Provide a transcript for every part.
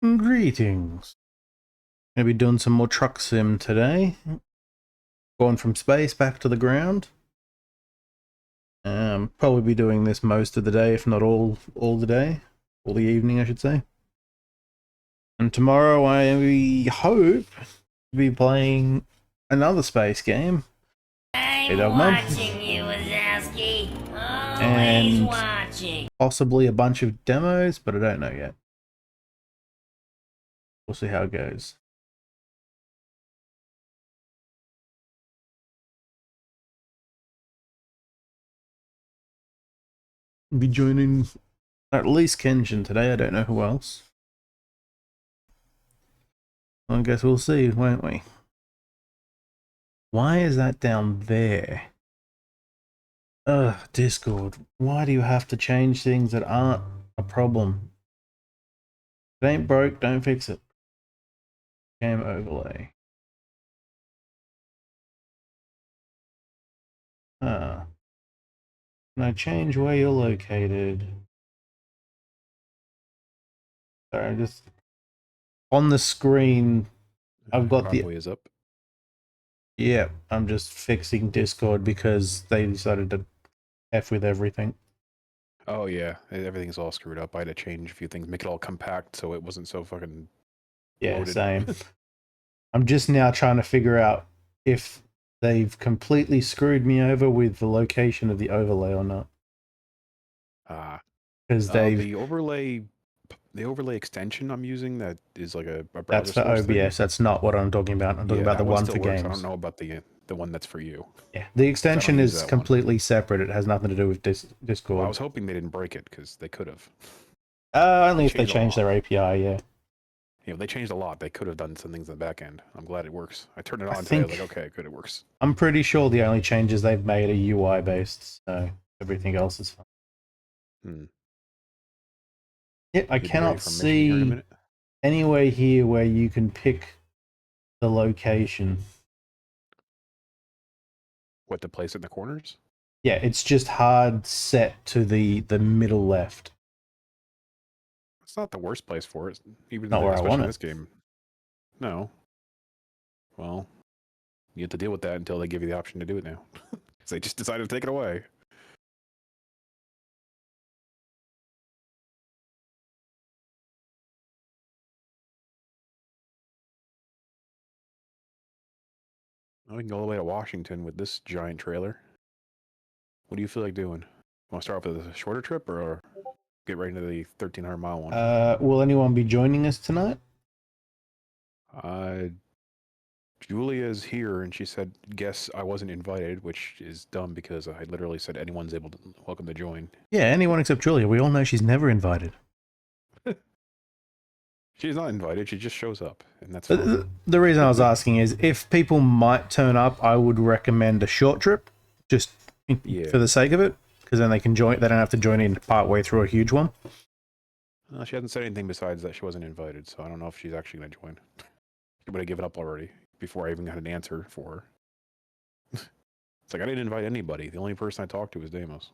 Greetings. Gonna be doing some more truck sim today. Going from space back to the ground. Probably be doing this most of the day, if not all the day. All the evening, I should say. And tomorrow we hope to be playing another space game. I'm watching you, Wazowski. Always And watching. possibly a bunch of demos, but I don't know yet. We'll see how it goes. Be joining at least Kenshin today. I don't know who else. I guess we'll see, won't we? Why is that down there? Ugh, Discord. Why do you have to change things that aren't a problem? If it ain't broke, don't fix it. Game overlay. Can I change where you're located? Sorry, just on the screen. I've got the Convoy is up. Yeah, I'm just fixing Discord because they decided to F with everything. Oh yeah, everything's all screwed up. I had to change a few things, make it all compact so it wasn't so fucking Yeah, loaded. same. I'm just now trying to figure out if they've completely screwed me over with the location of the overlay or not. Because the overlay extension I'm using that is like a browser that's for source OBS. thing. That's not what I'm talking about. I'm talking about the one for games. I don't know about the one that's for you. Yeah, the extension is that completely separate. It has nothing to do with Discord. Well, I was hoping they didn't break it because they could have. Only if they change their API, yeah. Yeah, they changed a lot. They could have done some things in the back end. I'm glad it works. I turned it on today. I was like, okay, good, it works. I'm pretty sure the only changes they've made are UI based, so everything else is fine. Yeah, I cannot see anywhere here where you can pick the location. What, to place it in the corners? Yeah, it's just hard set to the middle left. It's not the worst place for it, even not where I want in it. this game. No. Well, you have to deal with that until they give you the option to do it now. So they just decided to take it away. We can go all the way to Washington with this giant trailer. What do you feel like doing? Want to start off with a shorter trip or get right into the 1,300-mile one? Will anyone be joining us tonight? Julia's here, and she said, guess I wasn't invited, which is dumb because I literally said anyone's welcome to join. Yeah, anyone except Julia. We all know she's never invited. She's not invited, she just shows up, and that's fine. The reason I was asking is if people might turn up, I would recommend a short trip, just for the sake of it, because then they can join. They don't have to join in part way through a huge one. She hasn't said anything besides that she wasn't invited, so I don't know if she's actually going to join. She would have given up already before I even got an answer for her. It's like, I didn't invite anybody. The only person I talked to was Deimos.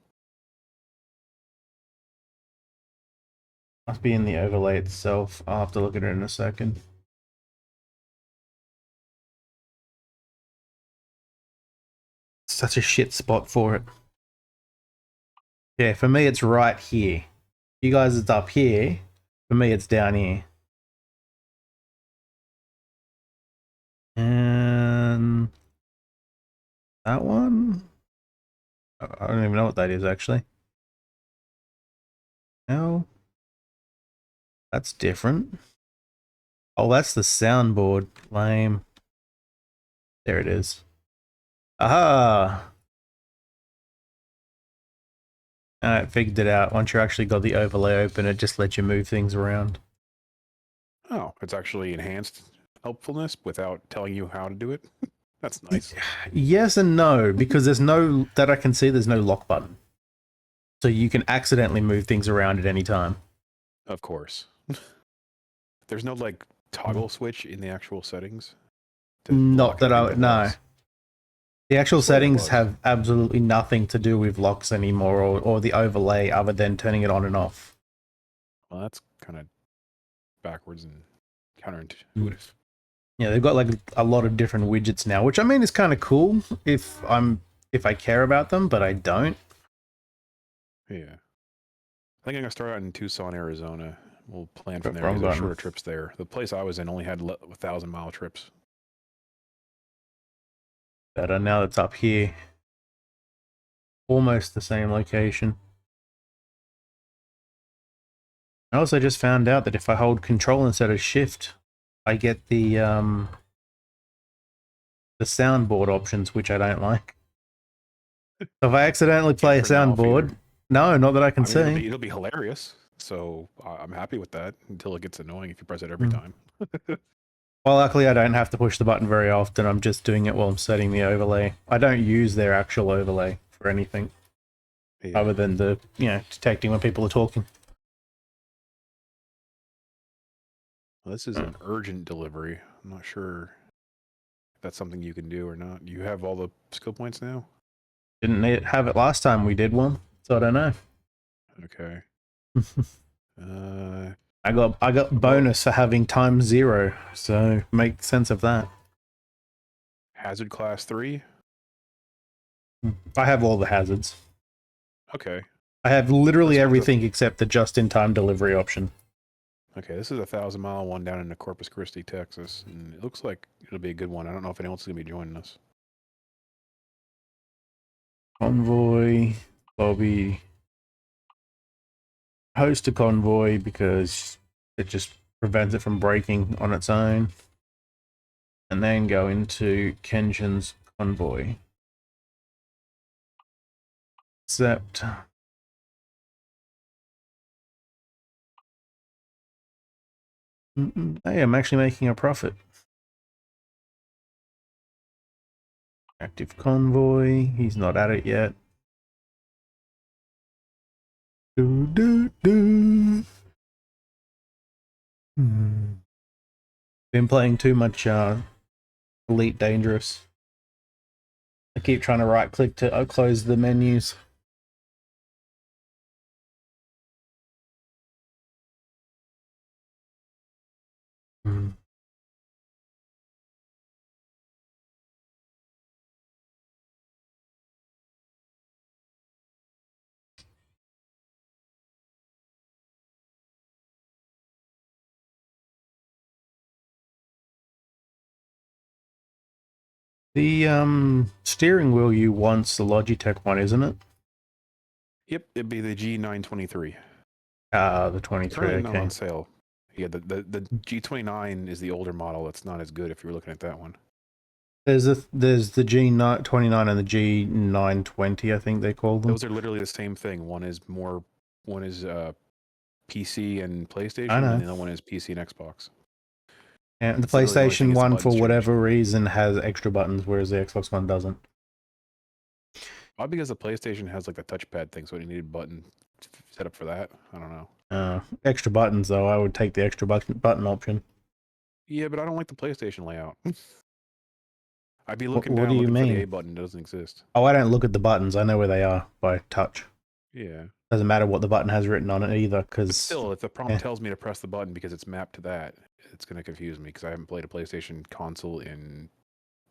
Must be in the overlay itself. I'll have to look at it in a second. Such a shit spot for it. Yeah, for me it's right here. You guys, it's up here. For me, it's down here. And that one? I don't even know what that is, actually. No. That's different. Oh, that's the soundboard. Lame. There it is. Aha! Alright, figured it out. Once you actually got the overlay open, it just lets you move things around. Oh, it's actually enhanced helpfulness without telling you how to do it? That's nice. Yes and no, because there's no, that I can see, there's no lock button. So you can accidentally move things around at any time. Of course. There's no, like, toggle switch in the actual settings? Not that I, no. The actual settings have absolutely nothing to do with locks anymore or the overlay other than turning it on and off. Well, that's kind of backwards and counterintuitive. Yeah, they've got like a lot of different widgets now, which I mean is kind of cool if I care about them, but I don't. Yeah. I think I'm gonna start out in Tucson, Arizona. We'll plan from there Wrong because there's button. shorter trips there. The place I was in only had 1,000-mile trips. Better now it's up here. Almost the same location. I also just found out that if I hold control instead of shift, I get the soundboard options, which I don't like. So if I accidentally play a soundboard, no, not that I can see. It'll be hilarious. So I'm happy with that until it gets annoying if you press it every time. Well, luckily I don't have to push the button very often. I'm just doing it while I'm setting the overlay. I don't use their actual overlay for anything other than the, detecting when people are talking. Well, this is an urgent delivery. I'm not sure if that's something you can do or not. You have all the skill points now? Didn't have it last time we did one, so I don't know. Okay. I got bonus for having times 0, so make sense of that. Hazard class 3? I have all the hazards. Okay. I have literally everything except the just-in-time delivery option. Okay, this is a 1,000-mile one down in Corpus Christi, Texas, and it looks like it'll be a good one. I don't know if anyone else is going to be joining us. Convoy, lobby, host a convoy because it just prevents it from breaking on its own. And then go into Kenshin's convoy. Accept. Hey, I'm actually making a profit. Active convoy. He's not at it yet. Been playing too much Elite Dangerous. I keep trying to right click to close the menus. The steering wheel you want's the Logitech one, isn't it? Yep, it'd be the G923. The 23. Currently not okay. on sale. Yeah, the G29 is the older model. It's not as good if you're looking at that one. There's the G29 and the G920, I think they call them. Those are literally the same thing. One is PC and PlayStation, I know. and the other one is PC and Xbox. And the PlayStation one, for whatever reason, has extra buttons, whereas the Xbox one doesn't. Probably because the PlayStation has like the touchpad thing, so you need a button set up for that. I don't know. Extra buttons, though. I would take the extra button option. Yeah, but I don't like the PlayStation layout. I'd be looking what down do you looking mean? for the A button. It doesn't exist. Oh, I don't look at the buttons. I know where they are by touch. Yeah. Doesn't matter what the button has written on it either, because... Still, if the prompt tells me to press the button because it's mapped to that, it's going to confuse me because I haven't played a PlayStation console in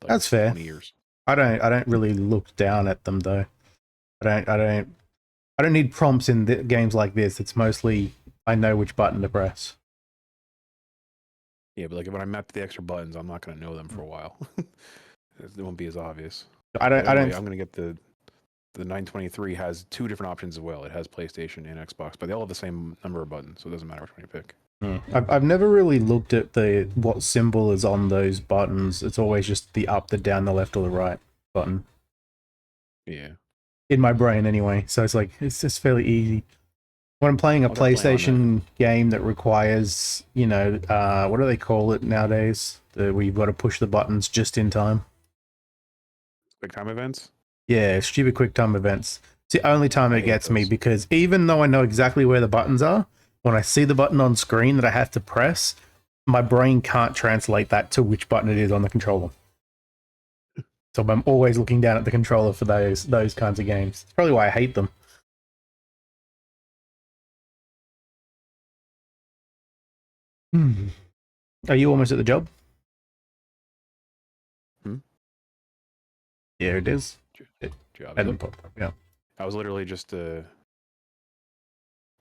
like That's fair. 20 years. I don't really look down at them though. I don't need prompts in games like this. It's mostly I know which button to press. Yeah, but like when I map the extra buttons, I'm not going to know them for a while. It won't be as obvious. I'm going to get the 923 has 2 different options as well. It has PlayStation and Xbox, but they all have the same number of buttons, so it doesn't matter which one you pick. I've never really looked at what symbol is on those buttons. It's always just the up, the down, the left, or the right button. Yeah. In my brain, anyway. So it's just fairly easy. When I'm playing a PlayStation game that requires, what do they call it nowadays? Where you've got to push the buttons just in time. Quick time events? Yeah, stupid quick time events. It's the only time it gets me, because even though I know exactly where the buttons are, when I see the button on screen that I have to press, my brain can't translate that to which button it is on the controller. So I'm always looking down at the controller for those kinds of games. It's probably why I hate them. Are you almost at the job? Hmm? Yeah, it is. Job. And yeah. I was literally just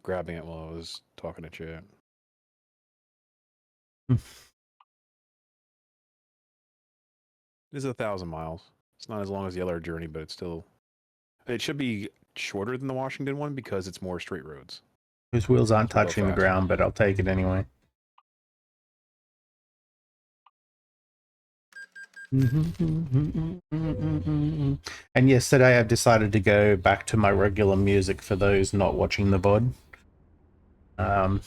grabbing it while I was talking to chat. This is 1,000 miles. It's not as long as the other journey, but it's still... It should be shorter than the Washington one because it's more straight roads. Whose wheels aren't touching the ground, but I'll take it anyway. And yes, today I've decided to go back to my regular music for those not watching the VOD. Kind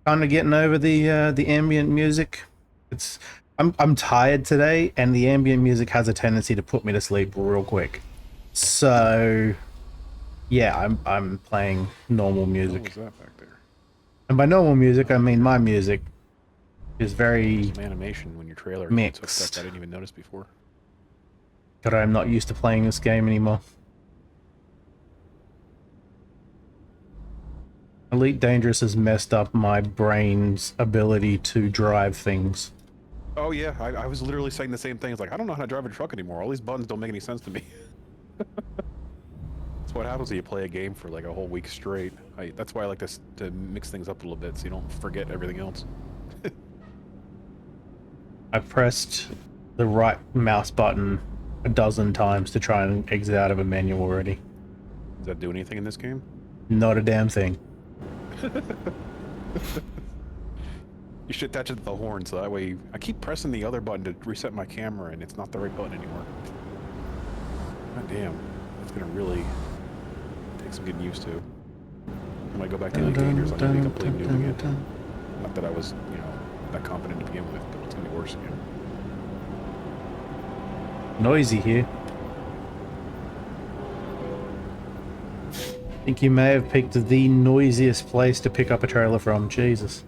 of getting over the ambient music. I'm tired today, and the ambient music has a tendency to put me to sleep real quick. So yeah, I'm playing normal music. What was that back there? And by normal music, I mean my music is very some animation when your trailer mixed. Took stuff I didn't even notice before. God, I'm not used to playing this game anymore. Elite Dangerous has messed up my brain's ability to drive things. Oh yeah, I was literally saying the same thing. It's like, I don't know how to drive a truck anymore. All these buttons don't make any sense to me. That's what happens when you play a game for like a whole week straight. That's why I like to mix things up a little bit so you don't forget everything else. I pressed the right mouse button a dozen times to try and exit out of a menu already. Does that do anything in this game? Not a damn thing. You should attach it to the horn so that way... I keep pressing the other button to reset my camera and it's not the right button anymore. God damn. That's gonna really take some getting used to. I might go back to Elite Dangerous, I'm gonna be completely new again. Not that I was, you know, that competent to begin with, but it's gonna be worse again. Noisy here. I think you may have picked the noisiest place to pick up a trailer from. Jesus.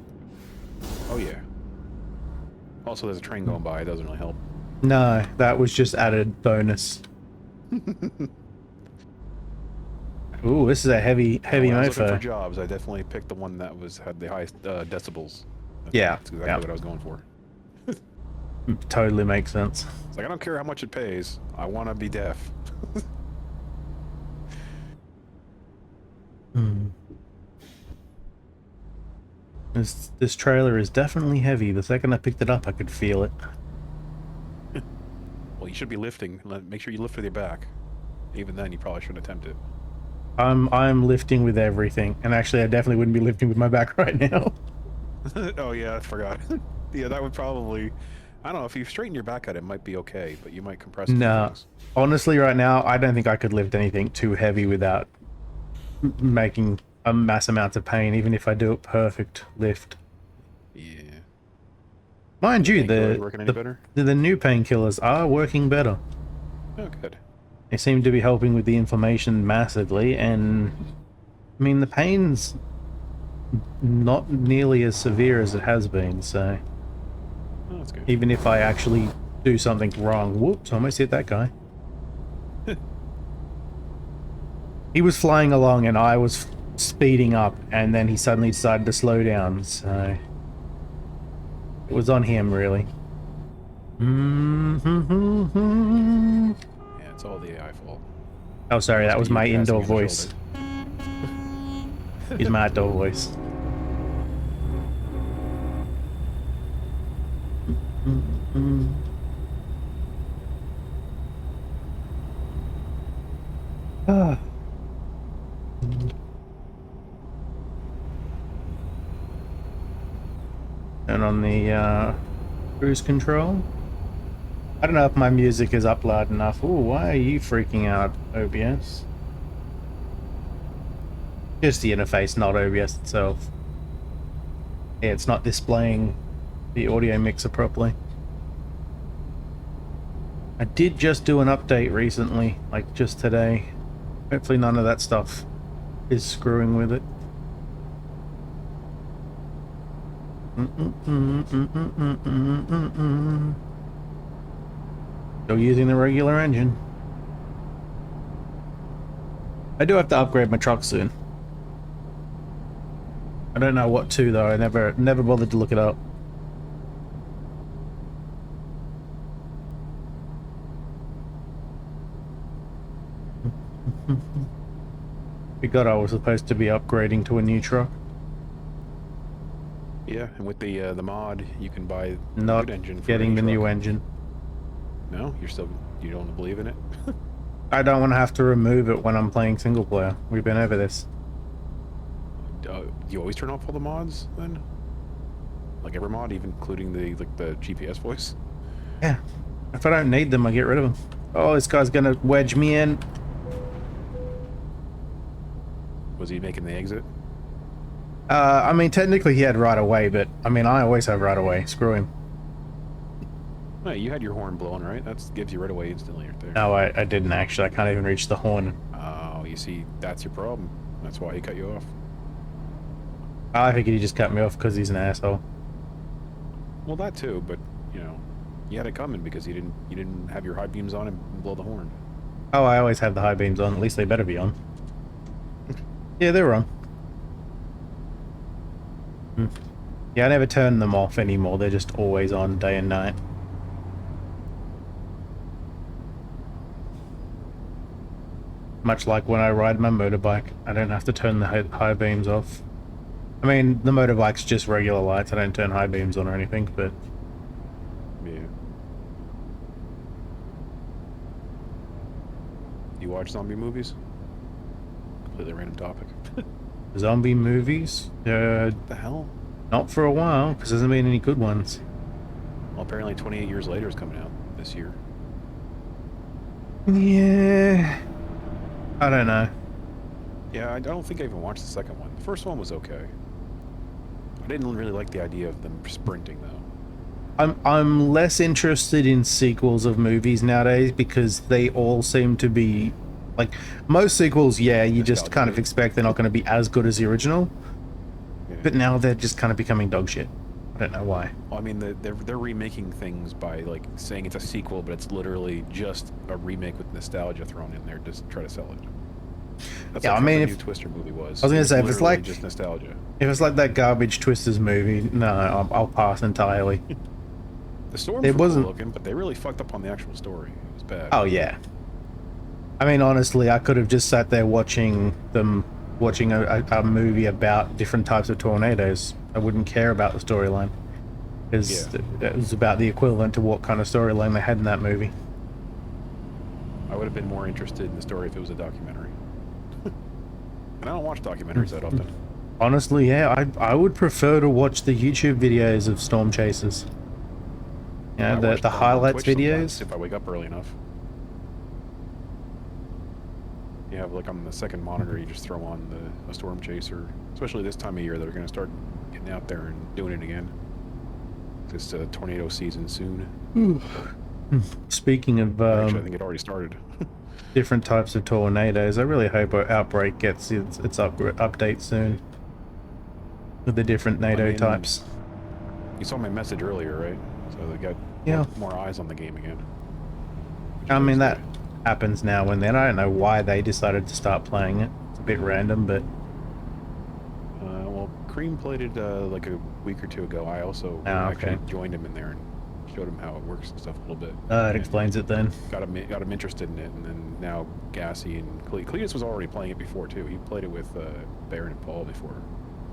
Oh yeah. Also, there's a train going by. It doesn't really help. No, that was just added bonus. Ooh, this is a heavy when I was looking mofo. for jobs, I definitely picked the one that had the highest decibels. That's exactly what I was going for. Totally makes sense. It's like, I don't care how much it pays. I want to be deaf. This trailer is definitely heavy. The second I picked it up, I could feel it. Well, you should be lifting. Make sure you lift with your back. Even then, you probably shouldn't attempt it. I'm lifting with everything, and actually, I definitely wouldn't be lifting with my back right now. Oh yeah, I forgot. Yeah, that would probably... I don't know, if you straighten your back out, it might be okay, but you might compress No, things. honestly, right now, I don't think I could lift anything too heavy without making a mass amount of pain, even if I do it perfect lift. Yeah. Mind you, working any better? the new painkillers are working better. Oh, good. They seem to be helping with the inflammation massively, and I mean, the pain's not nearly as severe as it has been, so... Oh, that's good. Even if I actually do something wrong. Whoops, almost hit that guy. He was flying along and I was speeding up, and then he suddenly decided to slow down, so... It was on him, really. Yeah, it's all the AI fault. Oh, sorry, that was my indoor voice. He's my outdoor voice. Ah. And on the cruise control. I don't know if my music is up loud enough. Ooh, why are you freaking out, OBS? Just the interface, not OBS itself. Yeah, it's not displaying the audio mixer properly. I did just do an update recently, like just today. Hopefully none of that stuff is screwing with it. Still using the regular engine. I do have to upgrade my truck soon. I don't know what to though. I never bothered to look it up. Forgot I was supposed to be upgrading to a new truck. Yeah, and with the mod, you can buy a Not good engine for getting any the truck. new engine. No, you don't believe in it? I don't want to have to remove it when I'm playing single player. We've been over this. You always turn off all the mods then? Like every mod, even including the GPS voice? Yeah. If I don't need them, I get rid of them. Oh, this guy's gonna wedge me in. Was he making the exit? I mean, technically he had right away, but I mean, I always have right away. Screw him. No, you had your horn blown, right? That gives you right away instantly right there. No, I didn't actually. I can't even reach the horn. Oh, you see, that's your problem. That's why he cut you off. I figured he just cut me off because he's an asshole. Well, that too, but you know, you had it coming because you didn't have your high beams on and blow the horn. Oh, I always have the high beams on. At least they better be on. Yeah, they're on. Yeah, I never turn them off anymore. They're just always on day and night. Much like when I ride my motorbike, I don't have to turn the high beams off. I mean, the motorbike's just regular lights. I don't turn high beams on or anything, but... Yeah. You watch zombie movies? Completely random topic. Zombie movies? The hell? Not for a while, because there hasn't been any good ones. Well, apparently 28 years later is coming out this year. Yeah... I don't know. Yeah, I don't think I even watched the second one. The first one was okay. I didn't really like the idea of them sprinting, though. I'm less interested in sequels of movies nowadays because they all seem to be... Like, most sequels, yeah, you just kind of expect they're not going to be as good as the original. Yeah. But now they're just kind of becoming dog shit. I don't know why. Well, I mean, they're remaking things by, like, saying it's a sequel, but it's literally just a remake with nostalgia thrown in there to try to sell it. That's yeah, like I mean, the if new Twister movie was. I was gonna say, if it's like just nostalgia. If it's like that garbage Twisters movie, no, I'll pass entirely. The storms were cool looking, but they really fucked up on the actual story. It was bad. Oh yeah. I mean, honestly, I could have just sat there watching a movie about different types of tornadoes. I wouldn't care about the storyline, because it was about the equivalent to what kind of storyline they had in that movie. I would have been more interested in the story if it was a documentary. And I don't watch documentaries that often. Honestly, yeah, I would prefer to watch the YouTube videos of storm chasers. Yeah, the highlights videos. If I wake up early enough. You have, like, on the second monitor, you just throw on a storm chaser. Especially this time of year, they're going to start getting out there and doing it again. It's tornado season soon. Speaking of... Actually, I think it already started. different types of tornadoes, I really hope Outbreak gets its update soon. With the different NATO types. You saw my message earlier, right? So they got more eyes on the game again. I mean, that happens now and then. I don't know why they decided to start playing it. It's a bit random, but... well, Cream played it like a week or two ago. I also actually joined him in there and showed him how it works and stuff a little bit. It explains it then. Got him interested in it, and then now Gassy and Cletus was already playing it before too. He played it with Baron and Paul before,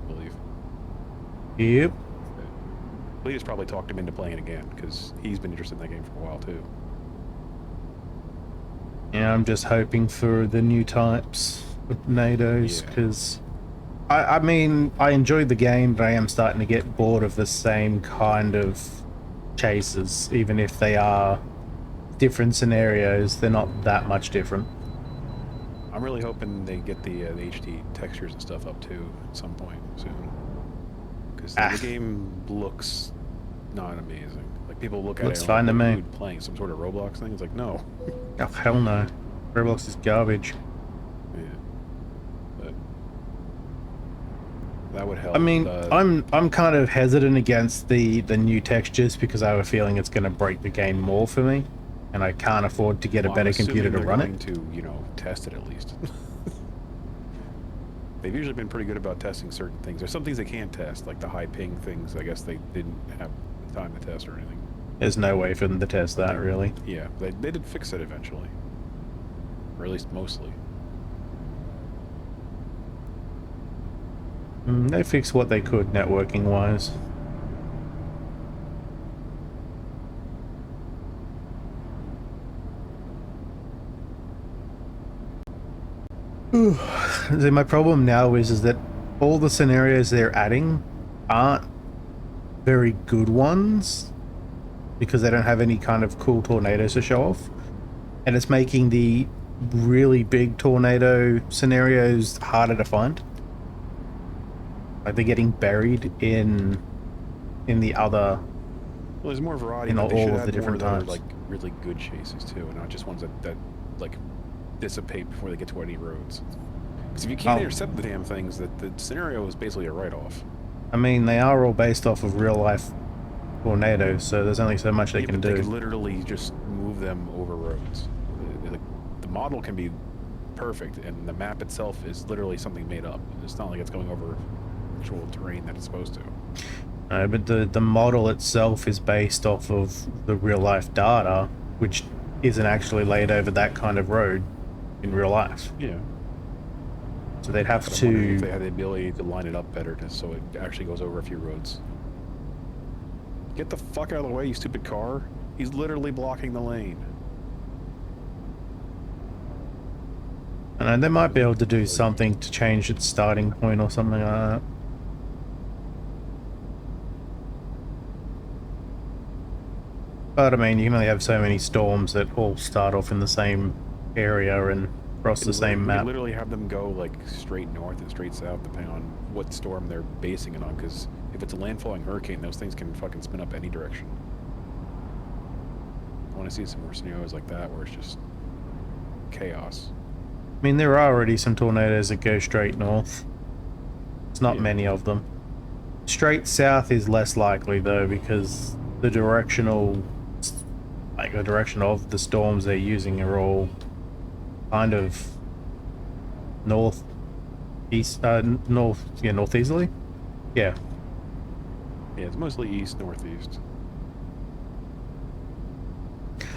I believe. Yep. Cletus probably talked him into playing it again because he's been interested in that game for a while too. Yeah, I'm just hoping for the new types of NATOs, because I mean, I enjoyed the game, but I am starting to get bored of the same kind of chasers. Even if they are different scenarios, they're not that much different. I'm really hoping they get the HD textures and stuff up too at some point soon, because the game looks not amazing. Like, people look at it and fine to me. Playing some sort of Roblox thing. It's like, no. Oh, hell no. Roblox is garbage. Yeah. But that would help. I mean, I'm kind of hesitant against the new textures because I have a feeling it's going to break the game more for me, and I can't afford to get a better computer to run it. To, you know, test it at least. They've usually been pretty good about testing certain things. There's some things they can't test, like the high ping things. I guess they didn't have time to test or anything. There's no way for them to test that, really. Yeah, they did fix it eventually. Or at least mostly. They fixed what they could networking wise. See, my problem now is that all the scenarios they're adding aren't very good ones because they don't have any kind of cool tornadoes to show off, and it's making the really big tornado scenarios harder to find. Like they're getting buried in the other. Well, there's more variety. In but all of the different types. Like really good chases too, and not just ones that like dissipate before they get to any roads. Because if you can't intercept the damn things, the scenario is basically a write-off. I mean, they are all based off of real-life tornadoes, so there's only so much they can do. They can literally just move them over roads. The model can be perfect, and the map itself is literally something made up. It's not like it's going over actual terrain that it's supposed to. No, but the model itself is based off of the real-life data, which isn't actually laid over that kind of road in real life. Yeah. So they'd have to... if they had the ability to line it up better so it actually goes over a few roads. Get the fuck out of the way, you stupid car. He's literally blocking the lane. And they might be able to do something to change its starting point or something like that. But I mean, you can only have so many storms that all start off in the same area and across the same map. You literally have them go like straight north and straight south depending on what storm they're basing it on, because if it's a landfalling hurricane, those things can fucking spin up any direction. I want to see some more scenarios like that where it's just chaos. I mean, there are already some tornadoes that go straight north. It's not many of them. Straight south is less likely though, because the directional, like the direction of the storms they're using are all kind of northeasterly. Yeah. Yeah, it's mostly east, northeast.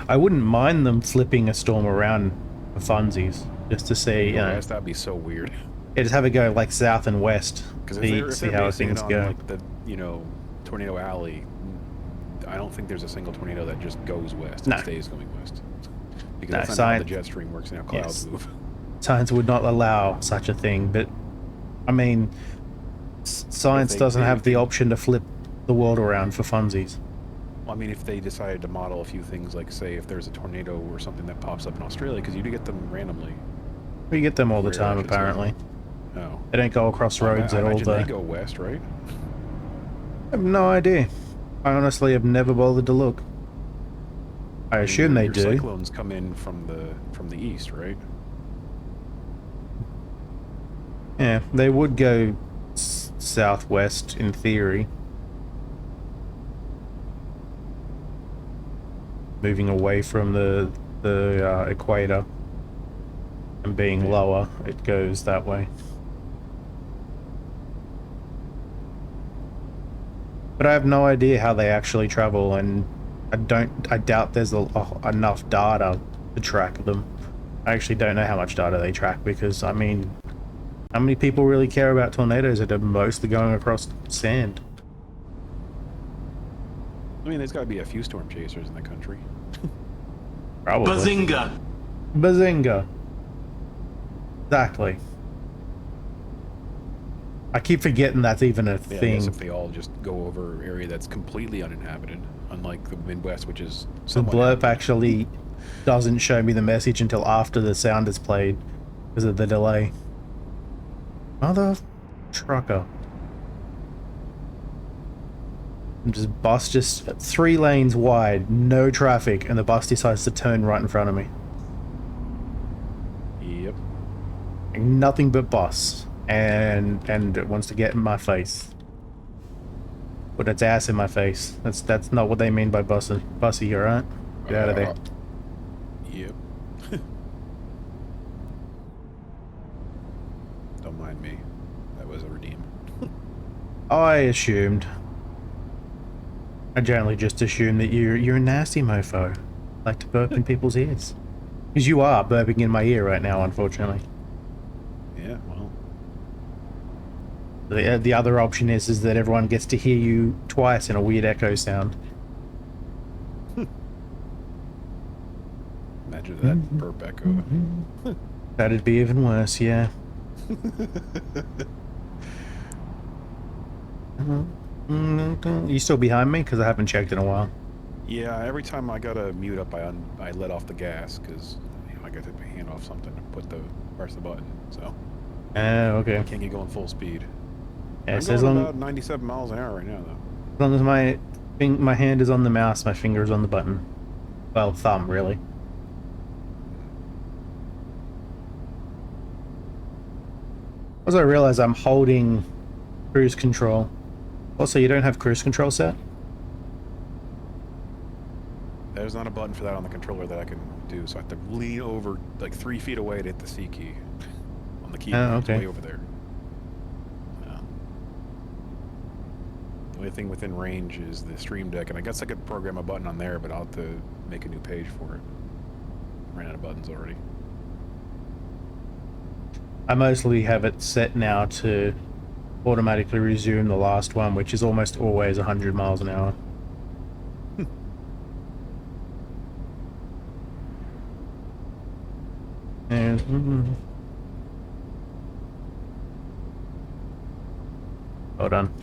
I wouldn't mind them flipping a storm around for funsies, just to see, you know. That'd be so weird. Yeah, just have it go like south and west. See how things go. Like the, you know, Tornado Alley, I don't think there's a single tornado that just goes west and stays going west. Because that's not how the jet stream works and how clouds move. Science would not allow such a thing, but I mean, science doesn't have the option to flip the world around for funsies. Well, I mean, if they decided to model a few things, like say if there's a tornado or something that pops up in Australia, because you do get them randomly. We get them all the time, apparently. Oh. They don't go across roads at all. They go west, right? I have no idea. I honestly have never bothered to look. I assume they do. Cyclones come in from the east, right? Yeah, they would go southwest in theory. Moving away from the equator and being lower, it goes that way. But I have no idea how they actually travel, and I doubt there's enough data to track them. I actually don't know how much data they track, because I mean, how many people really care about tornadoes that are mostly going across sand? I mean, there's got to be a few storm chasers in the country. Probably. Bazinga! Bazinga! Exactly. I keep forgetting that's even a thing. I guess if they all just go over an area that's completely uninhabited, unlike the Midwest, which is the blurb actually doesn't show me the message until after the sound is played because of the delay. Mother trucker. Bus just 3 lanes wide, no traffic, and the bus decides to turn right in front of me. Yep. Nothing but bus. And it wants to get in my face. Put its ass in my face. That's not what they mean by bussy, alright? Get out of there. Yep. Don't mind me. That was a redeem. I generally just assume that you're a nasty mofo. Like to burp in people's ears. Because you are burping in my ear right now, unfortunately. Yeah, well. The other option is that everyone gets to hear you twice in a weird echo sound. Imagine that burp echo. That'd be even worse, yeah. You still behind me? Because I haven't checked in a while. Yeah, every time I gotta mute up, I let off the gas because I gotta take my hand off something to press the button. So. Okay. I can't get going full speed. Yeah, I'm so going about 97 miles an hour right now, though. As long as my hand is on the mouse, my finger is on the button. Well, thumb, really. Also, I realize I'm holding cruise control. Also, you don't have cruise control set? There's not a button for that on the controller that I can do, so I have to lean over like 3 feet away to hit the C key on the keyboard. Oh, okay. It's way over there. The only thing within range is the Stream Deck, and I guess I could program a button on there, but I'll have to make a new page for it. Ran out of buttons already. I mostly have it set now to automatically resume the last one, which is almost always 100 miles an hour. And hold on.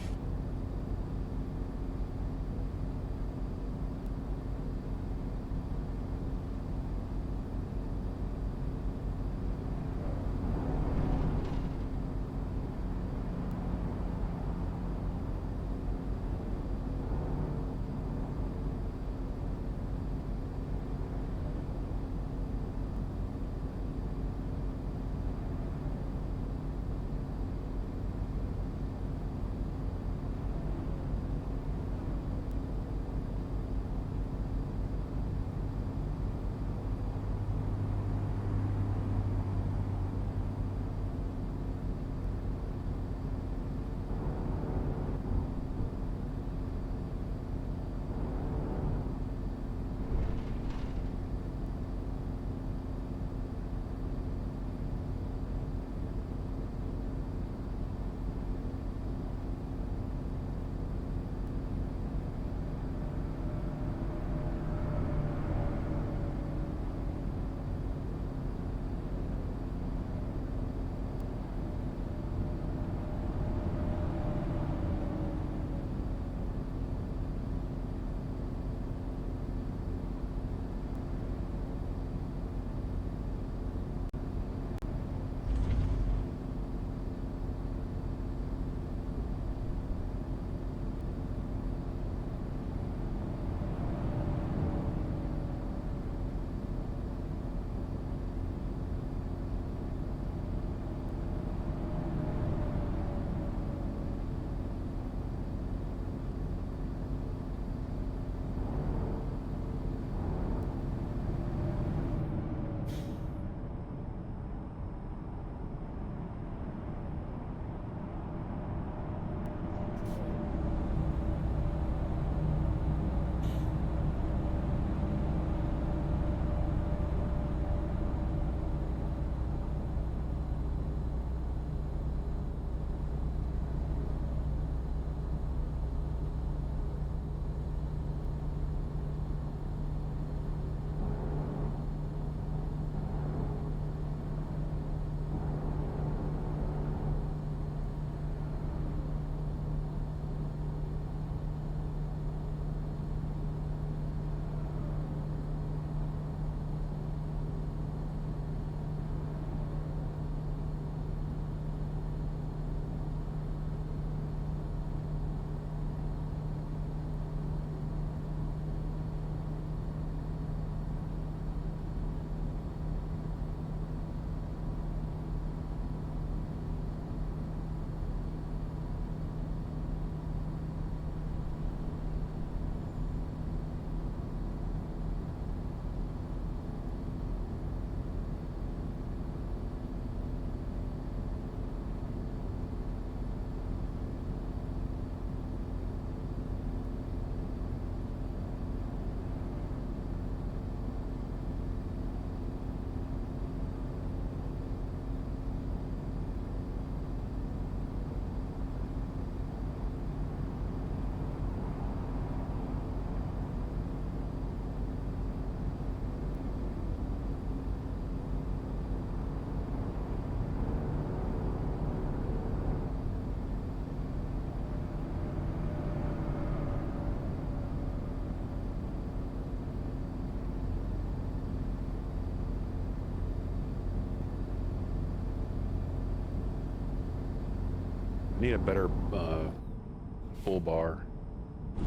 need a better full bar.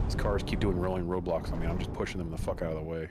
These cars keep doing rolling roadblocks on me. I'm just pushing them the fuck out of the way.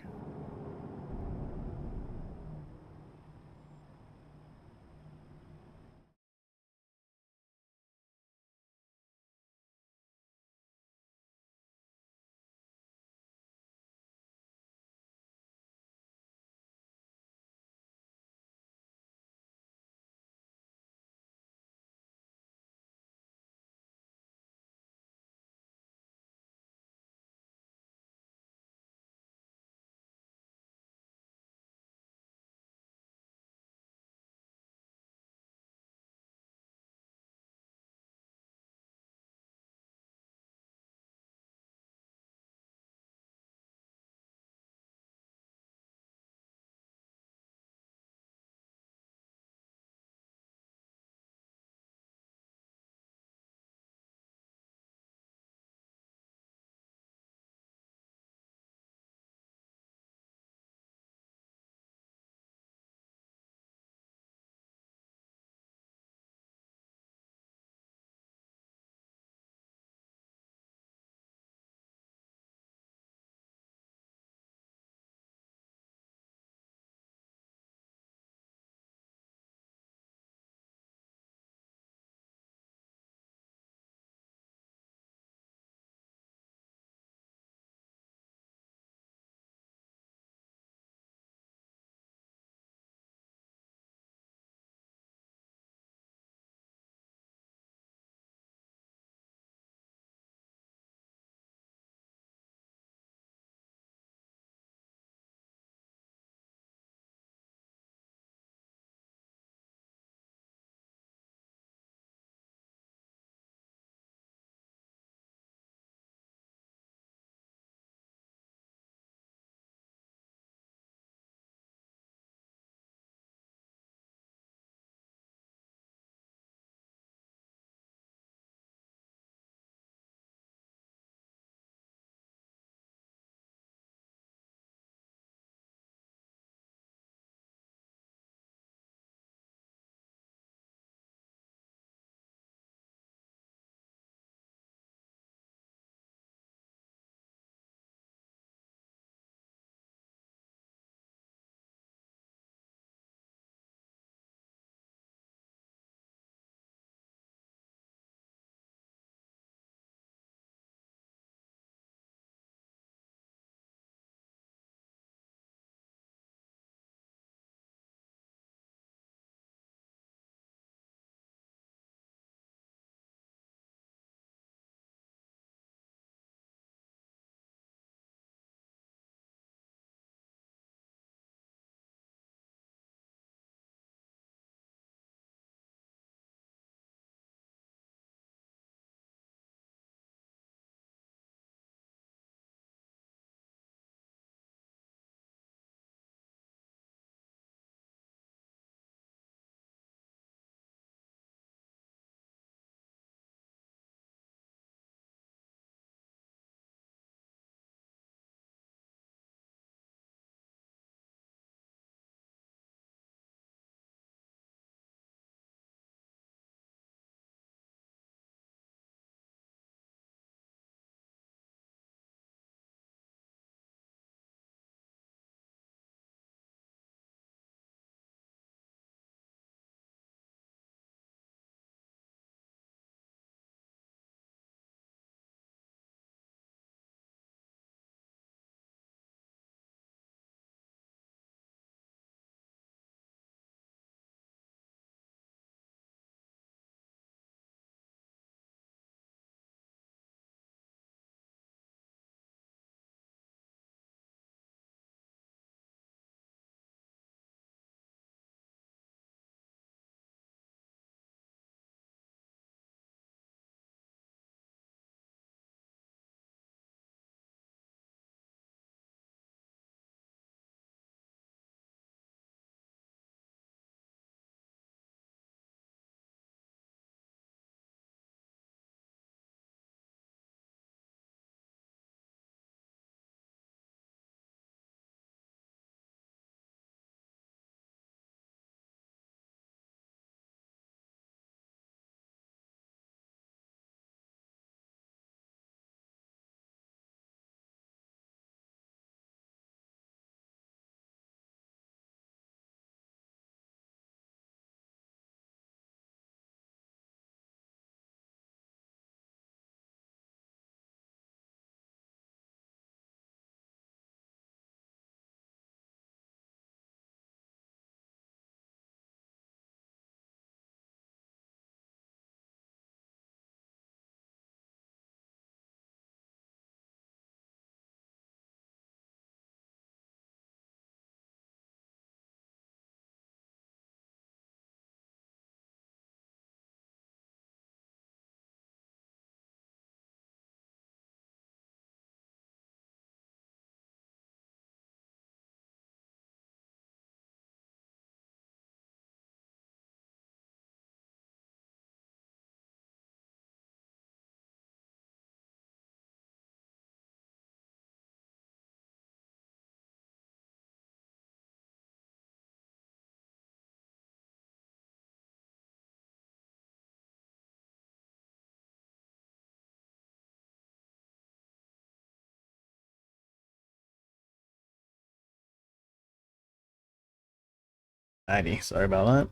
Alrighty, sorry about that.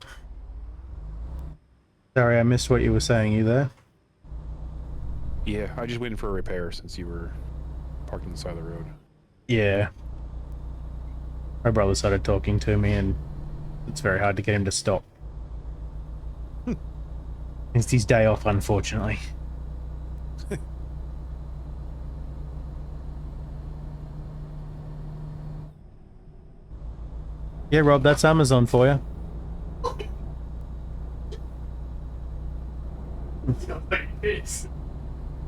Sorry, I missed what you were saying. You there? Yeah, I just waiting for a repair since you were parked on the side of the road. Yeah. My brother started talking to me, and it's very hard to get him to stop. It's his day off, unfortunately. Yeah, Rob, that's Amazon for you.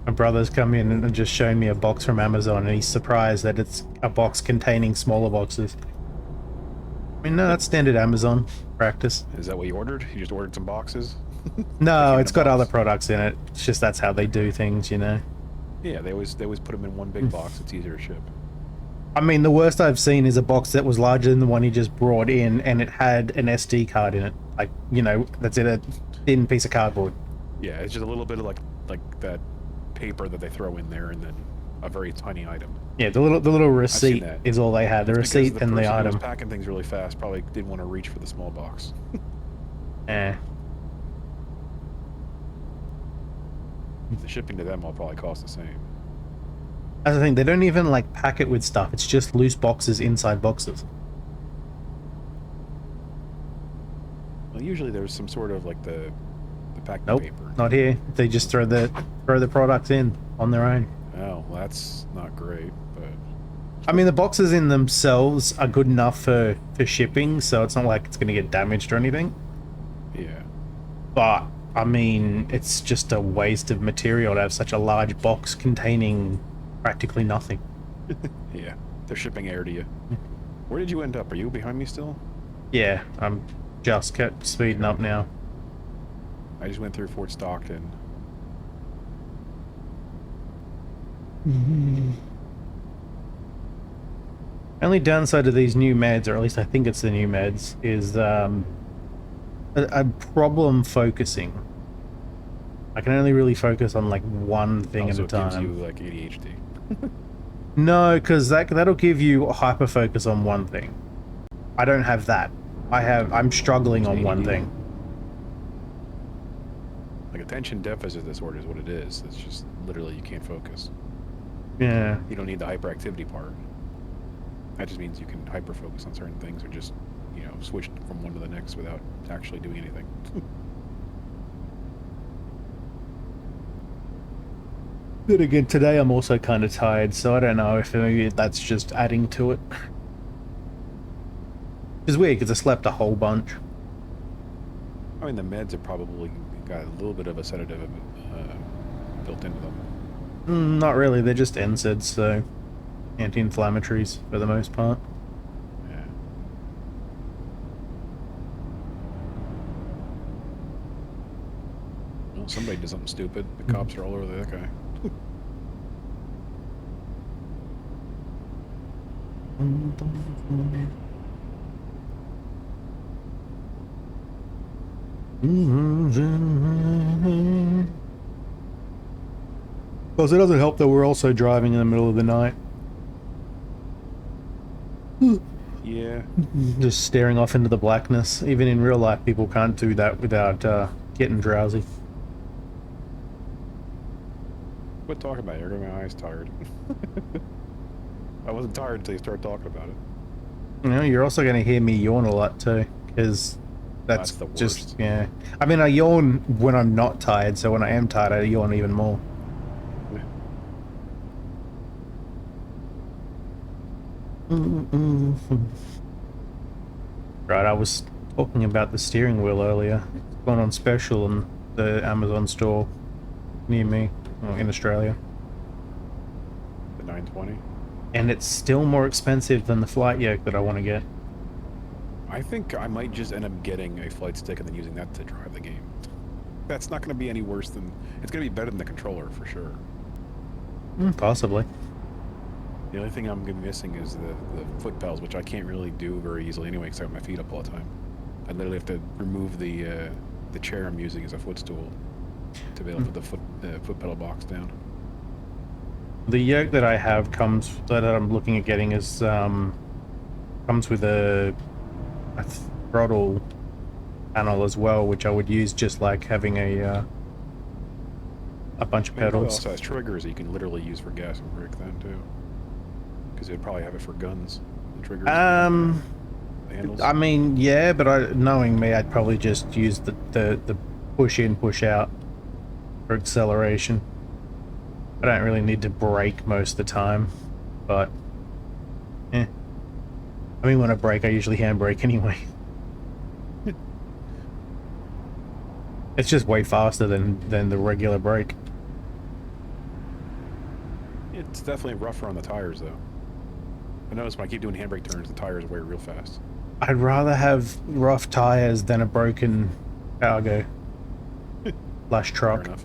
My brother's come in and just shown me a box from Amazon, and he's surprised that it's a box containing smaller boxes. I mean, no, that's standard Amazon practice. Is that what you ordered? You just ordered some boxes? No, it's got other products in it. It's just that's how they do things, you know? Yeah, they always put them in one big box. It's easier to ship. I mean, the worst I've seen is a box that was larger than the one he just brought in, and it had an SD card in it. Like, you know, that's in a thin piece of cardboard. Yeah, it's just a little bit of like that paper that they throw in there, and then a very tiny item. Yeah, the little receipt is all they had. The receipt and the item. Who was packing things really fast probably didn't want to reach for the small box. Eh. The shipping to them will probably cost the same. That's the thing, they don't even like pack it with stuff. It's just loose boxes inside boxes. Well, usually there's some sort of like the packing paper. Nope, not here. They just throw the products in on their own. Oh, well, that's not great, but I mean, the boxes in themselves are good enough for shipping, so it's not like it's going to get damaged or anything. Yeah. But I mean, it's just a waste of material to have such a large box containing practically nothing. Yeah, they're shipping air to you. Where did you end up? Are you behind me still? Yeah, I'm just kept speeding up now. I just went through Fort Stockton. Only downside to these new meds, or at least I think it's the new meds, is a problem focusing. I can only really focus on like one thing at a time. It gives you like ADHD. No, because that'll give you a hyper focus on one thing. I don't have that. I'm struggling on one thing. Like attention deficit disorder is what it is. It's just literally you can't focus. Yeah. You don't need the hyperactivity part. That just means you can hyper focus on certain things, or just, you know, switch from one to the next without actually doing anything. But again, today I'm also kind of tired, so I don't know if maybe that's just adding to it. It's weird because I slept a whole bunch. I mean, the meds have probably got a little bit of a sedative built into them. Not really, they're just NSAIDs, so anti-inflammatories for the most part. Yeah. Well, somebody did something stupid. The cops are all over that guy. Because it doesn't help that we're also driving in the middle of the night. Yeah. Just staring off into the blackness. Even in real life, people can't do that without getting drowsy. Quit talking about it. You're getting my eyes tired. I wasn't tired until you started talking about it. You know, you're also going to hear me yawn a lot too, because that's the worst. Just, yeah. I mean, I yawn when I'm not tired, so when I am tired, I yawn even more. Right, I was talking about the steering wheel earlier. It's gone on special in the Amazon store near me, in Australia. The 920? And it's still more expensive than the flight yoke that I want to get. I think I might just end up getting a flight stick and then using that to drive the game. That's not going to be any worse than... It's going to be better than the controller, for sure. Possibly. The only thing I'm going to be missing is the foot pedals, which I can't really do very easily anyway because I have my feet up all the time. I literally have to remove the chair I'm using as a footstool to be able to put the foot pedal box down. The yoke that I have that I'm looking at getting is comes with a throttle panel as well, which I would use just like having a bunch of pedals. It also has triggers that you can literally use for gas and brake then too, because they'd probably have it for guns. The triggers. The handles. I mean, yeah, but knowing me, I'd probably just use the push in, push out for acceleration. I don't really need to brake most of the time, but I mean, when I brake, I usually handbrake anyway. It's just way faster than the regular brake. It's definitely rougher on the tires, though. I notice when I keep doing handbrake turns, the tires wear real fast. I'd rather have rough tires than a broken cargo slash truck. Fair enough.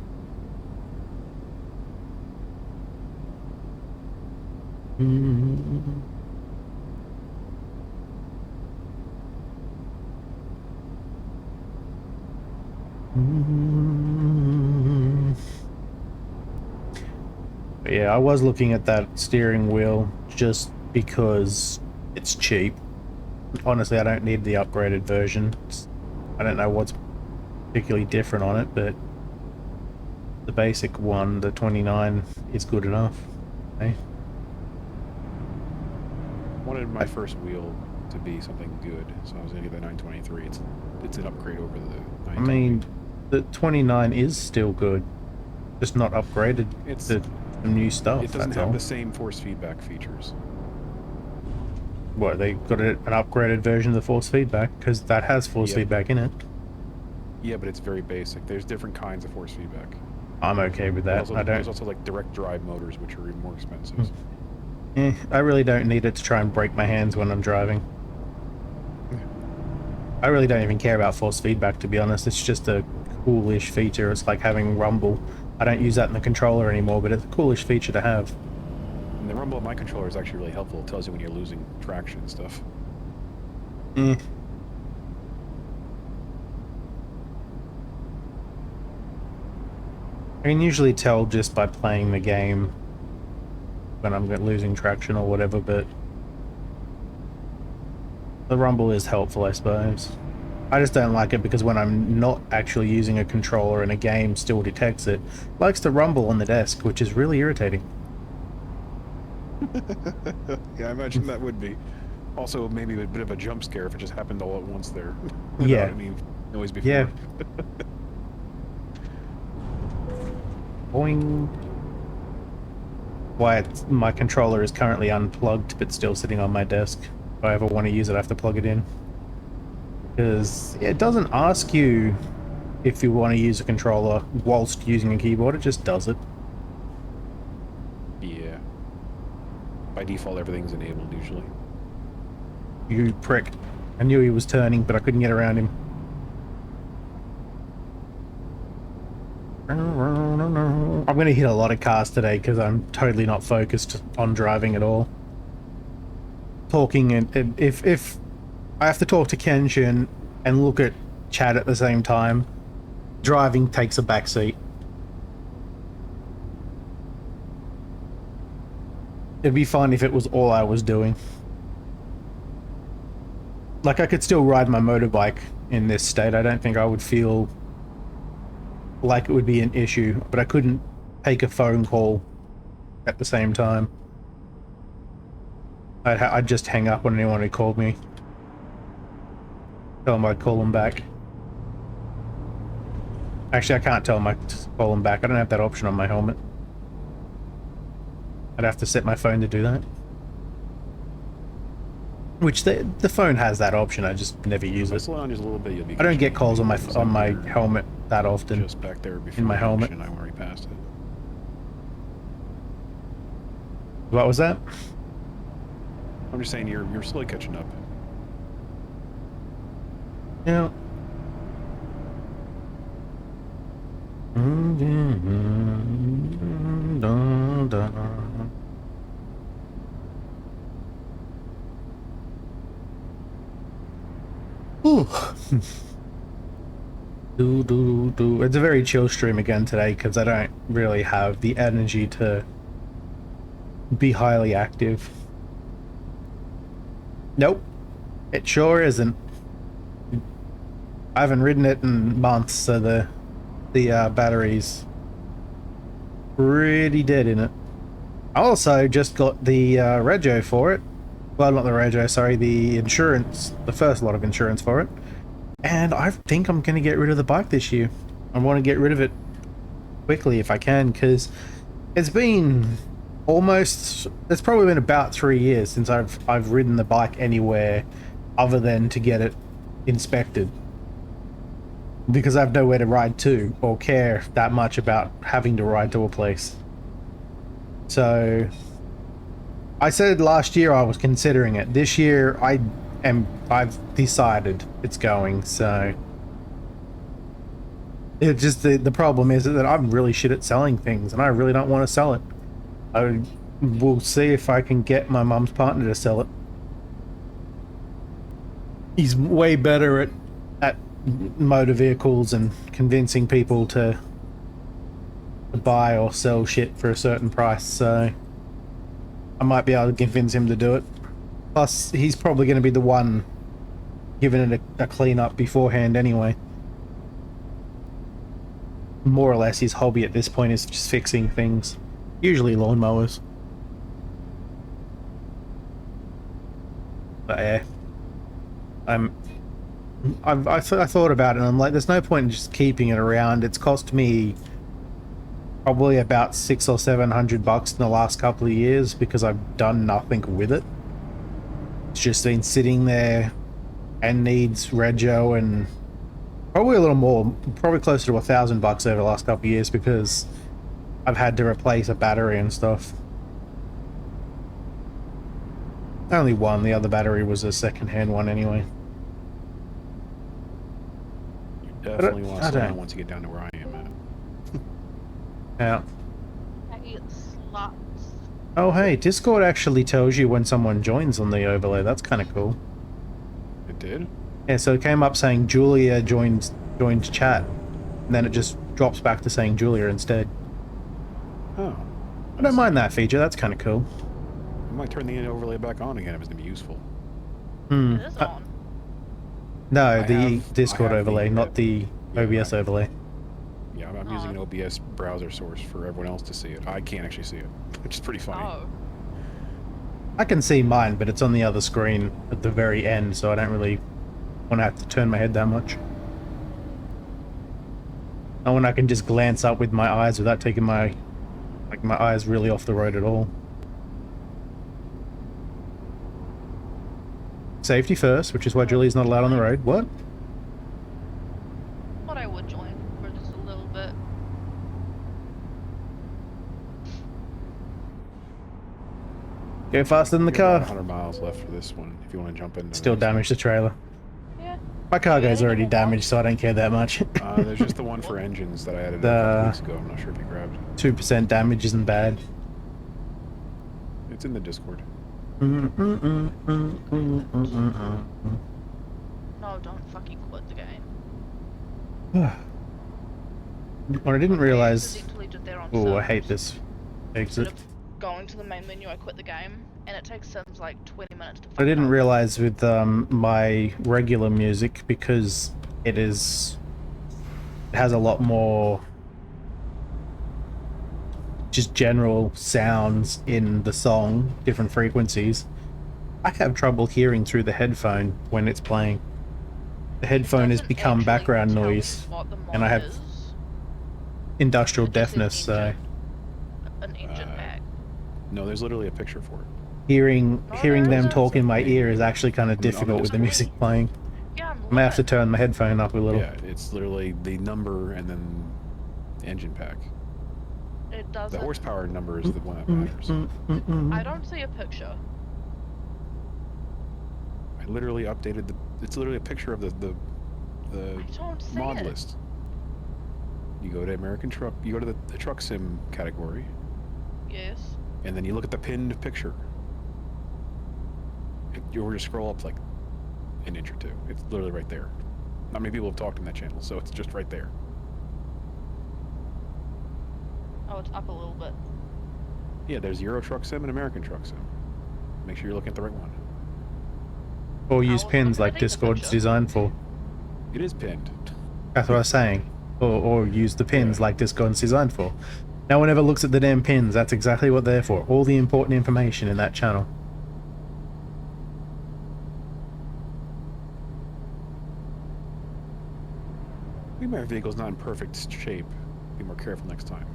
Yeah, I was looking at that steering wheel just because it's cheap. Honestly, I don't need the upgraded version. I don't know what's particularly different on it, but the basic one, the 29, is good enough. Okay? I wanted my first wheel to be something good, so I was going to get the 923. It's an upgrade over the 920. I mean, the 29 is still good, just not upgraded to some new stuff. It doesn't have the same force feedback features. What, they got an upgraded version of the force feedback? Because that has force feedback in it. Yeah, but it's very basic. There's different kinds of force feedback. I'm okay with that. There's also like direct drive motors, which are more expensive. I really don't need it to try and break my hands when I'm driving. I really don't even care about force feedback, to be honest. It's just a coolish feature. It's like having rumble. I don't use that in the controller anymore, but it's a coolish feature to have. And the rumble of my controller is actually really helpful. It tells you when you're losing traction and stuff. I can usually tell just by playing the game when I'm losing traction or whatever, but the rumble is helpful, I suppose. I just don't like it because when I'm not actually using a controller and a game still detects it, likes to rumble on the desk, which is really irritating. Yeah, I imagine that would be. Also, maybe a bit of a jump scare if it just happened all at once there. Yeah. Any noise before. Yeah. Boing. Why my controller is currently unplugged but still sitting on my desk. If I ever want to use it, I have to plug it in. Because it doesn't ask you if you want to use a controller whilst using a keyboard, it just does it. Yeah. By default, everything's enabled usually. You prick. I knew he was turning, but I couldn't get around him. I'm going to hit a lot of cars today because I'm totally not focused on driving at all. Talking, and if I have to talk to Kenshin and look at chat at the same time, driving takes a backseat. It'd be fun if it was all I was doing. Like, I could still ride my motorbike in this state. I don't think I would feel like it would be an issue, but I couldn't take a phone call at the same time. I'd just hang up on anyone who called me. Tell them I'd call them back. Actually, I can't tell them I'd call them back. I don't have that option on my helmet. I'd have to set my phone to do that. Which the phone has that option. I just never use it. Slow down just a little bit. You'll be. I don't get calls on my helmet that often. Just back there before in my helmet. I already passed it. What was that? I'm just saying you're slowly catching up. Yeah. Ooh. It's a very chill stream again today because I don't really have the energy to be highly active. Nope, it sure isn't. I haven't ridden it in months, so the battery's pretty dead in it. I also just got the rego for it. Well, not the rego, sorry, the insurance, the first lot of insurance for it. And I think I'm going to get rid of the bike this year. I want to get rid of it quickly if I can, because it's been almost, it's probably been about 3 years since I've ridden the bike anywhere other than to get it inspected. Because I have nowhere to ride to or care that much about having to ride to a place. So I said last year I was considering it. This year I've decided it's going, so it just the problem is that I'm really shit at selling things and I really don't want to sell it. I will see if I can get my mum's partner to sell it. He's way better at motor vehicles and convincing people to buy or sell shit for a certain price, so I might be able to convince him to do it. Plus, he's probably going to be the one giving it a clean up beforehand anyway. More or less, his hobby at this point is just fixing things. Usually lawnmowers. But yeah. I thought about it and I'm like, there's no point in just keeping it around. It's cost me probably about $600 or $700 in the last couple of years because I've done nothing with it. It's just been sitting there and needs rego and probably a little more, probably closer to $1,000 over the last couple of years because I've had to replace a battery and stuff. Only one, the other battery was a second-hand one anyway. Definitely want to slow down once you get down to where I am at. Yeah. Hey, sluts. Oh hey, Discord actually tells you when someone joins on the overlay. That's kind of cool. It did? Yeah, so it came up saying Julia joined chat, and then it just drops back to saying Julia instead. Oh. I don't mind that feature. That's kind of cool. I might turn the overlay back on again if it's going to be useful. Hmm. It is on. No, the Discord overlay, not the OBS overlay. Yeah, I'm using an OBS browser source for everyone else to see it. I can't actually see it, which is pretty funny. Oh. I can see mine, but it's on the other screen at the very end, so I don't really want to have to turn my head that much. And when I can just glance up with my eyes without taking my eyes really off the road at all. Safety first, which is why Julie's not allowed on the road. What? Thought I would join for just a little bit. Go faster than the car. 100 miles left for this one, if you want to jump in. Still damaged the trailer. Yeah. My cargo's already damaged, so I don't care that much. There's just the one for engines that I added a couple weeks ago. I'm not sure if you grabbed. 2% damage isn't bad. It's in the Discord. No, don't fucking quit the game. What I didn't realize. Accidentally did that on Oh, I Sims. hate this exit. Instead of going to the main menu, I quit the game, and it takes Sims like 20 minutes to. I didn't realize with my regular music, because it has a lot more just general sounds in the song, different frequencies. I have trouble hearing through the headphone when it's playing. The headphone has become background noise, and I have industrial deafness, so an engine back. No, there's literally a picture for it. hearing them talk in my ear is actually kind of difficult with the music playing. Yeah, I may have to turn my headphone up a little. Yeah, it's literally the number and then the engine pack. It doesn't. The horsepower number is the one that matters. I don't see a picture. I literally updated the. It's literally a picture of the I don't see mod it. list. You go to American Truck. You go to the truck sim category, Yes. and then you look at the pinned picture. You'll just scroll up like an inch or two. It's literally right there. Not many people have talked in that channel, so it's just right there. Oh, it's up a little bit. Yeah, there's Euro Truck Sim and American Truck Sim. Make sure you're looking at the right one. Or use Oh, pins look like at the Discord's picture. designed for. It is pinned. That's what I was saying. Or use the pins like Discord's designed for. No one ever looks at the damn pins. That's exactly what they're for. All the important information in that channel. Maybe my vehicle's not in perfect shape. Be more careful next time.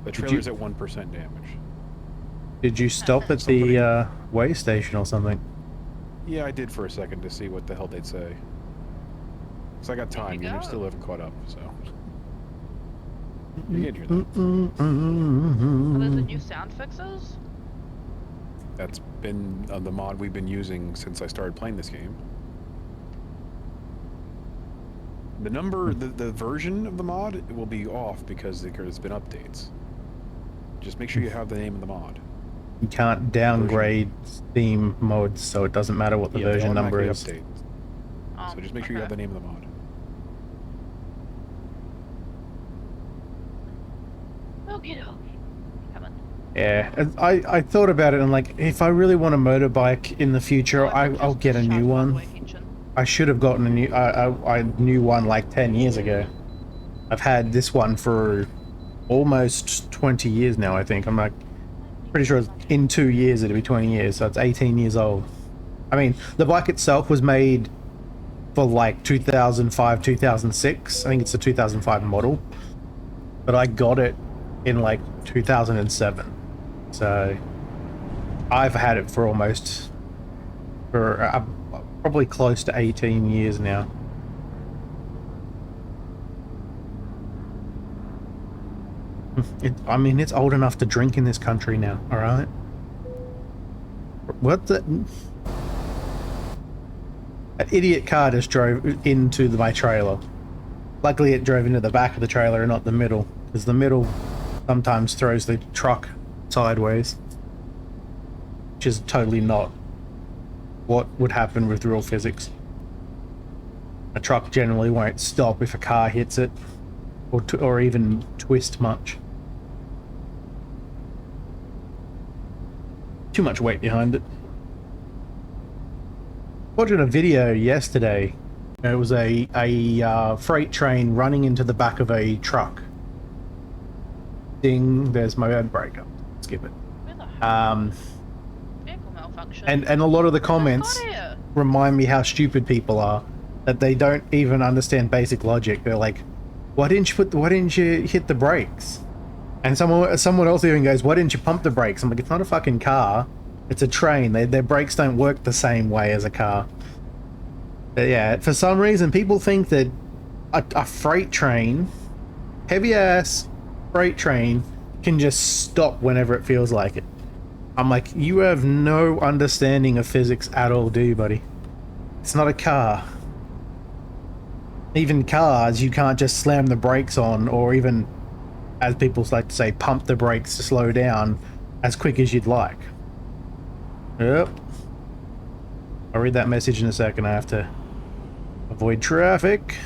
The trailer's at 1% damage. Did you stop at the way station or something? Yeah, I did for a second to see what the hell they'd say. Because I got time, and you still haven't caught up, so. You can hear that. Are those the new sound fixes? That's been the mod we've been using since I started playing this game. The number, the version of the mod will be off because there's been updates. Just make sure you have the name of the mod. You can't downgrade Steam mods, so it doesn't matter what the version number is. Update. So just make sure you have the name of the mod. Okie dokie. Coming. Yeah, I thought about it and like, if I really want a motorbike in the future, I'll get a new one. I should have gotten a new one like 10 years ago. I've had this one for almost 20 years now, I think. I'm like, pretty sure in 2 years it'll be 20 years, so it's 18 years old. I mean, the bike itself was made for like 2005, 2006. I think it's a 2005 model. But I got it in like 2007. So I've had it for almost, probably close to 18 years now. I mean, it's old enough to drink in this country now, alright? What the... An idiot car just drove into my trailer. Luckily it drove into the back of the trailer and not the middle, because the middle sometimes throws the truck sideways. Which is totally not what would happen with real physics. A truck generally won't stop if a car hits it, or even twist much. Too much weight behind it. Watching a video yesterday. It was a freight train running into the back of a truck. Ding! There's my own breaker. Skip it. Vehicle malfunction. And a lot of the comments remind me how stupid people are. That they don't even understand basic logic. They're like, why didn't you hit the brakes? And someone else even goes, why didn't you pump the brakes? I'm like, it's not a fucking car. It's a train. Their brakes don't work the same way as a car. But yeah, for some reason people think that a freight train, heavy ass freight train, can just stop whenever it feels like it. I'm like, you have no understanding of physics at all, do you, buddy? It's not a car. Even cars, you can't just slam the brakes on, or even, as people like to say, pump the brakes to slow down as quick as you'd like. Yep. I'll read that message in a second. I have to avoid traffic.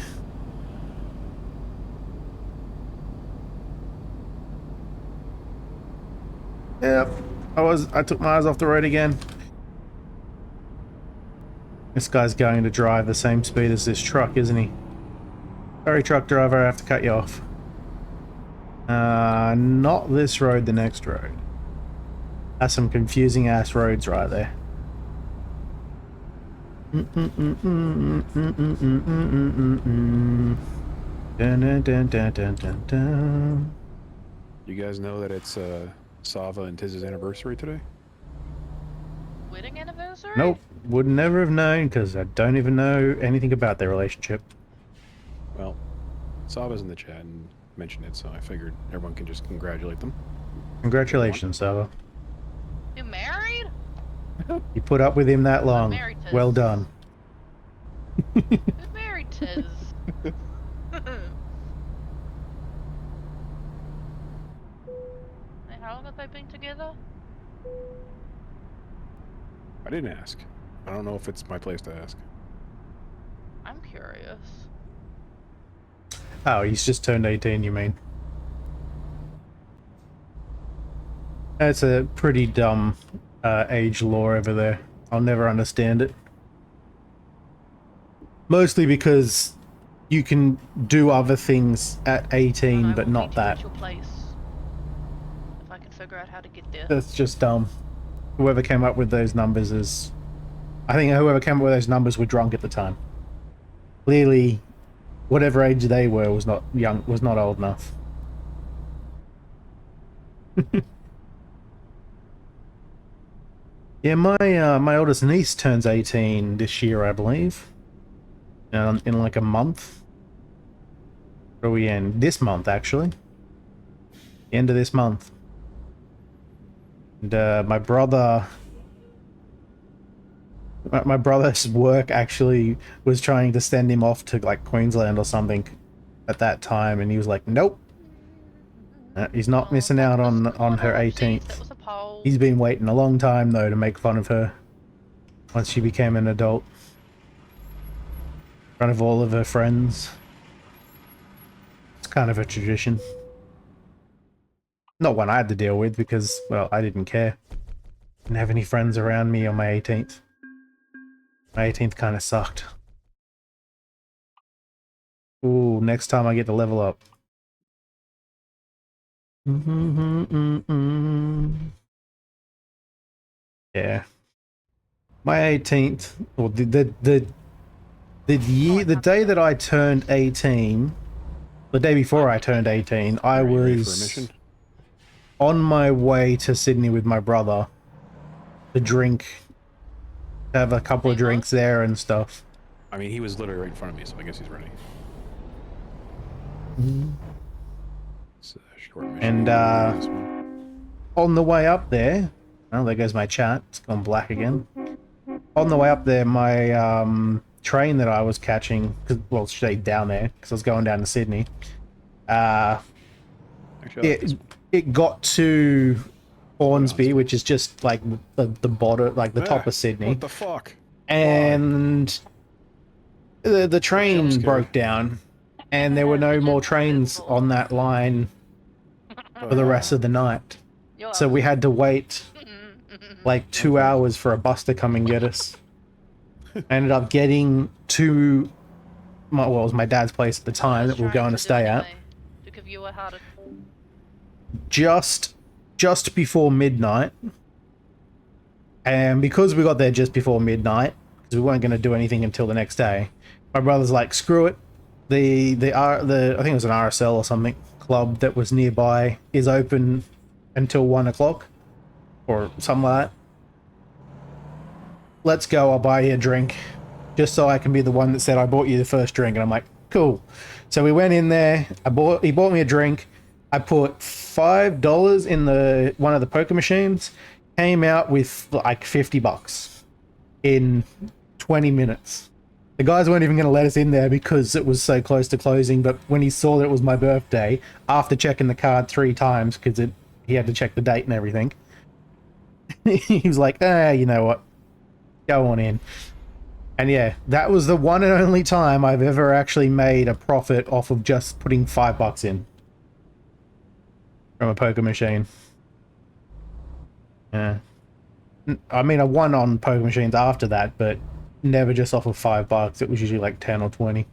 Yep. I took my eyes off the road again. This guy's going to drive the same speed as this truck, isn't he? Sorry, truck driver, I have to cut you off. Not this road, the next road. That's some confusing ass roads right there. You guys know that it's Sava and Tiz's anniversary today? Wedding anniversary? Nope, would never have known because I don't even know anything about their relationship. Well, Sava's in the chat and mentioned it, so I figured everyone can just congratulate them. Congratulations, Sava. You married? You put up with him that long. Married, Tiz. Well done. Who's married, Tiz? Hey, how long have they been together? I didn't ask. I don't know if it's my place to ask. I'm curious. Oh, he's just turned 18, you mean? That's a pretty dumb age law over there. I'll never understand it. Mostly because you can do other things at 18, but not that. Your place. If I can figure out how to get there. That's just dumb. Whoever came up with those numbers is... I think whoever came up with those numbers were drunk at the time. Clearly, whatever age they were was not old enough. Yeah, my oldest niece turns 18 this year, I believe. In like a month. Where are we in? This month, actually. The end of this month. And my brother's work actually was trying to send him off to like Queensland or something at that time, and he was like, nope. He's not missing out on her 18th. He's been waiting a long time though to make fun of her once she became an adult. In front of all of her friends. It's kind of a tradition. Not one I had to deal with because, well, I didn't care. Didn't have any friends around me on my 18th. My 18th kind of sucked. Ooh, next time I get to level up. Yeah. My 18th, or the day that I turned 18, the day before I turned 18, I was on my way to Sydney with my brother to drink, to have a couple of drinks there and stuff. I mean, he was literally right in front of me, so I guess he's ready. It's a short mission. And on the way up there, oh, there goes my chat. It's gone black again. On the way up there, my train that I was catching, well, straight down there, because I was going down to Sydney. It got to Hornsby, which is just like the border, like the top of Sydney. What the fuck? And the train broke down, and there were no more trains on that line for the rest of the night. So we had to wait like 2 hours for a bus to come and get us. I ended up getting to it was my dad's place at the time that we were going to stay at. Just before midnight. And because we got there just before midnight, because we weren't going to do anything until the next day, my brother's like, screw it. The I think it was an RSL or something club that was nearby is open until 1 o'clock or something like that. Let's go, I'll buy you a drink, just so I can be the one that said I bought you the first drink. And I'm like, cool. So we went in there, he bought me a drink, I put $5 in one of the poker machines, came out with like $50 in 20 minutes. The guys weren't even going to let us in there because it was so close to closing, but when he saw that it was my birthday, after checking the card 3 times, because he had to check the date and everything, he was like, you know what? Go on in. And yeah, that was the one and only time I've ever actually made a profit off of just putting $5 in from a poker machine. Yeah. I mean, I won on poker machines after that, but never just off of $5. It was usually like 10 or 20. It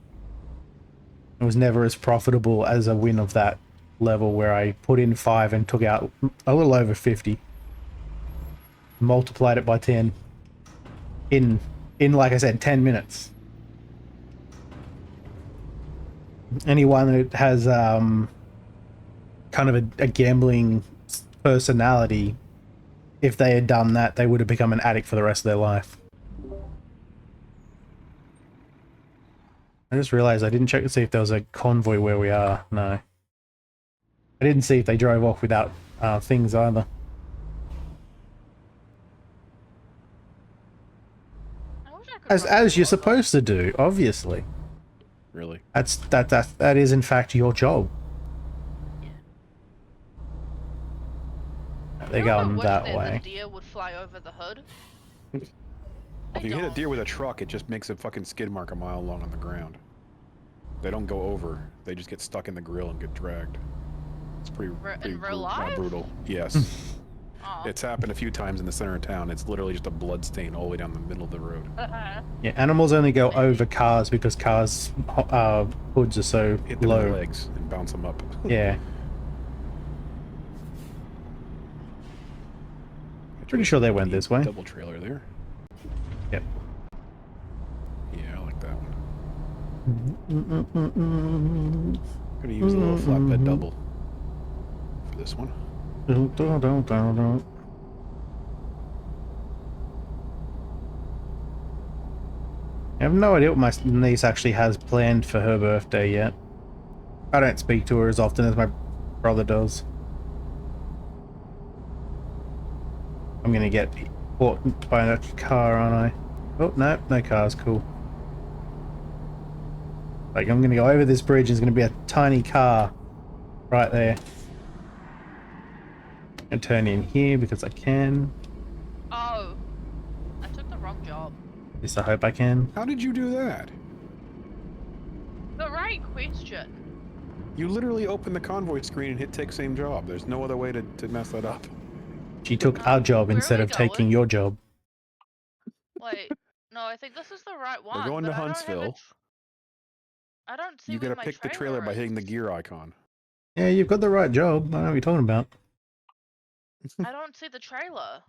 was never as profitable as a win of that level where I put in 5 and took out a little over 50. Multiplied it by 10. In like I said, 10 minutes. Anyone that has kind of a gambling personality, if they had done that, they would have become an addict for the rest of their life. I just realized I didn't check to see if there was a convoy where we are. No. I didn't see if they drove off without things either. As you're supposed to do, obviously. Really? That is in fact your job. They're going that way. The deer would fly over the hood. If you hit a deer with a truck, it just makes a fucking skid mark a mile long on the ground. They don't go over. They just get stuck in the grill and get dragged. It's pretty real life? brutal. Yes. Aw. It's happened a few times in the center of town. It's literally just a blood stain all the way down the middle of the road. Yeah, animals only go over cars because cars' hoods are so Hit them in low. the legs and bounce them up. Yeah. Pretty sure they went this way. Double trailer there. Yep. Yeah, I like that one. Mm-mm-mm-mm. Gonna use a little flatbed double for this one. I have no idea what my niece actually has planned for her birthday yet. I don't speak to her as often as my brother does. I'm gonna get caught by a car, aren't I? Oh, no, no cars, cool. Like, I'm gonna go over this bridge, and there's gonna be a tiny car right there. And turn in here because I can. Oh, I took the wrong job. At least I hope I can. How did you do that? The right question. You literally opened the convoy screen and hit take same job. There's no other way to mess that up. She took our job where are instead we of taking going? your job. Wait, no, I think this is the right one. We're going to but Huntsville. I don't see You where gotta my pick the trailer by hitting the is. gear icon. Yeah, you've got the right job. I know what you're talking about. I don't see the trailer.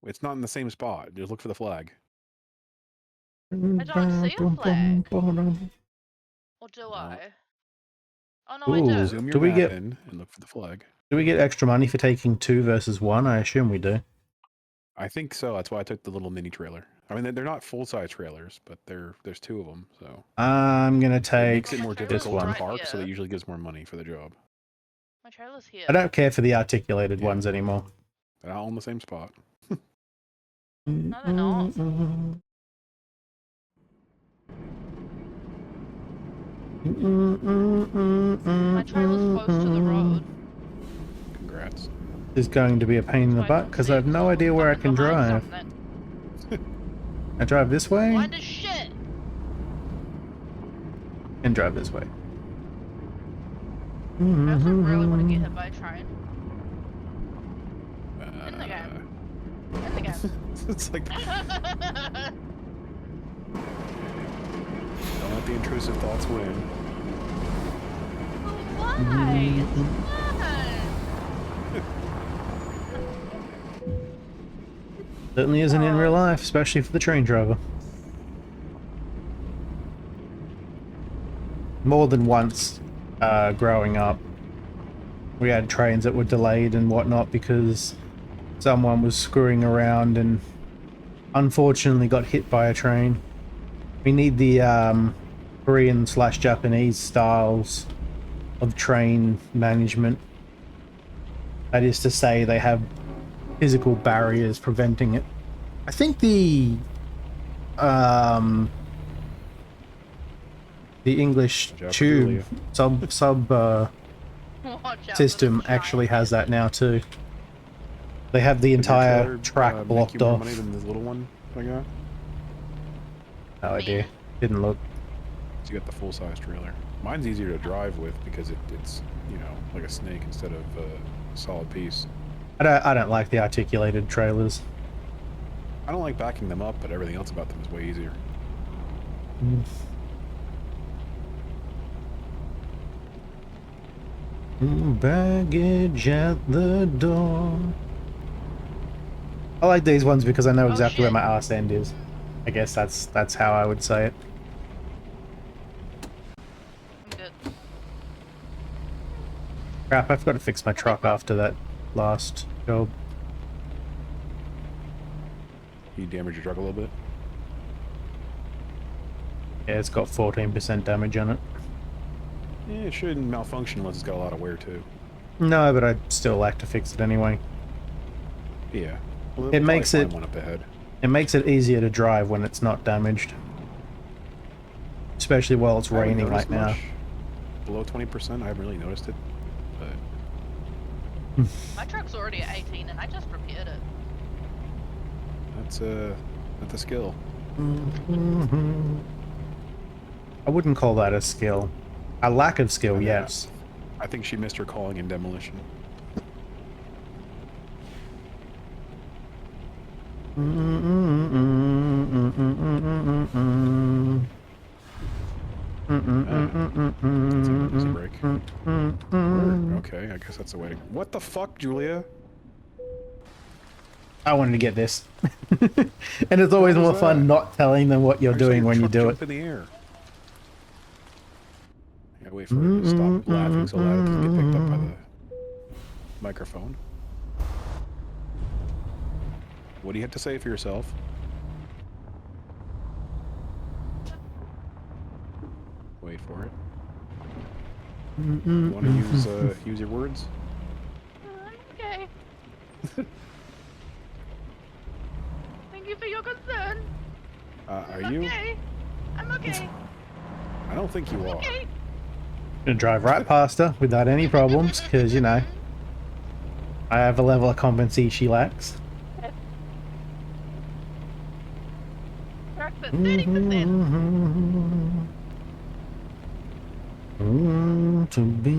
It's not in the same spot. Just look for the flag. I don't see a flag. Or do I? Oh no, I Ooh. do. Zoom your Do we map get- in and look for the flag. Do we get extra money for taking 2 versus 1? I assume we do. I think so. That's why I took the little mini trailer. I mean, they're not full-size trailers, but there's 2 of them, so I'm gonna it take makes it more trailer's this difficult one. to park, so here. that usually gives more money for the job. My trailer's here. I don't care for the articulated Yeah. ones anymore. They're all in the same spot. No, they're not. My trailer's close to the road. Congrats. This is going to be a pain in the So I butt can because see I have if no idea where I someone's can coming drive. behind I drive this way Blind as shit. and drive this way. I also really want to get hit by a train. In the game. In the game. It's like, don't let the intrusive thoughts win. Why? It's fun. Certainly isn't in real life, especially for the train driver. More than once, growing up, we had trains that were delayed and whatnot because someone was screwing around and unfortunately got hit by a train. We need the Korean/Japanese styles of train management. That is to say, they have physical barriers preventing it. I think the English Watch out for tube Julia. sub Watch out for system the actually giant has that man. now too. They have the Did your entire trailer, track make blocked you more off. money than this little one I got? No idea. Didn't look. So you got the full-size trailer. Mine's easier to drive with because it's, you know, like a snake instead of a solid piece. I don't like the articulated trailers. I don't like backing them up, but everything else about them is way easier. Baggage at the door. I like these ones because I know exactly where shit. my arse end is. I guess that's how I would say it. I'm good. Crap, I forgot to fix my truck after that last job. You damage your truck a little bit? Yeah, it's got 14% damage on it. Yeah, it shouldn't malfunction unless it's got a lot of wear too. No, but I'd still like to fix it anyway. Yeah. Well, It makes probably it- find one up ahead. It makes it easier to drive when it's not damaged. Especially while it's I haven't raining noticed like now. much. Below 20%, I haven't really noticed it. But My truck's already at 18 and I just repaired it. that's a skill. I wouldn't call that a skill. A lack of skill, yes. I think she missed her calling in demolition. Easy break. Okay, I guess that's the way to... What the fuck, Julia? I wanted to get this. And it's always more fun not telling them what you're doing when you do it. Jump in the air. Yeah, wait for her to stop laughing so loud it doesn't get picked up by the microphone. What do you have to say for yourself? Wait for it. You want to use your words? Okay. Thank you for your concern. Are you? Okay. I'm okay. I don't think you are. Okay. Gonna drive right past her without any problems, because, you know, I have a level of competency she lacks. Breakfast, 30%. To be.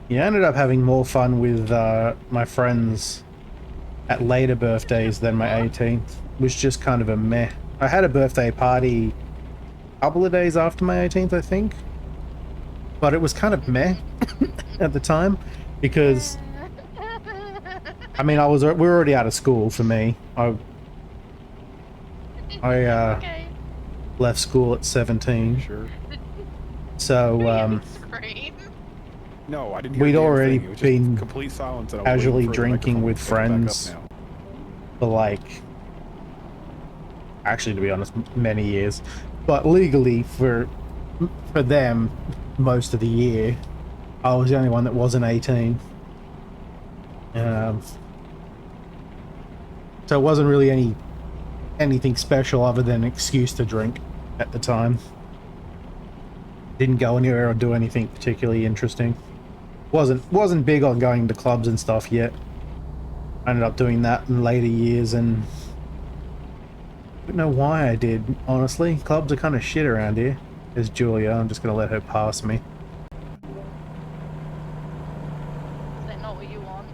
Yeah, I ended up having more fun with my friends at later birthdays than my 18th. It was just kind of a meh. I had a birthday party a couple of days after my 18th, I think. But it was kind of meh at the time because, I mean, we were already out of school for me. I left school at 17. Sure. So, no, I didn't hear we'd already been complete silence and casually drinking with friends for, like, actually, to be honest, many years. But legally, for them, most of the year, I was the only one that wasn't 18. So it wasn't really anything special other than an excuse to drink at the time. Didn't go anywhere or do anything particularly interesting. Wasn't big on going to clubs and stuff yet. I ended up doing that in later years, and I don't know why I did, honestly. Clubs are kind of shit around here. There's Julia. I'm just gonna let her pass me. Is that not what you want?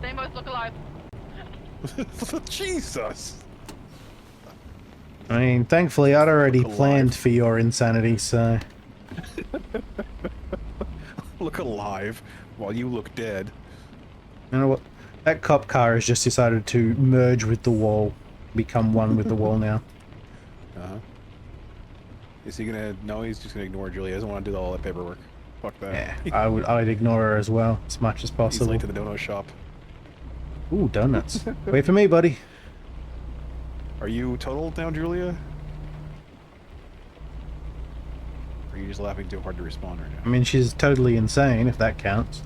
They both look alive. Jesus! I mean, thankfully I'd already planned for your insanity, so... Look alive while you look dead. You know what? That cop car has just decided to merge with the wall. Become one with the wall now. Uh-huh. Is he gonna... No, he's just gonna ignore Julia. He doesn't want to do all that paperwork. Fuck that. Yeah, I'd ignore her as well, as much as possible. He's late to the donut shop. Ooh, donuts. Wait for me, buddy. Are you totaled now, Julia? Or are you just laughing too hard to respond right now? I mean, she's totally insane, if that counts.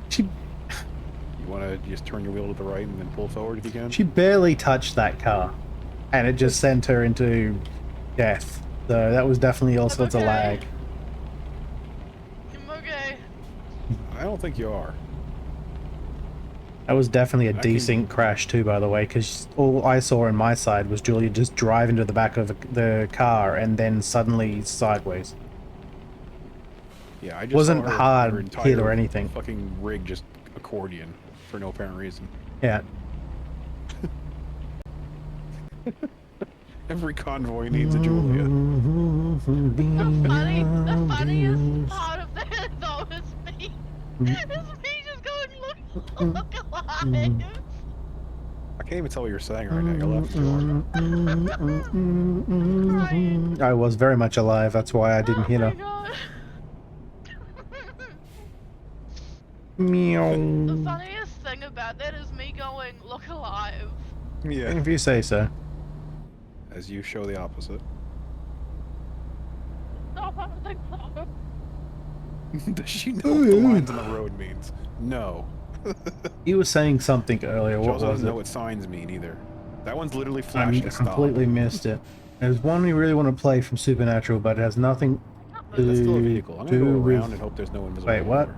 You want to just turn your wheel to the right and then pull forward if you can? She barely touched that car, and it just sent her into death. So that was definitely all sorts of lag. I'm okay. I don't think you are. That was definitely a decent crash too, by the way, because all I saw on my side was Julia just drive into the back of the car and then suddenly sideways. Yeah, I just wasn't saw her hard hit or anything. Fucking rig just accordion for no apparent reason. Yeah. Every convoy needs a Julia. The funniest part of that though is me. Is me just going look alive. I can't even tell what you're saying right now. You're left. I was very much alive. That's why I didn't hit her. Meow. The funniest thing about that is me going look alive. Yeah. If you say so. As you show the opposite. No, I don't think so. Does she know what the lines on the road means? No. You were saying something earlier. What was it? Doesn't know what signs mean either. That one's literally flashed I to stop. completely missed it. There's one we really want to play from Supernatural, but it has nothing to That's still a vehicle. I'm gonna do go around with... and hope there's no invisible. Wait, what?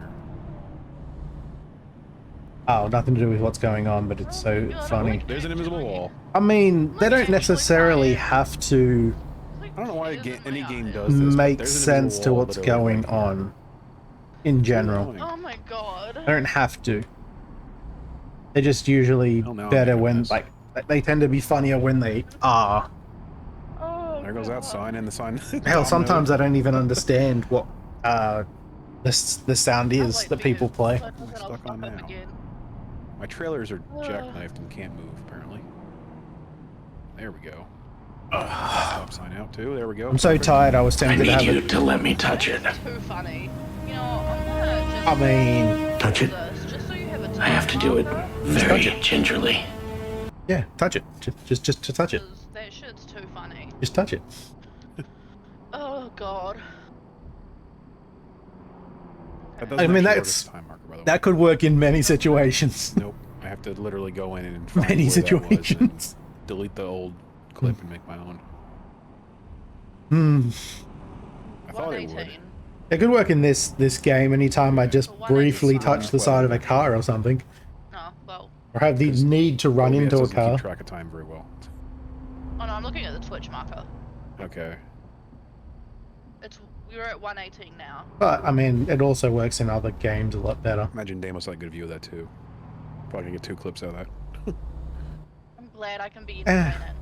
Oh, nothing to do with what's going on, but it's so funny. There's an invisible wall. I mean, they don't necessarily have to I don't know why any game does this. make sense to what's going on in general. Oh my god. They don't have to. They're just usually better when, like, they tend to be funnier when they are. Oh, there goes that sign and the sign. Hell, sometimes I don't even understand what the sound is that people play. I'm stuck on now. My trailers are jackknifed and can't move, apparently. There we go. Stop sign out, too. There we go. I'm so tired, I was tempted to have I need you to let me touch it. Too funny. You know, I'm gonna just... I mean... Touch it. Just so you have a I have to do it very gingerly. Yeah, touch it. Just to touch it. That shit's too funny. Just touch it. Oh god. I mean, that could work in many situations. Nope. I have to literally go in and find Many where situations. that was and delete the old clip and make my own. I thought it would. It could work in this game anytime I just briefly touch the side of a car or something. Oh, well. Or have the need to run into a car. Keep track of time very well. Oh no, I'm looking at the Twitch marker. Okay. We're at 118 now. But, I mean, it also works in other games a lot better. Imagine Damos had a good view of that too. Probably gonna get 2 clips out of that. I'm glad I can be entertaining.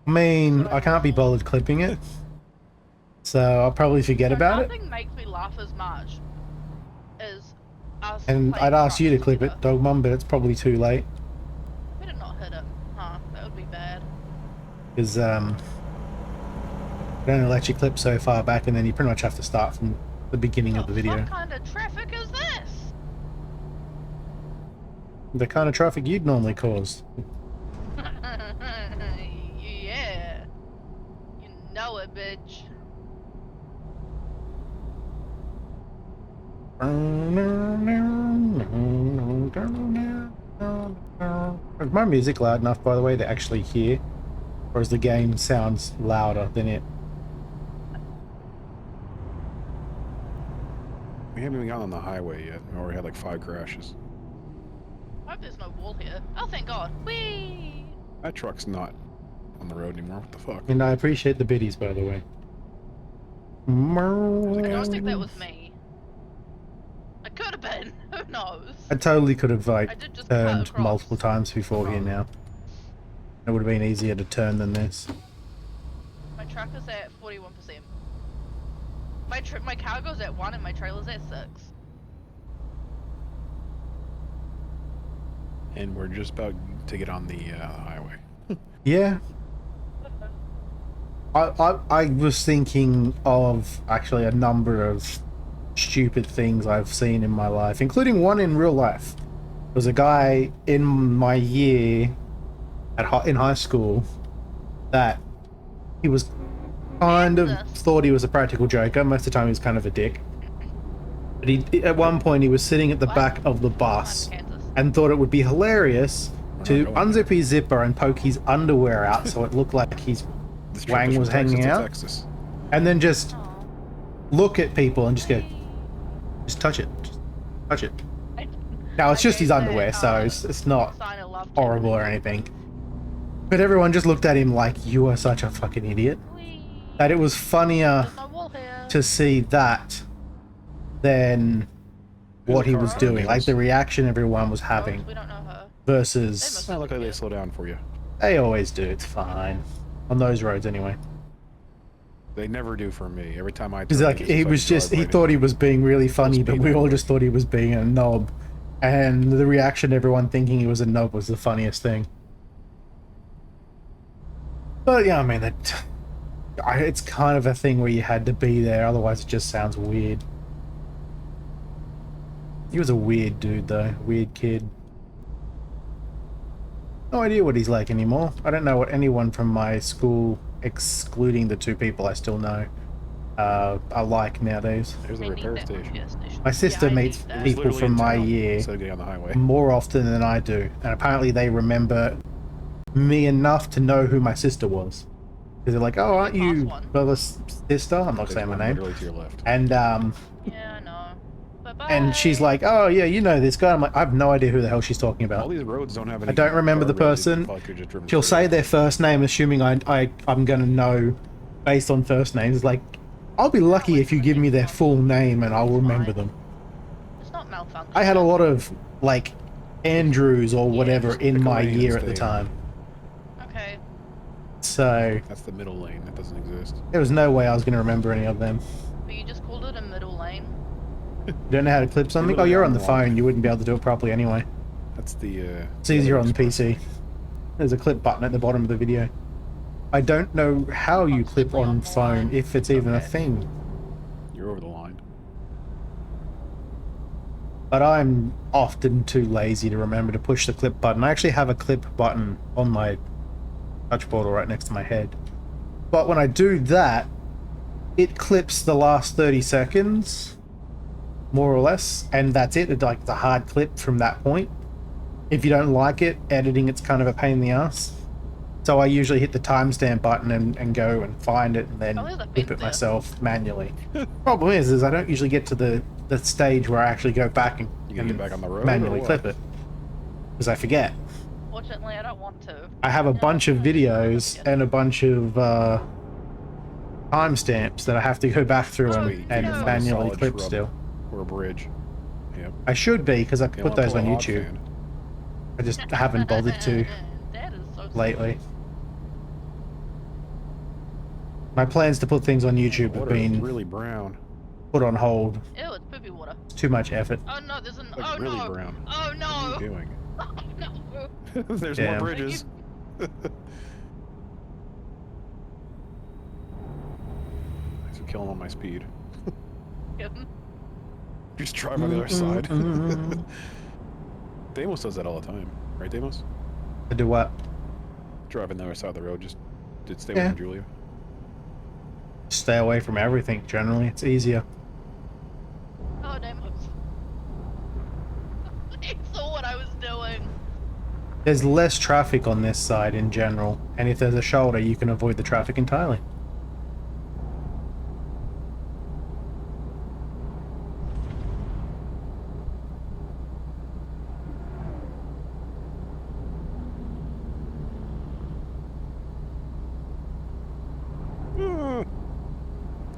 I mean, I can't be bothered clipping it. So I'll probably forget about it. Nothing makes me laugh as much as us. And I'd ask you to clip it, Dog Mum, but it's probably too late. Better not hit it. Huh, that would be bad. Because, they only let you clip so far back, and then you pretty much have to start from the beginning of the video. What kind of traffic is this? The kind of traffic you'd normally cause. Yeah. You know it, bitch. Is my music loud enough, by the way, to actually hear? Or is the game sounds louder than it? We haven't even gotten on the highway yet. We already had like 5 crashes. I hope there's no wall here. Oh, thank God. Whee! That truck's not on the road anymore. What the fuck? And I appreciate the biddies, by the way. I don't think that was me. I could have been. Who knows? I totally could have, like, just turned multiple times before here now. It would have been easier to turn than this. My truck is at 41%. My cargo's at 1 and my trailer's at 6. And we're just about to get on the highway. Yeah. I was thinking of actually a number of stupid things I've seen in my life, including one in real life. There was a guy in my year in high school that he was kind of thought he was a practical joker. Most of the time he was kind of a dick. But at one point he was sitting at the back of the bus and thought it would be hilarious to unzip his zipper and poke his underwear out so it looked like his wang was hanging out. And then just look at people and just go, just touch it. Just touch it. Now it's just his underwear, so it's not horrible or anything. But everyone just looked at him like, you are such a fucking idiot. That it was funnier to see that than what he was doing. Like the reaction everyone was having versus... It's not like they slow down for you. They always do, it's fine. On those roads anyway. They never do for me. Every time I... Because like, he thought he was being really funny, but we all just thought he was being a knob. And the reaction everyone thinking he was a knob was the funniest thing. But yeah, I mean, it's kind of a thing where you had to be there, otherwise it just sounds weird. He was a weird dude though, weird kid. No idea what he's like anymore. I don't know what anyone from my school, excluding the 2 people I still know, are like nowadays. There's the repair station. My sister meets people from my year more often than I do, and apparently they remember me enough to know who my sister was. Because they're like, oh, aren't you brother's sister? I'm not saying my name. Literally to your left. And yeah, I know. But And she's like, "Oh yeah, you know this guy." I'm like, "I have no idea who the hell she's talking All about. these roads don't have any. I don't remember the guardrails. person." You probably could've just driven She'll straight. say their first name, assuming I'm gonna know based on first names. Like, I'll be lucky if you give me their full name and I'll remember them. It's not malfunction. I had a lot of like Andrews or whatever in pick a my lane and year at the stay in. time. Okay. So That's the middle lane. That doesn't exist. there was no way I was gonna remember any of them. But you just called it a middle lane. You don't know how to clip something? Oh, you're on the phone. You wouldn't be able to do it properly anyway. That's the. It's easier on the PC. There's a clip button at the bottom of the video. I don't know how you clip on phone, if it's even a thing. You're over the line. But I'm often too lazy to remember to push the clip button. I actually have a clip button on my touch portal right next to my head. But when I do that, it clips the last 30 seconds, more or less, and that's it. It's like the hard clip from that point. If you don't like it, editing it's kind of a pain in the ass. So I usually hit the timestamp button and go and find it and then clip it myself manually. Problem is I don't usually get to the stage where I actually go back and, You can get back on the road manually or clip it. Because I forget. Fortunately, I don't want to. I have a bunch of videos and a bunch of timestamps that I have to go back through and manually clip still. Or a bridge. Yep. I should be, because I could You put wanna those pull on a hog YouTube. fan. I just haven't bothered to That is so lately. My plans to put things on YouTube have Water is been really brown. put on hold. Ew, it's poopy water. It's too much effort. Oh no, there's an. Like oh really no. brown. Oh What are no. you doing? Oh no. There's Yeah. more bridges. Thanks for killing all my speed. Just drive on the other side. Deimos does that all the time, right, Deimos? I do what? Drive on the other side of the road. Just did stay Yeah. with Julia. Stay away from everything, generally. It's easier. Oh damn. He saw what I was doing. There's less traffic on this side in general, and if there's a shoulder, you can avoid the traffic entirely.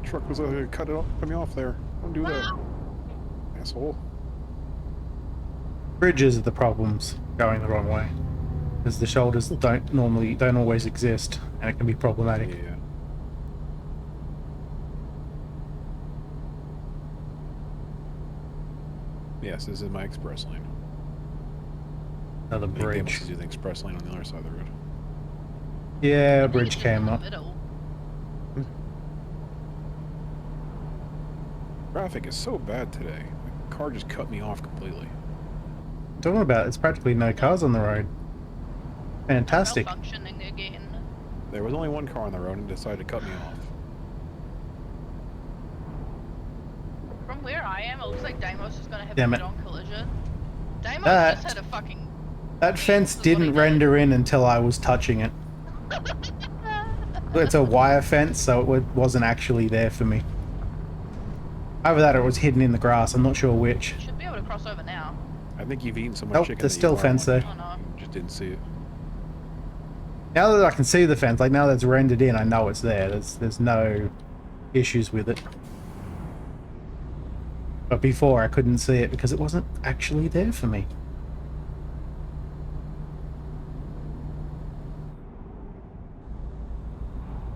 Truck was cut me off there. Don't do that, asshole. Bridges are the problems going the wrong way, because the shoulders don't always exist, and it can be problematic. Yeah. Yes, this is my express lane. Another I think Deimos bridge. is doing the express lane on the other side of the road. Yeah, a bridge came up. Traffic is so bad today. My car just cut me off completely. Talking about it's practically no cars on the road. Fantastic. Malfunctioning again. There was only one car on the road and decided to cut me off. From where I am, it looks like Deimos is gonna have Damn a it. head-on collision. Deimos That- just had a fucking. That fence is what didn't he did. render in until I was touching it. It's a wire fence, so it wasn't actually there for me. Either that or it was hidden in the grass, I'm not sure which. Should be able to cross over now. I think you've eaten so much Nope, chicken. there's that still you fence there. Oh no. Just didn't see it. Now that I can see the fence, like now that it's rendered in, I know it's there. There's no issues with it. But before I couldn't see it because it wasn't actually there for me.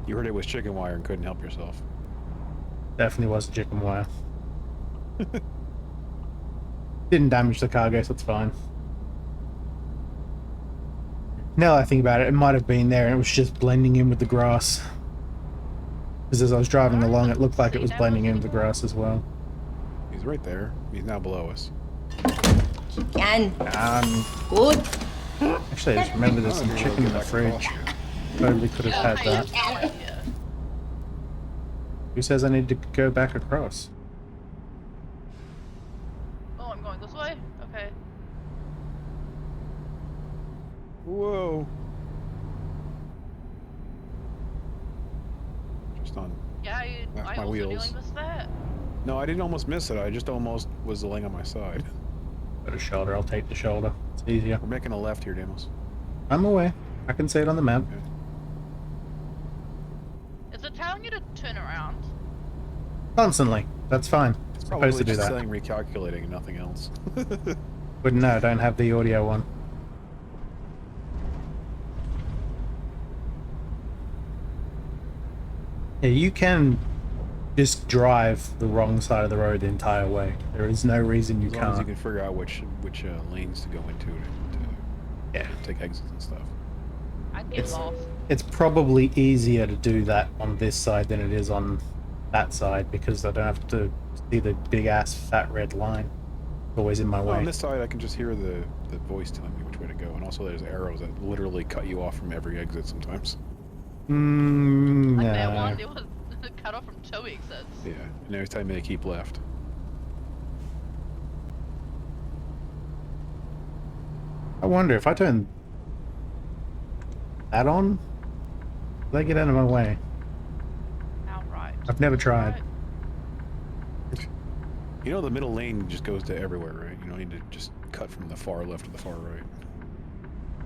You heard it was chicken wire and couldn't help yourself. Definitely wasn't chicken wire. Didn't damage the cargo, so it's fine. Now that I think about it, it might have been there and it was just blending in with the grass. Because as I was driving along, it looked like it was blending in with the grass as well. He's right there. He's now below us. Can. Good. Actually, I just remember there's some chicken in the fridge. Totally could have had that. Yeah. Who says I need to go back across? Oh, I'm going this way? Okay. Whoa. Just on. Yeah, That's I my also wheels. nearly missed that. No, I didn't almost miss it. I just almost was laying on my side. Got a shoulder. I'll take the shoulder. It's easier. We're making a left here, Damos. I'm aware. I can see it on the map. Okay. Is it telling you to turn around? Constantly. That's fine. It's Supposed probably to do just that. saying recalculating and nothing else. But no, I don't have the audio one. Yeah, you can just drive the wrong side of the road the entire way. There is no reason you As long as you can't. can figure out which lanes to go into Yeah. to take exits and stuff. I'd get It's- lost. It's probably easier to do that on this side than it is on that side because I don't have to see the big ass fat red line. It's always in my Well, way. on this side, I can just hear the voice telling me which way to go, and also there's arrows that literally cut you off from every exit sometimes. Like that one, No. it was cut off from 2 exits. Yeah, and every time they keep left. I wonder if I turn that on, will they get out of my way? Outright. I've never tried. Right. You know the middle lane just goes to everywhere, right? You don't need to just cut from the far left to the far right.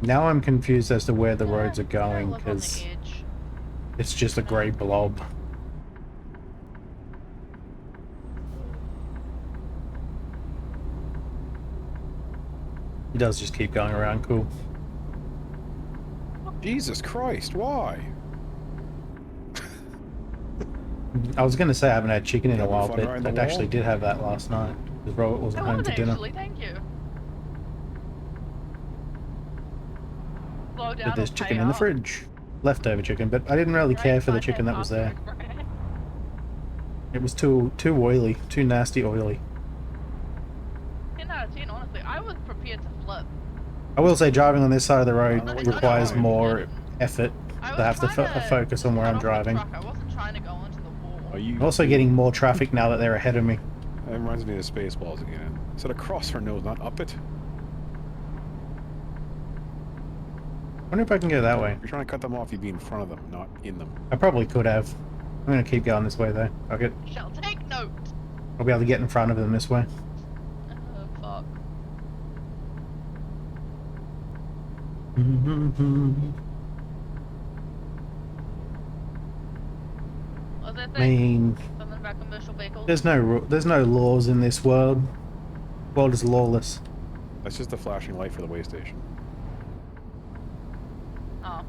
Now I'm confused as to where the roads are Yeah, going look on the because edge. it's just a grey blob. He does just keep going around, cool. Jesus Christ, why? I was going to say I haven't had chicken in a Having while, fun but riding the I actually wall? did have that last night. Because Robert wasn't I home would for dinner. actually, thank you. Slow down But there's or chicken pay in the up. fridge. Leftover chicken, but I didn't really Right, care for the find chicken that was there. plastic, right? It was too oily, too nasty oily. 10 out of 10, honestly. I was prepared to flip. I will say driving on this side of the I road don't know what you're requires doing. more effort I to was have to trying to focus on where cut I'm off the driving. truck. I wasn't trying to go into the wall. Are you I'm also getting more traffic now that they're ahead of me. That reminds me of Spaceballs again. Is it across her nose, not up it? I wonder if I can go that way. If you're trying to cut them off, you'd be in front of them, not in them. I probably could have. I'm gonna keep going this way though. Shall take note. I'll be able to get in front of them this way. Oh, fuck. Was that I thing? mean, Something about commercial vehicles? there's no laws in this world. The world is lawless. That's just a flashing light for the way station. Oh.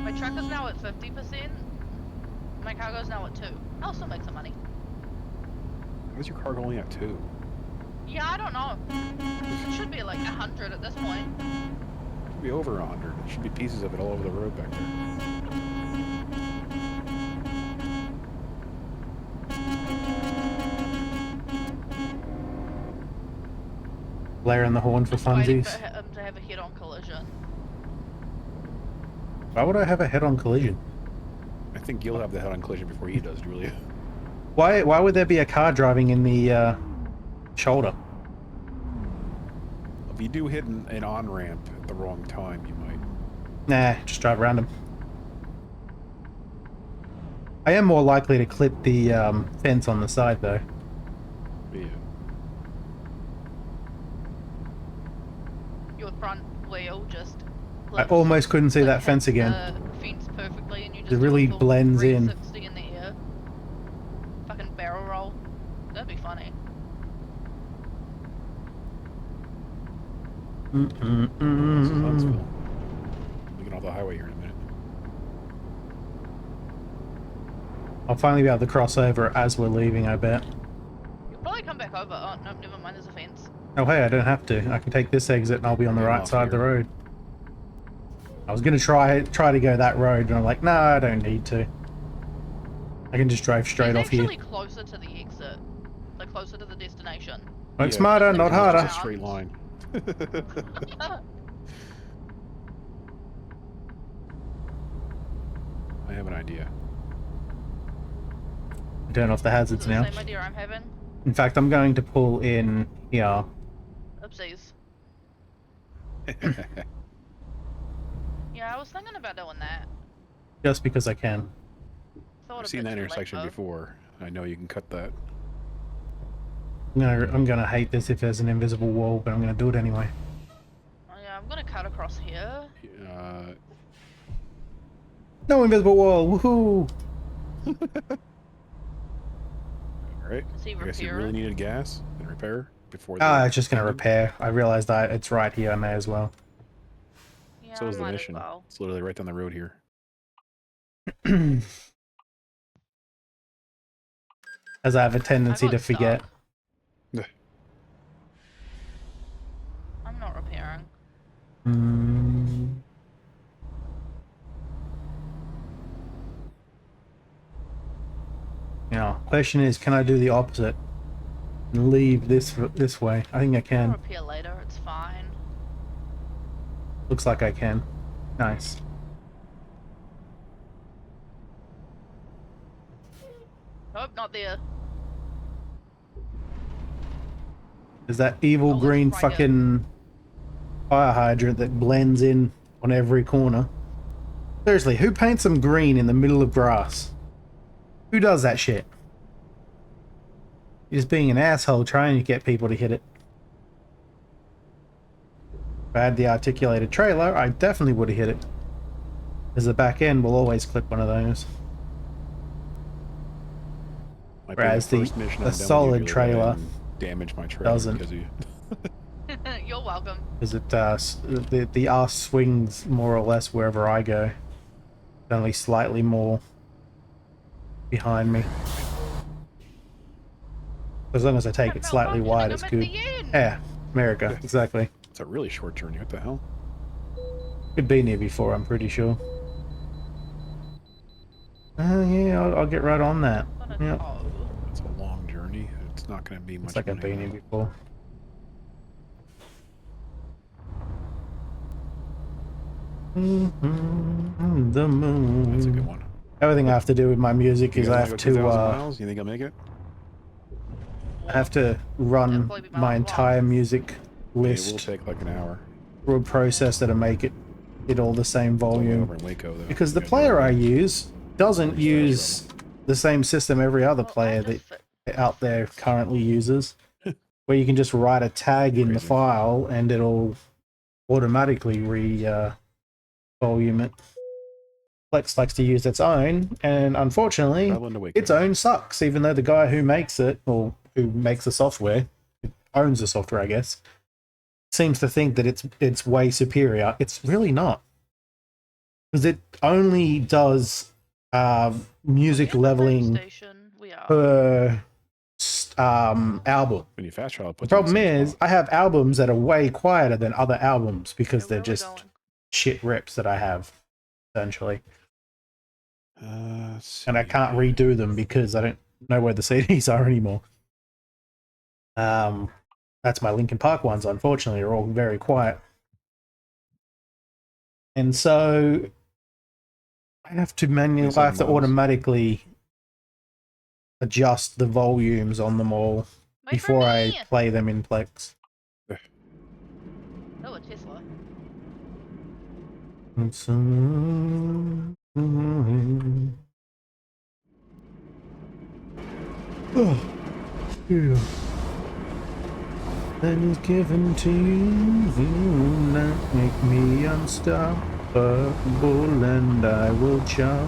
My truck is now at 50%. My cargo's now at 2. I'll still make some money. Why is your car only at 2? Yeah, I don't know. It should be like 100 at this point. It should be over 100. There should be pieces of it all over the road back there. Blaring the horn for Just waiting funsies. for him to have a head-on collision. Why would I have a head-on collision? I think you'll have the head-on collision before he does, Julia. Why would there be a car driving in the shoulder? If you do hit an on-ramp at the wrong time, you might. Nah, just drive around him. I am more likely to clip the fence on the side though. Yeah. Your front wheel just... I flips, almost couldn't see that hits fence again. The fence perfectly and you just It do a really full blends in. 360 in the air. Fucking barrel roll. That'd be funny. This is Huntsville. We get off the highway here in a minute. I'll finally be able to cross over as we're leaving, I bet. You'll probably come back over. Oh, no, never mind, there's a fence. Oh hey, I don't have to. I can take this exit and I'll be on the Get right off side of the here. road. I was gonna try to go that road and I'm like, no, I don't need to. I can just drive straight He's off here. actually closer to the exit. Like, closer to the destination. Work Yeah, smarter, it's not like harder. Just a straight line. I have an idea. Turn off the hazards Is it the now. same idea I'm having? In fact, I'm going to pull in here. Oopsies. Yeah, I was thinking about doing that. Just because I can. Thought I've a seen bit that too late, intersection though. before. I know you can cut that. I'm gonna hate this if there's an invisible wall, but I'm gonna do it anyway. Oh, yeah, I'm gonna cut across here. No invisible wall! Woohoo! Alright. Is he I guess you really repairing? needed gas and repair before Ah, it's just gonna repair. I realized that it's right here. I may as well. Yeah, So I is the might mission. as well. It's literally right down the road here. As I have a tendency got to forget. stuck. I'm not repairing. Now, question is, can I do the opposite and leave this way? I think I I'll can. repair later, it's fine. Looks like I can. Nice. Nope, not there. There's that evil Oh, it's green right here. fucking fire hydrant that blends in on every corner. Seriously, who paints them green in the middle of grass? Who does that shit? You're just being an asshole trying to get people to hit it. If I had the articulated trailer, I definitely would have hit it. Because the back end will always clip one of those. Might Whereas be the first mission I've done with you solid really trailer and damage my trailer doesn't. because of you. You're welcome. Because it the arse swings more or less wherever I go. Only slightly more behind me. As long as I take it slightly wide, it's good. Yeah, America, exactly. It's a really short journey. What the hell? Could be near before, I'm pretty sure. Yeah, I'll get right on that. Yep. It's a long journey. It's not going to be much. It's like I've been here before. The moon. That's a good one. Everything I have to do with my music is I have to miles? You think I'll make it? I have to run my entire music list. It will take like an hour. Through a processor to make it all the same volume. Over in Waco, though. Because the player I use doesn't use the same system every other player that out there currently uses, where you can just write a tag in the file and it'll automatically volume it. Plex likes to use its own, and unfortunately, its own sucks, even though the guy who makes it, or who makes the software, owns the software, I guess, seems to think that it's way superior. It's really not. Because it only does music leveling per album. When you fast travel, the problem is, I have albums that are way quieter than other albums because they're just shit rips that I have, essentially. And I can't redo them because I don't know where the CDs are anymore. That's my Linkin Park ones, unfortunately, are all very quiet. And so I have to automatically adjust the volumes on them all before I play them in Plex. Oh, a Tesla. Oh, yeah. That is given to you, that make me unstoppable, and I will chop,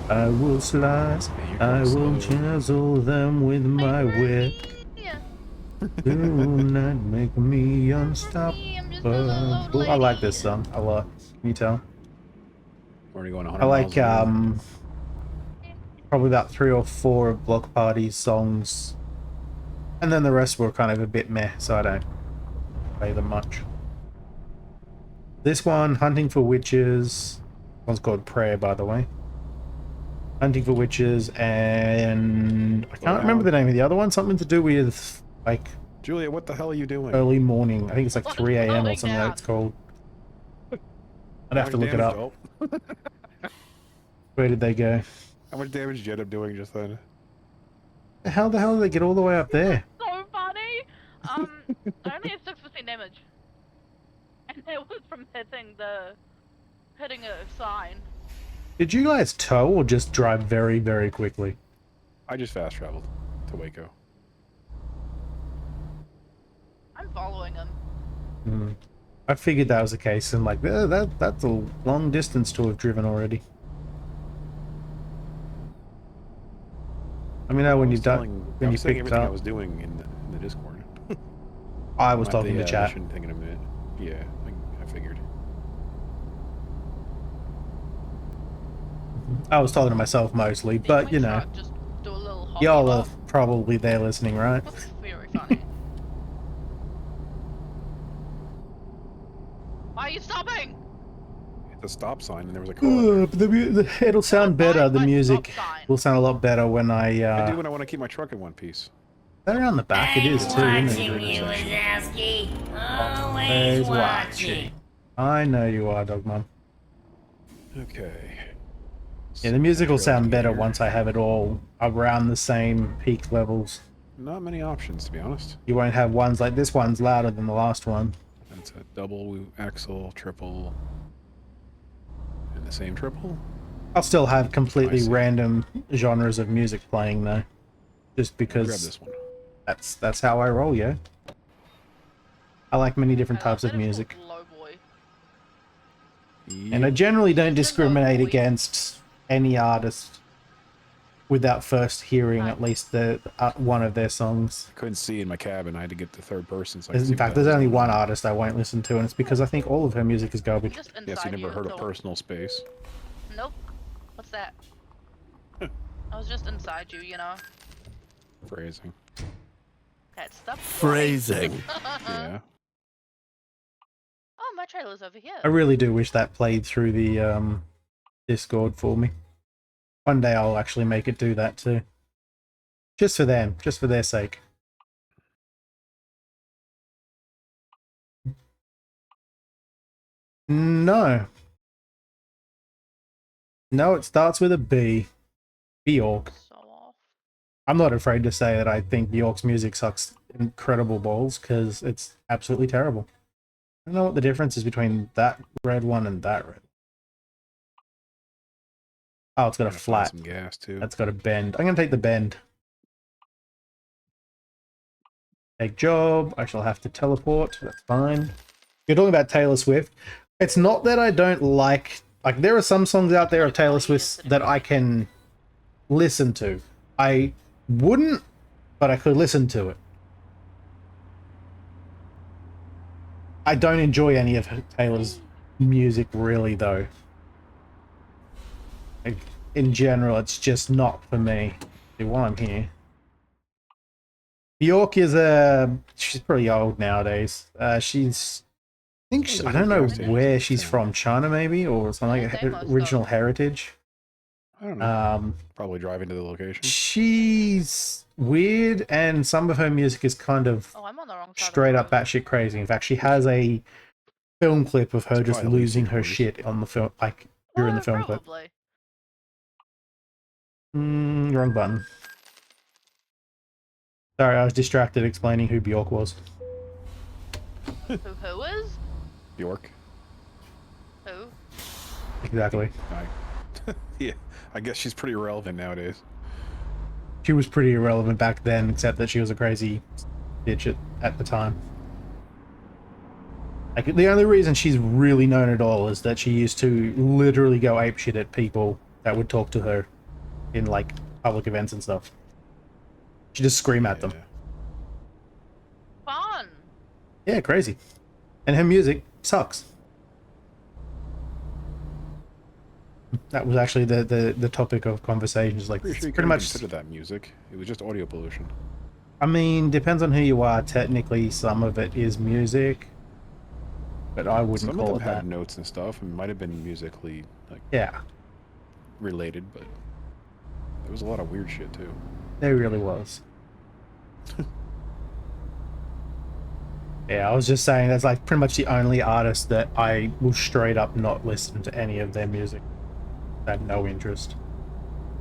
I will slice, I will chisel them with my whip. Do not make me unstoppable. I like this song a lot. Can you tell? Already going 100 I like probably about 3 or 4 of Block Party's songs, and then the rest were kind of a bit meh, so I don't play them much. This one, Hunting for Witches, one's called Prayer, by the way. Hunting for Witches, and I can't remember the name of the other one. Something to do with like Julia, what the hell are you doing? Early morning. I think it's like 3 a.m. or something like it's called. I'd have to look it up. Where did they go? How much damage did you end up doing just then? How the hell did they get all the way up there? So funny! I only have 6% damage. And it was from hitting a sign. Did you guys tow or just drive very, very quickly? I just fast traveled to Waco. I'm following him. I figured that was the case, and like that's a long distance to have driven already. I mean, when you when you picked everything up, I was doing in the Discord. I was talking to chat. Thing in a minute. Yeah, I figured. I was talking to myself mostly, but you know, Just do a little y'all are probably there listening, right? That's very funny. Why are you stopping? It's a stop sign, and there was a car. It'll sound better. The music Stop sign. will sound a lot better when I do when I want to keep my truck in one piece. That around the back it is too, isn't it? Wazowski. Always watching. I know you are, Dogmon. Okay. Yeah, the music will sound better once I have it all around the same peak levels. Not many options, to be honest. You won't have ones like this one's louder than the last one. It's a double axle, triple, and the same triple. I'll still have completely random genres of music playing though, just because grab this one. That's how I roll, yeah. I like many different types of music, and I generally don't discriminate against any artist without first hearing at least the one of their songs. I couldn't see in my cabin. I had to get the third person. So in fact, there's only one artist I won't listen to, and it's because I think all of her music is garbage. Yes, you never heard of Personal Space. Nope. What's that? I was just inside you, you know. Phrasing. That stuff. Phrasing. Yeah. Oh, my trailer's over here. I really do wish that played through the Discord for me. One day I'll actually make it do that too. Just for them, just for their sake. No. No, it starts with a B. Bjork. So off. I'm not afraid to say that I think Bjork's music sucks incredible balls, because it's absolutely terrible. I don't know what the difference is between that red one and that red. Oh, it's got a flat. Some gas too. That's got a bend. I'm going to take the bend. Take job. I shall have to teleport. That's fine. You're talking about Taylor Swift. It's not that I don't like there are some songs out there of Taylor Swift's that I can listen to. I wouldn't, but I could listen to it. I don't enjoy any of Taylor's music really, though. Like, in general, it's just not for me. While I'm here, Bjork is she's pretty old nowadays. I don't know where she's from, China maybe, or something like original heritage. I don't know. Probably driving to the location. She's weird, and some of her music is kind of straight up batshit crazy. In fact, she has a film clip of her just losing her shit on the film, like during the film clip. Wrong button. Sorry, I was distracted explaining who Bjork was. Who is? Bjork. Who? Exactly. Yeah, I guess she's pretty irrelevant nowadays. She was pretty irrelevant back then, except that she was a crazy bitch at the time. Like, the only reason she's really known at all is that she used to literally go apeshit at people that would talk to her in, like, public events and stuff. She just scream at them. Fun. Yeah, crazy. And her music sucks. That was actually the topic of conversation. Is like pretty much consider that music. It was just audio pollution. I mean, depends on who you are. Technically, some of it is music, but I wouldn't call it that. Some of them had notes and stuff, and might have been musically related, but there was a lot of weird shit too. There really was. Yeah, I was just saying that's like pretty much the only artist that I will straight up not listen to any of their music. I have no interest.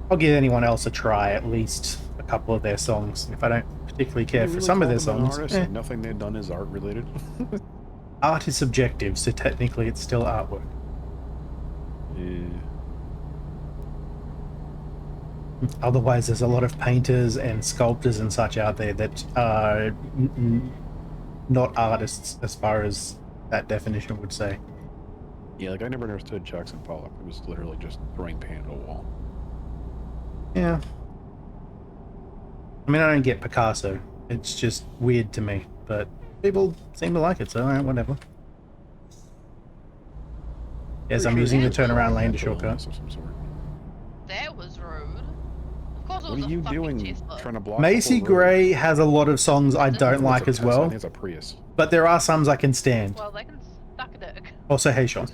I'll give anyone else a try, at least a couple of their songs. If I don't particularly care for some of their songs. Nothing they've done is art related. Art is subjective, so technically it's still artwork. Yeah. Otherwise, there's a lot of painters and sculptors and such out there that are not artists as far as that definition would say. Yeah, like I never understood Jackson Pollock. It was literally just throwing paint at a wall. Yeah. I mean, I don't get Picasso. It's just weird to me, but people seem to like it, so alright, whatever. Yes, I'm using the turnaround lane to shortcut. Of some sort. That was rude. Of course it What was are you a fucking doing? Tesla. Trying to block Macy the whole road? Gray has a lot of songs I don't like as Tesla? I well, think it's a Prius. but there are some I can stand. Well, they can suck a dick. Also, hey Sean.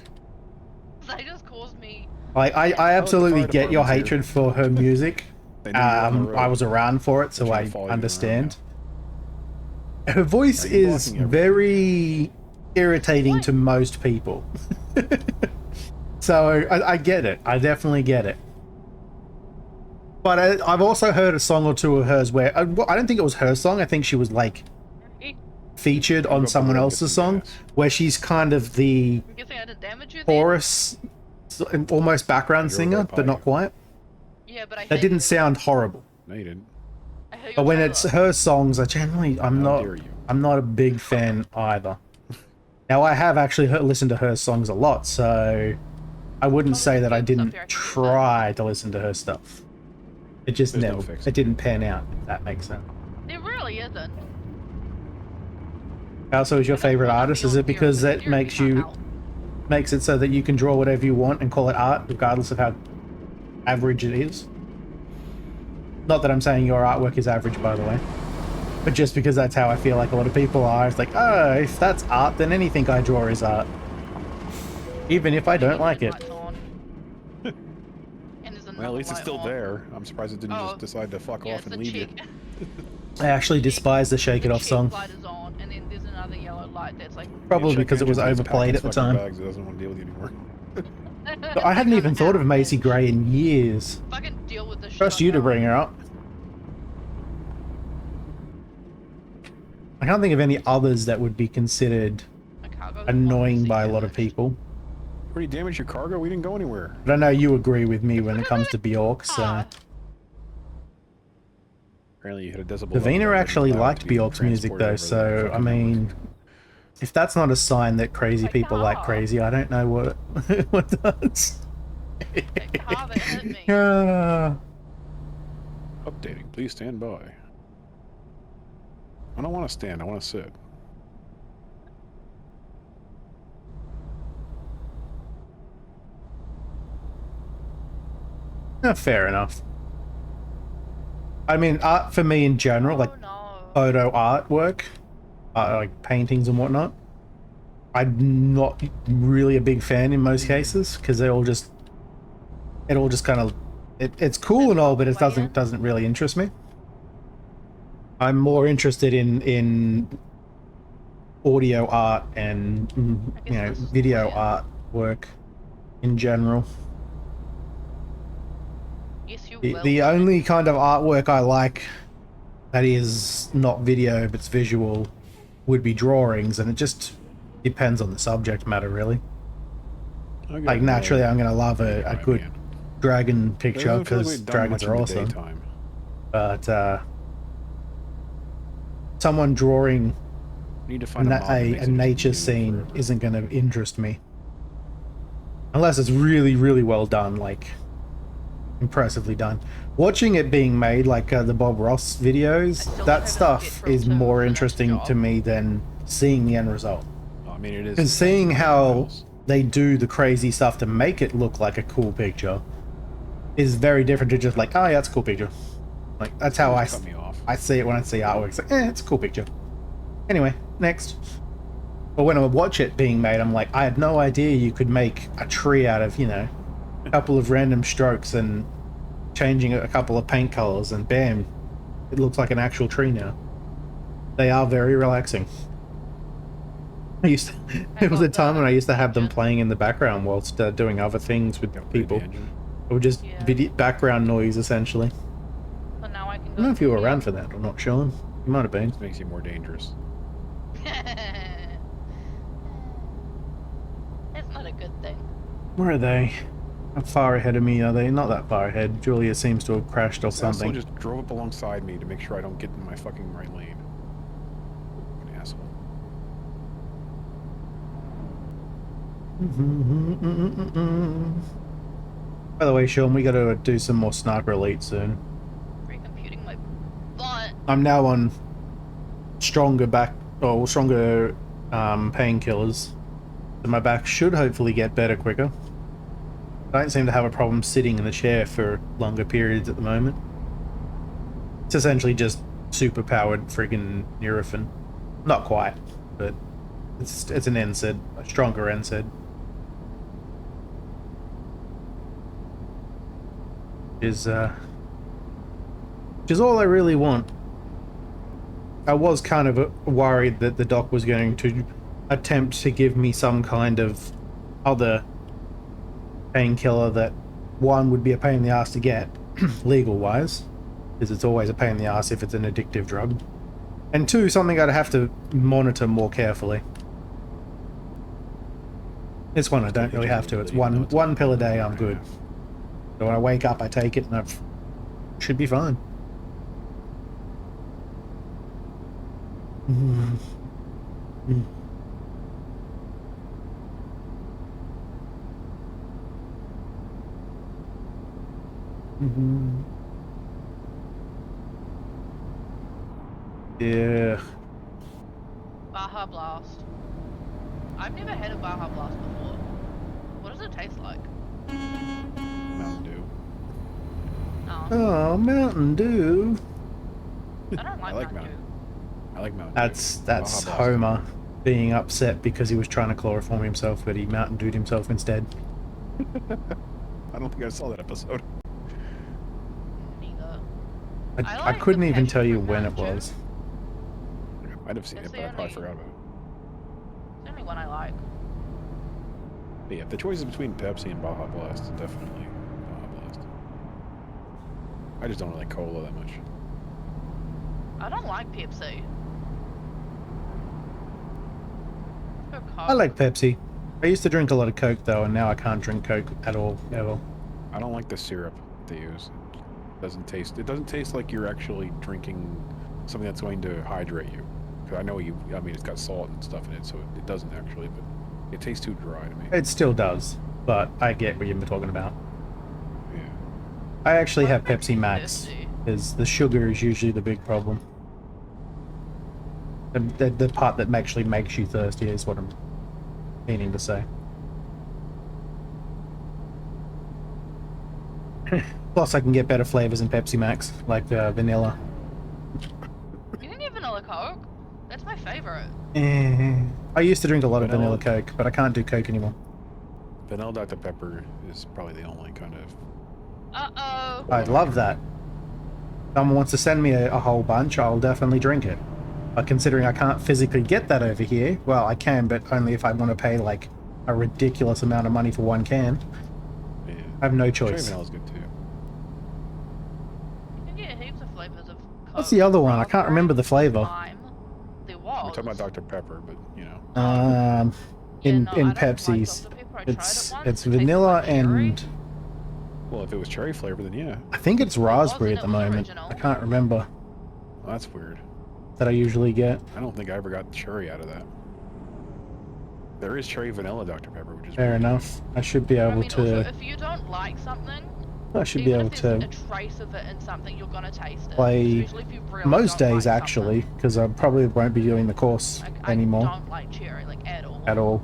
They just caused me. I absolutely fire get your department's here. hatred for her music. They knew you were on the road. I was around for it, so They're trying I to follow you around, understand. Her voice Are you is blocking everything? very irritating to most people. So I get it. I definitely get it. But I've also heard a song or two of hers where I don't think it was her song. I think she was like featured Go on up the someone road, get else's some song, gas. where she's kind of the I'm guessing I didn't damage you then? chorus, almost background You're singer, right by but not you. quite. Yeah, but I That hate didn't you. sound horrible. No, you didn't. I hate But your when Taylor. it's her songs, I'm How dare you. not a big fan either. Now I have actually listened to her songs a lot, so I wouldn't Probably say that I good stuff didn't you actually try to listen to her stuff. It just There's no never, fix. it didn't pan out, if that makes sense. It really isn't. Also, is your favorite Wanna artist? be Is on it because here, it but makes you're you out. makes it so that you can draw whatever you want and call it art, regardless of how average it is? Not that I'm saying your artwork is average, by the way, but just because that's how I feel like a lot of people are. It's like, oh, if that's art, then anything I draw is art, even if I don't like it. Lights on. And there's Well, another at least it's light still on. there. I'm surprised it didn't Oh, just decide to fuck Yeah, off it's and the leave you. cheek. I actually despise the Shake It The Off cheek song, light is on, and then there's another yellow light that's like. probably Check because it was engine says pack overplayed his at the fucking time. bags, it doesn't want to deal with you anymore. But I hadn't even thought of Macy Gray in years. Fucking deal with this shit. Trust you to on your bring her up. I can't think of any others that would be considered own. My cargo's annoying on by a the lot of seat. people. Already damaged your cargo? We didn't go anywhere. But I know you agree with me when it comes to Bjork, so... Ah. Apparently you hit a decibel. level Davina that actually didn't allow it liked to be Bjork's music transported though, over the so I fucking network. mean... If that's not a sign that crazy Like, people like ah. crazy, I don't know what what does. That car that hit me. Ah. Updating. Please stand by. I don't want to stand. I want to sit. Fair enough. I mean, art for me in general, like Oh no. photo artwork, like paintings and whatnot, I'm not really a big fan in most cases because it all just kind of it's cool and all, but it doesn't really interest me. I'm more interested in audio art and I guess this is video audio. artwork in general. Yes, you The, will. the only kind of artwork I like that is not video but it's visual would be drawings, and it just depends on the subject matter, really. Okay, Like naturally, I'm gonna love a Alright, good man. dragon picture Doesn't feel like because we've done dragons much are in the awesome. daytime. But someone drawing Need to find a, mod that a makes it nature easy to do scene forever. isn't gonna interest me unless it's really, really well done, like impressively done. Watching it being made, like the Bob Ross videos, still that haven't stuff get through is to more the next interesting job. to me than seeing the end result. I mean, it is. Because seeing how else. they do the crazy stuff to make it look like a cool picture is very different to just like, oh yeah, that's a cool picture. Like that's how Cut me off. I see it when I see artwork. It's like, it's a cool picture. Anyway, next. But when I watch it being made, I'm like, I had no idea you could make a tree out of, a couple of random strokes and changing a couple of paint colors, and bam, it looks like an actual tree now. They are very relaxing. There was a time when I used to have them playing in the background whilst doing other things with Got people. the engine. Or just Yeah. background noise, essentially. So now I can I go. don't know if you were through around for that or not, Sean. You might have been. This makes you more dangerous. It's not a good thing. Where are they? How far ahead of me are they? Not that far ahead. Julia seems to have crashed or Something. something. Just drove up alongside me to make sure I don't get in my fucking right lane. Fucking asshole. By the way, Sean, we gotta do some more Sniper Elite soon. Recomputing my butt. I'm now on stronger painkillers. So my back should hopefully get better quicker. I don't seem to have a problem sitting in the chair for longer periods at the moment. It's essentially just super powered friggin' Nurofen. Not quite, but it's an NSAID, a stronger NSAID. Which is all I really want. I was kind of worried that the doc was going to attempt to give me some kind of other painkiller that, one, would be a pain in the ass to get, legal-wise, because it's always a pain in the ass if it's an addictive drug, and two, something I'd have to monitor more carefully. This one I don't really have to. It's one pill a day, I'm good. So when I wake up, I take it, and I should be fine. Yeah. Baja Blast. I've never had a Baja Blast before. What does it taste like? Mountain Dew. Oh, Oh, Mountain Dew. I don't like, I like Mountain Dew. I like Mountain That's Dew. Baja Blast. Homer being upset because he was trying to chloroform himself, but he Mountain Dewed himself instead. I don't think I saw that episode. Neither. I like couldn't the even passion tell you fruit when it Mountain Dew. was. I might have seen It's it, the but I probably only- forgot about it. It's the only one I like. But yeah, if the choice is between Pepsi and Baja Blast, definitely Baja Blast. I just don't like cola that much. I don't like Pepsi. Let's go I Coke. like Pepsi. I used to drink a lot of Coke though, and now I can't drink Coke at all, ever. I don't like the syrup they use. It doesn't taste like you're actually drinking something that's going to hydrate you. 'Cause I know I mean, it's got salt and stuff in it, so it doesn't actually, but it tastes too dry to me. It still does, but I get what you're talking about. Yeah. I actually What have makes Pepsi you Max, thirsty? because the sugar is usually the big problem. The part that actually makes you thirsty is what I'm meaning to say. Plus, I can get better flavors in Pepsi Max, like vanilla. You can get vanilla Coke? That's my favorite. I used to drink a lot of Vanilla- vanilla Coke, but I can't do Coke anymore. Vanilla Dr. Pepper is probably the only kind of... Uh-oh. I'd love that. Someone wants to send me a whole bunch, I'll definitely drink it. But considering I can't physically get that over here, well, I can, but only if I want to pay like a ridiculous amount of money for one can. Yeah. I have no Cherry choice. Vanilla's good too. You can get heaps of flavors of Coke. What's the other one? I can't Raspberry, remember the flavor. lime. There was. We're talking about Dr. Pepper, but you know. Um, Yeah, in no, I don't like Pepsi's, Dr. Pepper. I tried it it's once, it's it tasted vanilla like cherry. and Well, if it was cherry flavor, then yeah. I think it's raspberry at the it was moment. original. I can't remember Well, that's weird. that I usually get. I don't think I ever got cherry out of that. There is cherry vanilla Dr. Pepper, which is Fair weird. enough. I should be I able mean, also, to. if you don't like something, I should be even able if there's to a trace of it in something, you're gonna taste it. play Especially if you really most don't days like actually, something. because I probably won't be doing the course I anymore don't like cherry, like, at all. at all.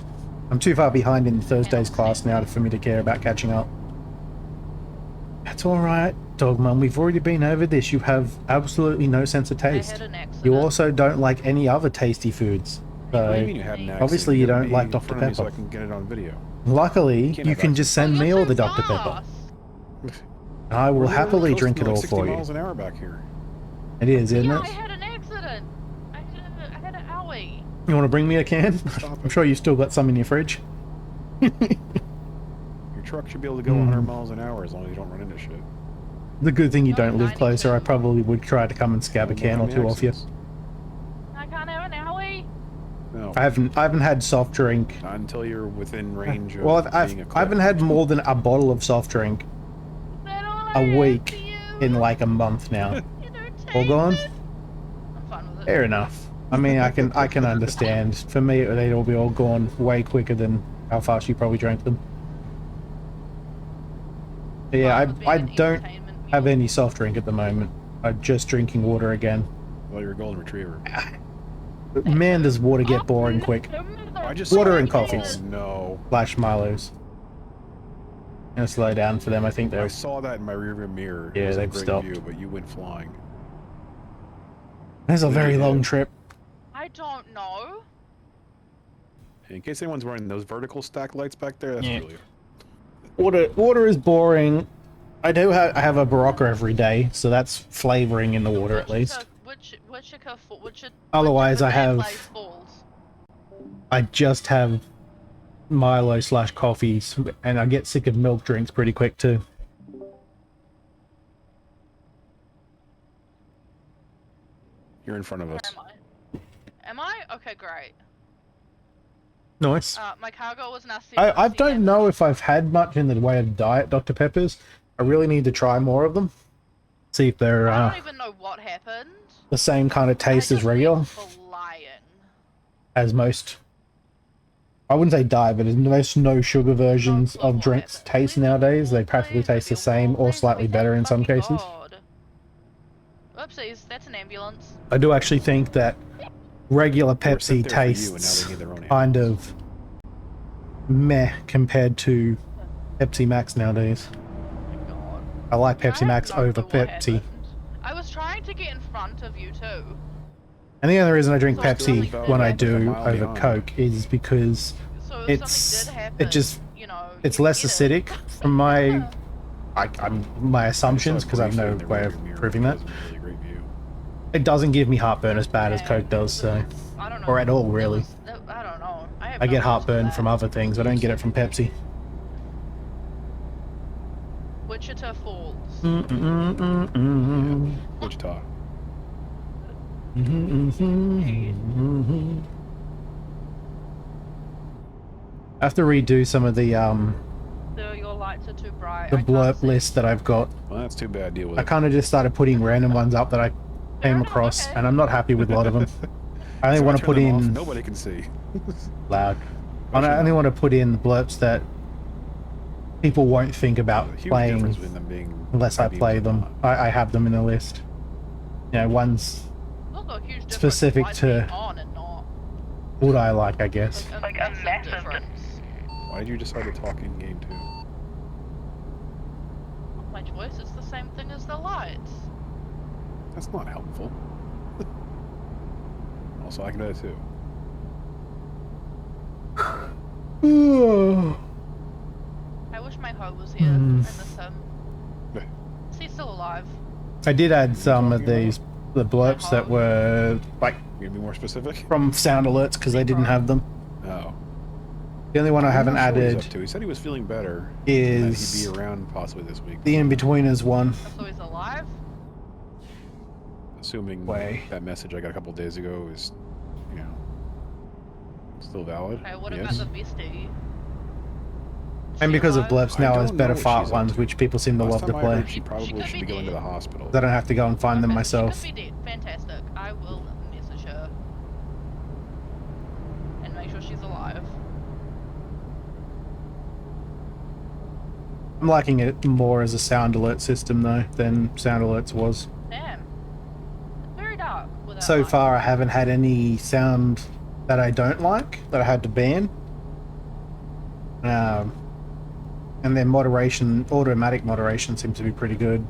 I'm too far behind in Thursday's Cannot class stand now for me to care about catching up. That's alright, Dog Mum. We've already been over this. You have absolutely no sense of I taste. had an accident. You also don't like any other tasty foods. What do you So, mean you had an obviously you accident? don't Get like me in Dr. front of me So Pepper. I can get it on video. luckily, can't you have can that. just send Oh, me you're all so the Dr. Pepper. fast. I will We're happily coasting drink it like all 60 for you. miles an hour back here. It is, isn't Yeah, it? I had an accident. I had an owie. You want to bring me a can? Stop I'm it. sure you've still got some in your fridge. Your truck should be able to go Hmm. 100 miles an hour as long as you don't run into shit. The good thing you No, don't live 92. closer. I probably would try to come and scab a Well, can or how many two off you. accidents? I can't have an owie. No, No. I haven't had soft drink. Not until you're within range of Well, being I haven't had more than a bottle of soft drink Then all I a have week for you, in like a month now. All entertainment. gone? I'm fine with it. Fair enough. I mean, I can understand. For me, they'd all be all gone way quicker than how fast you probably drank them. But yeah, Fine with being I an don't entertainment have mule. any soft drink at the moment. I'm just drinking water again. Well, you're a golden retriever. Man, does water get boring quick. I just Water saw and it. coffees. Oh, no. Flash Milos. Gonna slow down for them. I think I they're. saw that in my rearview mirror. Yeah, It was a they've great stopped. view, but you went flying. There's a Yeah, very you long did. trip. I don't know. In case anyone's wearing those vertical stack lights back there, that's Yeah. Julia. Water is boring. I have a Barocca every day, so that's flavoring in the water at least. Otherwise, I have. I just have Milo/coffees, and I get sick of milk drinks pretty quick too. You're in front of us. Am I? Okay, great. Nice. My cargo was now I don't know if I've had much in the way of Diet Dr. Peppers. I really need to try more of them. See if they're I don't even know what happened. the same kind of taste as regular, Lying. as most. I wouldn't say diet, but as most no sugar versions of drinks taste nowadays. They practically taste the same or slightly better in some cases. Whoopsies, that's an ambulance. I do actually think that regular They were sent Pepsi there for you, and now tastes they need their own kind ambulance. of meh compared to Pepsi Max nowadays. God. I like I Pepsi have Max no over clue what Pepsi. happened. I was trying to get in front of you too. And the only reason I drink So Pepsi something when I did do happen. A mile over beyond. Coke is because So if it's something did happen, it just you know, it's you'd less get acidic it. from my my assumptions, because I have briefly no in the way of rearview mirror, proving which that. was a really great view. It doesn't give me heartburn as bad as Yeah, Coke does, so I don't know. or at all It really. was- I don't know. Have I no get use for heartburn that. from other things. I don't get it from Pepsi. Wichita Falls. Wichita. I have to redo some of the Your lights are too bright. the I can't blurb see. list that I've got. Well, that's too bad. Deal with I it. kind of just started putting random ones up that I Fair came enough, across, okay. and I'm not happy with a lot of them. I only So want to turn put them off, in Nobody can see. loud. I Actually, only no. want to put in blurbs that people won't think about There's a huge playing difference between them being unless I IBMs play and them. not. I have them in the list. You know, one's There's also a huge difference specific why it's to- being on and not. what I like, I guess. Like a massive difference. Why did you decide to talk in game too? Not my choice. It's the same thing as the lights. That's not helpful. Also, I can do that too. I wish my hoe was here. I miss him. Is he still alive? I did add some of these the blurbs that were like You gonna be more specific? from sound alerts because they didn't have them. Oh. The only one I haven't I'm not sure what he's added up to. He said he was feeling better. is and that he'd be around possibly this week. the in-betweeners one. So he's alive? Assuming Way. that message I got a couple days ago is, you know, still valid. Okay, what yes. about the beastie? And because of alive? blurps now, I there's don't better know what fart she's up ones, to. which people seem to Last love to time I play. heard she probably could should be be going to dead. the hospital. I don't have to go and find them Okay, myself. She could be dead. Fantastic. I will message her. And make sure she's alive. I'm liking it more as a sound alert system though than sound alerts was. Damn. It's very dark without So light. far, I haven't had any sound that I don't like that I had to ban. And their moderation, automatic moderation, seems to be pretty good.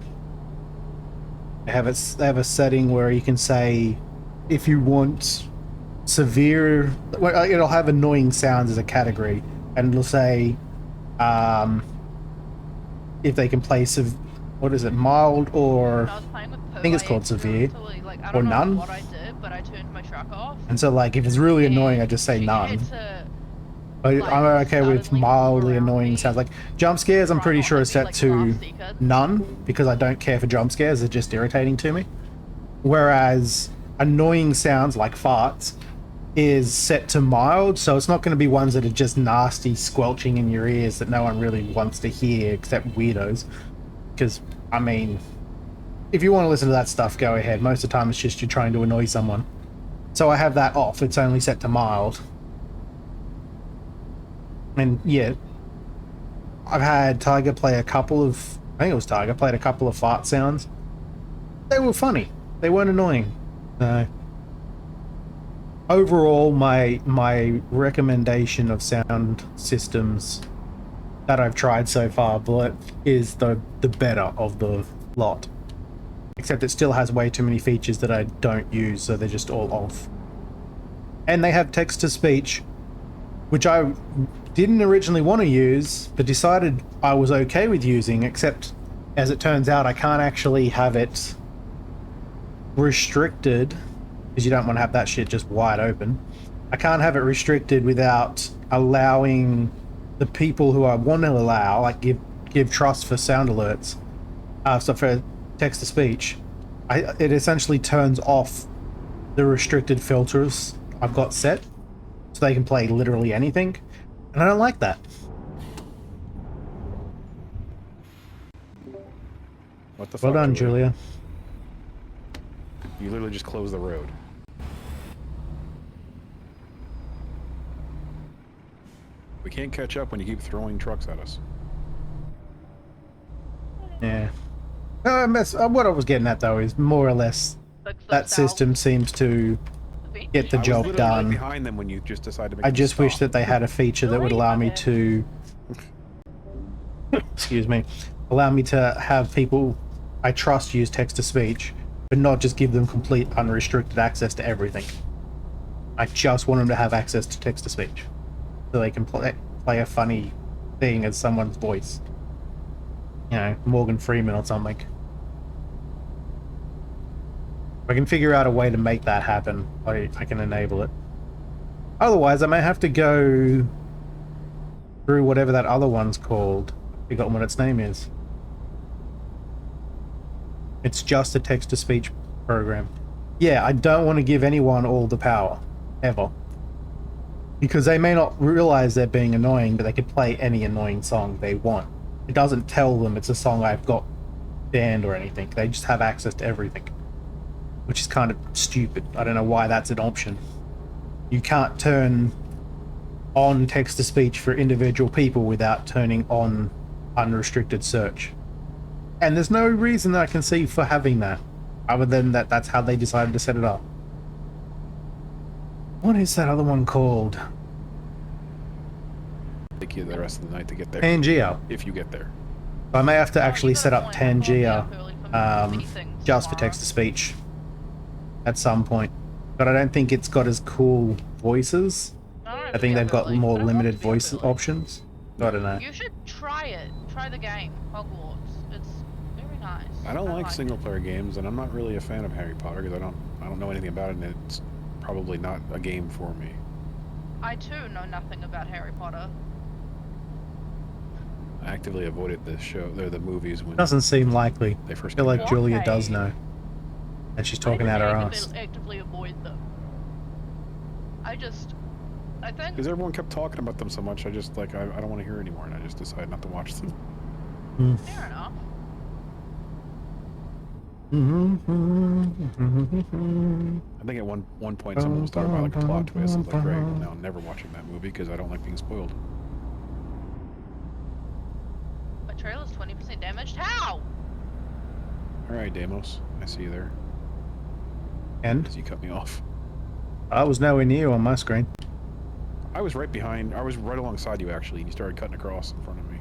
They have a setting where you can say if you want severe, well, it'll have annoying sounds as a category, and it'll say if they can play what is it, mild or When I was playing with Pooh, I think it's called accidentally, severe, like, I or don't know none. what I did, but I turned my truck off. and so like if it's really annoying, I and just say she none. had to, But like, I'm okay with suddenly mildly walk around annoying me, sounds. Like jump scares, I'm try pretty not sure to is be, set like, to glass-seeked. none because I don't care for jump scares. They're just irritating to me. Whereas annoying sounds like farts is set to mild, so it's not going to be ones that are just nasty squelching in your ears that no one really wants to hear except weirdos. Because, I mean, if you want to listen to that stuff, go ahead. Most of the time it's just you're trying to annoy someone. So I have that off. It's only set to mild. And yeah, I've had Tiger play a couple of, I think it was Tiger, played a couple of fart sounds. They were funny. They weren't annoying. Overall, my recommendation of sound systems that I've tried so far is the better of the lot. Except it still has way too many features that I don't use, so they're just all off. And they have text-to-speech, which I didn't originally want to use, but decided I was okay with using, except, as it turns out, I can't actually have it restricted, because you don't want to have that shit just wide open. I can't have it restricted without allowing the people who I want to allow, like give trust for sound alerts, so for text-to-speech. It essentially turns off the restricted filters I've got set, so they can play literally anything, and I don't like that. What the fuck? Well done, Julia. You literally just closed the road. We can't catch up when you keep throwing trucks at us. Yeah. What I was getting at, though, is more or less that system seems to get the job done. Right behind them when you just decided to make I just wish that they had a feature that would allow me to... excuse me. Allow me to have people I trust use text-to-speech, but not just give them complete unrestricted access to everything. I just want them to have access to text-to-speech, so they can play a funny thing as someone's voice. You know, Morgan Freeman or something. If I can figure out a way to make that happen, I can enable it. Otherwise, I may have to go through whatever that other one's called. I've forgotten what its name is. It's just a text-to-speech program. Yeah, I don't want to give anyone all the power, ever. Because they may not realize they're being annoying, but they could play any annoying song they want. It doesn't tell them it's a song I've got banned or anything. They just have access to everything. Which is kind of stupid. I don't know why that's an option. You can't turn on text-to-speech for individual people without turning on unrestricted search. And there's no reason that I can see for having that, other than that's how they decided to set it up. What is that other one called? Take you the rest of the night to get there. Pangea. If you get there. I may have to actually set up Pangea just for text-to-speech at some point. But I don't think it's got as cool voices. I think they've got more limited voice options. I don't know. You should try it. Try the game, Hogwarts. It's very nice. I don't like single-player games, and I'm not really a fan of Harry Potter because I don't know anything about it, and it's probably not a game for me. I too know nothing about Harry Potter. I actively avoided the movies when Doesn't seem likely. they first I feel came like out. Julia does know. And she's talking out her ass. Actively avoid them. I think... Because everyone kept talking about them so much, I just, like, I don't want to hear anymore, and I just decided not to watch them. Fair enough. I think at one point someone was talking about, like, a plot twist. I was like, great, now I'm never watching that movie because I don't like being spoiled. My trailer's 20% damaged? How? Alright, Deimos, I see you there. And? Because you cut me off. I was nowhere near you on my screen. I was right alongside you, actually, and you started cutting across in front of me.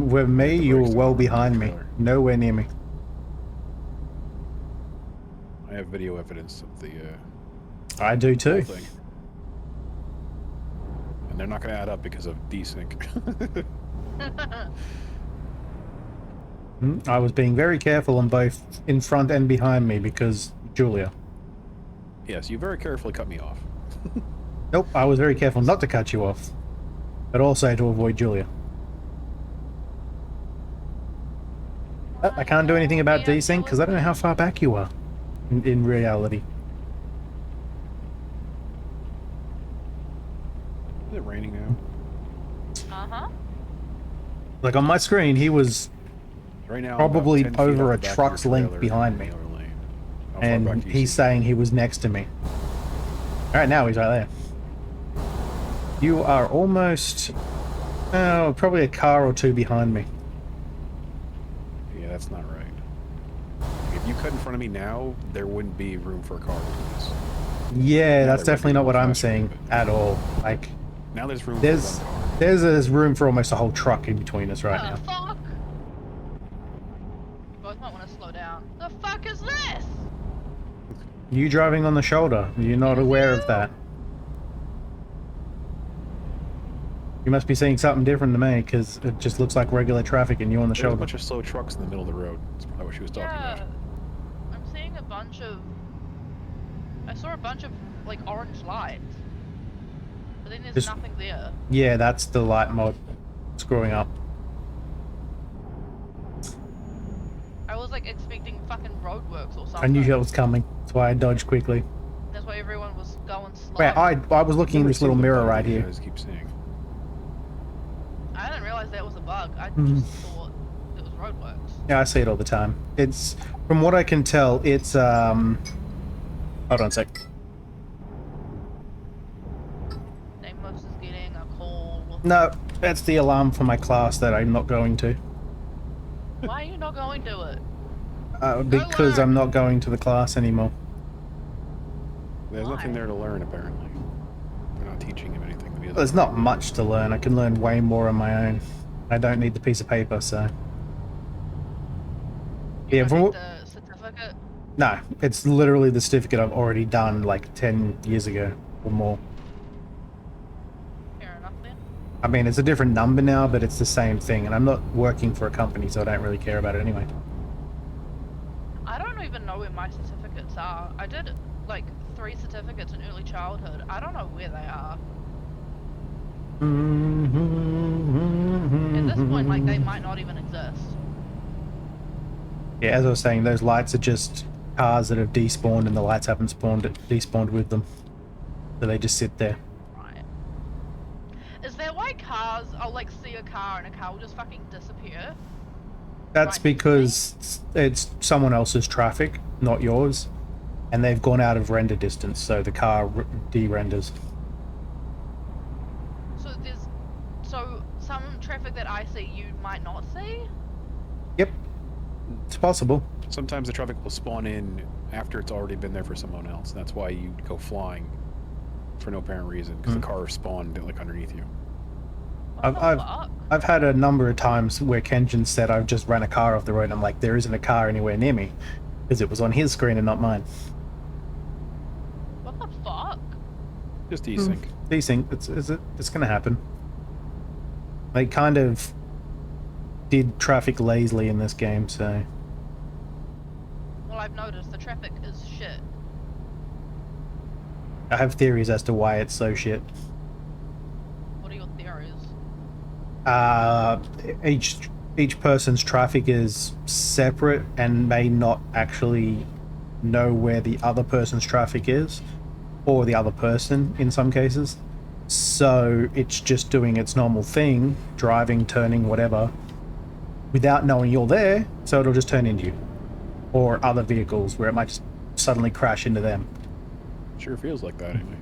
With me, you were well behind me. Nowhere near me. I have video evidence of the I do too. whole thing. And they're not going to add up because of desync. I was being very careful on both in front and behind me because Julia. Yes, you very carefully cut me off. Nope, I was very careful not to cut you off, but also to avoid Julia. I can't do anything about desync because I don't know how far back you are in reality. it raining now? Uh-huh. Like on my screen, he was Right now, probably about 10 feet over off a the back of truck's your length trailer behind in me. the other lane. How far back And do you he's see saying he was next to me. Alright, now he's right there. You are almost... Oh, probably a car or two behind me. Yeah, that's not right. If you cut in front of me now, there wouldn't be room for a car between us. Yeah, Now that's there would definitely be not what I'm flashing, saying at all. Like, now there's room there's for one car. there's room for almost a whole truck in between us right now. Fuck! You both might want to slow down. The fuck is this? You driving on the shoulder. You're not aware of that. You must be seeing something different to me, because it just looks like regular traffic and you on the There's a shoulder. bunch of slow trucks in the middle of the road. That's probably what she was talking about. I'm seeing a bunch of... I saw a bunch of, like, orange lights. But then there's Just- nothing there. Yeah, that's the light mod screwing up. I was, like, expecting fucking roadworks or something. I knew that was coming. That's why I dodged quickly. That's why everyone was going slow. Wait, I was looking in this little mirror right You here. guys keep seeing. I didn't realize that was a bug. I Mhm. just thought it was roadworks. Yeah, I see it all the time. It's, from what I can tell, it's, hold on a sec. Nameless is getting a call. No, that's the alarm for my class that I'm not going to. Why are you not going to it? Because I'm not going to the class anymore. There's Why? nothing there to learn, apparently. They're not teaching him anything. That he doesn't There's not much to learn. I can learn way more on my own. I don't need the piece of paper, so... You Yeah, don't from need what... the certificate? No, it's literally the certificate I've already done like 10 years ago or more. Fair enough then. I mean, it's a different number now, but it's the same thing, and I'm not working for a company, so I don't really care about it anyway. I don't even know where my certificates are. I did like 3 certificates in early childhood. I don't know where they are. At this point, like, they might not even exist. Yeah, as I was saying, those lights are just cars that have despawned, and the lights haven't despawned with them. So they just sit there. Right. Is that why cars, I'll like see a car and a car will just fucking disappear? That's Right. because it's someone else's traffic, not yours, and they've gone out of render distance, so the car de-renders. So there's, so some traffic that I see you might not see? Yep, it's possible. Sometimes the traffic will spawn in after it's already been there for someone else. That's why you go flying for no apparent reason, because the car spawned like underneath you. What the fuck? I've had a number of times where Kenjin said I've just ran a car off the road, and I'm like, there isn't a car anywhere near me, because it was on his screen and not mine. What the fuck? Just desync. Desync, it's gonna happen. They kind of did traffic lazily in this game, so... Well, I've noticed the traffic is shit. I have theories as to why it's so shit. What are your theories? Each person's traffic is separate and may not actually know where the other person's traffic is, or the other person in some cases. So it's just doing its normal thing, driving, turning, whatever, without knowing you're there, so it'll just turn into you. Or other vehicles where it might just suddenly crash into them. Sure feels like that anyway.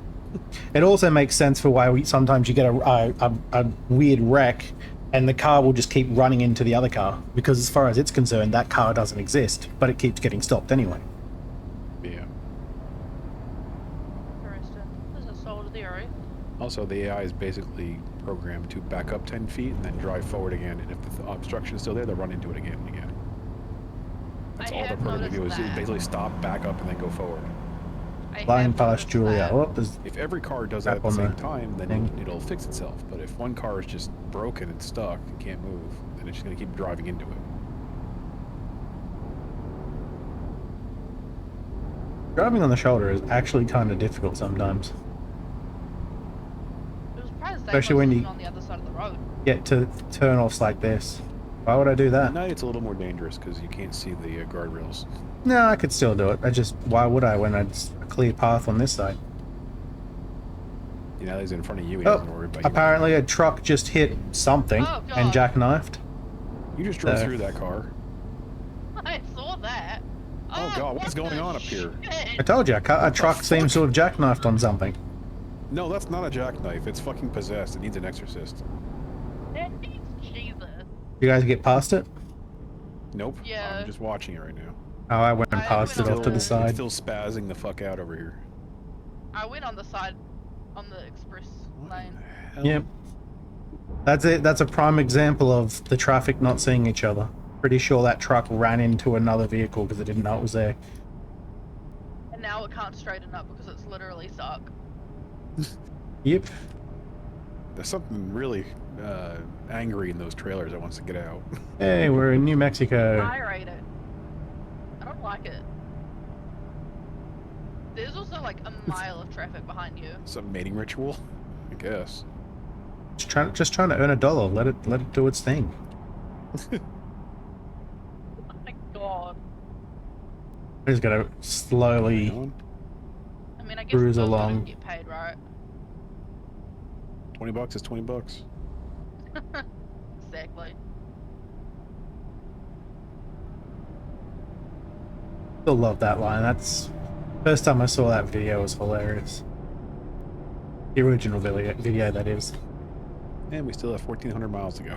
It also makes sense for why sometimes you get a weird wreck and the car will just keep running into the other car, because as far as it's concerned, that car doesn't exist, but it keeps getting stopped anyway. Yeah. Interesting. This is a solid theory. Also, the AI is basically programmed to back up 10 feet and then drive forward again, and if the obstruction is still there, they'll run into it again and again. That's I all they're have programmed to do, is noticed that. basically stop, back up, and then go forward. I Flying have past noticed Julia. that. Oh, there's If every car does that Tap at the on same the time, then thing. it'll fix itself. But if one car is just broken and stuck and can't move, then it's just going to keep driving into it. driving on the shoulder is actually kind of difficult sometimes. It was surprised Especially when you- on the other side of the road. Get to turn-offs like this. Why would I do At that? night, it's a little more dangerous because you can't see the guardrails. No, I could still do it. Why would I when it's a clear path on this side? You know, he's in front of you. He doesn't worry about you. Apparently a truck just hit something and jackknifed. You just drove through that car. I saw that. Oh god, what's going on up here? I told you, a truck seems to have jackknifed on something. No, that's not a jackknife. It's fucking possessed. It needs an exorcist. Jesus. You guys get past it? Nope. Yeah. I'm just watching it right now. Oh, I went past it off to the side. It's still spazzing the fuck out over here. I went on the side, on the express lane. Yep. That's it. That's a prime example of the traffic not seeing each other. Pretty sure that truck ran into another vehicle because it didn't know it was there. And now it can't straighten up because it's literally stuck. Yep. There's something really angry in those trailers that wants to get out. Hey, we're in New Mexico. I rate it. I don't like it. There's also like a mile of traffic behind you. Some mating ritual, I guess. Just trying to earn $1. Let it do its thing. Oh my god. I just gotta slowly I mean, I guess cruise we're both along. gonna get paid, right? $20 is $20. Exactly. Still love that line. That's first time I saw that video was hilarious. The original video that is. And we still have 1,400 miles to go.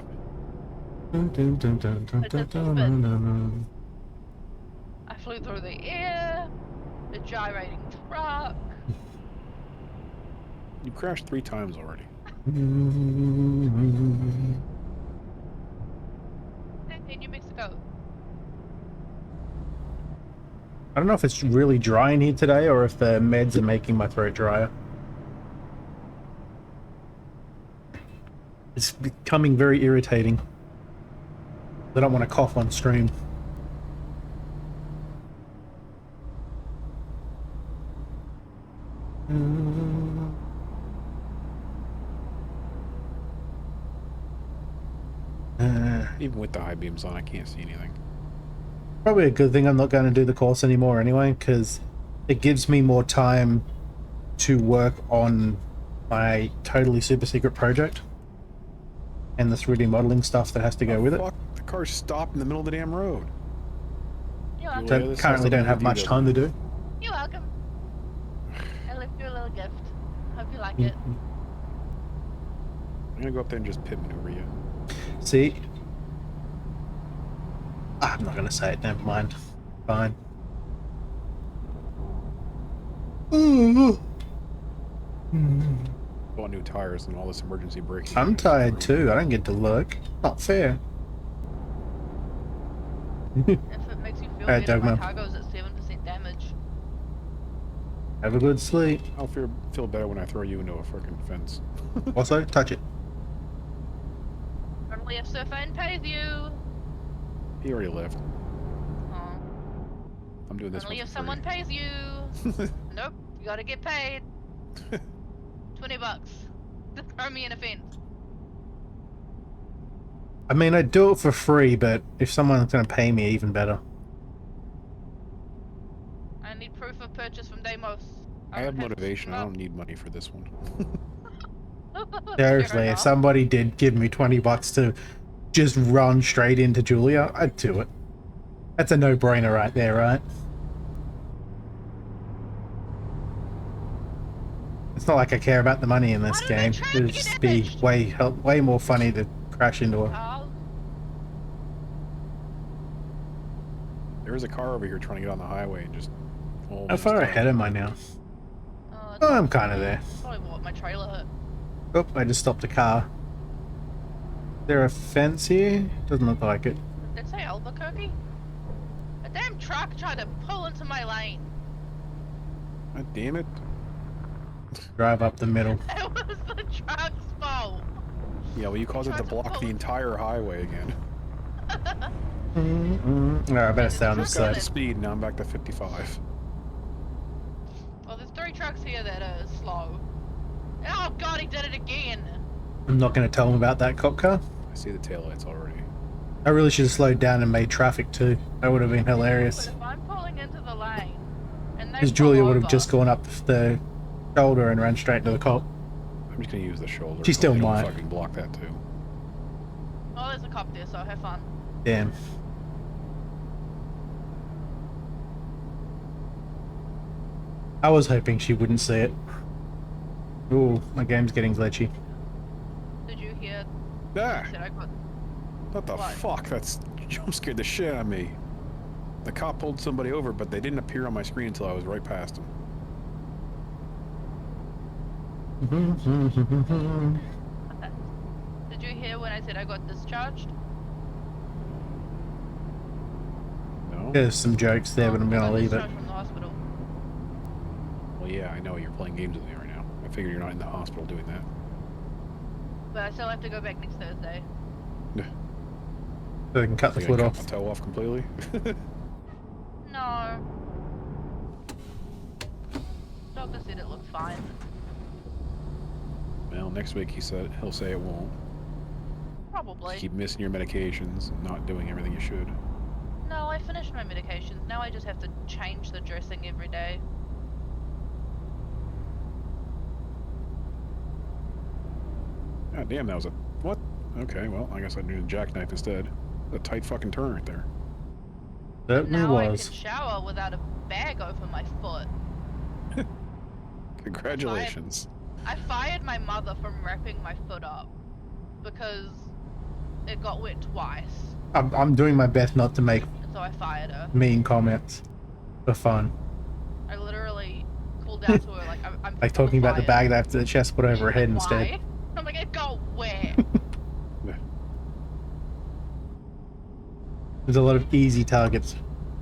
I flew through the air, the gyrating truck. You crashed 3 times already. In New Mexico. I don't know if it's really dry in here today or if the meds are making my throat drier. It's becoming very irritating. I don't want to cough on stream. Even with the high beams on, I can't see anything. Probably a good thing I'm not going to do the course anymore anyway, because it gives me more time to work on my totally super secret project and the 3D modeling stuff that has to go with it. The car's stopped in the middle of the damn road. You're welcome. So currently don't have much time to do. You're welcome. I left you a little gift. Hope you like it. I'm gonna go up there and just pit maneuver you. See? I'm not going to say it, never mind. Fine. Bought new tires and all this emergency braking. I'm tired too. I don't get to look. Not fair. If it makes you feel better, my car goes at 7% damage. Have a good sleep. I'll feel better when I throw you into a freaking fence. Also, touch it. Only if Surfane pays you. He already left. Oh. I'm doing this Only one if for someone free. pays you. Nope, you gotta get paid. $20 to throw me in a fence. I mean, I'd do it for free, but if someone's going to pay me, even better. I need proof of purchase from Deimos. I have motivation. I don't need money for this one. Seriously, if somebody did give me $20 to just run straight into Julia, I'd do it. That's a no-brainer right there, right? It's not like I care about the money in this game. It'd just be way more funny to crash into her. There is a car over here trying to get on the highway and just... How far ahead am I now? Oh, I'm kind of there. Probably what my trailer hit. Oh, I just stopped a car. Is there a fence here? Doesn't look like it. Did it say Albuquerque? A damn truck tried to pull into my lane. God damn it. Drive up the middle. It was the truck's fault. Yeah, well, you caused it to block the entire highway again. Alright, I better stay on this Got side. speed, now I'm back to 55. Well, there's 3 trucks here that are slow. Oh god, he did it again. I'm not going to tell him about that cop car. I see the taillights already. I really should have slowed down and made traffic too. That would have been hilarious. But if I'm pulling into the lane, and they Because pull Julia would have over, just gone up the shoulder and ran straight into the cop. I'm just gonna use the shoulder. She still Hope they don't might. fucking block that too. Oh, there's a cop there, so have fun. Damn. I was hoping she wouldn't see it. Ooh, my game's getting glitchy. Did you hear? Ah! I said I got. What the What? fuck? That's jump scared the shit out of me. The cop pulled somebody over, but they didn't appear on my screen until I was right past them. Did you hear when I said I got discharged? No? There's some jokes there, but I'm I gonna got leave it. discharged from the hospital. Well, yeah, I know you're playing games with me right now. I figure you're not in the hospital doing that. But I still have to go back next Thursday. So they can cut the Like, foot I cut off. my toe off completely. No. Doctor said it looked fine. Well, next week he'll say it won't. Probably. Just keep missing your medications and not doing everything you should. No, I finished my medications. Now I just have to change the dressing every day. God damn, that was a... What? Okay, well, I guess I need a jackknife instead. A tight fucking turn right there. Certainly Now I was. can shower without a bag over my foot. Congratulations. I fired my mother from wrapping my foot up because it got wet twice. I'm doing my best not to make And so I fired her. mean comments for fun. I literally called out to her like I'm Like talking about the fired. bag that the chest put over her head instead. Why? I'm like, it got wet. There's a lot of easy targets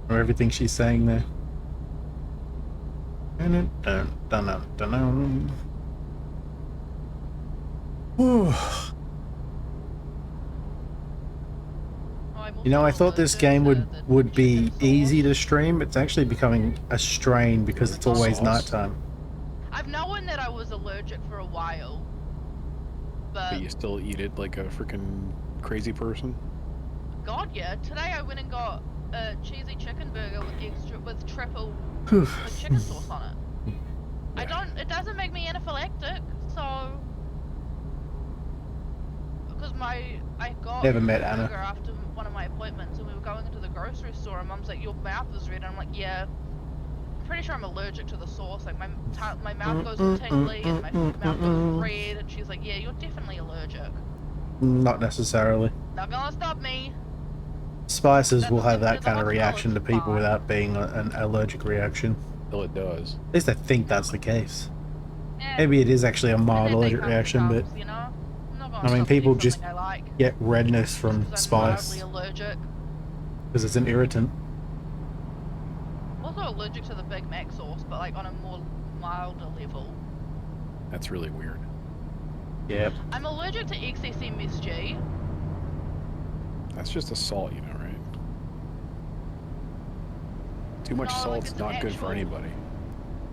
for everything she's saying there. Whew. You know, I thought this game would be easy to stream. It's actually becoming a strain because it's always nighttime. I've known that I was allergic for a while, But you still eat it like a freaking crazy person? God, yeah. Today I went and got a cheesy chicken burger with triple with chicken sauce on it. It doesn't make me anaphylactic, so because I got Never met a Anna. burger after one of my appointments, and we were going into the grocery store, and Mum's like, "Your mouth is red," and I'm like, "Yeah." I'm pretty sure I'm allergic to the sauce. Like my mouth goes all tingly and my mouth goes red, and she's like, "Yeah, you're definitely allergic." Not necessarily. Not gonna stop me. Spices will have that That's kind of what reaction to it's people fine. without being an allergic reaction. Well, it does. At least I think that's the case. Yeah, Maybe it is actually a mild and then they allergic come reaction, but comes, you know? I'm not gonna I mean, stop people eating just something I like get redness from because I'm spice mildly allergic. because it's an irritant. I'm also allergic to the Big Mac sauce, but like on a more milder level. That's really weird. Yep. I'm allergic to excess MSG. That's just a salt, you know, right? Too much No, like, salt's it's not good for actual- anybody.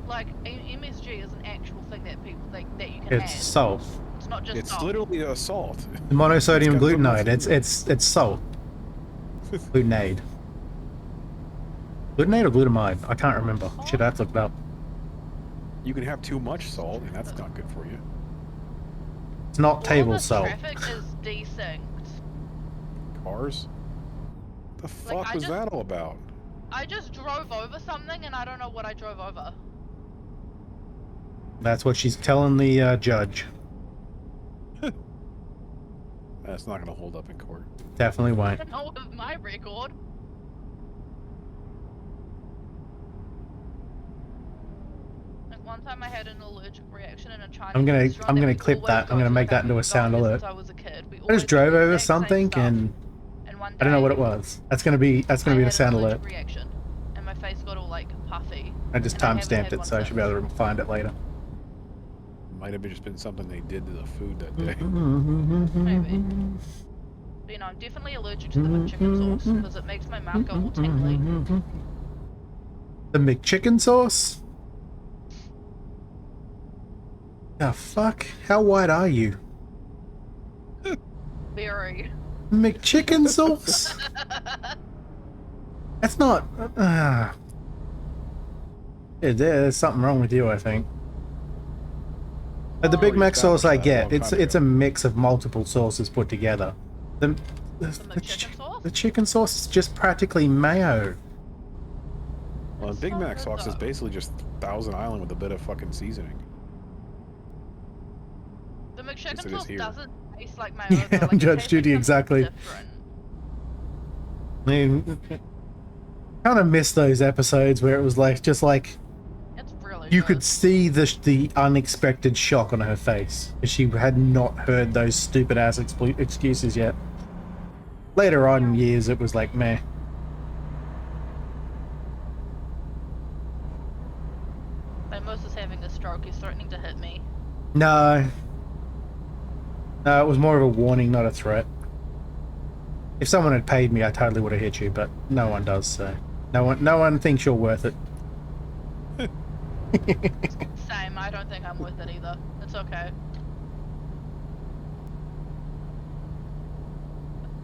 Like MSG is an actual thing that people that you can It's add. salt. It's not just It's salt. literally a salt. Monosodium It's got glutamate. something- It's salt. Glutamate. Glutamate or glutamide? I can't remember. Should have to look it up. You can have too much salt, and that's not good for you. It's not All table this salt. traffic is desynced. Cars? The fuck I was just- that all about? I just drove over something and I don't know what I drove over. That's what she's telling the judge. That's not gonna hold up in court. Definitely I won't. don't know with my record. Like one time I had an allergic reaction in a Chinese restaurant I'm that gonna we clip always that. go I'm gonna to, make that like, into a we've sound gone there alert. since I was a kid. We I always just drove do the over exact same something stuff. and One I don't know day, what it was. That's gonna be I the had an sound alert. allergic reaction, and my face got all like puffy. I just and I haven't timestamped had it, one so I should be since. able to find it later. Might have just been something they did to the food that day. Maybe. But, you know, I'm definitely allergic to the McChicken sauce because it makes my mouth go all tingly. The McChicken sauce? The fuck? How white are you? Very. McChicken sauce? That's not. There's something wrong with you, I think. The Big we Mac sauce I established that a get. long time It's a ago. mix of multiple sauces put together. The McChicken sauce? the chicken sauce is just practically mayo. Well, It's Big so Mac good, sauce is though. basically just Thousand Island with a bit of fucking seasoning. The McChicken Yes, it is sauce here. doesn't taste like mayo. Yeah, though. Like, it Judge tastes Judy, like something exactly. different. I mean, kind of miss those episodes where it was like just like It's really you good. could see the unexpected shock on her face because she had not heard those stupid ass excuses yet. Later on in years, it was like meh. Like, Moses having a stroke. He's threatening to hit me. No, it was more of a warning, not a threat. If someone had paid me, I totally would have hit you, but no one does. So no one thinks you're worth it. Same. I don't think I'm with it either. It's okay.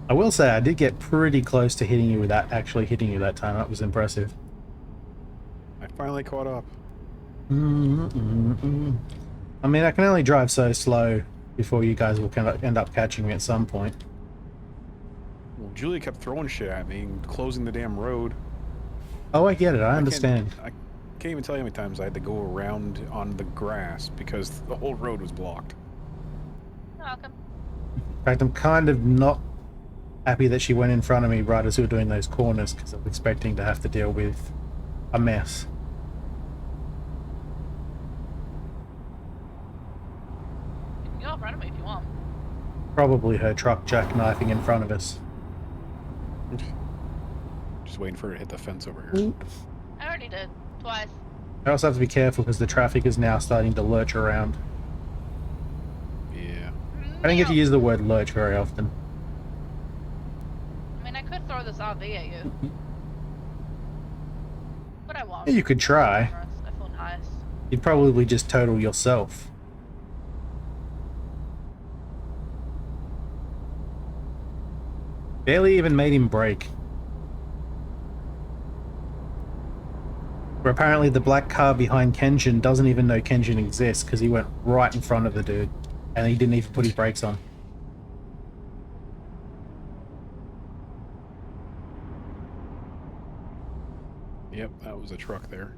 I will say I did get pretty close to hitting you with that. Actually hitting you that time, that was impressive. I finally caught up. I mean, I can only drive so slow before you guys will end up catching me at some point. Well, Julia kept throwing shit at me and closing the damn road. Oh, I get it. I understand. I can't even tell you how many times I had to go around on the grass because the whole road was blocked. You're welcome. In fact, I'm kind of not happy that she went in front of me right as we were doing those corners because I was expecting to have to deal with a mess. You can go in front of me if you want. Probably her truck jackknifing in front of us. Just waiting for her to hit the fence over here. I already did. Twice. I also have to be careful because the traffic is now starting to lurch around. Yeah. I don't get to use the word lurch very often. I mean, I could throw this RV at you. But I won't. Yeah, you could try. I feel nice. You'd probably just total yourself. Barely even made him brake. Where apparently the black car behind Kenshin doesn't even know Kenshin exists because he went right in front of the dude and he didn't even put his brakes on. Yep, that was a truck there.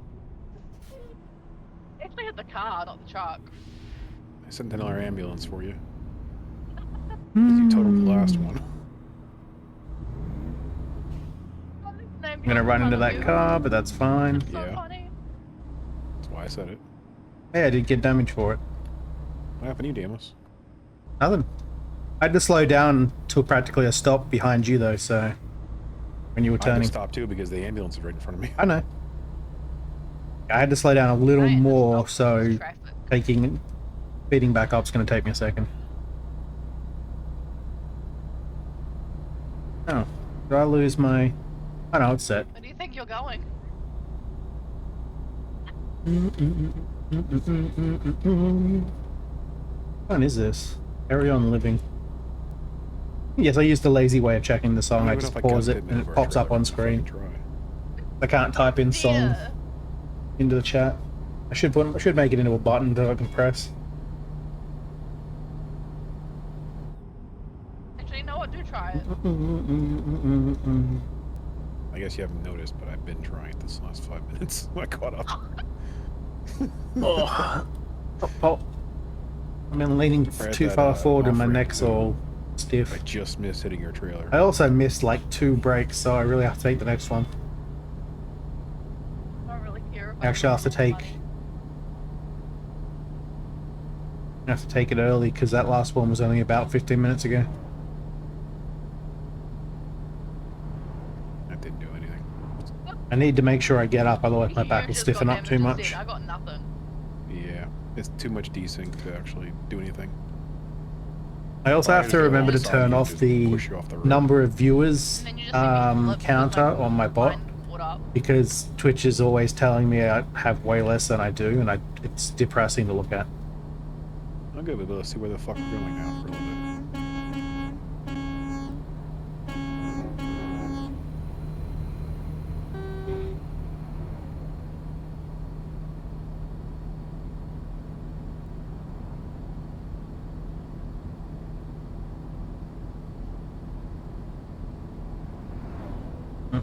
I actually hit the car, not the truck. I sent another ambulance for you. Because you totaled the last one. I'm gonna run into that car, but that's fine. So Yeah. funny. That's why I said it. Hey, I did get damage for it. What happened to you, Damus? Nothing. I had to slow down to practically a stop behind you though, so when you were I had to turning. stop too because the ambulance was right in front of me. I know. I had to slow down a little Right, more, that's so traffic. speeding back up's going to take me a second. Oh, did I lose my... Oh no, it's set. Where do you think you're going? What one is this? Carry on living. Yes, I used the lazy way of checking the song. I just pause it and it pops up on screen. I can't type in song Yeah. into the chat. I should make it into a button that I can press. Actually, you know what? Do try it. I guess you haven't noticed, but I've been trying it this last 5 minutes. I caught up. Oh, I've been leaning too far forward and my neck's all I stiff. just missed hitting your trailer. I also missed like 2 breaks, so I really have to take the next one. I don't really care. If Actually, I have to take it early because that last one was only about 15 minutes ago. That didn't do anything. I need to make sure I get up, otherwise my back will stiffen up too much. I got nothing. Yeah, it's too much desync to actually do anything. I also have to remember to Sorry, turn you off just the push you off the road. number of viewers And then you just see me flip counter with, like, on my bot, mine caught up. because Twitch is always telling me I have way less than I do, and it's depressing to look at. I'm good, but let's see where the fuck we're going now for a little bit.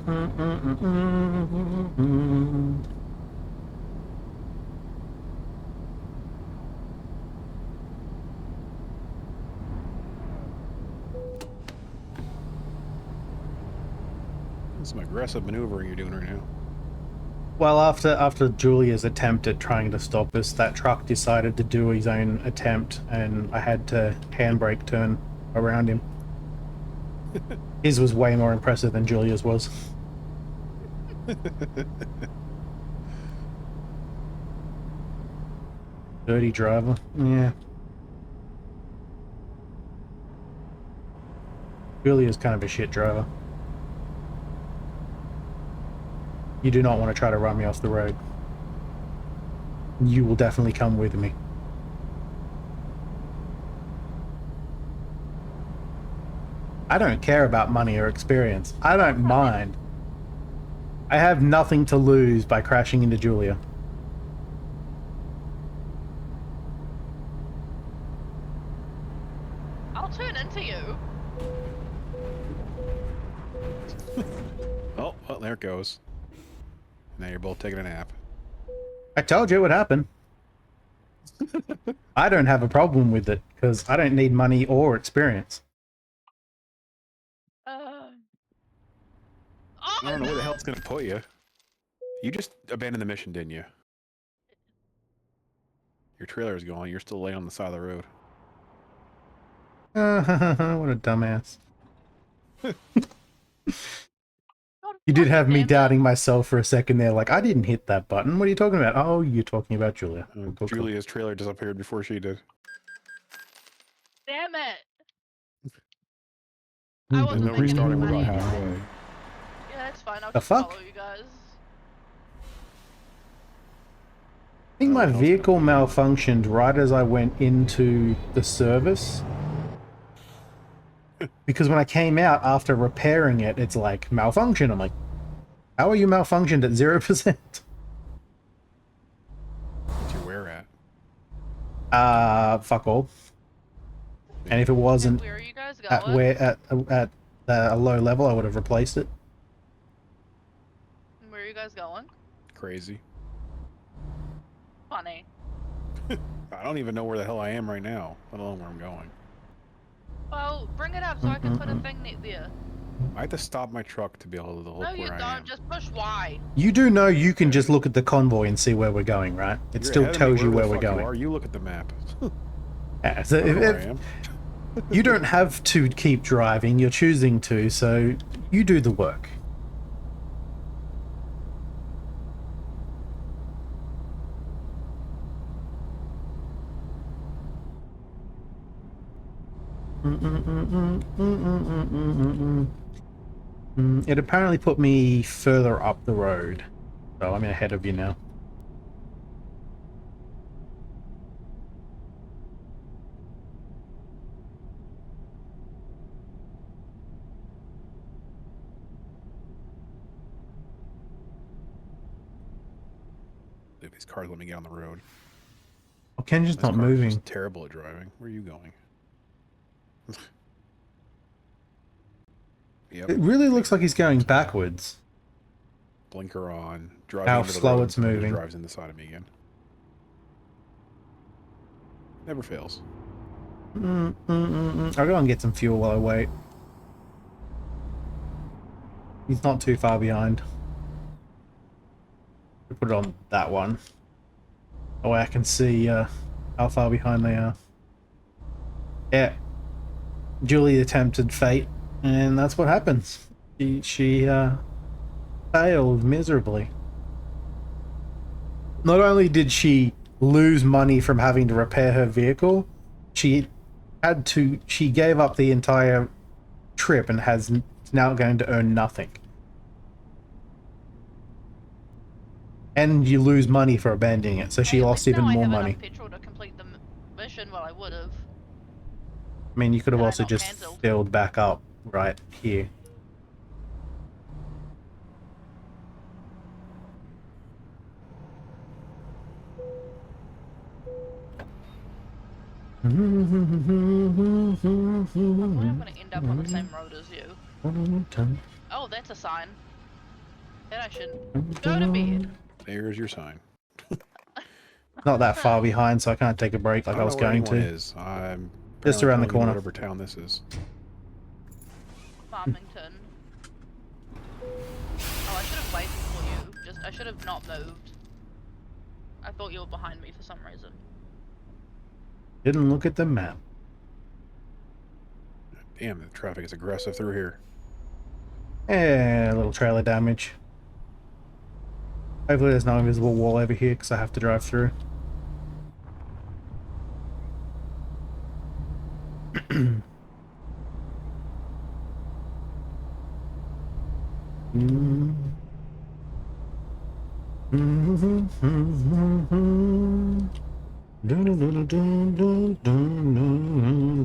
Some aggressive maneuvering you're doing right now. Well, after Julia's attempt at trying to stop us, that truck decided to do his own attempt, and I had to handbrake turn around him. His was way more impressive than Julia's was. Dirty driver. Yeah. Julia's kind of a shit driver. You do not want to try to run me off the road. You will definitely come with me. I don't care about money or experience. I don't mind. I have nothing to lose by crashing into Julia. I'll turn into you. Oh, well, there it goes. Now you're both taking a nap. I told you it would happen. I don't have a problem with it, because I don't need money or experience. I don't know where the hell it's gonna put you. You just abandoned the mission, didn't you? Your trailer is gone. You're still laying on the side of the road. What a dumbass. You did have me doubting myself for a second there, like, I didn't hit that button. What are you talking about? Oh, you're talking about Julia. Cool, Julia's trailer disappeared before she did. Damn it! cool. I wasn't then we making started any about money. halfway. Yeah, that's fine. I'll The just fuck? follow you guys. I think my Oh, vehicle malfunctioned right as I went into the service. Because when I came out after repairing it, it's like, malfunction. I'm like, how are you malfunctioned at 0%? What's your wear at? Fuck all. And if it wasn't Where are you guys at going? at a low level, I would have replaced it. Where are you guys going? Crazy. Funny. I don't even know where the hell I am right now, let alone where I'm going. Well, bring it up so I can put a thing there. I have to stop my truck to be able to look No, you where I am. don't. Just push Y. You do know you can just look at the convoy and see where we're going, right? It You're still ahead of me, tells you wherever where the we're fuck going. You are. You look at the map. Yeah, so I don't know where I if am. you don't have to keep driving, you're choosing to, so you do the work. It apparently put me further up the road, so I'm ahead of you now. Dude, these cars let me get on the road. Oh, Ken's just This not car is moving. just terrible at driving. Where are you going? Yep. It really looks like he's going backwards. Blinker on. Driving How into the slow road, it's someone just moving. drives in the side of me again. Never fails. I'll go and get some fuel while I wait. He's not too far behind. Put it on that one. Oh, I can see how far behind they are. Yeah. Julie attempted fate, and that's what happens. She failed miserably. Not only did she lose money from having to repair her vehicle, she gave up the entire trip and is now going to earn nothing. And you lose money for abandoning it, so she lost even more money. I have enough petrol to complete the mission. Well, I would have. I mean, you could have Had I also not just cancelled. filled back up right here. I'm going to end up on the same road as you. Oh, that's a sign. Then I should go to bed. There's your sign. Not that far behind, so I can't take a break like I was don't know where going anyone to. is. I'm Just apparently around the pulling into corner. whatever town this is. Farmington. Oh, I should have waited for you. I should have not moved. I thought you were behind me for some reason. Didn't look at the map. Damn, the traffic is aggressive through here. A little trailer damage. Hopefully there's no invisible wall over here because I have to drive through.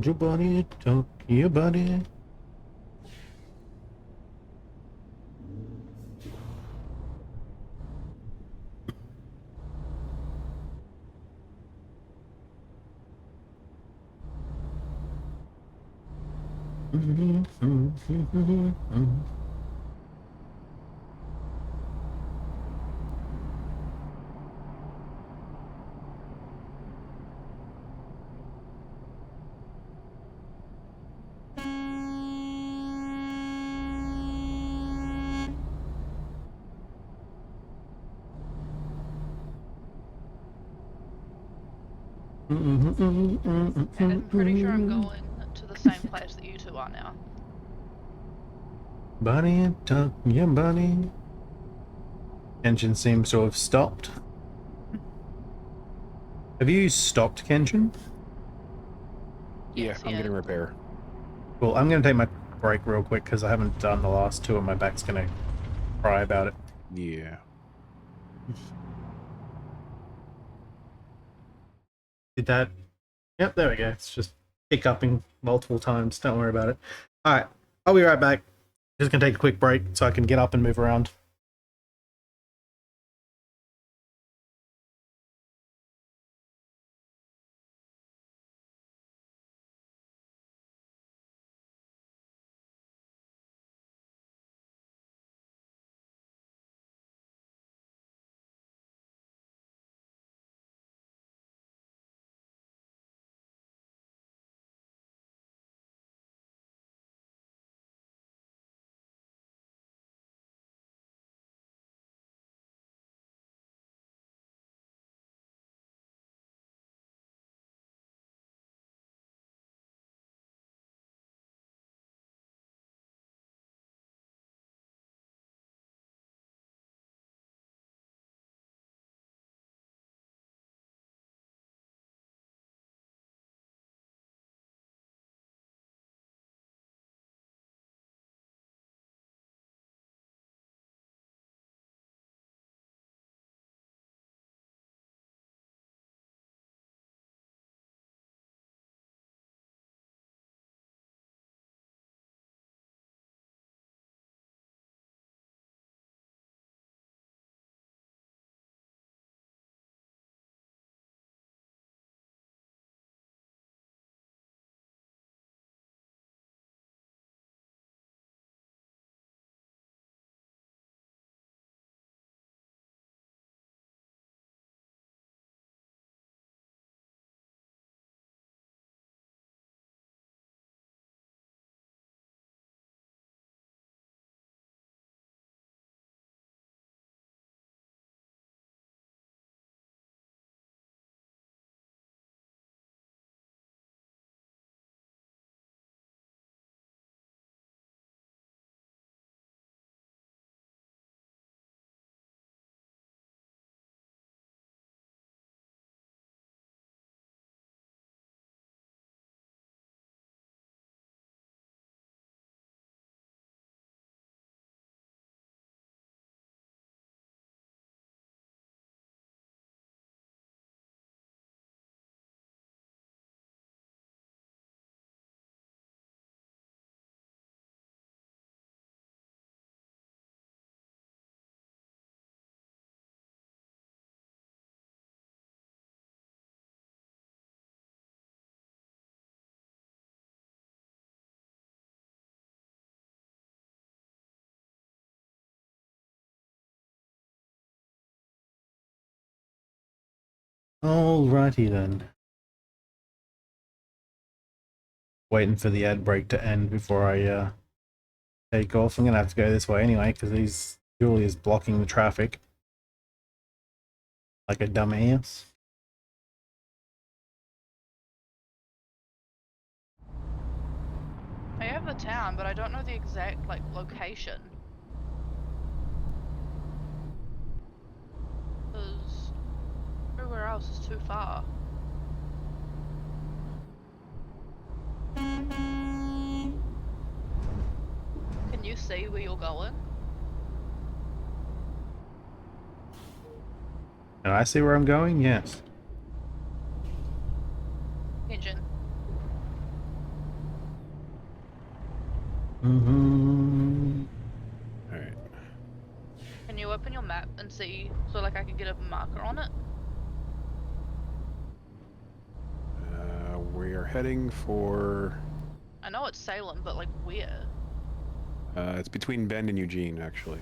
Your body, talk your body. And I'm pretty sure I'm going to the same place that you two are now. Buddy, talk your buddy. Kenshin seems to have stopped. Have you stopped, Kenshin? Yeah, I'm getting repair. Well, I'm going to take my break real quick because I haven't done the last two and my back's going to cry about it. Yeah. Did that? Yep, there we go. It's just hiccuping multiple times. Don't worry about it. Alright, I'll be right back. Just going to take a quick break so I can get up and move around. Alrighty then. Waiting for the ad break to end before I take off. I'm gonna have to go this way anyway because Julia's blocking the traffic like a dumbass. I have the town, but I don't know the exact like location. Because everywhere else is too far. Can you see where you're going? Can I see where I'm going? Yes. Engine. Alright. Can you open your map and see, so like I can get a marker on it? We are heading for... I know it's Salem, but like where? it's between Bend and Eugene, actually.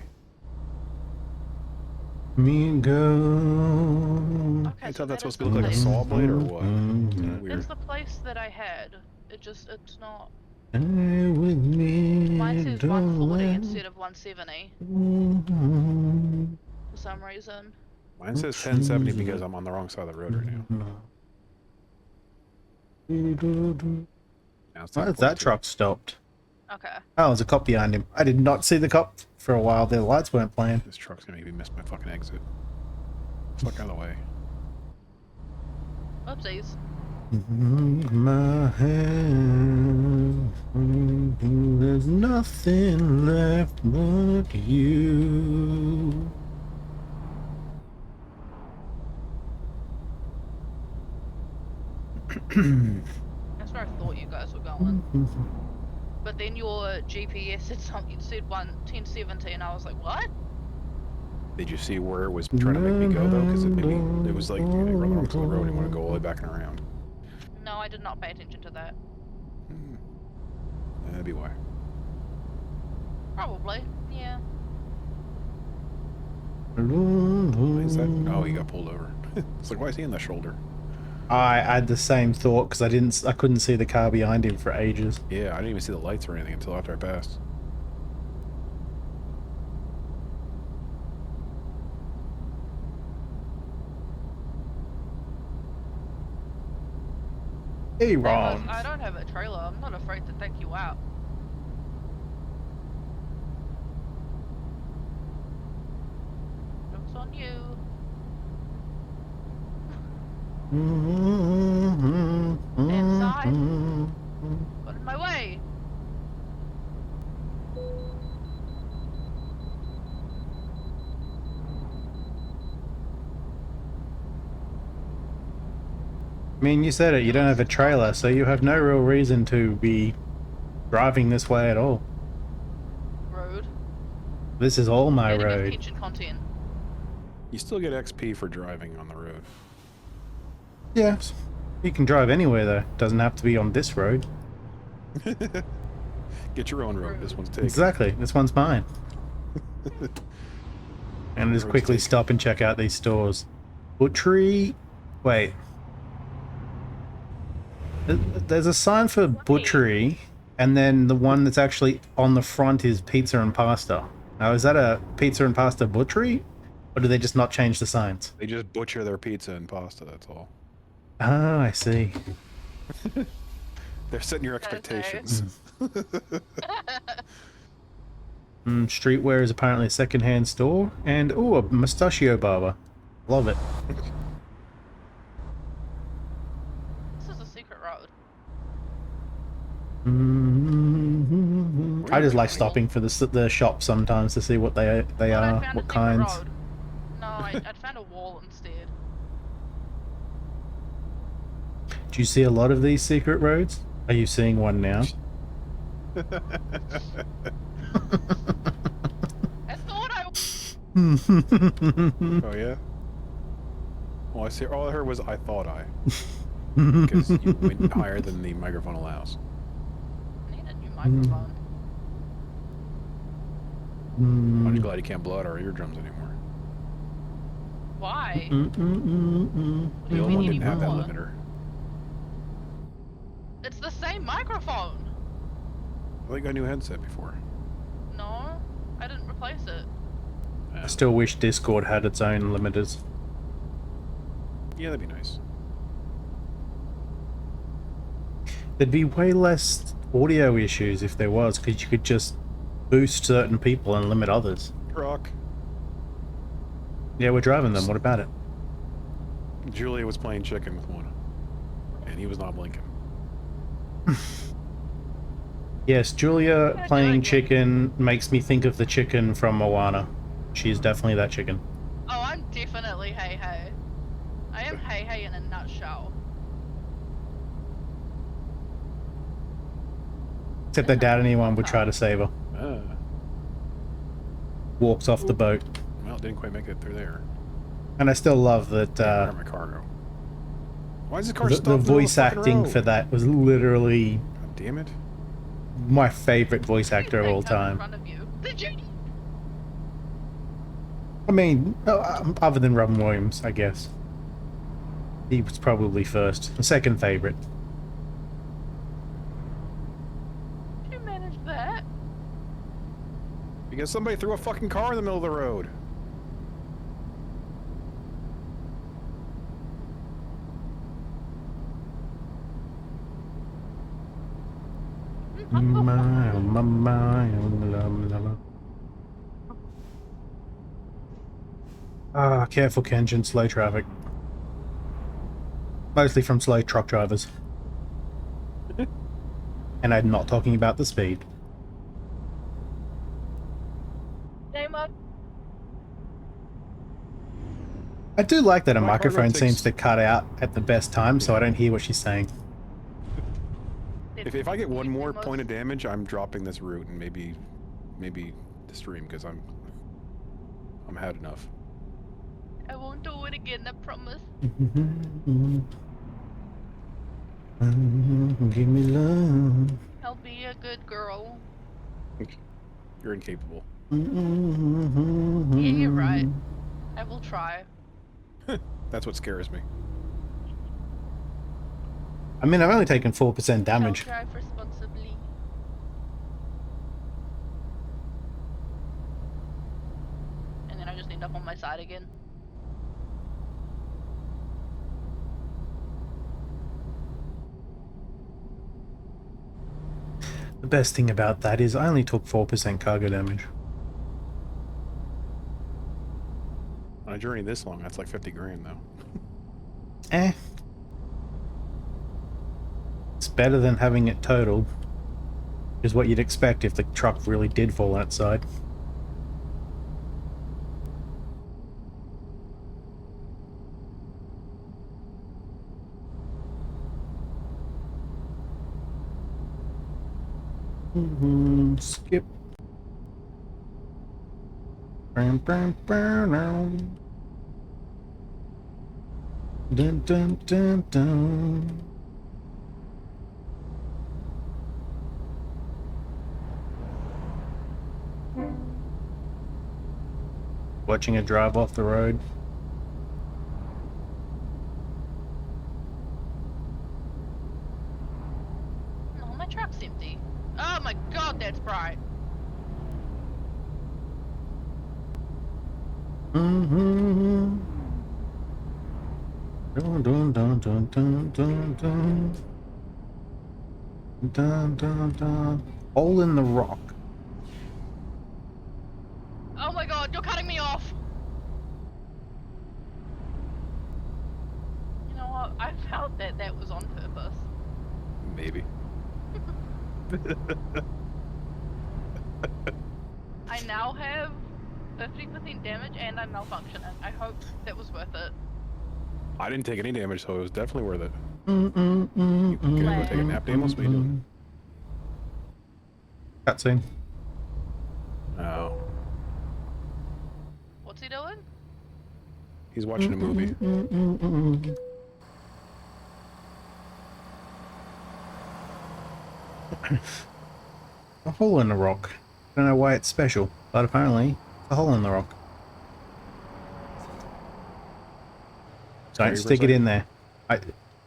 Me go. Okay, I so thought that's that supposed to is be the like a place. saw blade or what? Mm-hmm. Weird. It's the place that I had. It's not. Stay with me. Mine says 140 darling. instead of 170 Mm-hmm. for some reason. Mine says 1070 because I'm on the wrong side of the road right now. Now it's Why is that 1042. truck stopped? Okay. Oh, there's a cop behind him. I did not see the cop for a while. The lights weren't playing. This truck's gonna make me miss my fucking exit. Fuck out of the way. Oopsies. My hand, there's nothing left but you. That's where I thought you guys were going. But then your GPS said something. It said 1070, and I was like, what? Did you see where it was trying to make me go though? Because it was like you're gonna run onto the road and you want to go all the way back and around. No, I did not pay attention to that. That'd be why. Probably, yeah. Why is that? Oh, he got pulled over. It's like, why is he in the shoulder? I had the same thought because I couldn't see the car behind him for ages. Yeah, I didn't even see the lights or anything until after I passed. Hey, Because Ron. I don't have a trailer. I'm not afraid to take you out. Joke's on you. Inside. Got in my way. I mean, you said it, you don't have a trailer, so you have no real reason to be driving this way at all. Road. This is all my Getting road. attention content. You still get XP for driving on the road. Yes. You can drive anywhere, though. Doesn't have to be on this road. Get your own road. This one's taken. Exactly. This one's mine. And just Road's quickly taken. stop and check out these stores. Butchery. Wait. There's a sign for butchery, and then the one that's actually on the front is pizza and pasta. Now, is that a pizza and pasta butchery? Or do they just not change the signs? They just butcher their pizza and pasta, that's all. Ah, I see. They're setting your expectations. Streetwear is apparently a second-hand store. And, ooh, a mustachio barber. Love it. This is a secret road. I just like stopping for the shop sometimes to see what they Thought I are, found a what secret kinds. road. No, I'd found a wall instead. Do you see a lot of these secret roads? Are you seeing one now? I thought I. Oh yeah? Well, all I heard was I thought I. Because you went higher than the microphone allows. I need a new microphone. I'm just glad you can't blow out our eardrums anymore. Why? Mm, mm, mm, mm, What do The you old mean one didn't have that anymore? limiter. It's the same microphone. I think I got a new headset before. No, I didn't replace it. I still wish Discord had its own limiters. Yeah, that'd be nice. There'd be way less audio issues if there was, because you could just boost certain people and limit others. Truck. Yeah, we're driving them. What about it? Julia was playing chicken with one, and he was not blinking. Yes, Julia Yeah, playing Julia. chicken makes me think of the chicken from Moana. She's definitely that chicken. Oh, I'm definitely Hey Hey. I am Hey Hey in a nutshell. Except I doubt anyone would try to save her. Walks off the boat. Well, it didn't quite make it through there. And I still love that Where'd my car go? Why is the car the stopped in the voice fucking acting road? for that was literally God damn it. my favorite voice actor of all In time. front of you. Did you? I mean, other than Robin Williams, I guess. He was probably first. The second favorite. Did you manage that? Because somebody threw a fucking car in the middle of the road. Ah, careful, Kenjin. Slow traffic. Mostly from slow truck drivers. And I'm not talking about the speed. Game up. I do like that a My cargo microphone takes- seems to cut out at the best time, so I don't hear what she's saying. If I get one It's the more most- point of damage, I'm dropping this route and maybe the stream because I'm had enough. I won't do it again, I promise. Give me love. I'll be a good girl. You're incapable. Yeah, you're right. I will try. That's what scares me. I mean, I've only taken 4% damage. I'll drive responsibly. And then I just end up on my side again. The best thing about that is I only took 4% cargo damage. On a journey this long, that's like 50 grand though. Eh. It's better than having it totaled. Is what you'd expect if the truck really did fall on its side. Skip. Dun dun dun dun. Watching it drive off the road. No, my truck's empty. Oh my god, that's bright. Mm-hmm. Dun dun dun dun dun dun dun. Dun dun dun. Hole in the rock. Oh my god, you're cutting me off. You know what? I felt that that was on purpose. Maybe. I now have 50% damage and I'm malfunctioning. I hope that was worth it. I didn't take any damage, so it was definitely worth it. Mm-mm-mm-mm. You can go take a nap, Damos. What are you doing? Cutscene. Oh, What's he doing? he's watching a movie. Mm-mm-mm-mm. A hole in the rock. Don't know why it's special, but apparently it's a hole in the rock. Don't stick it in there.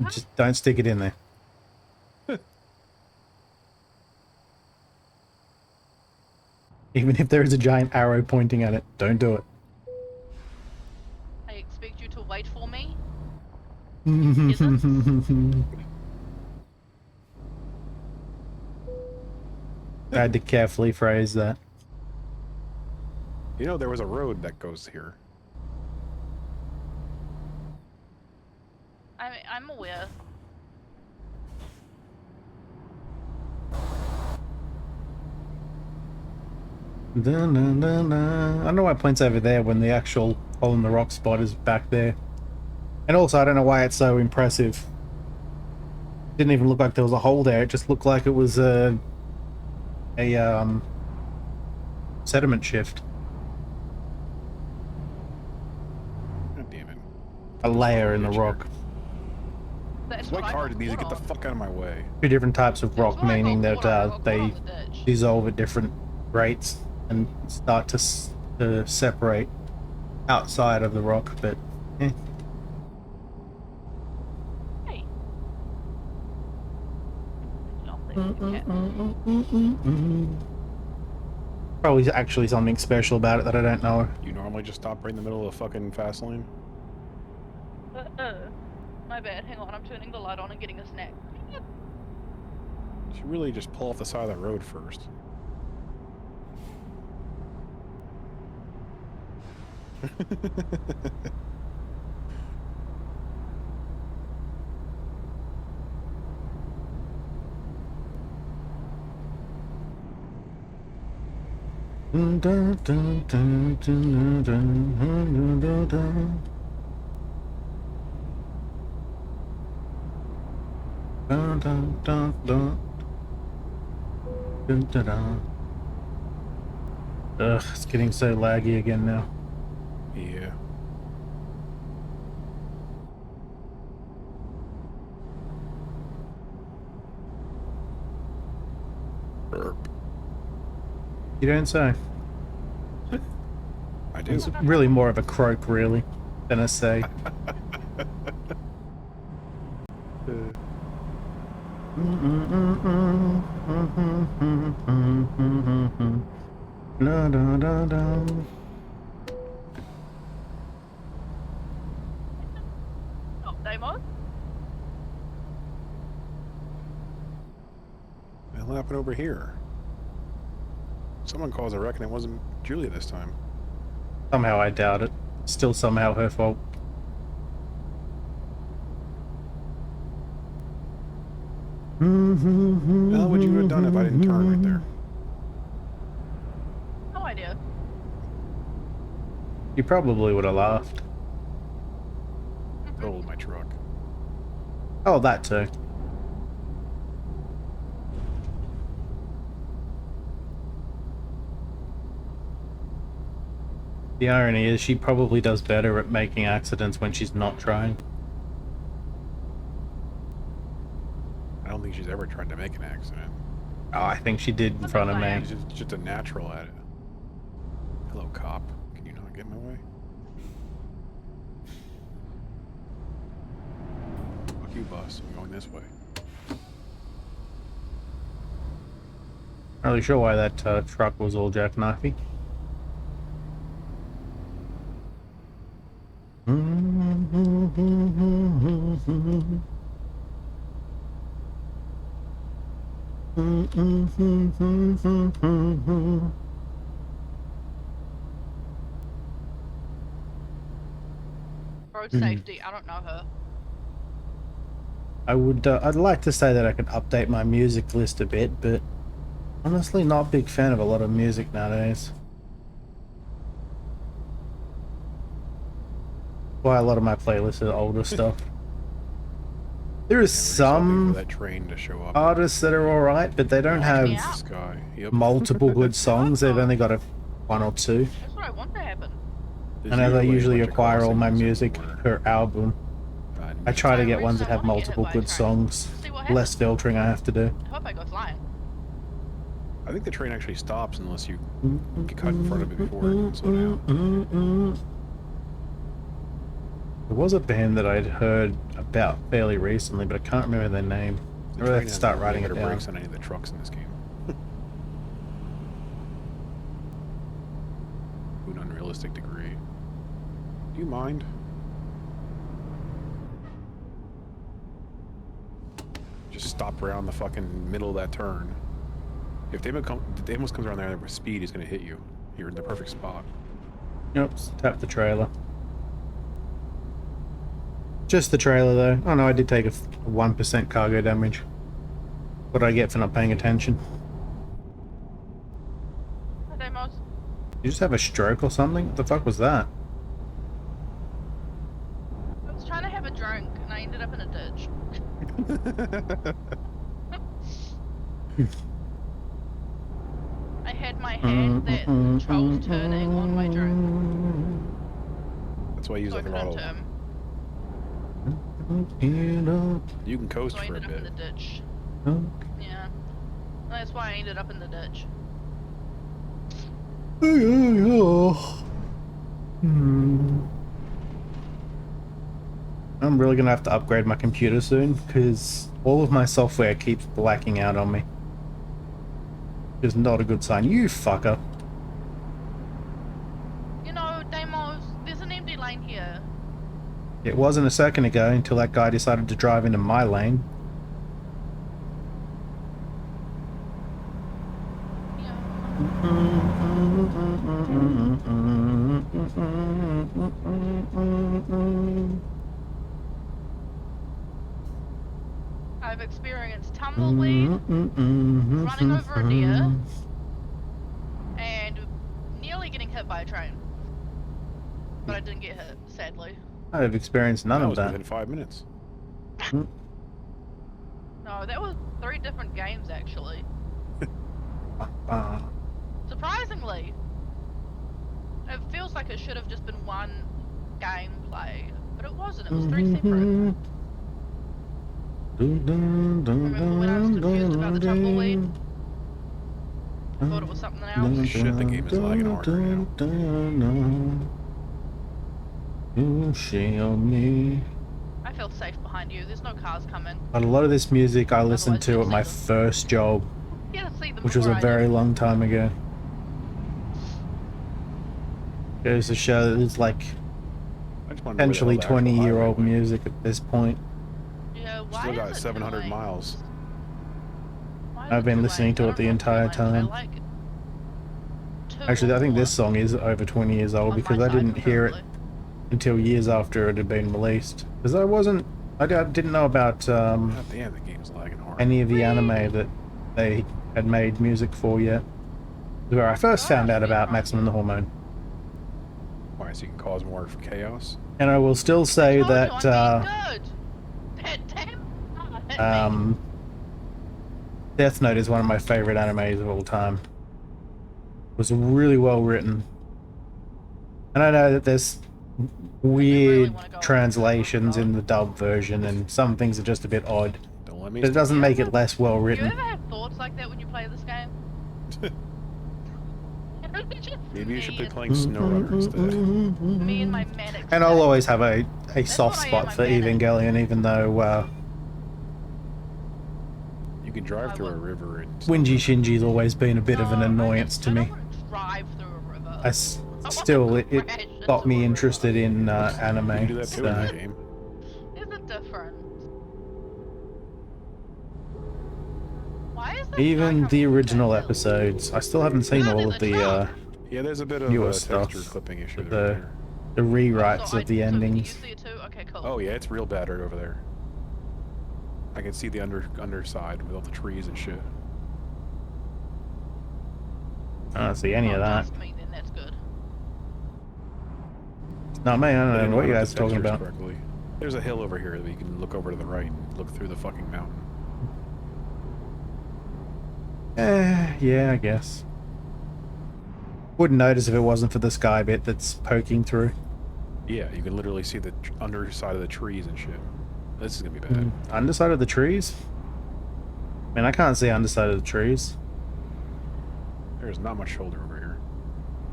Just don't stick it in there. Even if there is a giant arrow pointing at it, don't do it. I expect you to wait for me. I had to carefully phrase that. You know, there was a road that goes here. I'm aware. I don't know why it points over there when the actual hole in the rock spot is back there. And also, I don't know why it's so impressive. Didn't even look like there was a hole there. It just looked like it was a sediment shift. God damn it. A layer in the rock. That's Why what I car got did these caught get the on. fuck out of my way? Two different types of That's rock, what I got meaning that caught on. I got they caught on the ditch. dissolve at different rates and start to separate outside of the rock, but eh. Hey. Not there, okay. Probably actually something special about it that I don't know. You normally just stop right in the middle of the fucking fast lane? My bad. Hang on, I'm turning the light on and getting a snack. You should really just pull off the side of the road first. Ugh, it's getting so laggy again now. Yeah. Burp. You don't say. I do. It's really more of a croak, really, than a say. Da, da, da, da. Oh, Damo? What happened over here? Someone caused a wreck and it wasn't Julia this time. Somehow I doubt it. Still somehow her fault. What the hell would you have done if I didn't turn right there? No idea. You probably would have laughed. Totaled my truck. Oh, that too. The irony is she probably does better at making accidents when she's not trying. I don't think she's ever tried to make an accident. Oh, I think she did in front of me. She's just a natural at it. Hello, cop. Can you not get in my way? Fuck you, bus. I'm going this way. Not really sure why that truck was all jackknifey. Road safety, I don't know her. I would, I'd like to say that I could update my music list a bit, but honestly not a big fan of a lot of music nowadays. Why a lot of my playlists are older stuff. There is some for that train to show up. artists that are alright, but they don't have Yeah. Sky. Yep. multiple good songs. They've only got one or two. That's what I want to happen. And as I usually a bunch of acquire all my crossings in music the corner. per album, I try to get ones that have multiple good songs. See what happens. Less filtering I have to do. I hope I go flying. I think the train actually stops unless you get caught in front of it before it can slow down. There was a band that I'd heard about fairly recently, but I can't remember their name. I really have to start writing it down. Brakes on any of the trucks in this game. To an unrealistic degree. Do you mind? Just stop around the fucking middle of that turn. If Damos comes around there with speed, he's gonna hit you. You're in the perfect spot. Yep, tap the trailer. Just the trailer though. Oh no, I did take a 1% cargo damage. What did I get for not paying attention? Damos. You just have a stroke or something? What the fuck was that? I was trying to have a drink and I ended up in a ditch. I had my hand that controls turning on my drink. That's why I use So the I couldn't throttle. You You can coast So I for a ended up in the bit. ditch. know. Yeah. That's why I ended up in the ditch. I'm really gonna have to upgrade my computer soon because all of my software keeps blacking out on me. It's not a good sign. You fucker. You know, Damos, there's an empty lane here. It wasn't a second ago until that guy decided to drive into my lane. I've experienced tumbleweed, running over a deer, and nearly getting hit by a train. But I didn't get hit, sadly. I've experienced none That of was that. within 5 minutes. No, that was 3 different games actually. Surprisingly. It feels like it should have just been one gameplay, but it wasn't. It was 3 separate. Remember when I was confused about the tumbleweed? I thought it was something else. Shit, the game is lagging hard right now. You shield me. I feel safe behind you. There's no cars coming. But a lot of this music I listened Otherwise to you'd at my see them. first job, You gotta see them which was a before I very do. long time ago. Goes to show that it's like I just wonder where the hell potentially the actual 20-year-old highway went. music at this point. Yeah, why Still is got it 700 2 miles. lanes? Why is I've it been 2 listening lanes? to I it don't the want 2 entire lanes. time. I like 2 Actually, or I think more this song is over 20 years old on because my I side, didn't hear it preferably. until years after it had been released. Because I didn't know about God damn, the game's lagging hard. any of the anime that they had made music for yet. Where I first found out about Maximum the Hormone. Why, so you can cause more chaos? And I will still say Told you that I'm being good. Damn. Hit me. Death Note is one of my favorite animes of all time. It was really well written. And I know that there's weird wanna go on translations that in the dub version and some things are just a bit odd. Don't let me But it doesn't make it less well Do you written. ever have thoughts like that when you play this game? Maybe you should be Me playing SnowRunner instead. and me and my manic. And I'll state. always have a soft what I am, spot I'm for manic. Evangelion, even though You can drive I through a would. river and Winji Shinji's always been a bit of an No, annoyance to I me. don't want to drive through a river. Still, it crash got into me a interested river. in you can anime. do that too in So. the game. Is it different? Why is this Even guy the coming original from that hill? episodes. I still haven't seen No, all there's of a the truck. Yeah, there's a bit of newer a stuff. texture clipping issue with there. the rewrites So of the so can you endings. see it too? Okay, cool. Oh yeah, it's real bad right over there. I can see the underside with all the trees and shit. I don't see any of that. Just me, then that's good. Not me. I I don't didn't know what you line up guys are the talking textures about. correctly. There's a hill over here that you can look over to the right and look through the fucking mountain. Yeah, I guess. Wouldn't notice if it wasn't for the sky bit that's poking through. Yeah, you can literally see the underside of the trees and shit. This is gonna be bad. Underside of the trees? Man, I can't see underside of the trees. There's not much shoulder over here.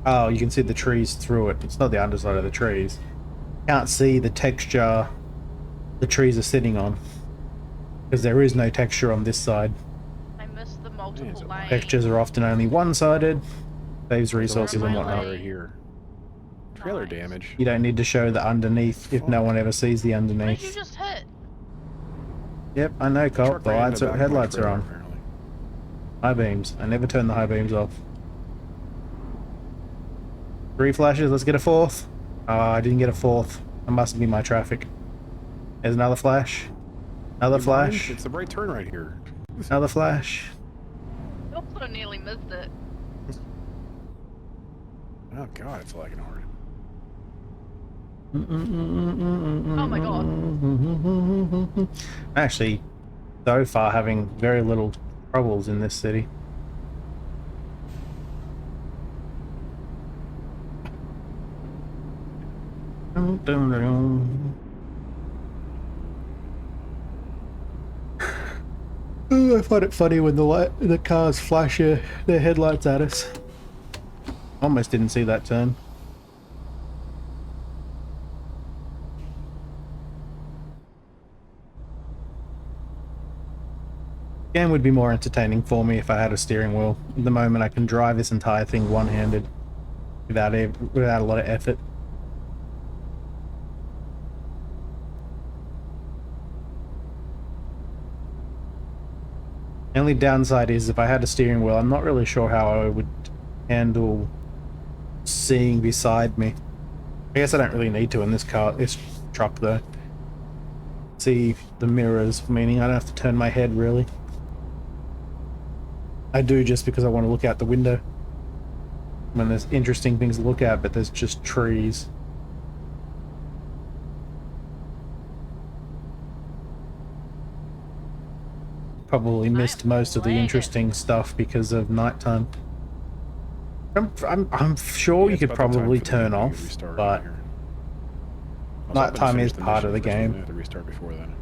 Oh, you can see the trees through it. It's not the underside of the trees. can't see the texture the trees are sitting on. Because there is no texture on this side. I missed the multiple lanes. Textures are often only one-sided. Saves resources and whatnot. Right here. Trailer damage. You don't need to show the underneath if no one ever sees the What did you underneath. just hit? Yep, I know, Colt. Truck The ran in lights the are, back of my headlights are trailer, on. apparently. High beams. I never turn the high beams off. 3 flashes. Let's get a 4th. I didn't get a 4th. That must be my traffic. There's another flash. Another You mind? flash. It's the right turn right here. Another flash. I also nearly missed it. Oh god, it's lagging hard. Oh my god. Actually, so far having very little troubles in this city. Oh, I find it funny when the cars flash their headlights at us. Almost didn't see that turn. Game would be more entertaining for me if I had a steering wheel. At the moment I can drive this entire thing one-handed without a lot of effort. The only downside is if I had a steering wheel, I'm not really sure how I would handle seeing beside me. I guess I don't really need to in this truck though. See the mirrors, meaning I don't have to turn my head really. I do just because I want to look out the window when there's interesting things to look at, but there's just trees. Probably missed most of the interesting stuff because of nighttime. I'm sure Yeah, you could it's about the time probably for the turn game to off, restart but right here. I was hoping to nighttime finish is the part of the mission first, but game. I have to restart before then.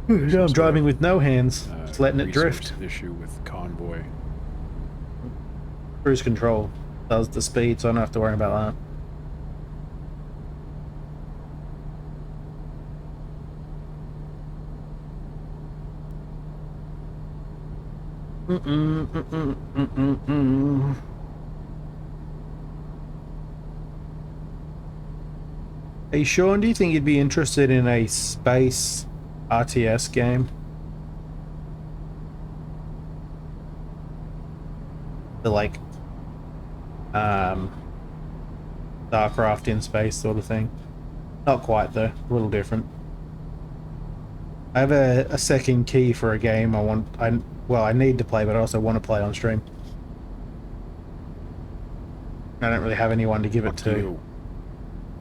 I'm driving with no hands, just letting it Resource drift. Issue with convoy. Cruise control does the speed, so I don't have to worry about that. Hey Sean, do you think you'd be interested in a space RTS game? The like StarCraft in space sort of thing. Not quite though, a little different. I have a second key for a game I need to play, but I also want to play on stream. I don't really have anyone to give it to. You.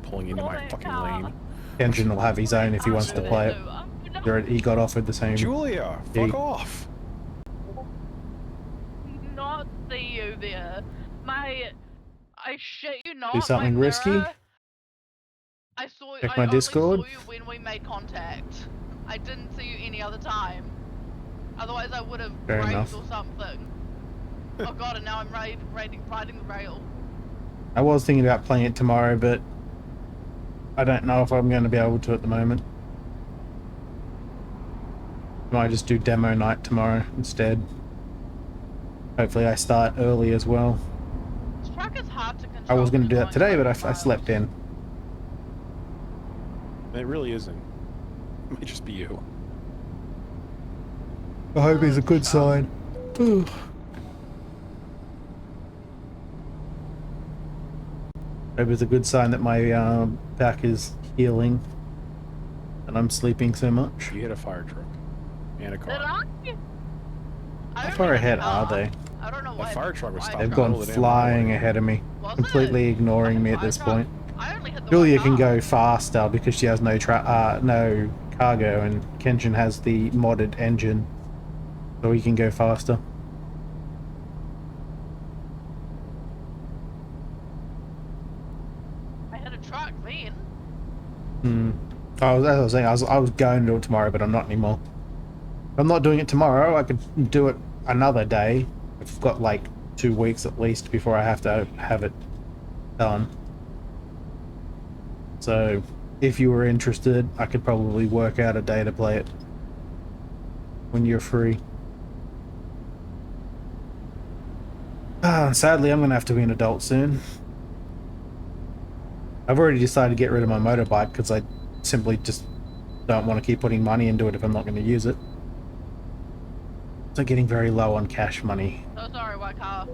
Pulling into my fucking lane. Kenjin will have his own if he wants to play it. He got offered the same. Julia, fuck off. Not see you there. I shit you not. Do something risky? I saw Check I my only Discord? saw you when we made contact. I didn't see you any other time. Otherwise I would have Fair raved enough. or something. Oh god, and now I'm riding the rail. I was thinking about playing it tomorrow, but I don't know if I'm going to be able to at the moment. I might just do demo night tomorrow instead. Hopefully I start early as well. This truck is hard to control. I was going to do that today, but I fast. slept in. It really isn't. It might just be you. I hope it's a good sign. Hope it's a good sign that my back is healing and I'm sleeping so much. You hit a fire truck and a Did car. I How only far hit a ahead car. are they? I don't know A why. fire truck was why- stopped. They've Middle gone of the damn flying highway. ahead of me, Was completely it? ignoring me at Fire this truck? point. I only hit the Julia one can car. go faster because she has no cargo, and Kenshin has the modded engine, so he can go faster. I hit a truck then. As I was saying, I was going to do it tomorrow, but I'm not anymore. If I'm not doing it tomorrow, I could do it another day. I've got like 2 weeks at least before I have to have it done. So if you were interested, I could probably work out a day to play it when you're free. Sadly, I'm gonna have to be an adult soon. I've already decided to get rid of my motorbike because I simply just don't want to keep putting money into it if I'm not going to use it. So getting very low on cash money. So sorry, white car.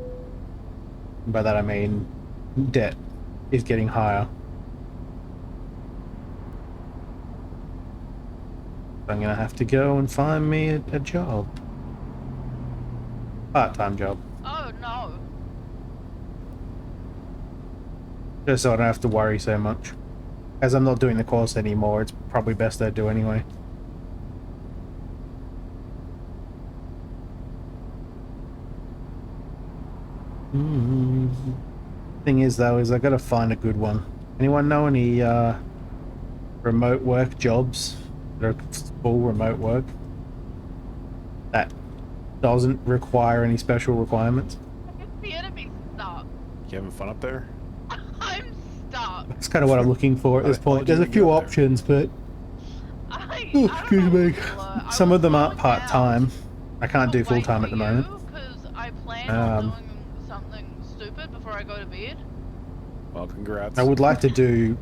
By that I mean debt is getting higher. So I'm going to have to go and find me a job. Part-time job. Oh no. Just so I don't have to worry so much. As I'm not doing the course anymore, it's probably best I do anyway. Thing is though, is I gotta find a good one. Anyone know any remote work jobs that are full remote work that doesn't require any special requirements? The enemy's stuck. You having fun up there? I'm stuck. That's kind of what I'm looking for at this point. There's a few options, but excuse me, some of them aren't part-time. I can't do full-time at the moment. Because I plan on doing something stupid before I go to bed. Well, congrats. I would like to do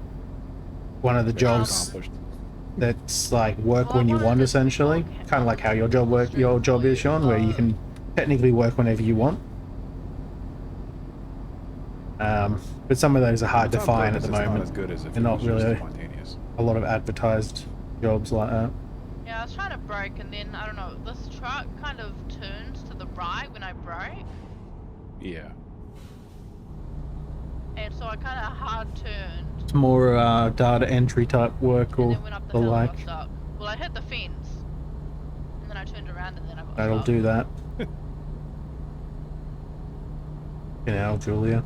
one of the jobs that's like work when you want, essentially, kind of like how your job is, Sean, where you can technically work whenever you want. But some of those are hard to find at the moment. They're not really a lot of advertised jobs like that. Yeah, I was trying to brake and then, I don't know, this truck kind of turns to the right when I brake. Yeah. And so I kind of hard turned. It's more data entry type work or the like. Well, I hit the fence. And then I turned around and then I got That'll stuck. do that. You know, Julia.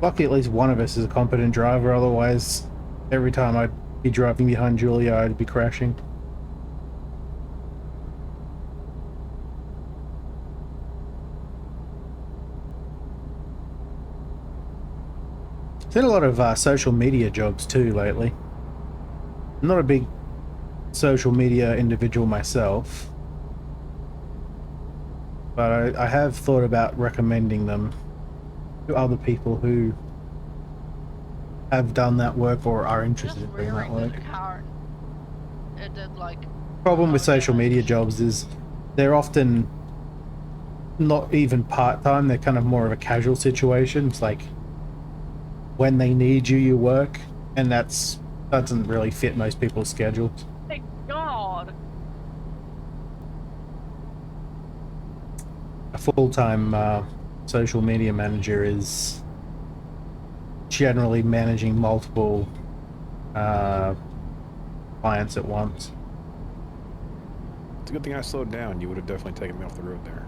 Lucky at least one of us is a competent driver, otherwise every time I'd be driving behind Julia I'd be crashing. Seen a lot of social media jobs too lately. I'm not a big social media individual myself, but I have thought about recommending them to other people who have done that work or are interested in doing that work. It did like. Problem with social media jobs is they're often not even part-time, they're kind of more of a casual situation. It's like when they need you, you work, and that doesn't really fit most people's schedules. Thank God. A full-time social media manager is generally managing multiple clients at once. It's a good thing I slowed down. You would have definitely taken me off the road there.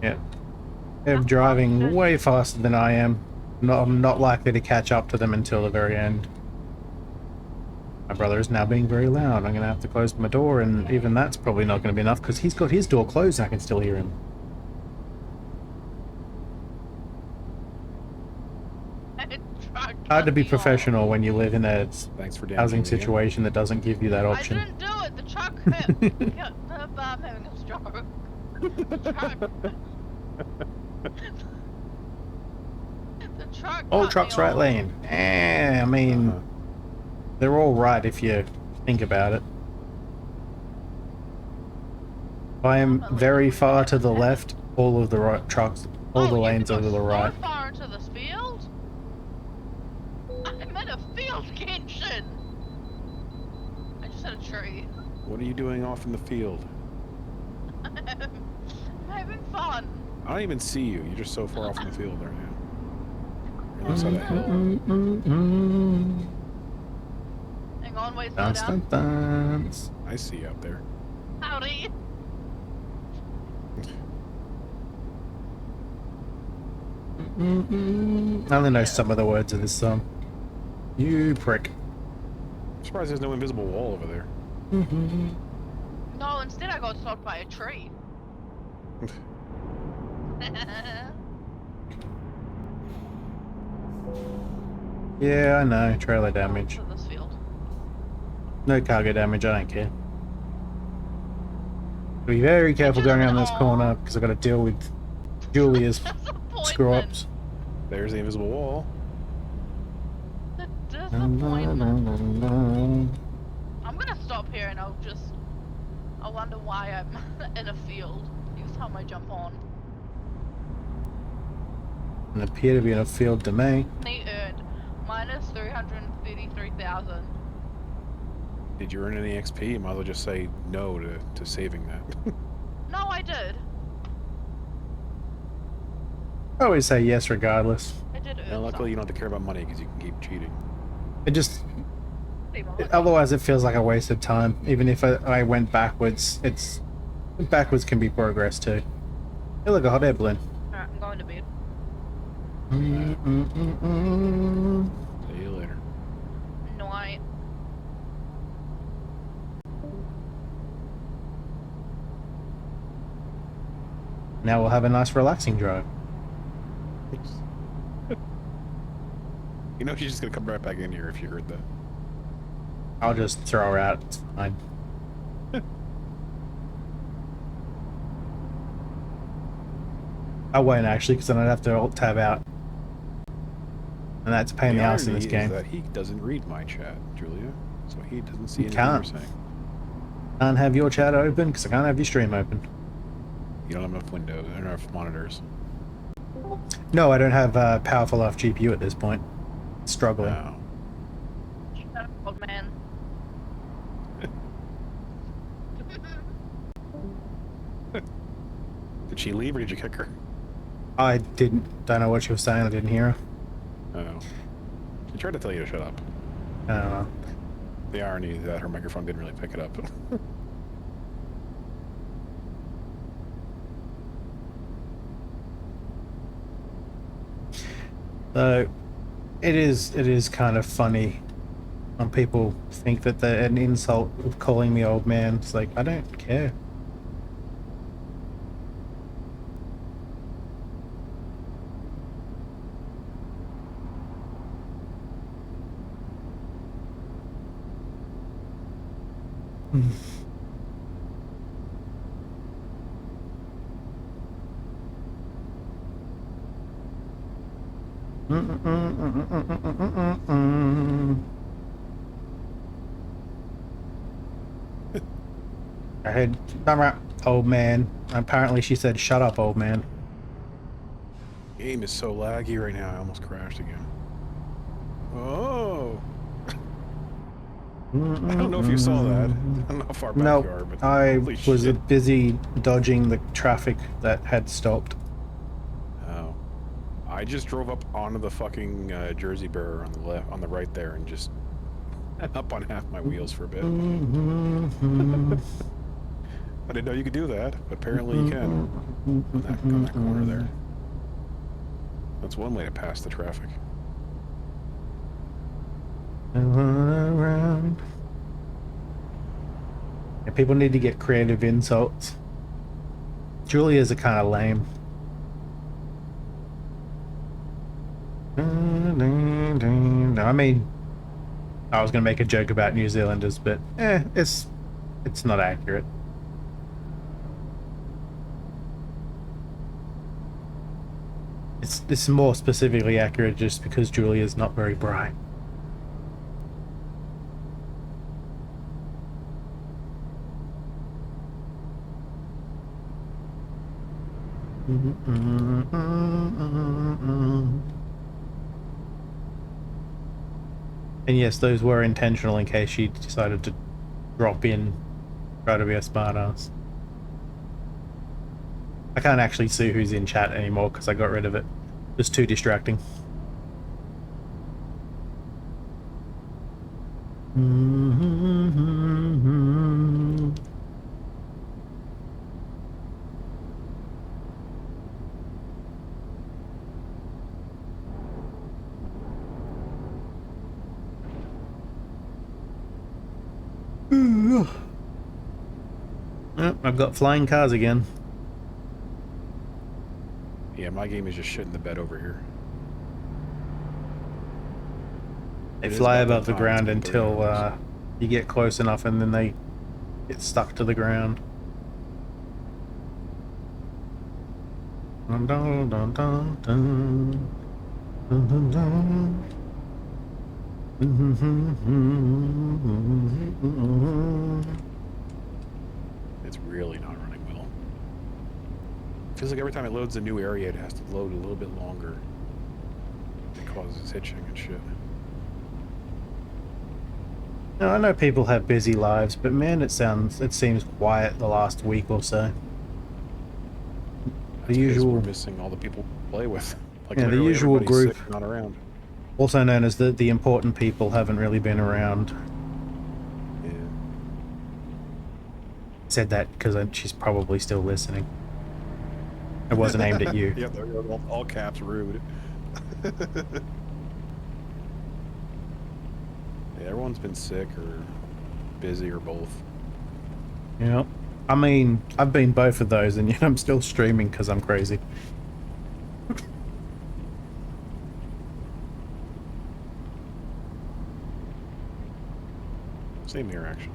Yeah. They're driving way faster than I am. I'm not likely to catch up to them until the very end. My brother is now being very loud. I'm going to have to close my door, and even that's probably not going to be enough because he's got his door closed and I can still hear him. Hard to be professional when you live in a housing situation that doesn't give you that option. I didn't do it. The truck hit. I'm having a stroke. The truck. Oh, truck's right lane. I mean, they're all right if you think about it. If I am very far to the left, all of the right trucks, all the lanes are to the right. So far into this field? I'm in a field, Genshin! I just hit a tree. What are you doing off in the field? I'm having fun. I don't even see you. You're just so far off in the field right now. You're on the side of the hill. Hang on, wait, slow down. I see you out there. Howdy. I only know some of the words of this song. You prick. I'm surprised there's no invisible wall over there. No, instead I got stopped by a tree. Yeah, I know. Trailer damage. To this field. No cargo damage, I don't care. Be very careful going around this corner because I've got to deal with Julia's screw-ups. There's the invisible wall. The disappointment. I'm gonna stop here and I wonder why I'm in a field. Each time I jump on. And appear to be in a field to me. They earned minus 333,000. Did you earn any XP? You might as well just say no to saving that. No, I did. I always say yes regardless. I did earn. Now, luckily, you don't have to care about money because you can keep cheating. It just... some. Otherwise it feels like a waste of time. Even if I went backwards, backwards can be progress too. Hey, look, a hot air balloon. Alright, I'm going to bed. See you later. Night. Now we'll have a nice relaxing drive. You know she's just gonna come right back in here if you heard that. I'll just throw her out, it's fine. I won't actually, because then I'd have to alt-tab out. And that's a pain in the ass in this game. That he doesn't read my chat, Julia, so he doesn't see anything can't. you're saying. Can't have your chat open, because I can't have your stream open. You don't have enough windows, enough monitors. No, I don't have a powerful enough GPU at this point. Struggling. No. Shut up, old man. Did she leave or did you kick her? I don't know what she was saying, I didn't hear her. Oh. She tried to tell you to shut up. I don't know. The irony is that her microphone didn't really pick it up. So, it is kind of funny when people think that they're an insult of calling me old man. It's like, I don't care. I heard, old man. Apparently she said, shut up, old man. Game is so laggy right now, I almost crashed again. Oh! I don't know if you saw that. I don't know how far back No, you are, but I holy was shit. busy dodging the traffic that had stopped. Oh. I just drove up onto the fucking Jersey barrier on the left, on the right there, and just up on half my wheels for a bit. I didn't know you could do that, but apparently you can. On that corner there. That's one way to pass the traffic. Around. Yeah, people need to get creative insults. Julia's are kind of lame. I mean, I was gonna make a joke about New Zealanders, but it's not accurate. It's more specifically accurate just because Julia's not very bright. And yes, those were intentional in case she decided to drop in, try to be a smartass. I can't actually see who's in chat anymore because I got rid of it. Just too distracting. Oh, I've got flying cars again. Yeah, my game is just shit in the bed over here. They fly above the ground until you get close enough, and then they get stuck to the ground. Dun, dun, dun, dun, dun. Dun, dun, dun. It's really not running well. Feels like every time it loads a new area, it has to load a little bit longer. It causes hitching and shit. Now, I know people have busy lives, but man, it seems quiet the last week or so. The usual. We're missing all the people to play with. Like, yeah, the usual group. Sick, not around. Also known as the important people haven't really been around. Yeah. Said that because she's probably still listening. It wasn't aimed at you. Yeah, they're all caps rude. Yeah, everyone's been sick or busy or both. Yeah. I mean, I've been both of those, and yet I'm still streaming because I'm crazy. Same here, actually.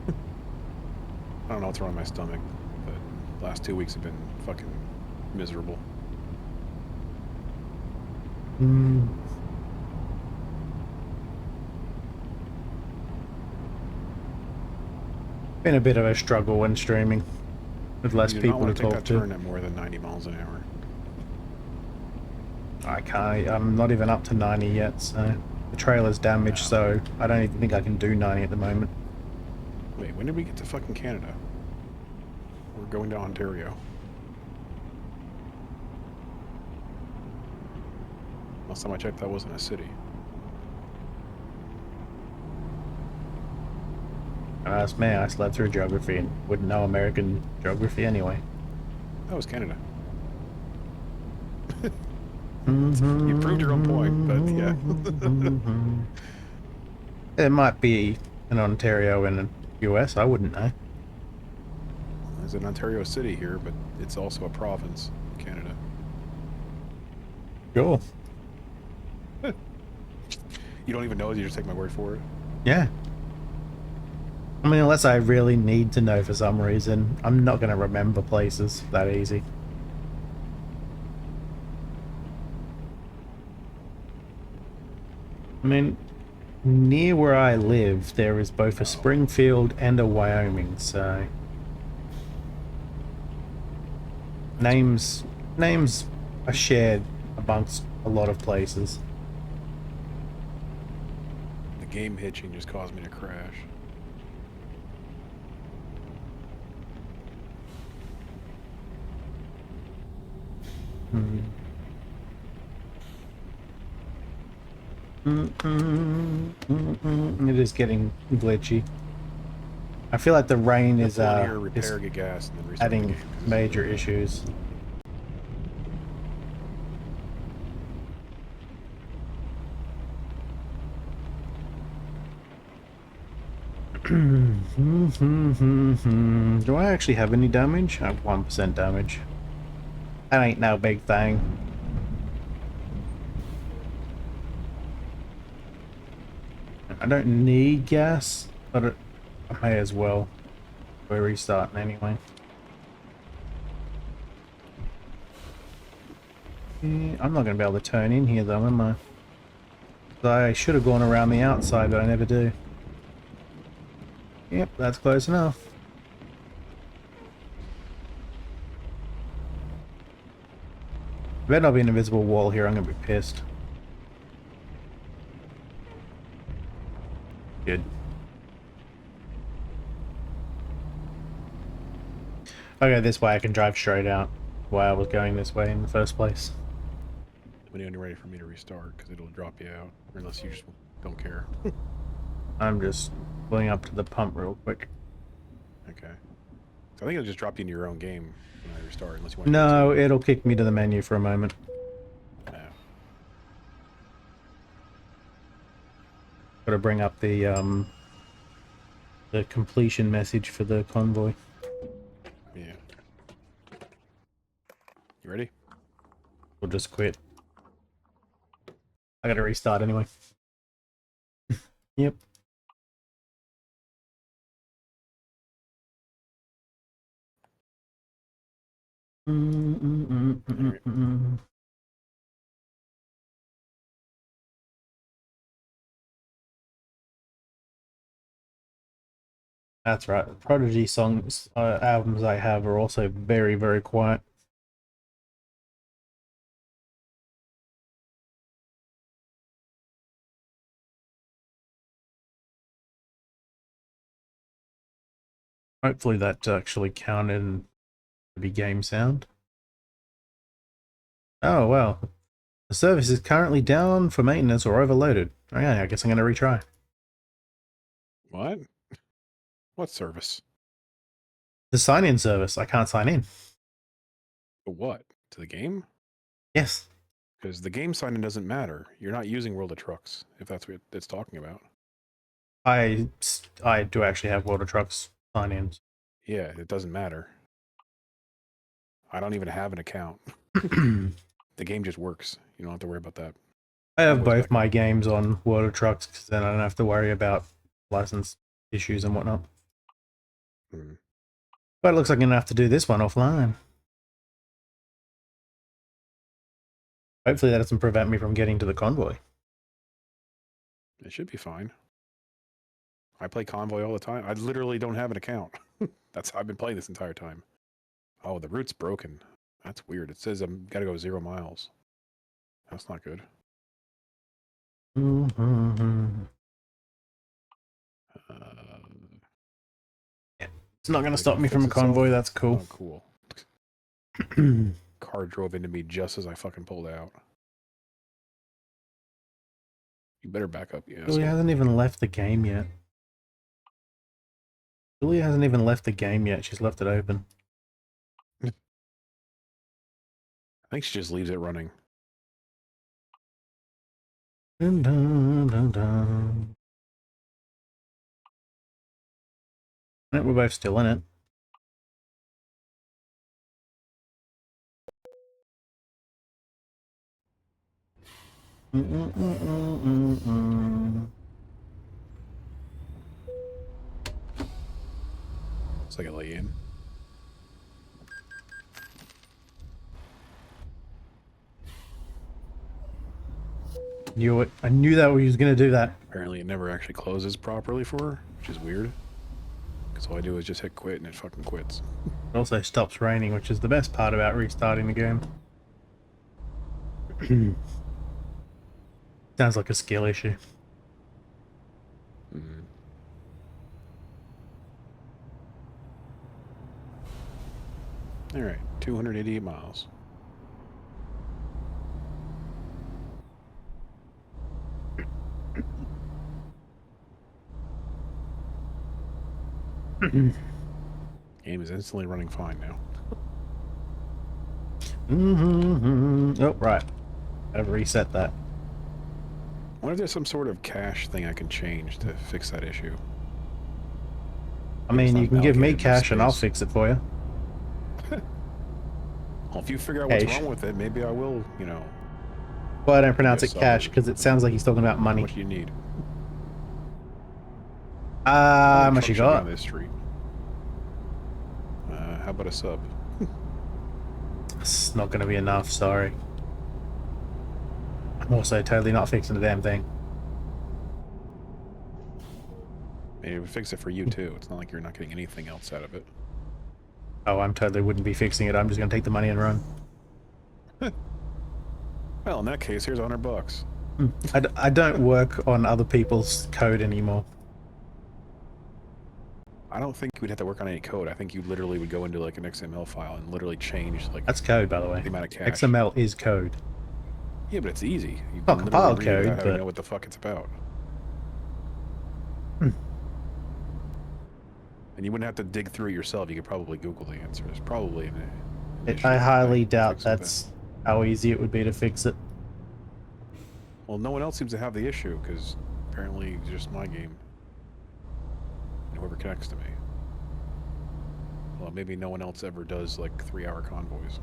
I don't know what's wrong with my stomach, but the last 2 weeks have been fucking miserable. Mm. Been a bit of a struggle when streaming, with less people to talk to. Turn at more than 90 miles an hour. I can't. I'm not even up to 90 yet, so the trailer's damaged, so I don't even think I can do 90 at the moment. Wait, when did we get to fucking Canada? We're going to Ontario. Last time I checked, that wasn't a city. Ask me, I slept through geography and wouldn't know American geography anyway. That was Canada. You proved your own point, but yeah. It might be an Ontario in the US, I wouldn't know. There's an Ontario city here, but it's also a province in Canada. Sure. You don't even know, you just take my word for it? Yeah. I mean, unless I really need to know for some reason, I'm not going to remember places that easy. I mean, near where I live, there is both a Springfield and a Wyoming, so... Names are shared amongst a lot of places. The game hitching just caused me to crash. It is getting glitchy. I feel like the rain is adding major issues. Do I actually have any damage? I have 1% damage. That ain't no big thing. I don't need gas, but I may as well. We're restarting anyway. I'm not going to be able to turn in here though, am I? I should have gone around the outside, but I never do. Yep, that's close enough. Better not be an invisible wall here, I'm going to be pissed. Good. Okay, this way I can drive straight out. Why I was going this way in the first place. When you're ready for me to restart, because it'll drop you out, unless you just don't care. I'm just pulling up to the pump real quick. Okay. So I think it'll just drop you into your own game when I restart, unless you want. No, it'll kick me to the menu for a moment. Got to bring up the completion message for the convoy. You ready? We'll just quit. I gotta restart anyway. Yep. That's right. The Prodigy songs, albums I have are also very, very quiet. Hopefully that actually counted to be game sound. Oh, well. The service is currently down for maintenance or overloaded. Okay, I guess I'm going to retry. What? What service? The sign-in service. I can't sign in. But what? To the game? Yes. Because the game sign-in doesn't matter. You're not using World of Trucks, if that's what it's talking about. I do actually have World of Trucks sign-ins. Yeah, it doesn't matter. I don't even have an account. The game just works. You don't have to worry about that. I have both my games on World of Trucks because then I don't have to worry about license issues and whatnot. But it looks like I'm going to have to do this one offline. Hopefully that doesn't prevent me from getting to the convoy. It should be fine. I play Convoy all the time. I literally don't have an account. That's how I've been playing this entire time. Oh, the route's broken. That's weird. It says I'm gotta go 0 miles. That's not good. It's not going to stop me from a convoy. That's cool. Oh, cool. Car drove into me just as I fucking pulled out. You better back up, yeah. Julia hasn't even left the game yet. Julia hasn't even left the game yet. She's left it open. I think she just leaves it running. Dun, dun, dun, dun. We're both still in it. Looks like I let you in. Knew it. I knew that we was going to do that. Apparently it never actually closes properly for her, which is weird. Because all I do is just hit quit and it fucking quits. It also stops raining, which is the best part about restarting the game. Sounds like a skill issue. Alright, 288 miles. Game is instantly running fine now. Oh, right. I've reset that. I wonder if there's some sort of cache thing I can change to fix that issue. I mean, you can give me cash and I'll fix it for you. Well, if you figure out what's wrong with it, maybe I will, you know. Well, I don't pronounce it cash because it sounds like he's talking about money. What do you need? How much you got? This street. How about a sub? It's not going to be enough, sorry. I'm also totally not fixing the damn thing. Maybe we fix it for you too. It's not like you're not getting anything else out of it. Oh, I'm totally wouldn't be fixing it. I'm just going to take the money and run. Well, in that case, here's $100. I don't work on other people's code anymore. I don't think we'd have to work on any code. I think you literally would go into like an XML file and literally change like that's code, by the way. The amount of cache. XML is code. Yeah, but it's easy. You not compiled code, but know what the fuck it's about. And you wouldn't have to dig through it yourself. You could probably Google the answers. Probably. I highly doubt that's how easy it would be to fix it. Well, no one else seems to have the issue because apparently it's just my game. Whoever connects to me. Well, maybe no one else ever does like 3-hour convoys.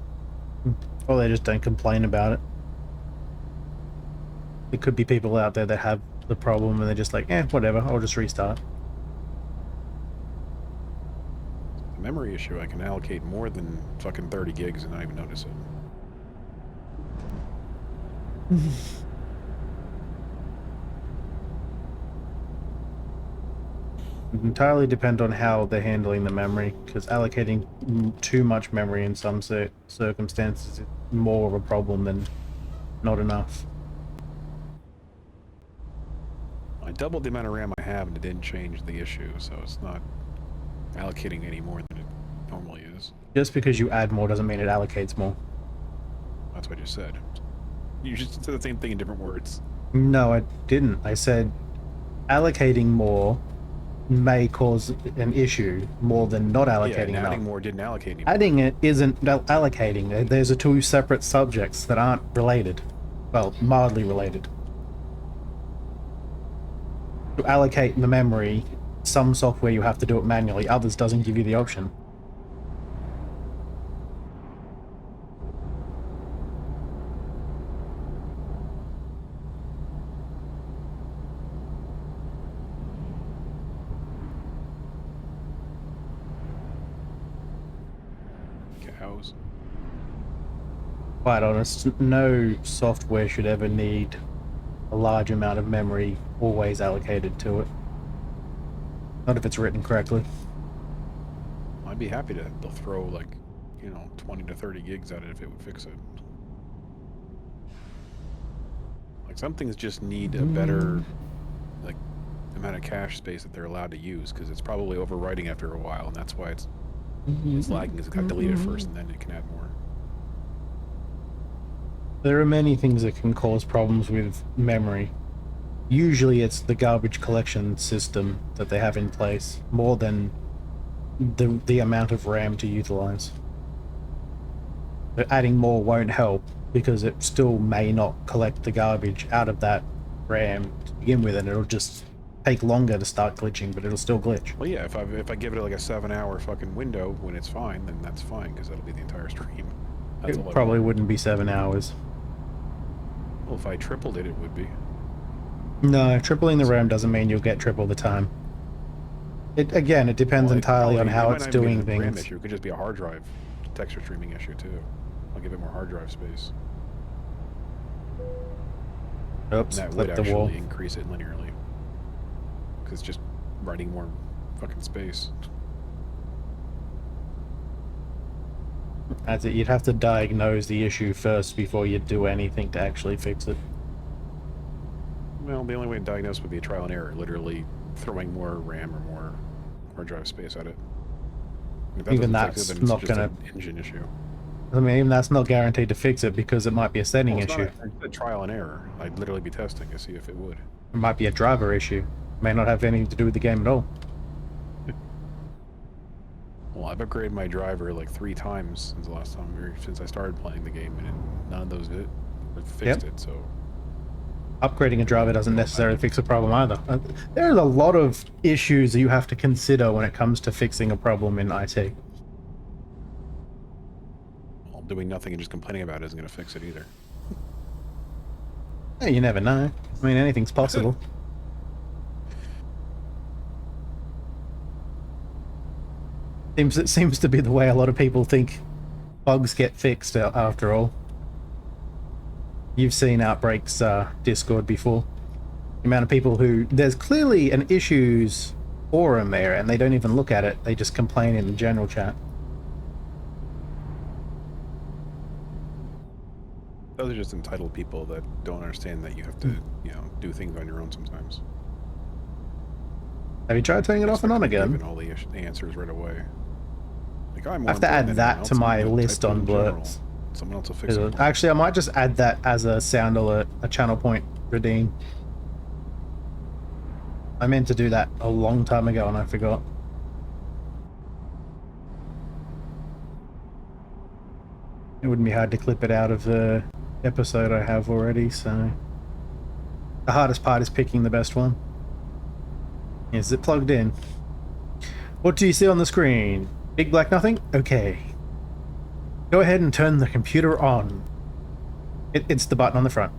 Or they just don't complain about it. There could be people out there that have the problem and they're just like, whatever, I'll just restart. The memory issue, I can allocate more than fucking 30 gigs and not even notice it. It entirely depend on how they're handling the memory, because allocating too much memory in some circumstances is more of a problem than not enough. I doubled the amount of RAM I have and it didn't change the issue, so it's not allocating any more than it normally is. Just because you add more doesn't mean it allocates more. That's what you said. You just said the same thing in different words. No, I didn't. I said allocating more may cause an issue more than not allocating enough. Adding more didn't allocate anymore. Adding it isn't allocating. There's a two separate subjects that aren't related. Well, mildly related. To allocate the memory, some software you have to do it manually, others doesn't give you the option. Cows. Quite honest, no software should ever need a large amount of memory always allocated to it. Not if it's written correctly. I'd be happy to throw like, 20 to 30 gigs at it if it would fix it. Like some things just need a better like amount of cache space that they're allowed to use, because it's probably overwriting after a while, and that's why it's lagging, is it got deleted first and then it can add more. There are many things that can cause problems with memory. Usually it's the garbage collection system that they have in place, more than the amount of RAM to utilize. But adding more won't help, because it still may not collect the garbage out of that RAM to begin with, and it'll just take longer to start glitching, but it'll still glitch. Well, yeah, if I give it like a 7-hour fucking window when it's fine, then that's fine, because that'll be the entire stream. That's It probably wouldn't be 7 hours. Well, if I tripled it, it would be. No, tripling the RAM doesn't mean you'll get triple the time. It depends entirely on how it's doing things. RAM issue. It could just be a hard drive texture streaming issue too. I'll give it more hard drive space. Oops, And that would clip the wall. actually increase it linearly, because it's just writing more fucking space. That's it. You'd have to diagnose the issue first before you do anything to actually fix it. Well, the only way to diagnose would be a trial and error, literally throwing more RAM or more hard drive space at it. If that Even doesn't fix that's it, then it's not just gonna. an engine issue. I mean, even that's not guaranteed to fix it, because it might be a setting Well, it's issue. not a trial and error. I'd literally be testing to see if it would. It might be a driver issue. It may not have anything to do with the game at all. Well, I've upgraded my driver like 3 times since the last time, or since I started playing the game, and none of those fixed it. So Upgrading a driver doesn't necessarily fix a problem either. There's a lot of issues that you have to consider when it comes to fixing a problem in IT. well, doing nothing and just complaining about it isn't going to fix it either. Hey, you never know. I mean, anything's possible. It seems to be the way a lot of people think bugs get fixed after all. You've seen Outbreak's Discord before. The amount of people who... There's clearly an issues forum there, and they don't even look at it. They just complain in the general chat. Those are just entitled people that don't understand that you have to, do things on your own sometimes. Have you tried turning it off and on again? Given all the answers right away. Like, I'm I have to add that to my list on blurts. Someone else will fix it. Actually, I might just add that as a sound alert, a channel point redeem. I meant to do that a long time ago and I forgot. It wouldn't be hard to clip it out of the episode I have already, so... The hardest part is picking the best one. Is it plugged in? What do you see on the screen? Big black nothing? Okay. Go ahead and turn the computer on. It's the button on the front.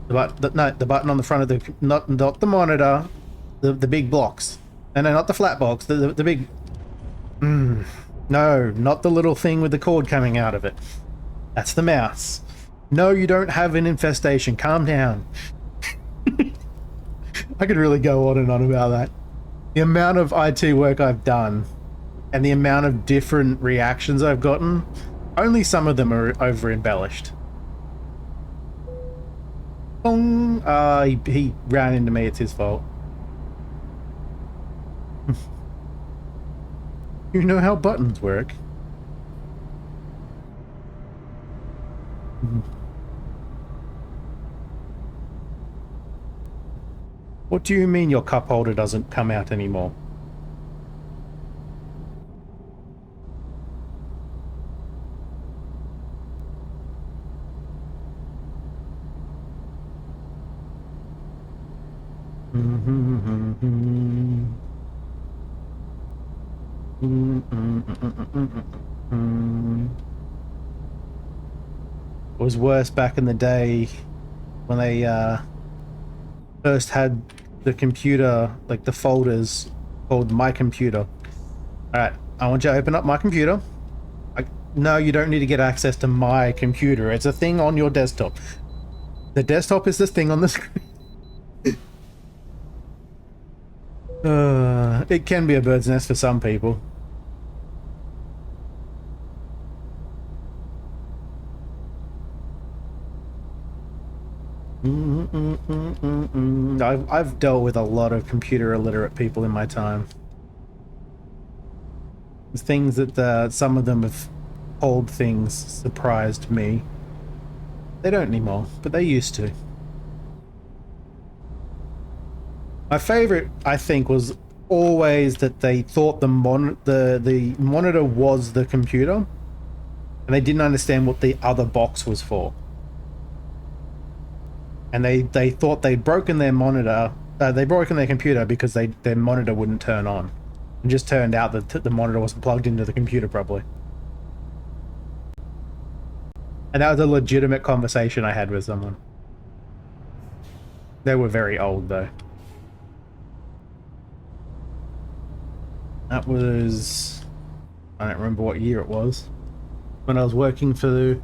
The button on the front of the not the monitor, the big blocks. No, not the flat box. The big. No, not the little thing with the cord coming out of it. That's the mouse. No, you don't have an infestation. Calm down. I could really go on and on about that. The amount of IT work I've done and the amount of different reactions I've gotten, only some of them are over-embellished. Boom! He ran into me, it's his fault. You know how buttons work. What do you mean your cup holder doesn't come out anymore? It was worse back in the day when they first had the computer, like the folders called My Computer. Alright, I want you to open up My Computer. No, you don't need to get access to My Computer. It's a thing on your desktop. The desktop is this thing on the screen. It can be a bird's nest for some people. I've dealt with a lot of computer illiterate people in my time. Things that some of them have called things surprised me. They don't anymore, but they used to. My favorite, I think, was always that they thought the monitor was the computer, and they didn't understand what the other box was for. And they thought they'd broken their monitor, they'd broken their computer because their monitor wouldn't turn on. It just turned out that the monitor wasn't plugged into the computer properly. And that was a legitimate conversation I had with someone. They were very old though. That was, I don't remember what year it was, when I was working for the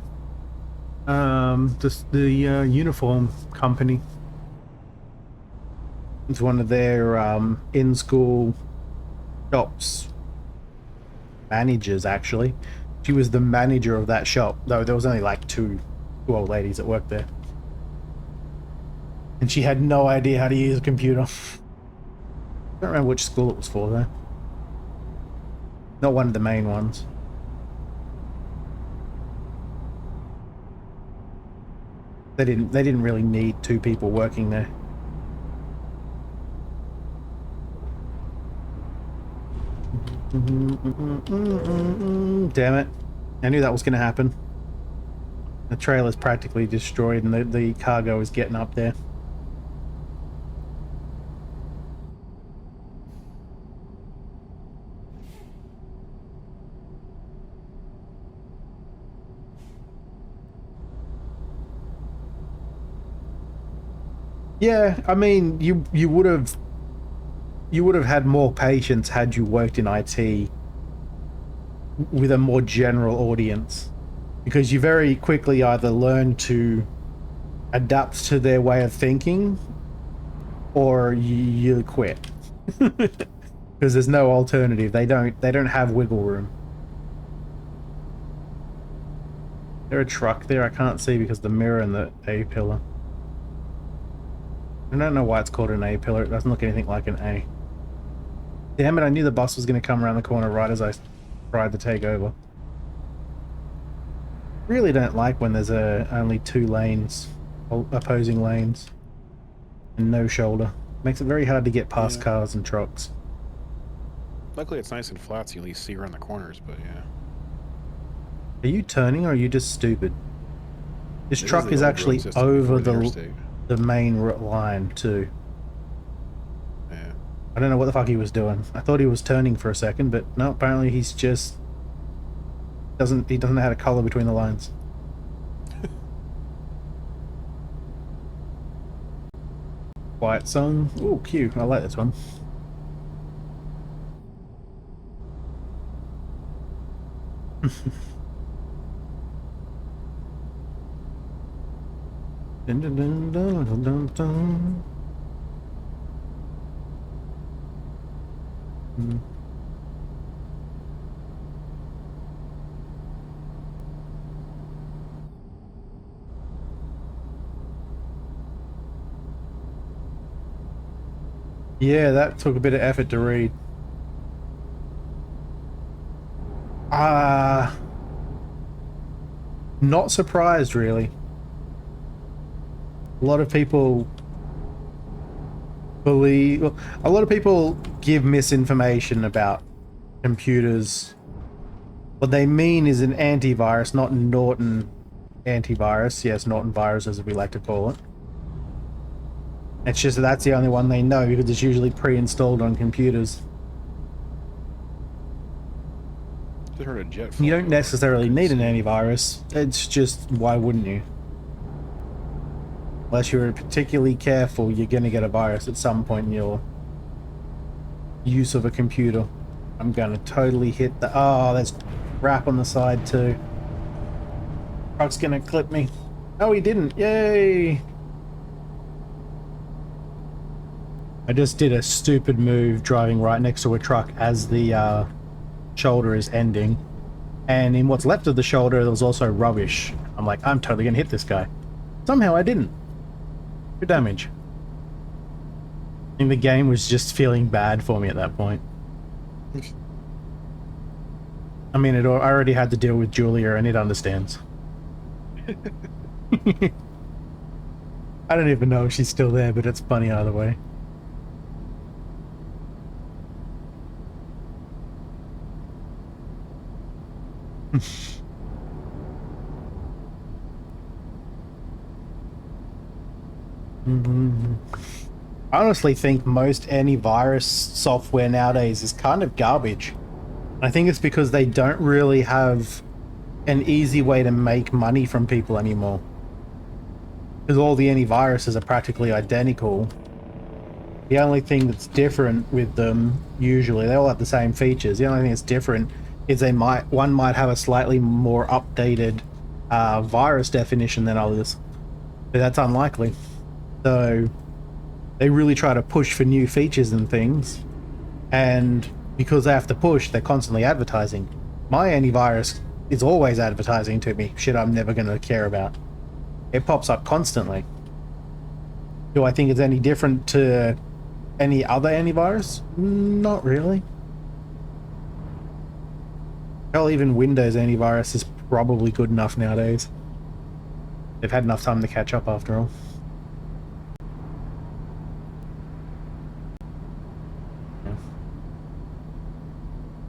uniform company. It's one of their in-school shops managers, actually. She was the manager of that shop, though there was only like two old ladies that worked there. And she had no idea how to use a computer. I don't remember which school it was for though. Not one of the main ones. They didn't really need two people working there. Damn it. I knew that was going to happen. The trailer's practically destroyed and the cargo is getting up there. Yeah, I mean, you would have had more patience had you worked in IT with a more general audience, because you very quickly either learn to adapt to their way of thinking or you quit. Because there's no alternative. They don't have wiggle room. Is there a truck there? I can't see because the mirror and the A-pillar. I don't know why it's called an A-pillar. It doesn't look anything like an A. Damn it, I knew the bus was going to come around the corner right as I tried to take over. Really don't like when there's only two lanes, opposing lanes, and no shoulder. Makes it very hard to get past cars and trucks. Luckily it's nice and flat so you at least see around the corners, but yeah. Are you turning or are you just stupid? This truck is actually over the main line too. Yeah. I don't know what the fuck he was doing. I thought he was turning for a second, but no, apparently he's just He doesn't know how to color between the lines. Quiet song. Oh, cute. I like this one. Dun, dun, dun, dun, dun, dun, dun. Mm. Yeah, that took a bit of effort to read. Not surprised, really. A lot of people a lot of people give misinformation about computers. What they mean is an antivirus, not Norton antivirus. Yes, Norton virus, as we like to call it. It's just that that's the only one they know because it's usually pre-installed on computers. Just heard a jet. You don't necessarily need an antivirus. It's just, why wouldn't you? Unless you're particularly careful, you're going to get a virus at some point in your use of a computer. I'm going to totally hit the... Oh, there's crap on the side too. Truck's going to clip me. Oh, he didn't. Yay! I just did a stupid move driving right next to a truck as the shoulder is ending. And in what's left of the shoulder, there was also rubbish. I'm like, I'm totally going to hit this guy. Somehow I didn't. Good damage. I think the game was just feeling bad for me at that point. I mean, I already had to deal with Julia and it understands. I don't even know if she's still there, but it's funny either way. I honestly think most antivirus software nowadays is kind of garbage. I think it's because they don't really have an easy way to make money from people anymore. Because all the antiviruses are practically identical. The only thing that's different with them, usually, they all have the same features. The only thing that's different is one might have a slightly more updated virus definition than others. But that's unlikely. So they really try to push for new features and things, and because they have to push, they're constantly advertising. My antivirus is always advertising to me shit I'm never going to care about. It pops up constantly. Do I think it's any different to any other antivirus? Not really. Hell, even Windows antivirus is probably good enough nowadays. They've had enough time to catch up after all.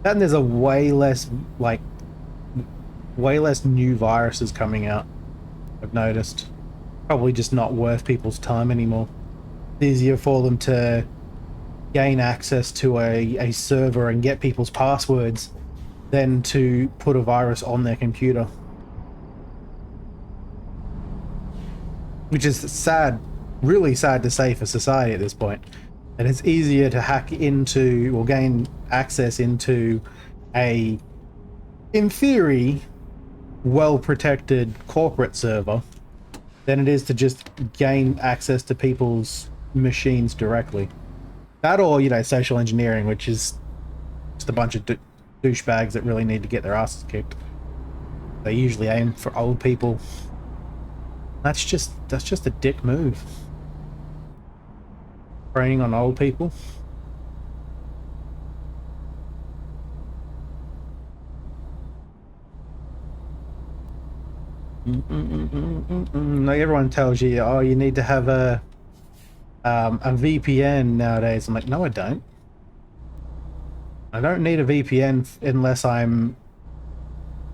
And there's a way less new viruses coming out, I've noticed. Probably just not worth people's time anymore. It's easier for them to gain access to a server and get people's passwords than to put a virus on their computer. Which is sad, really sad to say for society at this point. And it's easier to hack into or gain access into a, in theory, well-protected corporate server than it is to just gain access to people's machines directly. That or, you know, social engineering, which is just a bunch of douchebags that really need to get their asses kicked. They usually aim for old people. That's just a dick move. Preying on old people. Like everyone tells you, oh, you need to have a VPN nowadays. I'm like, no, I don't. I don't need a VPN unless I'm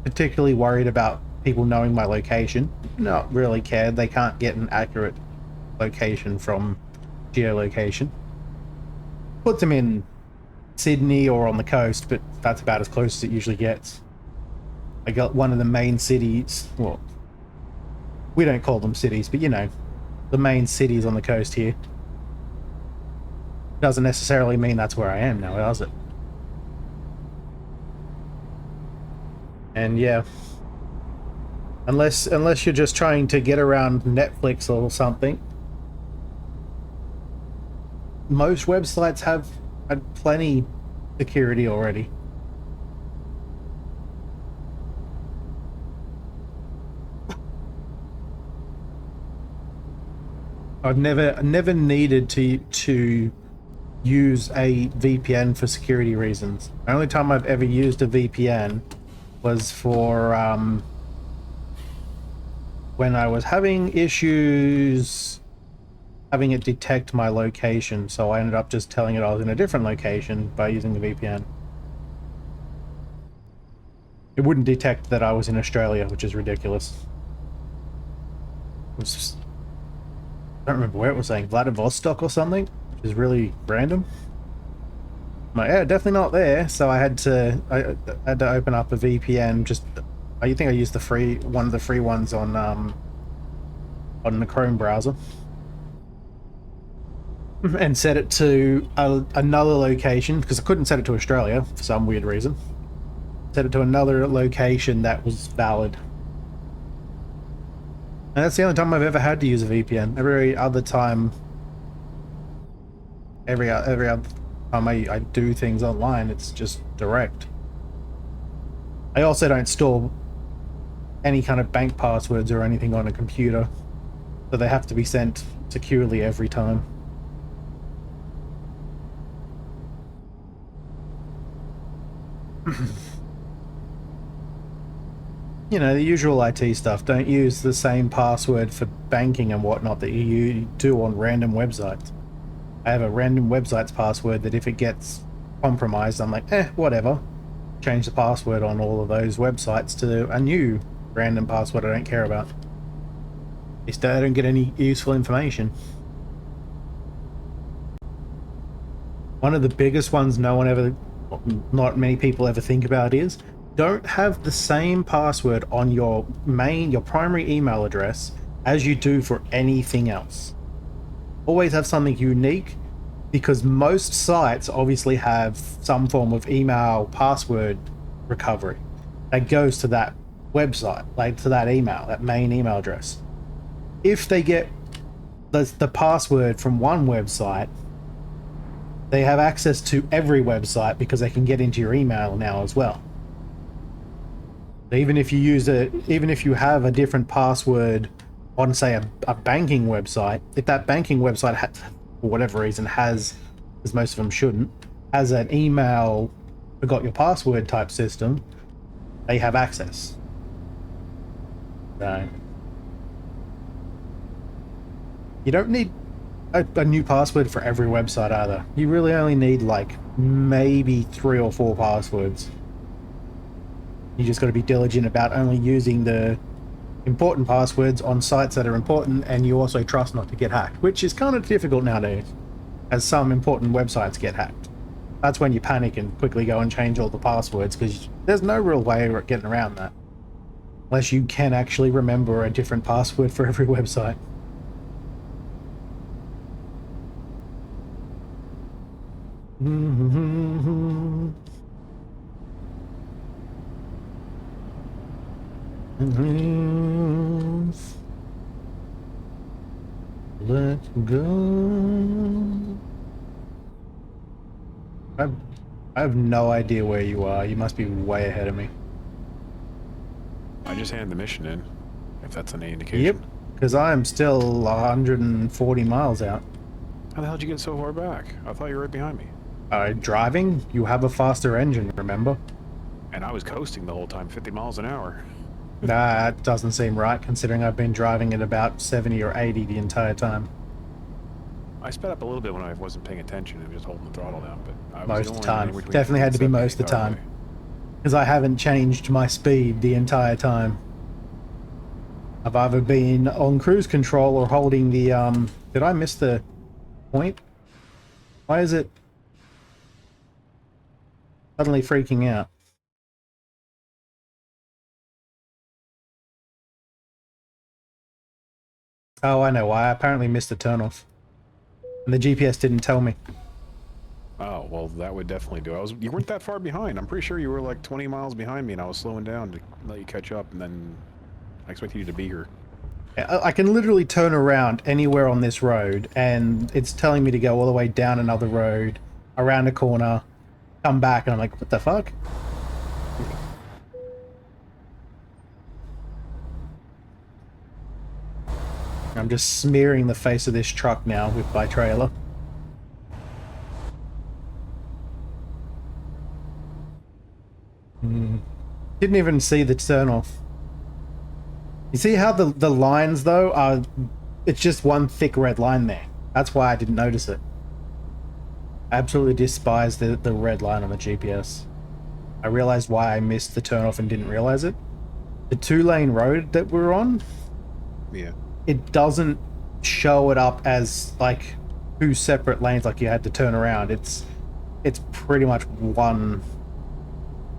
particularly worried about people knowing my location. Not really care. They can't get an accurate location from geolocation. Puts them in Sydney or on the coast, but that's about as close as it usually gets. I got one of the main cities. Well, we don't call them cities, but you know, the main cities on the coast here. Doesn't necessarily mean that's where I am now, does it? And yeah, unless you're just trying to get around Netflix or something, most websites have had plenty security already. I've never needed to use a VPN for security reasons. The only time I've ever used a VPN was for when I was having issues having it detect my location, so I ended up just telling it I was in a different location by using the VPN. It wouldn't detect that I was in Australia, which is ridiculous. It was just, I don't remember where it was saying, Vladivostok or something, which is really random. I'm like, yeah, definitely not there. So I had to open up a VPN. Just, I think I used one of the free ones on the Chrome browser, and set it to another location because I couldn't set it to Australia for some weird reason. Set it to another location that was valid. And that's the only time I've ever had to use a VPN. Every other time I do things online, it's just direct. I also don't store any kind of bank passwords or anything on a computer, so they have to be sent securely every time. You know, the usual IT stuff. Don't use the same password for banking and whatnot that you do on random websites. I have a random website's password that if it gets compromised, I'm like, whatever. Change the password on all of those websites to a new random password I don't care about. At least I don't get any useful information. One of the biggest ones not many people ever think about is, don't have the same password on your primary email address as you do for anything else. Always have something unique, because most sites obviously have some form of email password recovery that goes to that website, like to that email, that main email address. If they get the password from one website, they have access to every website because they can get into your email now as well. Even if you have a different password on, say, a banking website, if that banking website for whatever reason has, as most of them shouldn't, has an email forgot your password type system, they have access. So you don't need a new password for every website either. You really only need like maybe 3 or 4 passwords. You just got to be diligent about only using the important passwords on sites that are important, and you also trust not to get hacked, which is kind of difficult nowadays, as some important websites get hacked. That's when you panic and quickly go and change all the passwords, because there's no real way of getting around that. Unless you can actually remember a different password for every website. Let's go. I have no idea where you are. You must be way ahead of me. I just handed the mission in, if that's any indication. Yep, because I'm still 140 miles out. How the hell did you get so far back? I thought you were right behind me. Driving? You have a faster engine, remember? And I was coasting the whole time, 50 miles an hour. That doesn't seem right, considering I've been driving at about 70 or 80 the entire time. I sped up a little bit when I wasn't paying attention and just holding the throttle down, but I was most of the time. between Definitely had to be 70 most of the time. Because I haven't changed my speed the entire time. I've either been on cruise control or holding the, did I miss the point? Why is it suddenly freaking out? Oh, I know why. I apparently missed the turnoff. And the GPS didn't tell me. Oh, well, that would definitely do. You weren't that far behind. I'm pretty sure you were like 20 miles behind me, and I was slowing down to let you catch up, and then I expected you to be here. I can literally turn around anywhere on this road, and it's telling me to go all the way down another road, around a corner, come back, and I'm like, what the fuck? I'm just smearing the face of this truck now with my trailer. Didn't even see the turnoff. You see how the lines, though, are... It's just one thick red line there. That's why I didn't notice it. I absolutely despise the red line on the GPS. I realized why I missed the turnoff and didn't realize it. The 2-lane road that we're on... Yeah. It doesn't show it up as, like, 2 separate lanes like you had to turn around. It's pretty much one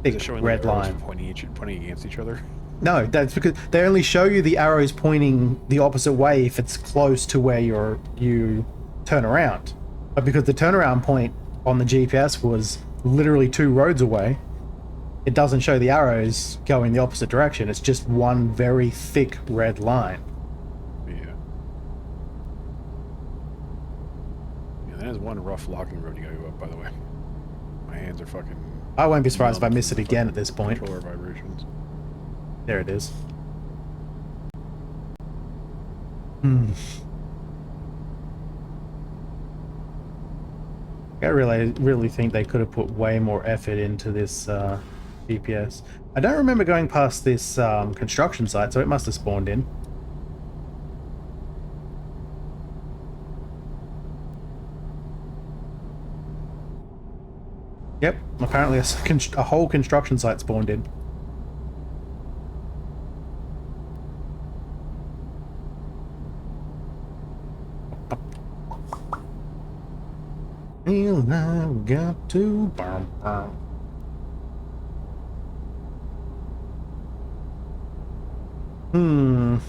big red line. Pointing against each other? No, that's because they only show you the arrows pointing the opposite way if it's close to where you turn around. But because the turnaround point on the GPS was literally 2 roads away, it doesn't show the arrows going the opposite direction. It's just one very thick red line. There's one rough locking road you gotta go up, by the way. My hands are fucking... I won't be surprised if I miss it again at this point. Controller vibrations. There it is. I really think they could have put way more effort into this GPS. I don't remember going past this construction site, so it must have spawned in. Yep, apparently a whole construction site spawned in. Well, I've got to... You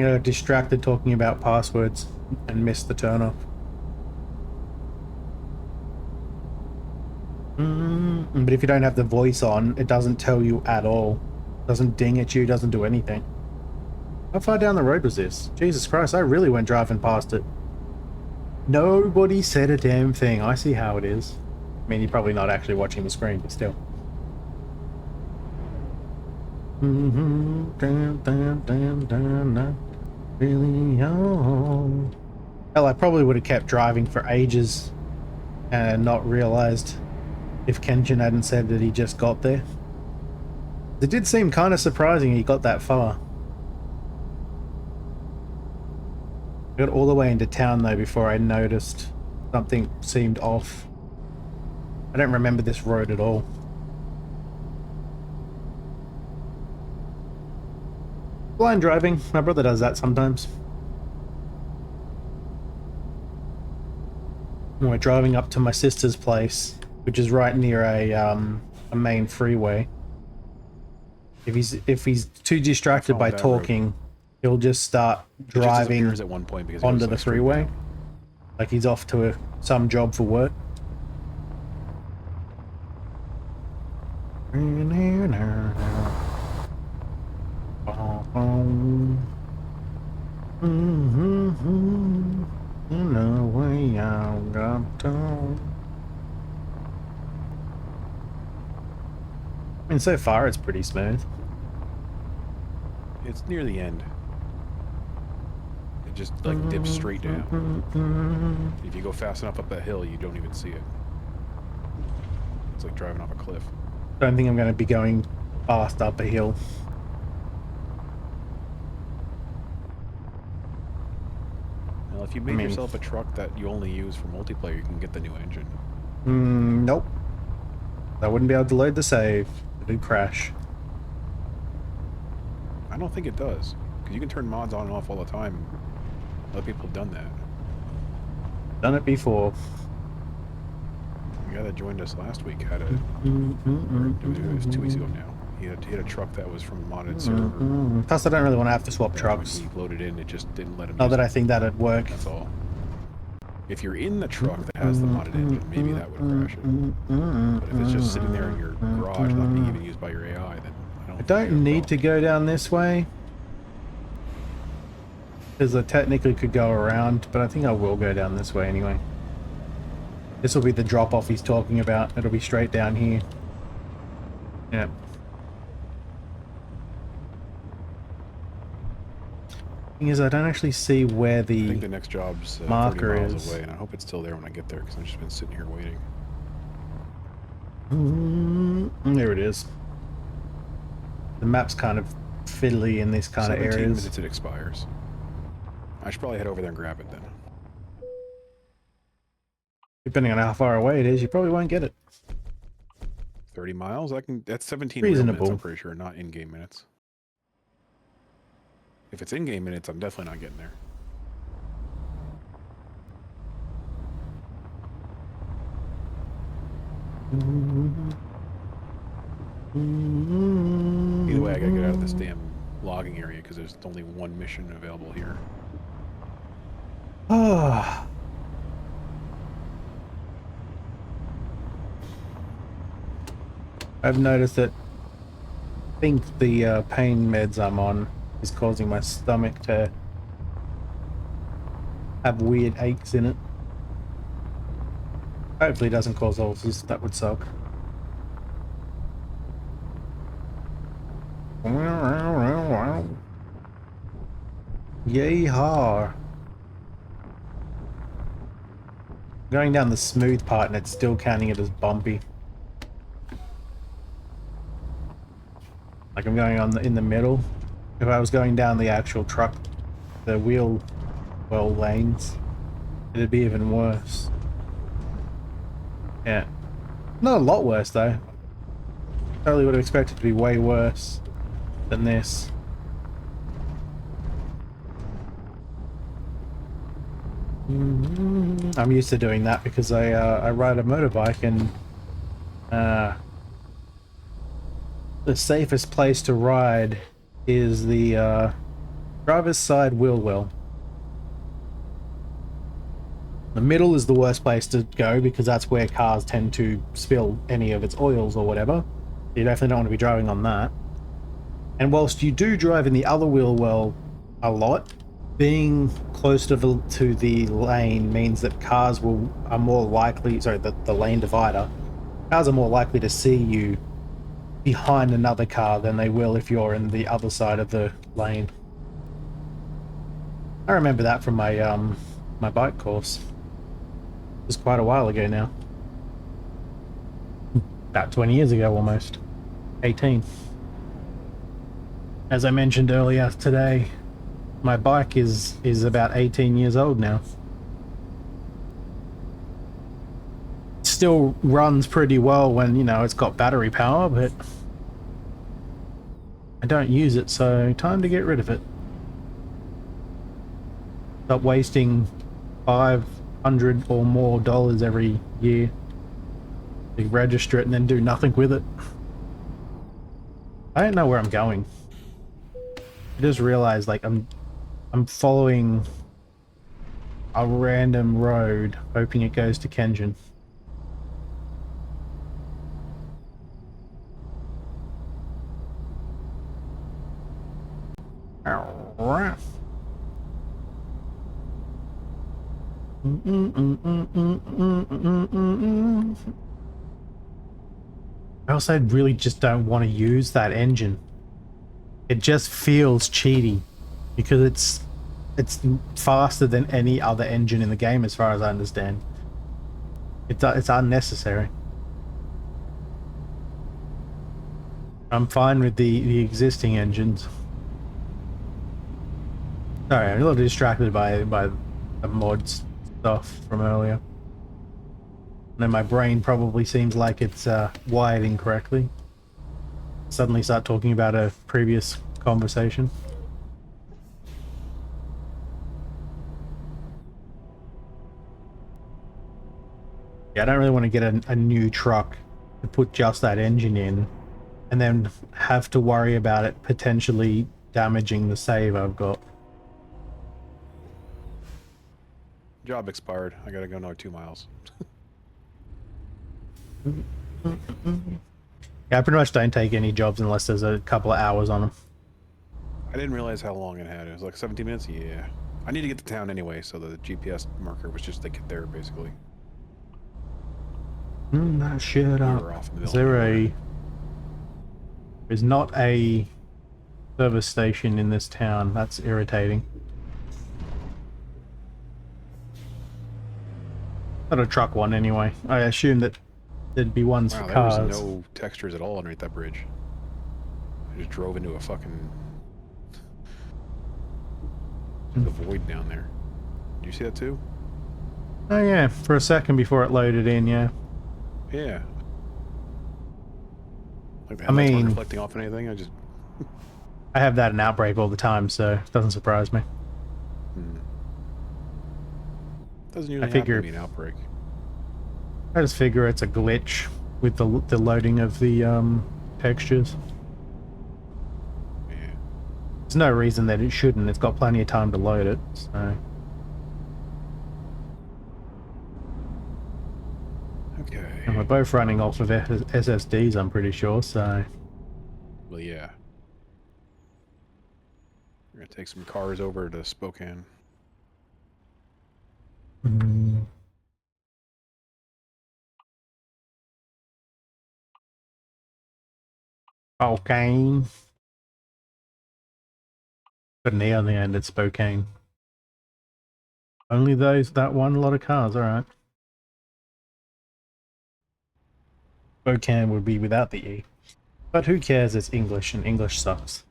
know, distracted talking about passwords and missed the turnoff. But if you don't have the voice on, it doesn't tell you at all. Doesn't ding at you, doesn't do anything. How far down the road was this? Jesus Christ, I really went driving past it. Nobody said a damn thing. I see how it is. I mean, you're probably not actually watching the screen, but still. Really young. Hell, I probably would have kept driving for ages and not realized if Kenshin hadn't said that he just got there. It did seem kind of surprising he got that far. I got all the way into town though before I noticed something seemed off. I don't remember this road at all. Blind driving. My brother does that sometimes. We're driving up to my sister's place, which is right near a main freeway. If he's too distracted by talking, he'll just start driving at one point because onto the freeway, like he's off to some job for work. I mean, so far it's pretty smooth. It's near the end. It just like dips straight down. If you go fast enough up that hill, you don't even see it. It's like driving off a cliff. Don't think I'm going to be going fast up a hill. Well, if you make yourself a truck that you only use for multiplayer, you can get the new engine. Nope. I wouldn't be able to load the save. It would crash. I don't think it does, because you can turn mods on and off all the time. Other people have done that. Done it before. The guy that joined us last week had a... It was 2 weeks ago now. He had a truck that was from a modded server. Plus, I don't really want to have to swap trucks. When he loaded in, it just didn't let him. Not that I think that'd work. That's all. If you're in the truck that has the modded engine, maybe that would crash it. But if it's just sitting there in your garage, not being even used by your AI, then I don't need to go down this way. Because I technically could go around, but I think I will go down this way anyway. This will be the drop-off he's talking about. It'll be straight down here. Yeah. Thing is, I don't actually see where I think the next job's marker 30 miles is away, and I hope it's still there when I get there, because I've just been sitting here waiting. There it is. The map's kind of fiddly in this kind of areas. 17 minutes it expires. I should probably head over there and grab it then. Depending on how far away it is, you probably won't get it. 30 miles? That's 17 reasonable minutes, I'm pretty sure, not in-game minutes. If it's in-game minutes, I'm definitely not getting there. Either way, I gotta get out of this damn logging area because there's only one mission available here. Ah. I've noticed that I think the pain meds I'm on is causing my stomach to have weird aches in it. Hopefully it doesn't cause ulcers, that would suck. Yeehaw. Going down the smooth part and it's still counting it as bumpy. Like I'm going on in the middle. If I was going down the actual truck, the wheel well lanes, it'd be even worse. Yeah. Not a lot worse though. Totally would have expected it to be way worse than this. I'm used to doing that because I ride a motorbike and the safest place to ride is the driver's side wheel well. The middle is the worst place to go because that's where cars tend to spill any of its oils or whatever. You definitely don't want to be driving on that. And whilst you do drive in the other wheel well a lot, being close to the lane means that cars are more likely, sorry, the lane divider, cars are more likely to see you behind another car than they will if you're in the other side of the lane. I remember that from my my bike course. It was quite a while ago now. About 20 years ago almost. 18. As I mentioned earlier today, my bike is about 18 years old now. Still runs pretty well when, you know, it's got battery power, but I don't use it, so time to get rid of it. Stop wasting $500 or more every year to register it and then do nothing with it. I don't know where I'm going. I just realized, like, I'm following a random road, hoping it goes to Kenjin. I also really just don't want to use that engine. It just feels cheaty because it's faster than any other engine in the game as far as I understand. It's unnecessary. I'm fine with the existing engines. Sorry, I'm a little distracted by the mods stuff from earlier. And then my brain probably seems like it's wired incorrectly. Suddenly start talking about a previous conversation. Yeah, I don't really want to get a new truck to put just that engine in and then have to worry about it potentially damaging the save I've got. Job expired. I gotta go another 2 miles. Yeah, I pretty much don't take any jobs unless there's a couple of hours on them. I didn't realize how long it had. It was like 17 minutes? Yeah. I need to get to town anyway, so the GPS marker was just to get there, basically. That shit We up. were off in the middle Is there of nowhere. There's not a service station in this town. That's irritating. Not a truck one anyway. I assume that there'd be ones Wow, for there cars. was no textures at all underneath that bridge. I just drove into a fucking... the void down there. Did you see that too? Oh yeah, for a second before it loaded in, yeah. Yeah. Like the I headlights weren't mean- reflecting off anything. I just... I have that in Outbreak all the time, so it doesn't surprise me. Doesn't usually figure- happen to be an outbreak. I just figure it's a glitch with the loading of the textures. Yeah. There's no reason that it shouldn't. It's got plenty of time to load it, so... Okay. And we're both running off of SSDs, I'm pretty sure, so... Well, yeah. We're gonna take some cars over to Spokane. Okay. Put an E on the end at Spokane. Only that one lot of cars, alright. Spokane would be without the E. But who cares, it's English, and English sucks.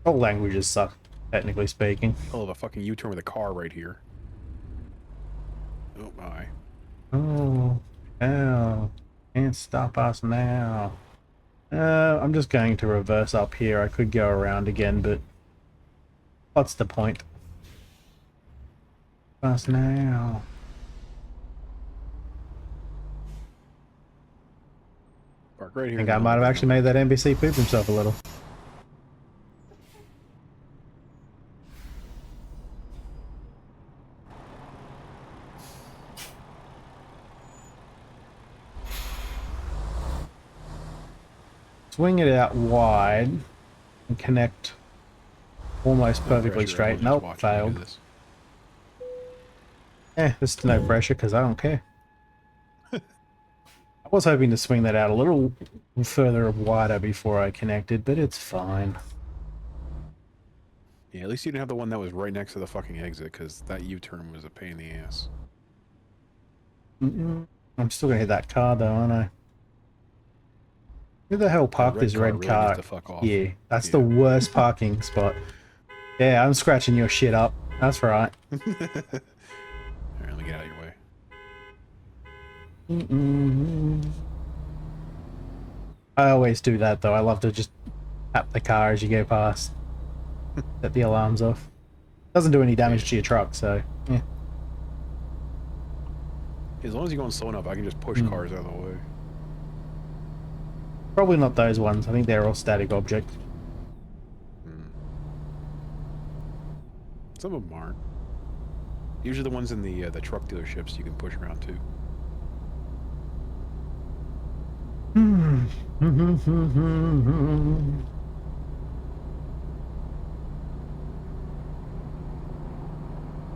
All languages suck, technically speaking. Hell of a fucking U-turn with a car right here. Oh my. Oh, hell. Can't stop us now. I'm just going to reverse up here. I could go around again, but what's the point? Us now. Park right here. I think I might have actually made that NPC poop himself a little. Swing it out wide and connect almost perfectly straight. Nope, failed. There's no pressure because I don't care. I was hoping to swing that out a little further wider before I connected, but it's fine. Yeah, at least you didn't have the one that was right next to the fucking exit, because that U-turn was a pain in the ass. I'm still gonna hit that car though, aren't I? Who the hell parked this red really car? needs to fuck off. Yeah, that's the worst parking spot. Yeah, I'm scratching your shit up. That's right. Alright, let me get out of your way. I always do that though. I love to just tap the car as you go past. Set the alarms off. Doesn't do any damage to your truck, so yeah. As long as you're going slow enough, I can just push cars out of the way. Probably not those ones. I think they're all static objects. Some of them aren't. Usually the ones in the truck dealerships you can push around too.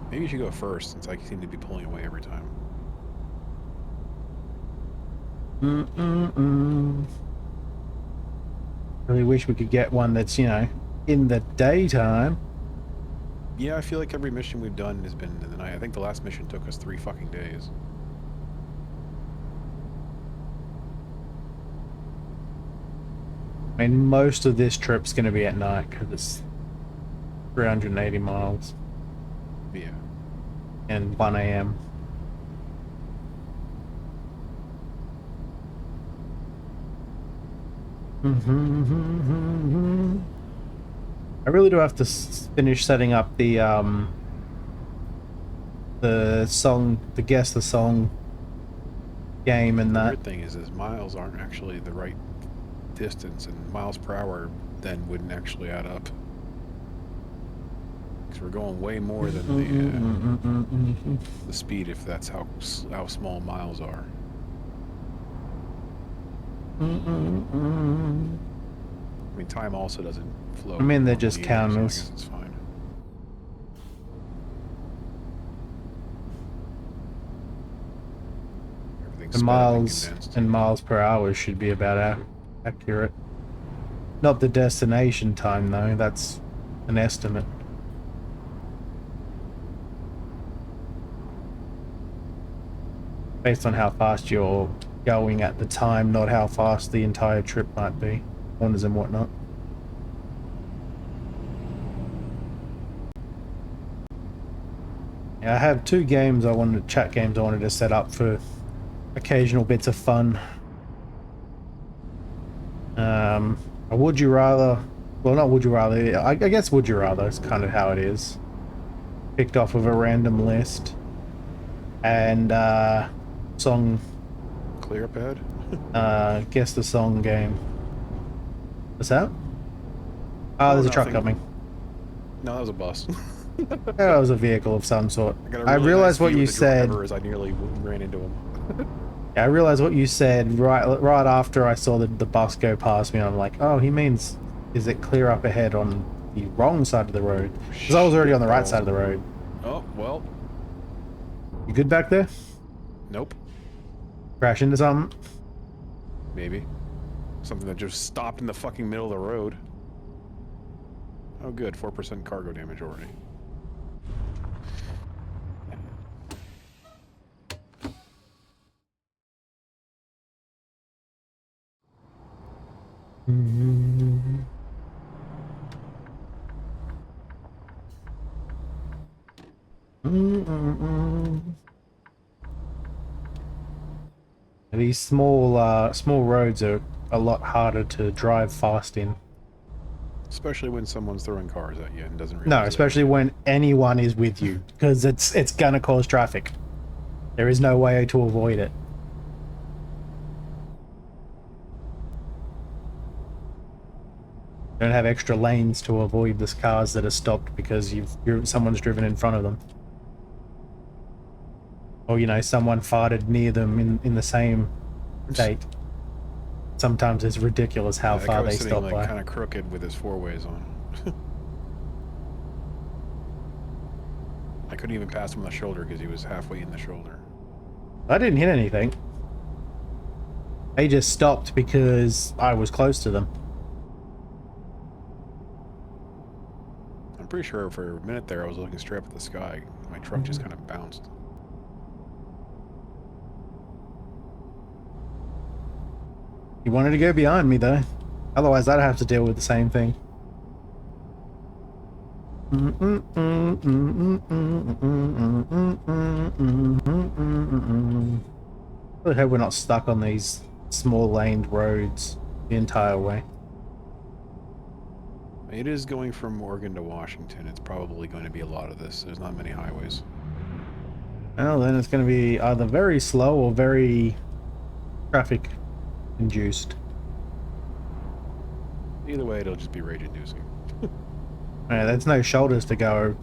Maybe you should go first, since I seem to be pulling away every time. Really wish we could get one that's, you know, in the daytime. Yeah, I feel like every mission we've done has been in the night. I think the last mission took us 3 fucking days. I mean, most of this trip's going to be at night because it's 380 miles Yeah. and 1 a.m. I really do have to finish setting up the song, the guess the song game and The that. weird thing is miles aren't actually the right distance, and miles per hour then wouldn't actually add up. Because we're going way more than the speed, if that's how small miles are. I mean, time also doesn't flow. I mean, they're just either, counters. So I guess it's fine. Everything's The sped up and miles condensed. and miles per hour should be about accurate. Not the destination time, though. That's an estimate. Based on how fast you're going at the time, not how fast the entire trip might be. Corners and whatnot. Yeah, I have two games chat games I wanted to set up for occasional bits of fun. A would you rather, well, not would you rather, I guess would you rather is kind of how it is. Picked off of a random list. And song, Clear up ahead? guess the song game. What's that? Oh, there's a truck nothing. coming. No, that was a bus. That was a vehicle of some sort. got a I really realized nice what view you of the said. driver as I nearly ran into him. I realized what you said right after I saw the bus go past me, and I'm like, oh, he means, is it clear up ahead on the wrong side of the road? Because I was already on the right side of the road. Oh, well, You good back there? nope. Crash into something? Maybe. Something that just stopped in the fucking middle of the road. Oh good, 4% cargo damage already. These small roads are a lot harder to drive fast in. Especially when someone's throwing cars at you and doesn't realize No, it. especially when anyone is with you, because it's gonna cause traffic. There is no way to avoid it. Don't have extra lanes to avoid the cars that are stopped because someone's driven in front of them. Or, you know, someone farted near them in the same state. Sometimes it's ridiculous how That guy far was they sitting, stop like, by. kind of crooked with his four-ways on. I couldn't even pass him on the shoulder because he was halfway in the shoulder. I didn't hit anything. They just stopped because I was close to them. I'm pretty sure for a minute there I was looking straight up at the sky. My truck just kind of bounced. He wanted to go behind me though. Otherwise I'd have to deal with the same thing. I hope we're not stuck on these small laned roads the entire way. It is going from Oregon to Washington. It's probably going to be a lot of this. There's not many highways. Well, then it's going to be either very slow or very traffic induced. Either way, it'll just be rage-inducing. Yeah, there's no shoulders to go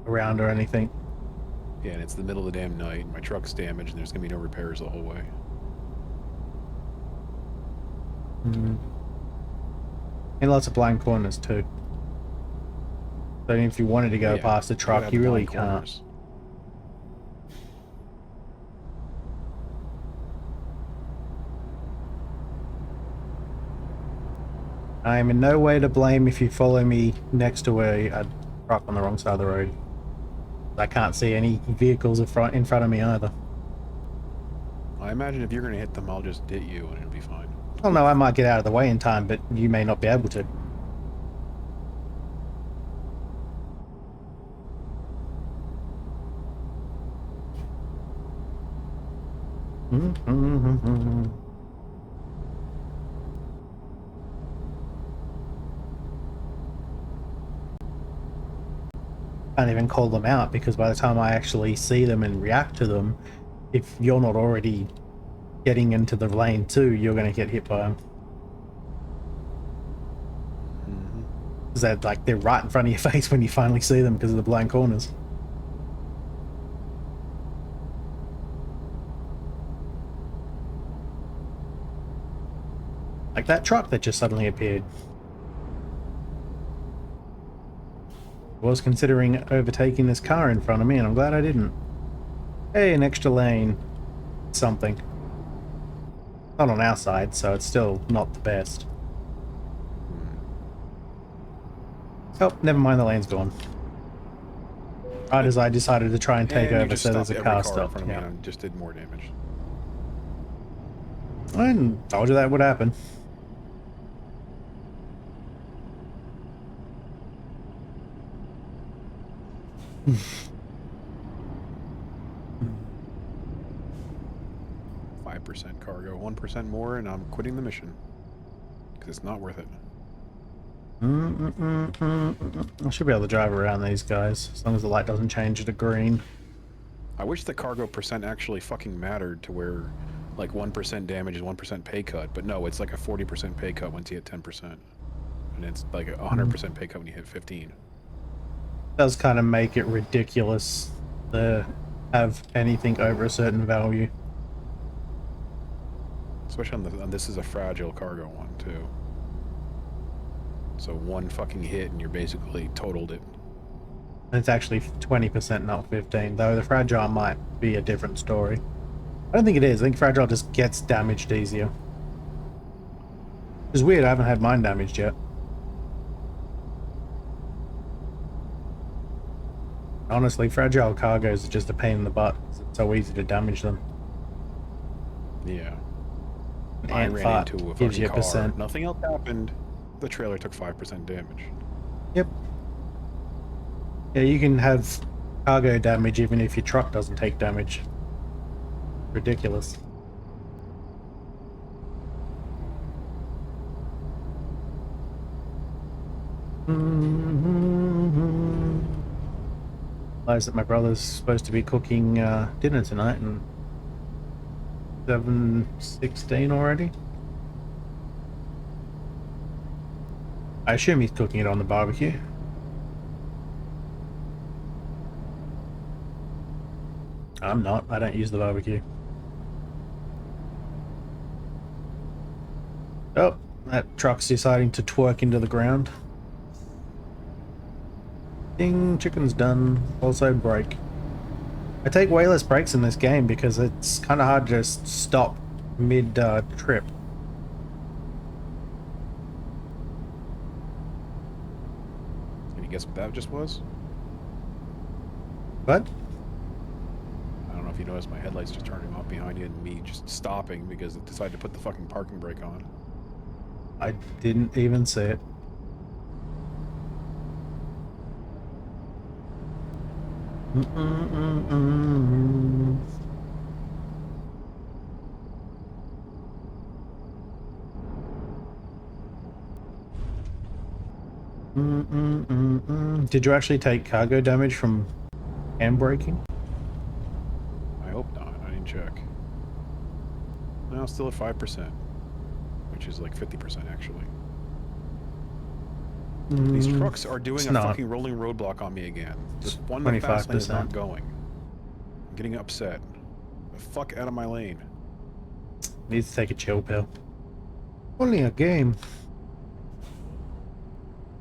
around or anything. Yeah, and it's the middle of the damn night. My truck's damaged, and there's going to be no repairs the whole way. And lots of blind corners too. So if you wanted to go Yeah, past a you gotta truck, have you the really blind can't. corners. I am in no way to blame if you follow me next to a truck on the wrong side of the road. I can't see any vehicles in front of me either. I imagine if you're going to hit them, I'll just hit you, and it'll be fine. Well, no, I might get out of the way in time, but you may not be able to. Can't even call them out because by the time I actually see them and react to them, if you're not already getting into the lane too, you're going to get hit by them. Because they're right in front of your face when you finally see them because of the blind corners. Like that truck that just suddenly appeared. I was considering overtaking this car in front of me, and I'm glad I didn't. Hey, an extra lane. Something. Not on our side, so it's still not the best. Oh, never mind, the lane's gone. Right as I decided to try and take over, so there's a car stopped. In front of me and just did more damage. I told you that would happen. %5 cargo, 1% more, and I'm quitting the mission because it's not worth it. I should be able to drive around these guys as long as the light doesn't change to green. I wish the cargo percent actually fucking mattered to where like 1% damage is 1% pay cut, but no, it's like a 40% pay cut once you hit 10%, and it's like a 100% pay cut when you hit 15. Does kind of make it ridiculous to have anything over a certain value. Especially on this is a fragile cargo one too. So one fucking hit and you're basically totaled it. And it's actually 20%, not 15, though the fragile might be a different story. I don't think it is. I think fragile just gets damaged easier. It's weird, I haven't had mine damaged yet. Honestly, fragile cargoes are just a pain in the butt because it's so easy to damage them. Yeah. I ran into a gives you a percent. Nothing else happened. The trailer took 5% damage. Yep. Yeah, you can have cargo damage even if your truck doesn't take damage. Ridiculous. Realize that my brother's supposed to be cooking dinner tonight, and 7:16 already. I assume he's cooking it on the barbecue. I'm not. I don't use the barbecue. Oh, that truck's deciding to twerk into the ground. Ding, chicken's done. Also brake. I take way less brakes in this game because it's kind of hard to just stop mid-trip. Can you guess what that just was? What? I don't know if you noticed my headlights just turning off behind you and me just stopping because it decided to put the fucking parking brake on. I didn't even see it. Did you actually take cargo damage from handbraking? I hope not. I didn't check. No, still at 5%, which is like 50% actually. These trucks are doing a fucking rolling roadblock on me again. This one the fast lane is not going. I'm getting upset. The fuck out of my lane. Needs to take a chill pill. Only a game.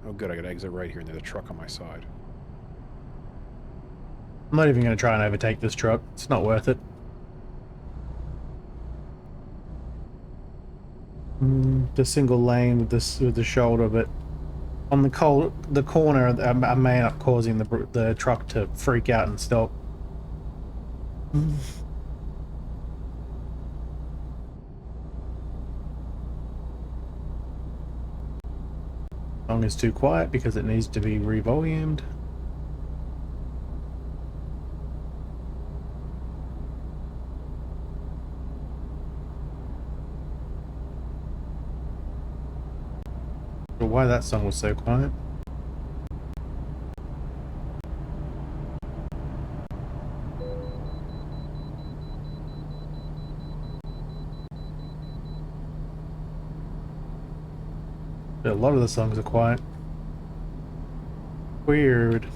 Oh good, I gotta exit right here and there's a truck on my side. I'm not even going to try and overtake this truck. It's not worth it. The single lane with this with the shoulder, but on the corner, I may end up causing the truck to freak out and stop. Song is too quiet because it needs to be revolumed. Why that song was so quiet. But a lot of the songs are quiet. Weird.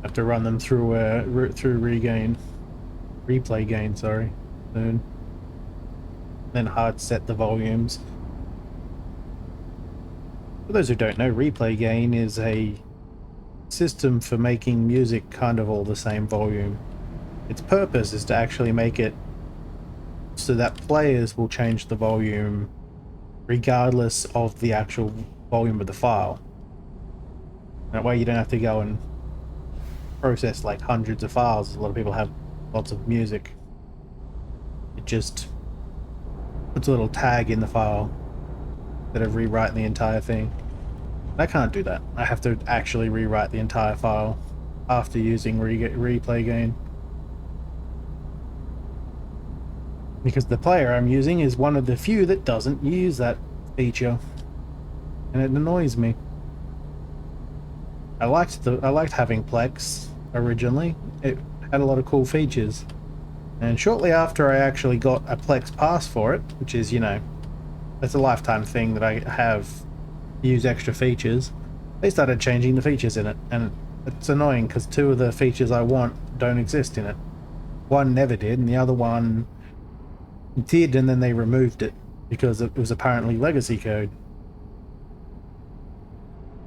Have to run them through replay gain, sorry, soon. Then hard set the volumes. For those who don't know, replay gain is a system for making music kind of all the same volume. Its purpose is to actually make it so that players will change the volume regardless of the actual volume of the file. That way you don't have to go and process like hundreds of files. A lot of people have lots of music. It just puts a little tag in the file instead of rewriting the entire thing. I can't do that. I have to actually rewrite the entire file after using replay gain. Because the player I'm using is one of the few that doesn't use that feature. And it annoys me. I liked having Plex originally. It had a lot of cool features. And shortly after I actually got a Plex pass for it, which is, you know, that's a lifetime thing that I have to use extra features, they started changing the features in it. And it's annoying because two of the features I want don't exist in it. One never did, and the other one did, and then they removed it because it was apparently legacy code.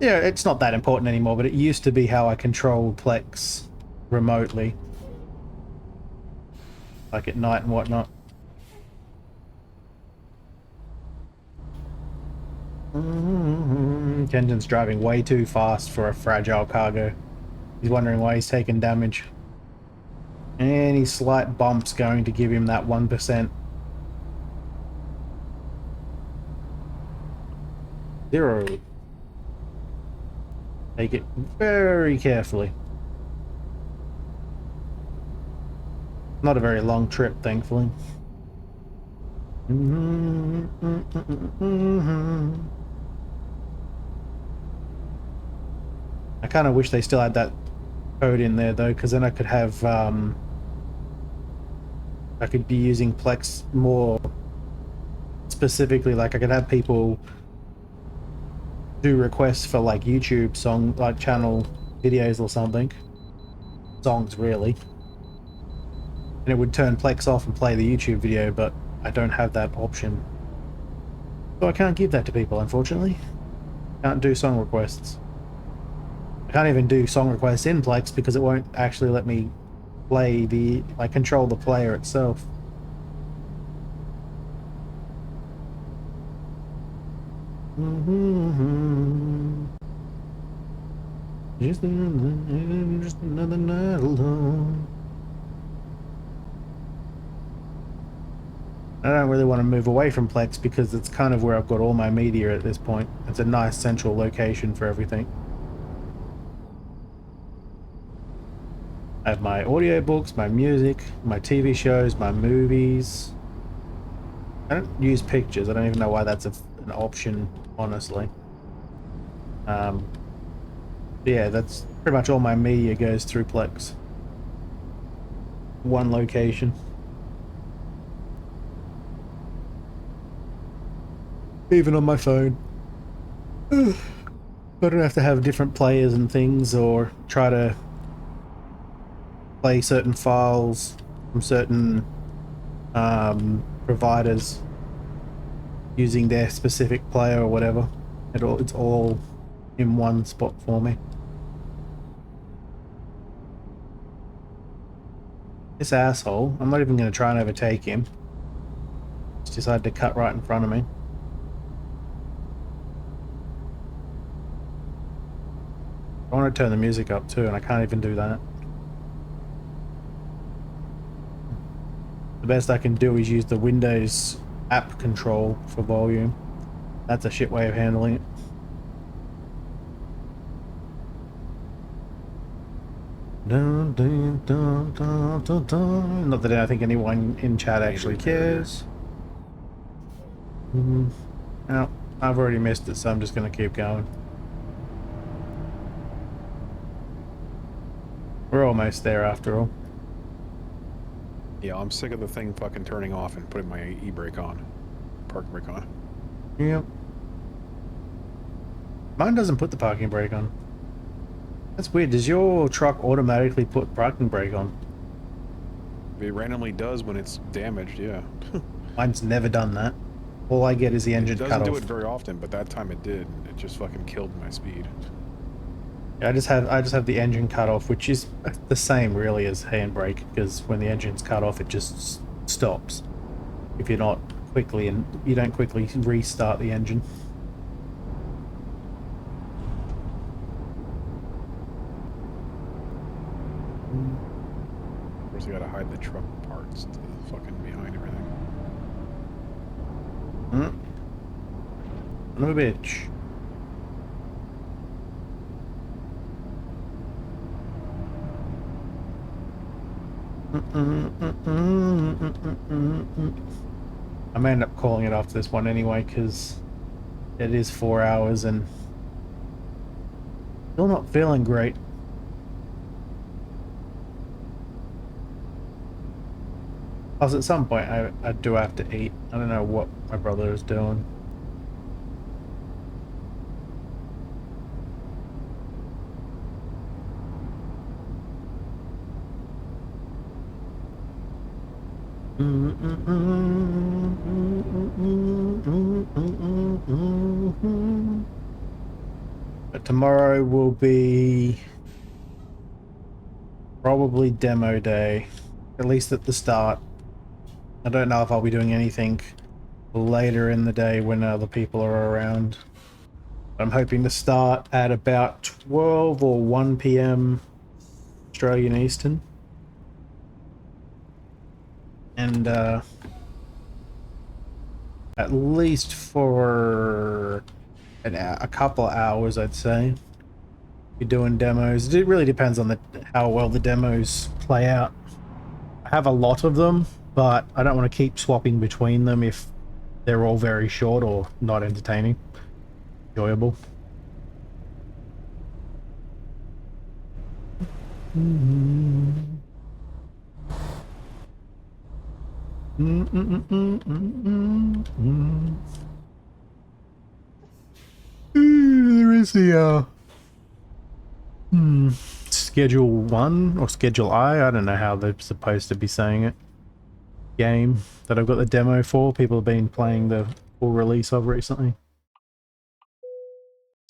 Yeah, it's not that important anymore, but it used to be how I controlled Plex remotely. Like at night and whatnot. Kenton's driving way too fast for a fragile cargo. He's wondering why he's taking damage. Any slight bump's going to give him that 1%. 0. Take it very carefully. Not a very long trip, thankfully. I kind of wish they still had that code in there though, because then I could have I could be using Plex more specifically. Like I could have people do requests for like YouTube song, like channel videos or something. Songs really. And it would turn Plex off and play the YouTube video, but I don't have that option. So I can't give that to people, unfortunately. Can't do song requests. I can't even do song requests in Plex because it won't actually let me play the, like, control the player itself. Just another night alone. I don't really want to move away from Plex because it's kind of where I've got all my media at this point. It's a nice central location for everything. I have my audiobooks, my music, my TV shows, my movies. I don't use pictures. I don't even know why that's an option, honestly. Yeah, that's pretty much all my media goes through Plex. One location. Even on my phone. I don't have to have different players and things or try to play certain files from certain providers using their specific player or whatever. It's all in one spot for me. This asshole, I'm not even going to try and overtake him. He's decided to cut right in front of me. I want to turn the music up too, and I can't even do that. The best I can do is use the Windows app control for volume. That's a shit way of handling it. Not that I think anyone in chat actually cares. No, I've already missed it, so I'm just going to keep going. We're almost there after all. Yeah, I'm sick of the thing fucking turning off and putting my e-brake on. parking brake on. Yep. Mine doesn't put the parking brake on. That's weird. Does your truck automatically put parking brake on? It randomly does when it's damaged, yeah. Mine's never done that. All I get is the engine cut off. It doesn't do it very often, but that time it did. It just fucking killed my speed. Yeah, I just have the engine cut off, which is the same really as handbrake, because when the engine's cut off, it just stops. If you're not quickly and you don't quickly restart the engine. Of course, you gotta hide the truck parts to the fucking behind everything. Son of a bitch. I may end up calling it after this one anyway, because it is 4 hours and still not feeling great. Plus, at some point, I do have to eat. I don't know what my brother is doing. But tomorrow will be probably demo day, at least at the start. I don't know if I'll be doing anything later in the day when other people are around. I'm hoping to start at about 12 or 1 p.m. Australian Eastern. And at least for a couple of hours, I'd say. Be doing demos. It really depends on how well the demos play out. I have a lot of them, but I don't want to keep swapping between them if they're all very short or not entertaining, enjoyable. There is the Schedule 1 or Schedule I don't know how they're supposed to be saying it. Game that I've got the demo for. People have been playing the full release of recently.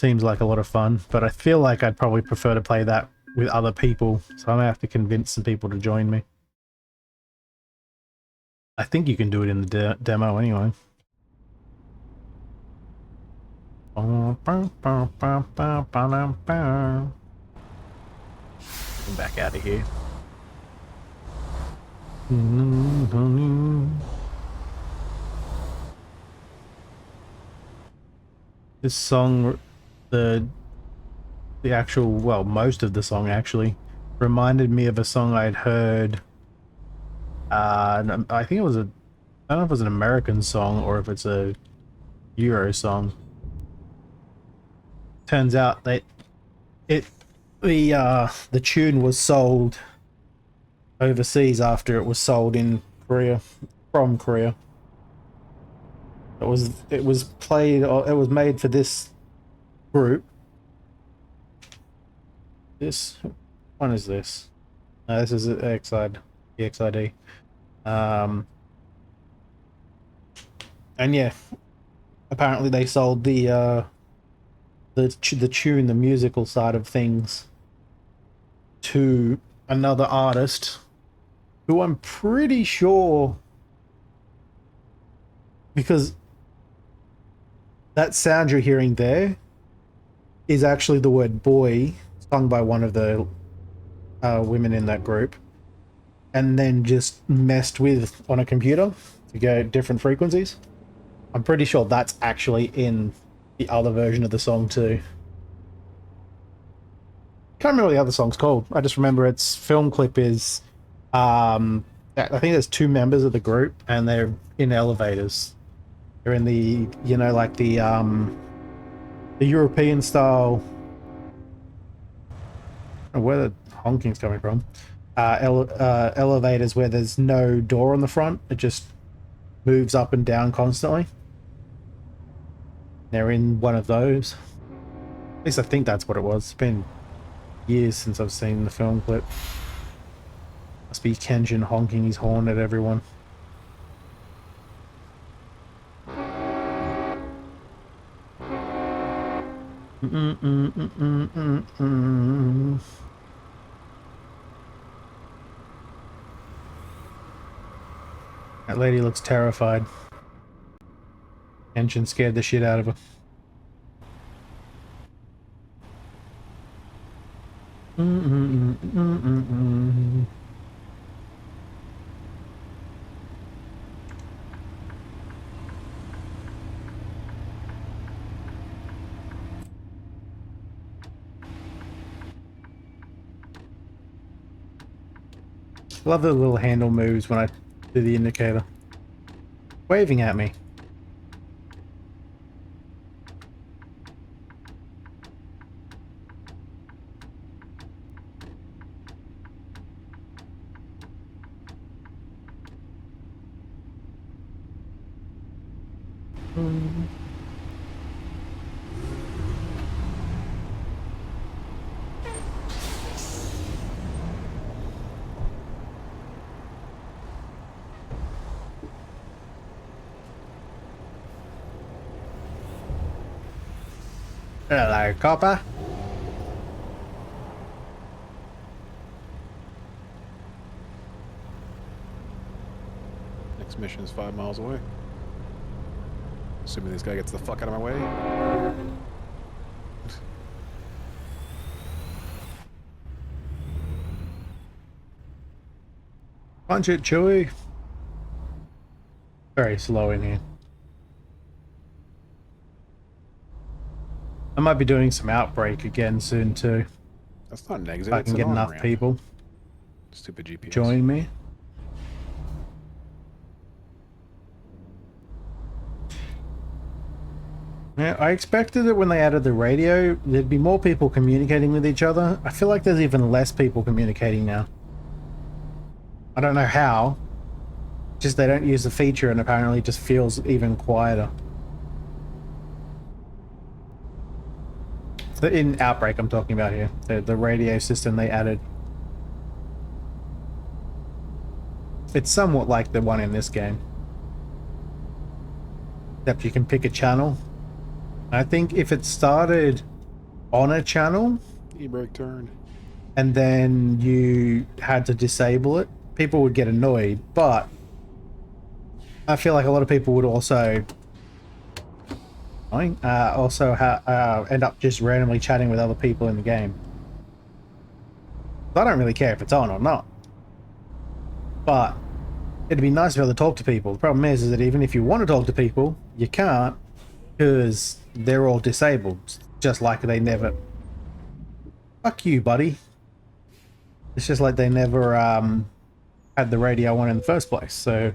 Seems like a lot of fun, but I feel like I'd probably prefer to play that with other people, so I may have to convince some people to join me. I think you can do it in the demo anyway. Get back out of here. This song, the actual, well, most of the song actually reminded me of a song I'd heard. I think it was I don't know if it was an American song or if it's a Euro song. Turns out that the tune was sold overseas after it was sold in Korea, from Korea. It was played, or it was made for this group. This one is this. No, this is EXID. And yeah, apparently they sold the tune, the musical side of things, to another artist who I'm pretty sure, because that sound you're hearing there is actually the word boy sung by one of the women in that group, and then just messed with on a computer to get different frequencies. I'm pretty sure that's actually in the other version of the song too. Can't remember what the other song's called. I just remember its film clip is I think there's two members of the group and they're in elevators. They're in the, you know, like the European style, where the honking's coming from, elevators where there's no door on the front. It just moves up and down constantly. They're in one of those. At least I think that's what it was. It's been years since I've seen the film clip. Must be Kenshin honking his horn at everyone. That lady looks terrified. Kenshin scared the shit out of her. Love the little handle moves when I do the indicator. Waving at me. Hello, copper. Next mission is 5 miles away. Assuming this guy gets the fuck out of my way. Punch it, Chewie. Very slow in here. I might be doing some Outbreak again soon too. That's not an exit. I can get enough people. Stupid GPS. Join me. Yeah, I expected that when they added the radio, there'd be more people communicating with each other. I feel like there's even less people communicating now. I don't know how. Just they don't use the feature and apparently it just feels even quieter. In Outbreak I'm talking about here. The radio system they added. It's somewhat like the one in this game. Except you can pick a channel. I think if it started on a channel... E-brake turn. And then you had to disable it, people would get annoyed, but I feel like a lot of people would also end up just randomly chatting with other people in the game. I don't really care if it's on or not, but it'd be nice to be able to talk to people. The problem is that even if you want to talk to people, you can't because they're all disabled, just like they never... Fuck you, buddy. It's just like they never had the radio on in the first place, so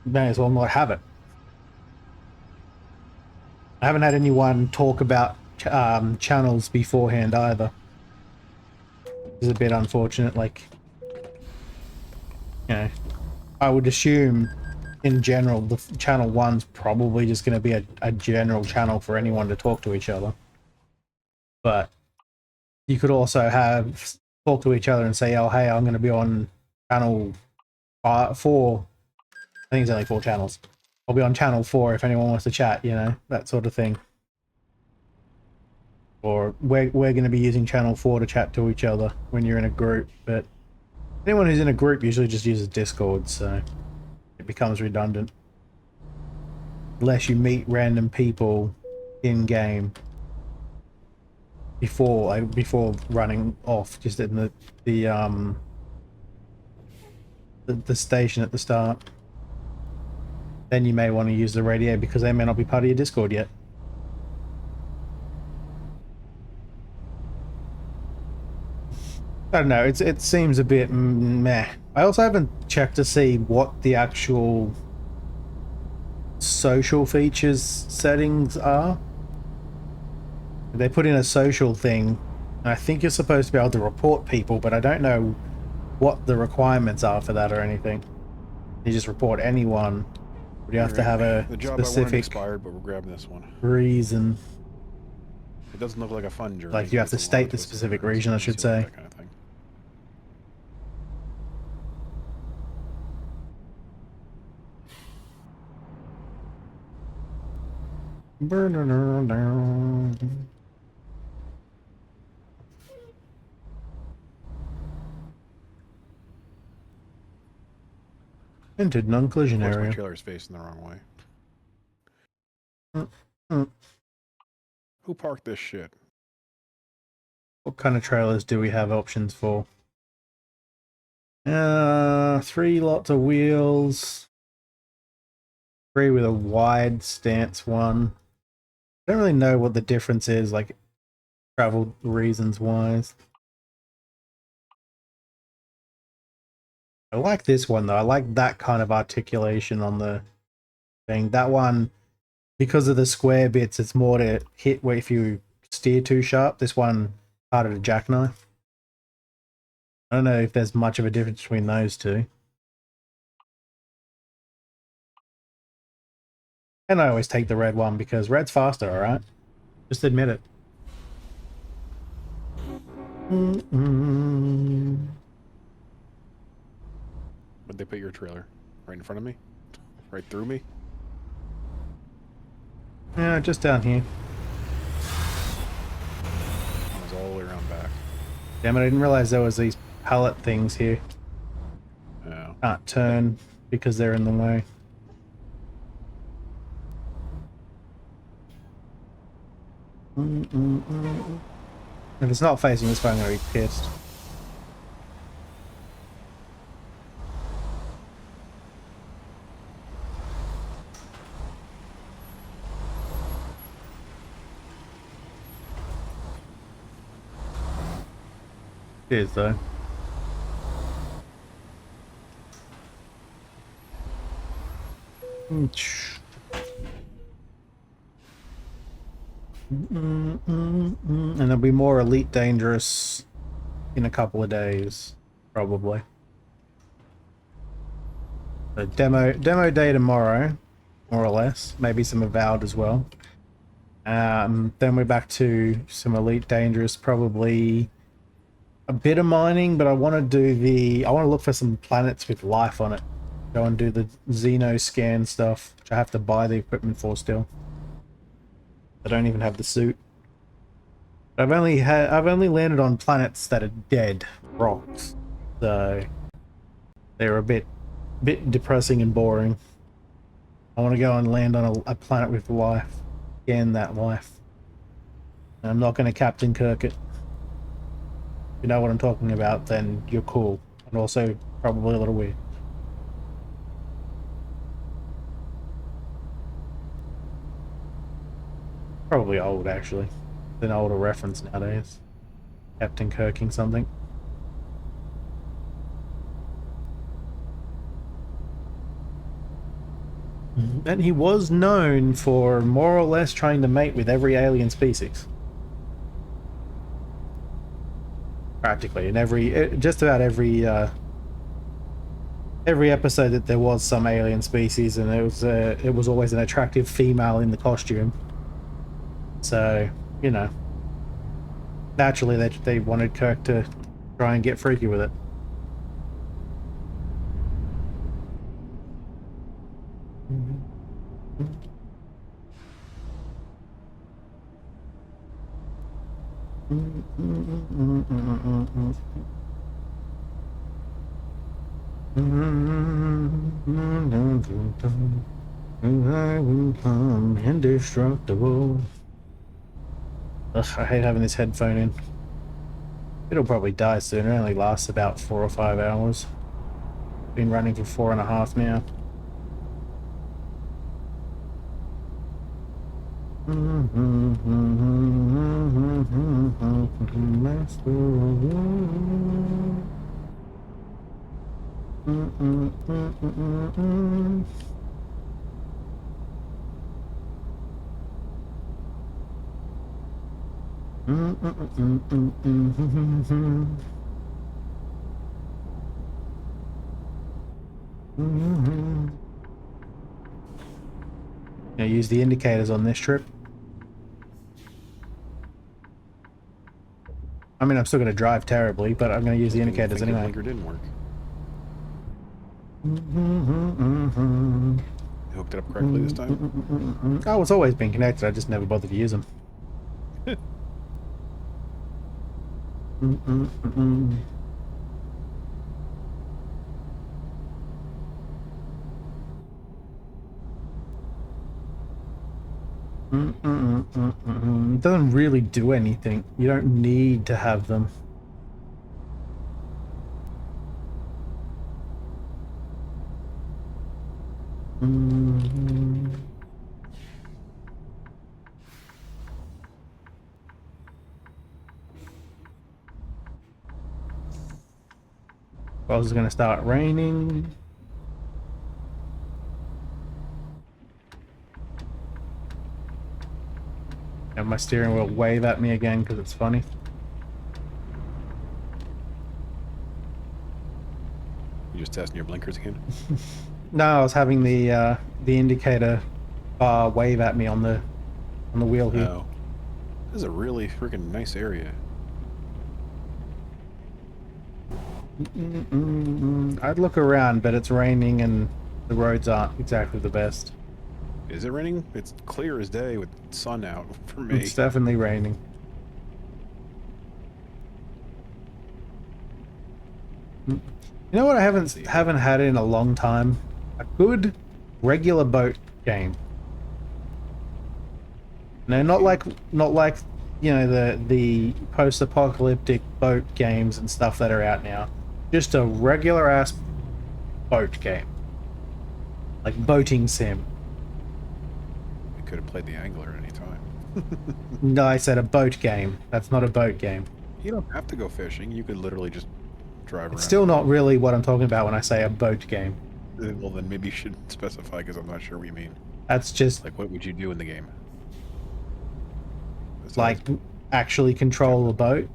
you may as well not have it. I haven't had anyone talk about channels beforehand either. It's a bit unfortunate, like, you know, I would assume in general the channel 1's probably just going to be a general channel for anyone to talk to each other. But you could also have talk to each other and say, oh, hey, I'm going to be on channel 4. I think it's only 4 channels. I'll be on channel 4 if anyone wants to chat, you know, that sort of thing. Or we're going to be using channel 4 to chat to each other when you're in a group. But anyone who's in a group usually just uses Discord, so it becomes redundant. Unless you meet random people in game before running off, just in the station at the start. Then you may want to use the radio because they may not be part of your Discord yet. I don't know, it seems a bit meh. I also haven't checked to see what the actual social features settings are. They put in a social thing, and I think you're supposed to be able to report people, but I don't know what the requirements are for that or anything. You just report anyone Would you have to have a the job I wanted specific expired, but we're grabbing this one. reason? It doesn't look like a fun journey. Like you have It's to a lot state of the twists and specific turns. region, I Let's should see what say. that kind of thing. Entered non-collision Of course, my area. trailer is facing the wrong way. Mm, mm. Who parked this shit? What kind of trailers do we have options for? 3 lots of wheels. 3 with a wide stance one. I don't really know what the difference is, like travel reasons wise. I like this one though. I like that kind of articulation on the thing. That one, because of the square bits, it's more to hit where if you steer too sharp. This one harder to jackknife. I don't know if there's much of a difference between those two. And I always take the red one because red's faster, alright? Just admit it. Where'd they put your trailer? Right in front of me? Right through me? Yeah, just down here. I was all the way around back. Damn it, I didn't realize there was these pallet things here. Yeah. Can't turn because they're in the way. If it's not facing this way, I'm going to be pissed. It is, though. And there'll be more Elite Dangerous in a couple of days, probably. So demo day tomorrow, more or less. Maybe some Avowed as well. Then we're back to some Elite Dangerous, probably a bit of mining, but I want to look for some planets with life on it. Go and do the Xeno scan stuff, which I have to buy the equipment for still. I don't even have the suit. I've only landed on planets that are dead rocks, so they're a bit depressing and boring. I want to go and land on a planet with life, scan that life. And I'm not going to Captain Kirk it. If you know what I'm talking about, then you're cool, and also probably a little weird. Probably old, actually. It's an older reference nowadays. Captain Kirking something. And he was known for more or less trying to mate with every alien species. Practically, in just about every episode that there was some alien species, and it was always an attractive female in the costume. So, you know, naturally they wanted Kirk to try and get freaky with it. I will come indestructible. Ugh, I hate having this headphone in. It'll probably die soon. It only lasts about 4 or 5 hours. Been running for 4.5 now. use the indicators on this trip. I mean, I'm still going to drive terribly, but I'm going to use the indicators anyway. The blinker didn't work. You hooked it up correctly this time? Oh, it's always been connected. I just never bothered to use them. It doesn't really do anything. You don't need to have them. Well, it's going to start raining. And my steering wheel wave at me again because it's funny. You just testing your blinkers again? No, I was having the indicator bar wave at me on the wheel here. Oh. This is a really freaking nice area. I'd look around, but it's raining and the roads aren't exactly the best. Is it raining? It's clear as day with sun out for me. It's definitely raining. You know what I haven't had in a long time? A good regular boat game. No, not like you know the post-apocalyptic boat games and stuff that are out now. Just a regular ass boat game. Like boating sim. We could have played the Angler at any time. No, I said a boat game. That's not a boat game. You don't have to go fishing. You could literally just drive around. It's still not really what I'm talking about when I say a boat game. Well, then maybe you should specify because I'm not sure what you mean. That's just Like, what would you do in the game? like actually control the boat.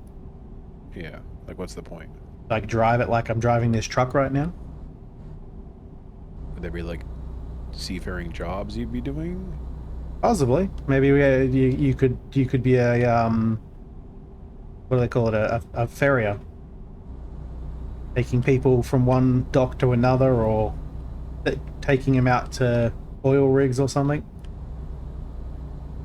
Yeah. Like, what's the point? Like drive it like I'm driving this truck right now. Would there be like seafaring jobs you'd be doing? Possibly. Maybe you could be a what do they call it? A ferrier. Taking people from one dock to another, or taking them out to oil rigs or something.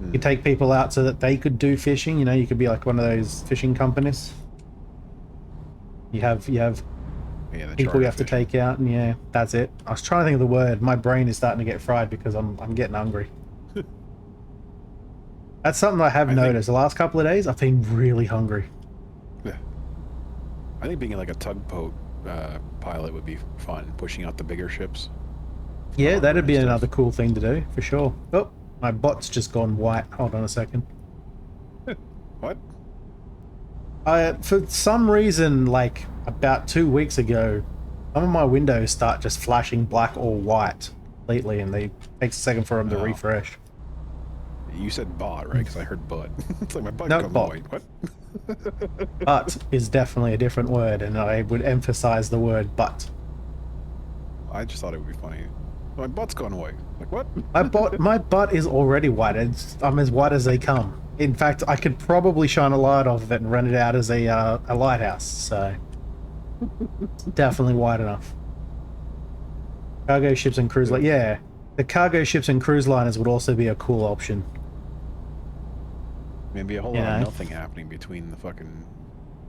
You could take people out so that they could do fishing. You know, you could be like one of those fishing companies. You have people you have to take out, and yeah, that's it. I was trying to think of the word. My brain is starting to get fried because I'm getting hungry. That's something I have noticed. The last couple of days, I've been really hungry. Yeah. I think being like a tugboat pilot would be fun, pushing out the bigger ships. Yeah, that'd be another cool thing to do, for sure. Oh, my bot's just gone white. Hold on a second. What? For some reason, like about 2 weeks ago, some of my windows start just flashing black or white completely, and it takes a second for them to refresh. You said bot, right? Because I heard butt. It's like my butt No, comes bot. white. What? But is definitely a different word, and I would emphasize the word but. I just thought it would be funny. My butt's gone white. Like, what? My butt is already white. I'm as white as they come. In fact, I could probably shine a light off of it and rent it out as a lighthouse. So definitely white enough. Cargo ships and cruise yeah, the cargo ships and cruise liners would also be a cool option. Maybe a whole lot of nothing happening between the fucking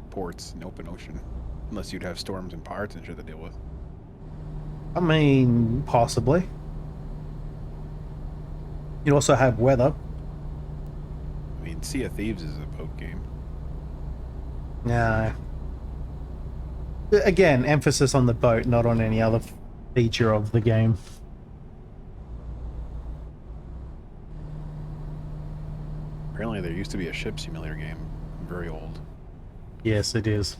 ports and open ocean, unless you'd have storms and pirates and shit to deal with. I mean, possibly. You'd also have weather. I mean, Sea of Thieves is a boat game. No. Again, emphasis on the boat, not on any other feature of the game. Apparently there used to be a ship simulator game. Very old. Yes, it is.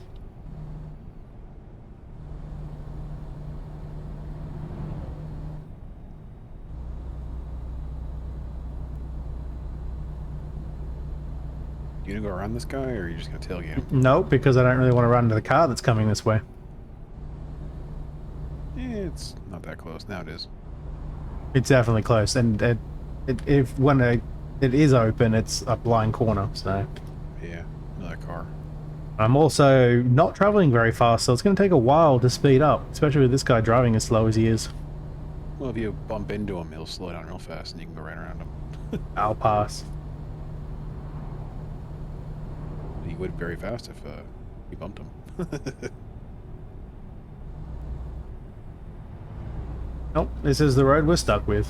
You gonna go around this guy, or are you just gonna tailgate him? No, because I don't really want to run into the car that's coming this way. It's not that close. Now it is. It's definitely close, and it is open, it's a blind corner. So Yeah, another car. I'm also not traveling very fast, so it's going to take a while to speed up, especially with this guy driving as slow as he is. Well, if you bump into him, he'll slow down real fast, and you can go right around him. I'll pass. He would very fast if you bumped him. Nope, this is the road we're stuck with.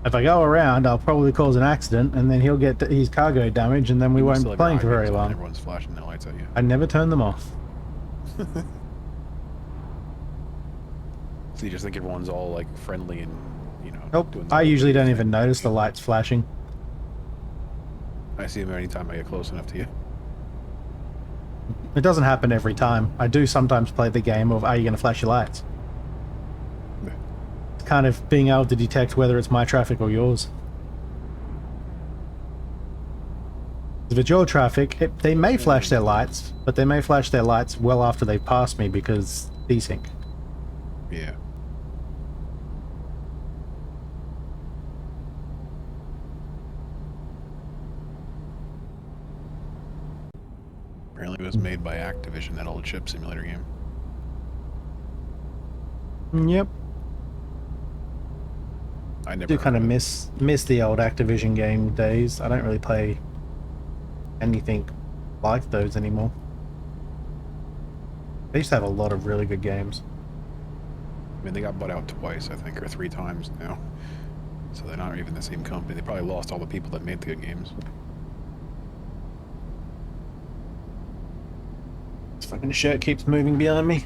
If I go around, I'll probably cause an accident, and then he'll get his cargo damage, and then we won't be playing for very long. Everyone's flashing their lights at you. I never turn them off. So you just think everyone's all like friendly and, you know. Nope, I usually don't even notice the lights flashing. I see them anytime I get close enough to you. It doesn't happen every time. I do sometimes play the game of, are you going to flash your lights? Yeah. It's kind of being able to detect whether it's my traffic or yours. If it's your traffic, they may flash their lights, but they may flash their lights well after they've passed me because desync. Yeah. Apparently it was made by Activision, that old ship simulator game. Yep. I never do kind of miss the old Activision game days. I don't really play anything like those anymore. They used to have a lot of really good games. I mean, they got bought out twice, I think, or 3 times now. So they're not even the same company. They probably lost all the people that made the good games. This fucking shirt keeps moving behind me.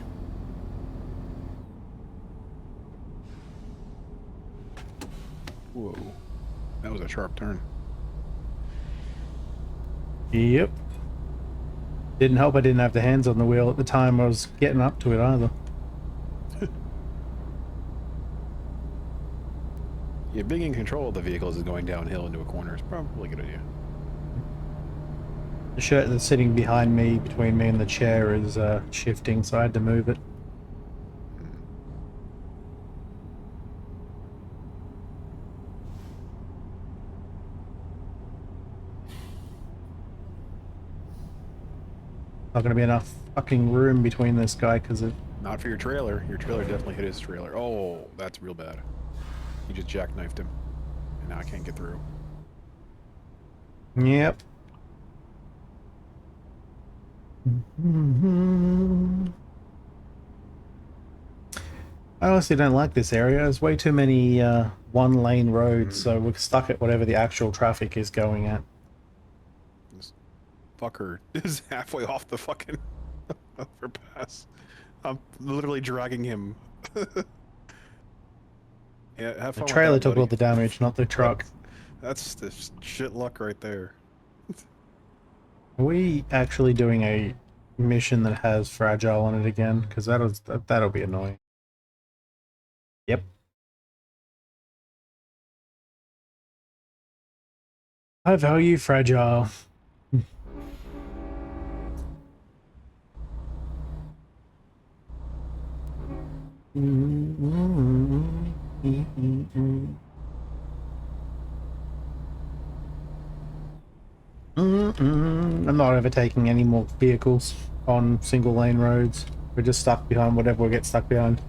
Whoa. That was a sharp turn. Yep. Didn't help I didn't have the hands on the wheel at the time I was getting up to it either. Yeah, being in control of the vehicles is going downhill into a corner is probably a good idea. The shirt that's sitting behind me, between me and the chair, is shifting, so I had to move it. Not going to be enough fucking room between this guy because of... Not for your trailer. Your trailer definitely hit his trailer. Oh, that's real bad. You just jackknifed him. And now I can't get through. Yep. I honestly don't like this area. There's way too many one-lane roads, so we're stuck at whatever the actual traffic is going at. This fucker is halfway off the fucking overpass. I'm literally dragging him. Yeah, have fun The trailer with that, took all buddy. the damage, not the truck. That's the shit luck right there. Are we actually doing a mission that has fragile on it again? Because that'll be annoying. Yep. I value fragile. I'm not overtaking any more vehicles on single lane roads. We're just stuck behind whatever we get stuck behind.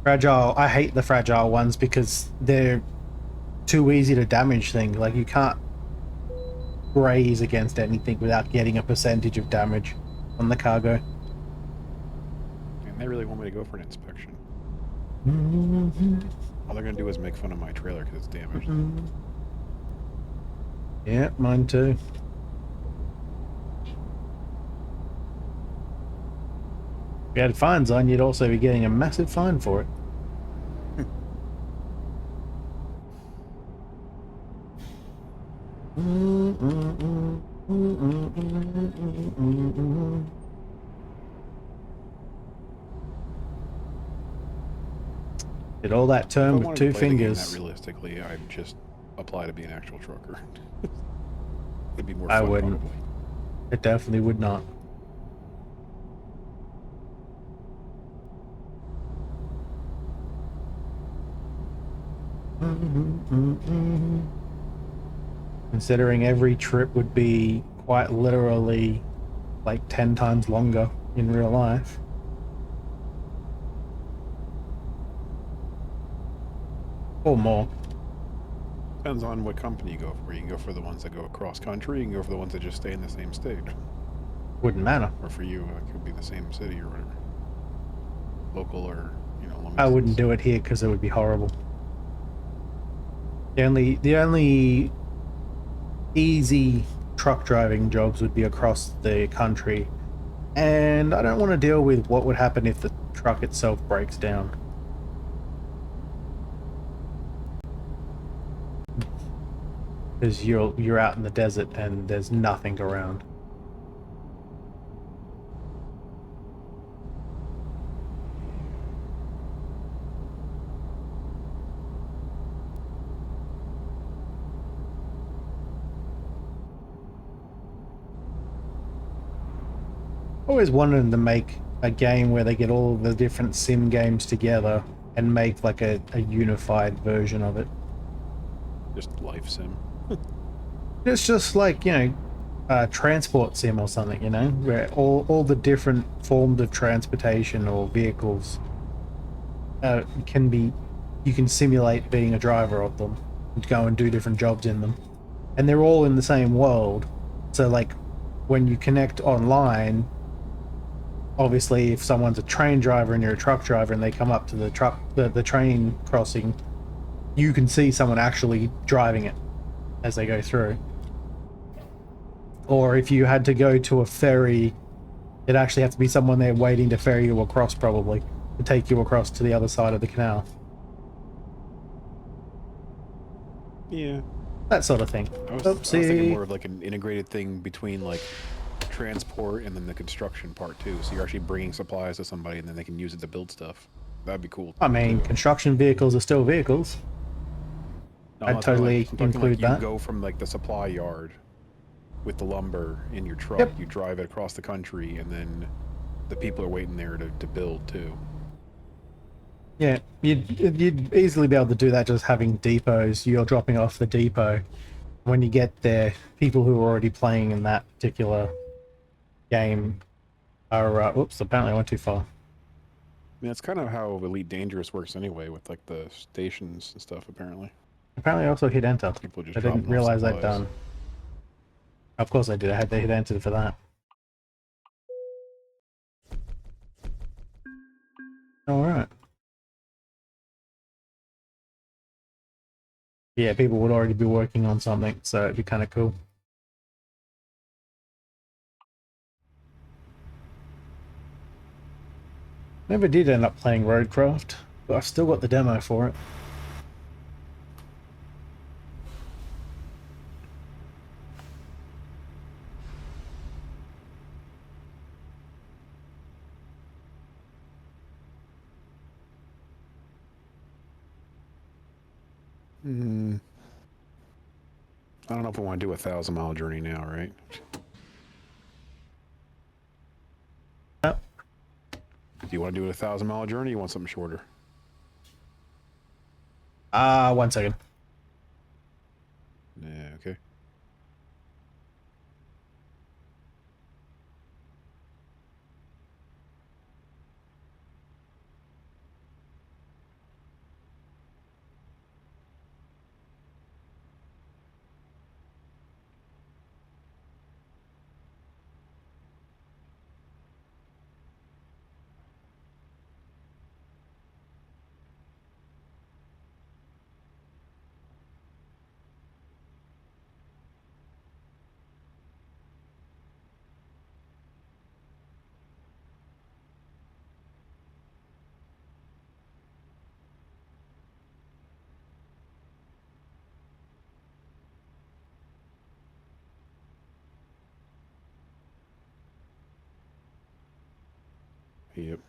Fragile, I hate the fragile ones because they're too easy to damage things. Like, you can't graze against anything without getting a percentage of damage on the cargo. And they really want me to go for an inspection. All they're gonna do is make fun of my trailer because it's damaged. Yeah, mine too. If you had fines on, you'd also be getting a massive fine for it. Did all that turn with 2 fingers. That realistically, I'd just apply to be an actual trucker. It'd be more I fun, wouldn't. probably. It definitely would not. Considering every trip would be quite literally like 10 times longer in real life. Or more. Depends on what company you go for. You can go for the ones that go across country, you can go for the ones that just stay in the same state. Wouldn't matter. Or for you, it could be the same city or whatever. Local or, you know, long distance. I wouldn't do it here because it would be horrible. The only easy truck driving jobs would be across the country, and I don't want to deal with what would happen if the truck itself breaks down. Because you're out in the desert and there's nothing around. Always wanted to make a game where they get all the different sim games together and make like a unified version of it. Just life sim. It's just like, you know, transport sim or something, you know, where all the different forms of transportation or vehicles can be, you can simulate being a driver of them and go and do different jobs in them. And they're all in the same world. So like when you connect online, obviously if someone's a train driver and you're a truck driver and they come up to the train crossing, you can see someone actually driving it as they go through. Or if you had to go to a ferry, it'd actually have to be someone there waiting to ferry you across, probably, to take you across to the other side of the canal. Yeah. That sort of thing. I was thinking more of like an integrated thing between like transport and then the construction part too. So you're actually bringing supplies to somebody and then they can use it to build stuff. That'd be cool. I mean, construction vehicles are still vehicles. No, I'd totally include that. You go from like the supply yard with the lumber in your truck, Yep. you drive it across the country, and then the people are waiting there to build too. Yeah, you'd easily be able to do that just having depots. You're dropping off the depot. When you get there, people who are already playing in that particular game are... oops, apparently I went too far. I mean, that's kind of how Elite Dangerous works anyway, with like the stations and stuff, apparently. Apparently I also hit enter. People just I didn't dropping off realize I'd supplies. done. Of course I did. I had to hit enter for that. Alright. Yeah, people would already be working on something, so it'd be kind of cool. Never did end up playing Roadcraft, but I've still got the demo for it. I don't know if I want to do a 1,000-mile journey now, right? Oh. Do you want to do a 1,000-mile journey or you want something shorter? 1 second. Yeah, okay. Yep.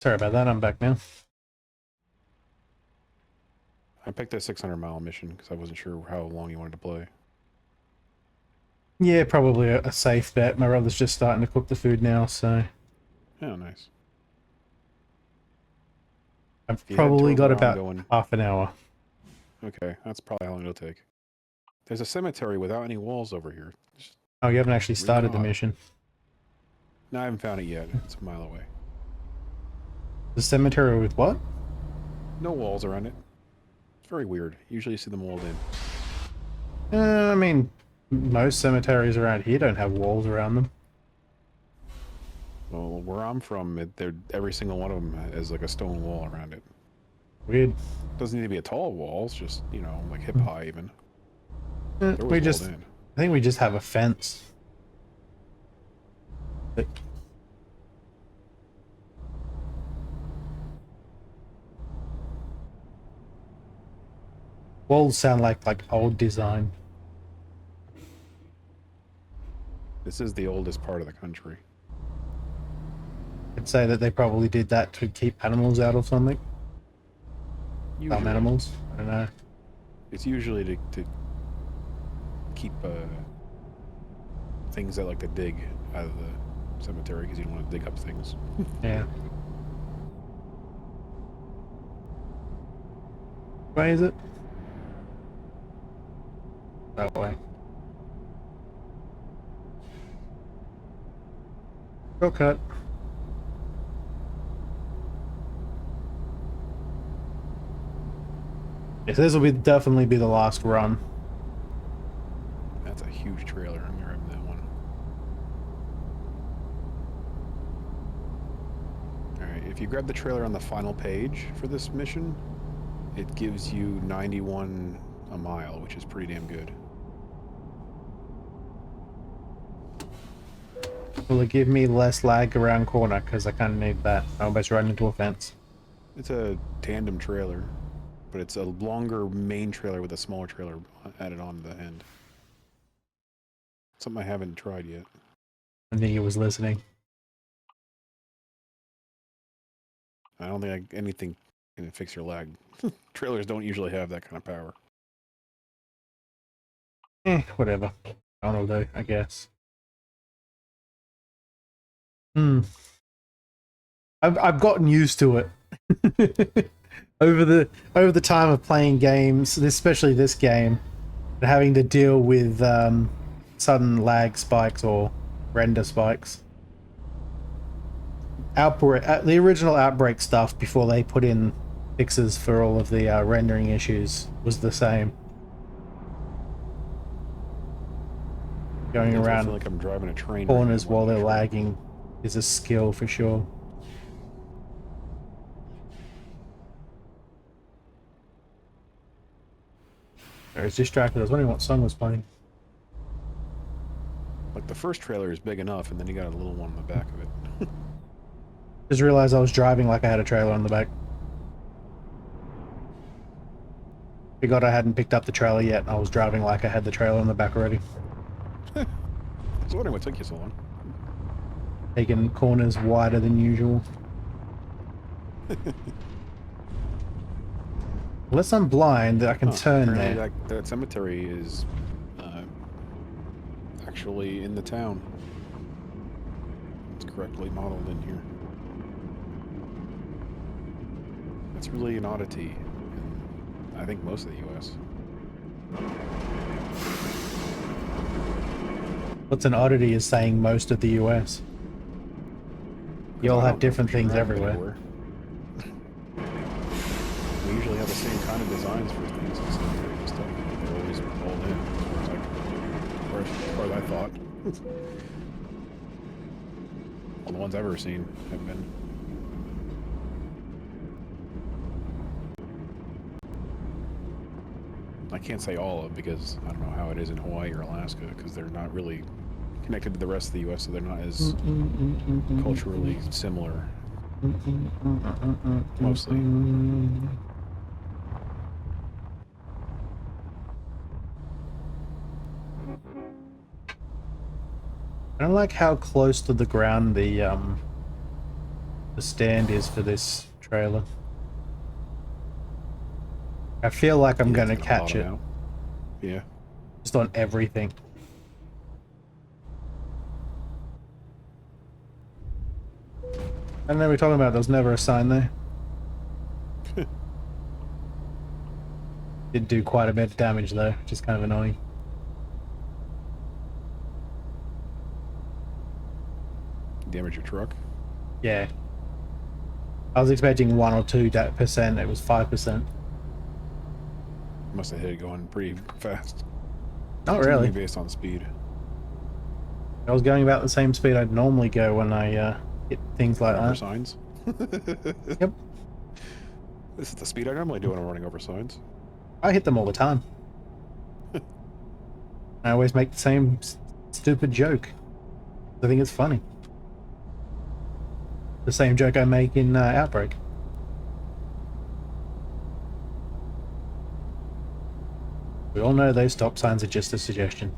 Sorry about that, I'm back now. I picked a 600-mile mission because I wasn't sure how long you wanted to play. Yeah, probably a safe bet. My brother's just starting to cook the food now, so... Oh, nice. I've If you head probably toward got where I'm about going, half an hour. okay, that's probably how long it'll take. There's a cemetery without any walls over here. Just Oh, you haven't actually really started the odd. mission. No, I haven't found it yet. It's a mile away. The cemetery with what? No walls around it. It's very weird. Usually you see them walled in. I mean, most cemeteries around here don't have walls around them. Well, where I'm from, every single one of them has like a stone wall around it. Weird. Doesn't need to be a tall wall. It's just, you know, like hip high even. They're We always just... walled in. I think we just have a fence. Walls sound like old design. This is the oldest part of the country. I'd say that they probably did that to keep animals out or something. Usually. Some animals. I don't know. It's usually to keep things that like to dig out of the cemetery because you don't want to dig up things. Yeah. Why is it? That way. Shortcut. Yes, this will definitely be the last run. That's a huge trailer. I'm grabbing that one. Alright, if you grab the trailer on the final page for this mission, it gives you 91 a mile, which is pretty damn good. Will it give me less lag around corner? Because I kind of need that. I almost run into a fence. It's a tandem trailer, but it's a longer main trailer with a smaller trailer added on to the end. Something I haven't tried yet. I think he was listening. I don't think anything can fix your lag. Trailers don't usually have that kind of power. Whatever. I'll do, I guess. I've gotten used to it. over the time of playing games, especially this game, having to deal with sudden lag spikes or render spikes. The original Outbreak stuff before they put in fixes for all of the rendering issues was the same. Going around I feel like I'm driving a train corners while they're lagging is a skill for sure. I was distracted. I was wondering what song was playing. Like the first trailer is big enough, and then you got a little one on the back of it. Just realized I was driving like I had a trailer on the back. Forgot I hadn't picked up the trailer yet, and I was driving like I had the trailer on the back already. I was wondering what took you so long. Taking corners wider than usual. Unless I'm blind, I can turn there. That cemetery is actually in the town. It's correctly modeled in here. It's really an oddity in, I think, most of the U.S. What's an oddity is saying most of the US. You all have different things everywhere. We usually have the same kind of designs for things and cemeteries and stuff. They're always rolled in, as far as I thought. All the ones I've ever seen have been. I can't say all of because I don't know how it is in Hawaii or Alaska because they're not really connected to the rest of the U.S., so they're not as culturally similar. Mostly. I don't like how close to the ground the the stand is for this trailer. I feel like I'm going to catch it. Out. Yeah. Just on everything. I don't know what we're talking about. There's never a sign there. Did do quite a bit of damage though, which is kind of annoying. Damage your truck? Yeah. I was expecting 1 or 2%. It was 5%. Must have hit it going pretty fast. Not really. Based on speed. I was going about the same speed I'd normally go when I hit things like over that. Signs? Yep. This is the speed I normally do when I'm running over signs. I hit them all the time. I always make the same stupid joke. I think it's funny. The same joke I make in Outbreak. We all know those stop signs are just a suggestion.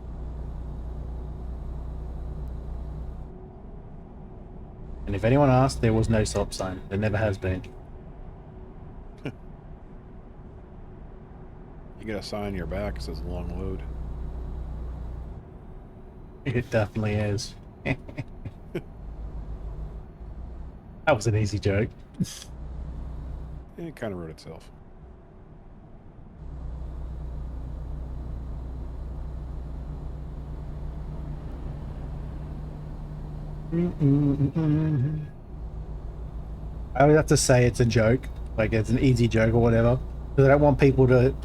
And if anyone asked, there was no stop sign. There never has been. You get a sign on your back that says long load. It definitely is. That was an easy joke. It kind of wrote itself. I would have to say it's a joke, like it's an easy joke or whatever, because I don't want people to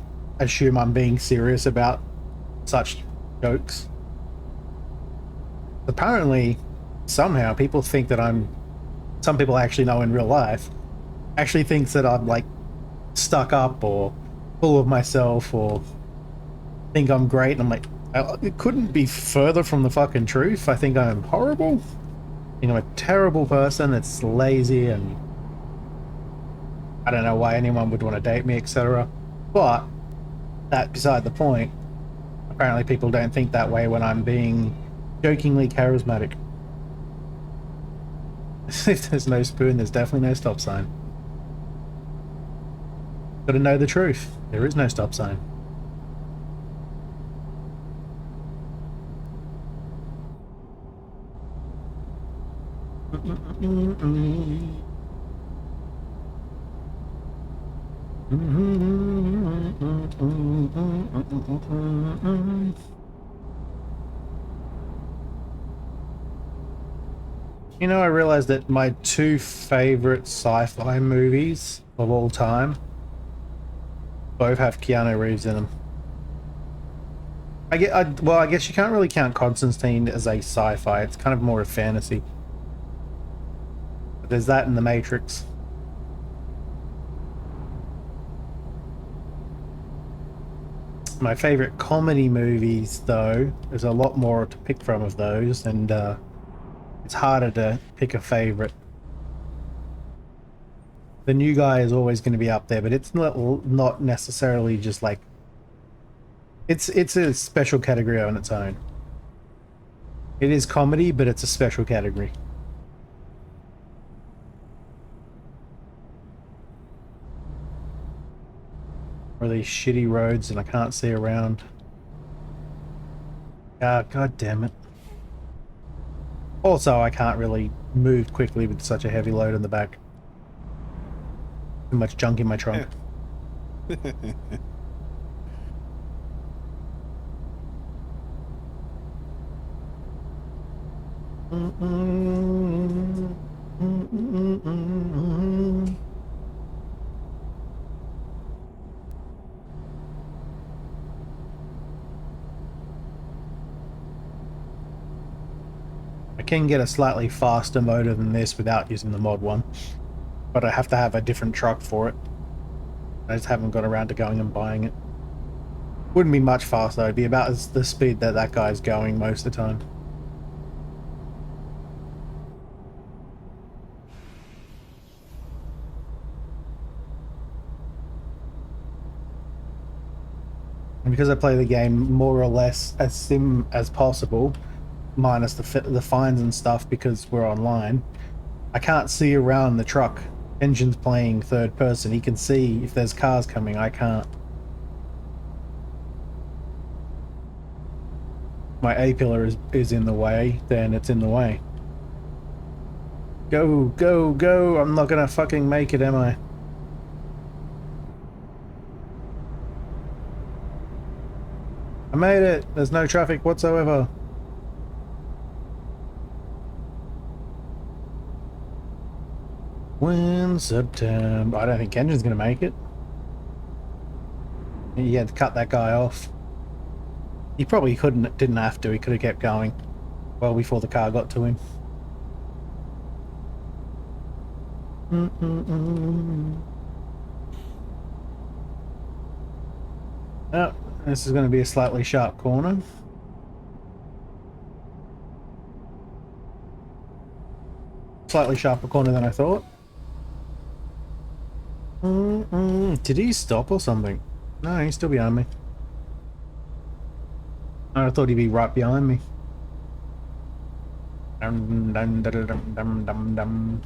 assume I'm being serious about such jokes. Apparently, somehow people think that some people I actually know in real life actually thinks that I'm like stuck up or full of myself or think I'm great, and I'm like, it couldn't be further from the fucking truth. I think I'm horrible. I think I'm a terrible person that's lazy, and I don't know why anyone would want to date me, etc. But that beside the point. Apparently people don't think that way when I'm being jokingly charismatic. If there's no spoon, there's definitely no stop sign. Gotta know the truth. There is no stop sign. You know, I realized that my 2 favorite sci-fi movies of all time both have Keanu Reeves in them. Well, I guess you can't really count Constantine as a sci-fi. It's kind of more a fantasy. But there's that in The Matrix. My favorite comedy movies, though, there's a lot more to pick from of those, and it's harder to pick a favorite. The New Guy is always going to be up there, but it's not necessarily just like... It's a special category on its own. It is comedy, but it's a special category. Or these shitty roads and I can't see around. God damn it. Also, I can't really move quickly with such a heavy load in the back. Too much junk in my trunk. I can get a slightly faster motor than this without using the mod one, but I have to have a different truck for it. I just haven't got around to going and buying it. Wouldn't be much faster, it'd be about the speed that that guy's going most of the time. And because I play the game more or less as sim as possible, minus the fines and stuff because we're online, I can't see around the truck. Engine's playing third person. He can see if there's cars coming. I can't. My A pillar is in the way, then it's in the way. Go, go, go! I'm not gonna fucking make it, am I? I made it! There's no traffic whatsoever. When September... I don't think Kenji's gonna make it. He had to cut that guy off. He probably didn't have to. He could have kept going well before the car got to him. Oh, this is going to be a slightly sharp corner. Slightly sharper corner than I thought. Did he stop or something? No, he's still behind me. I thought he'd be right behind me. Dum, dum, dum, dum, dum, dum, dum.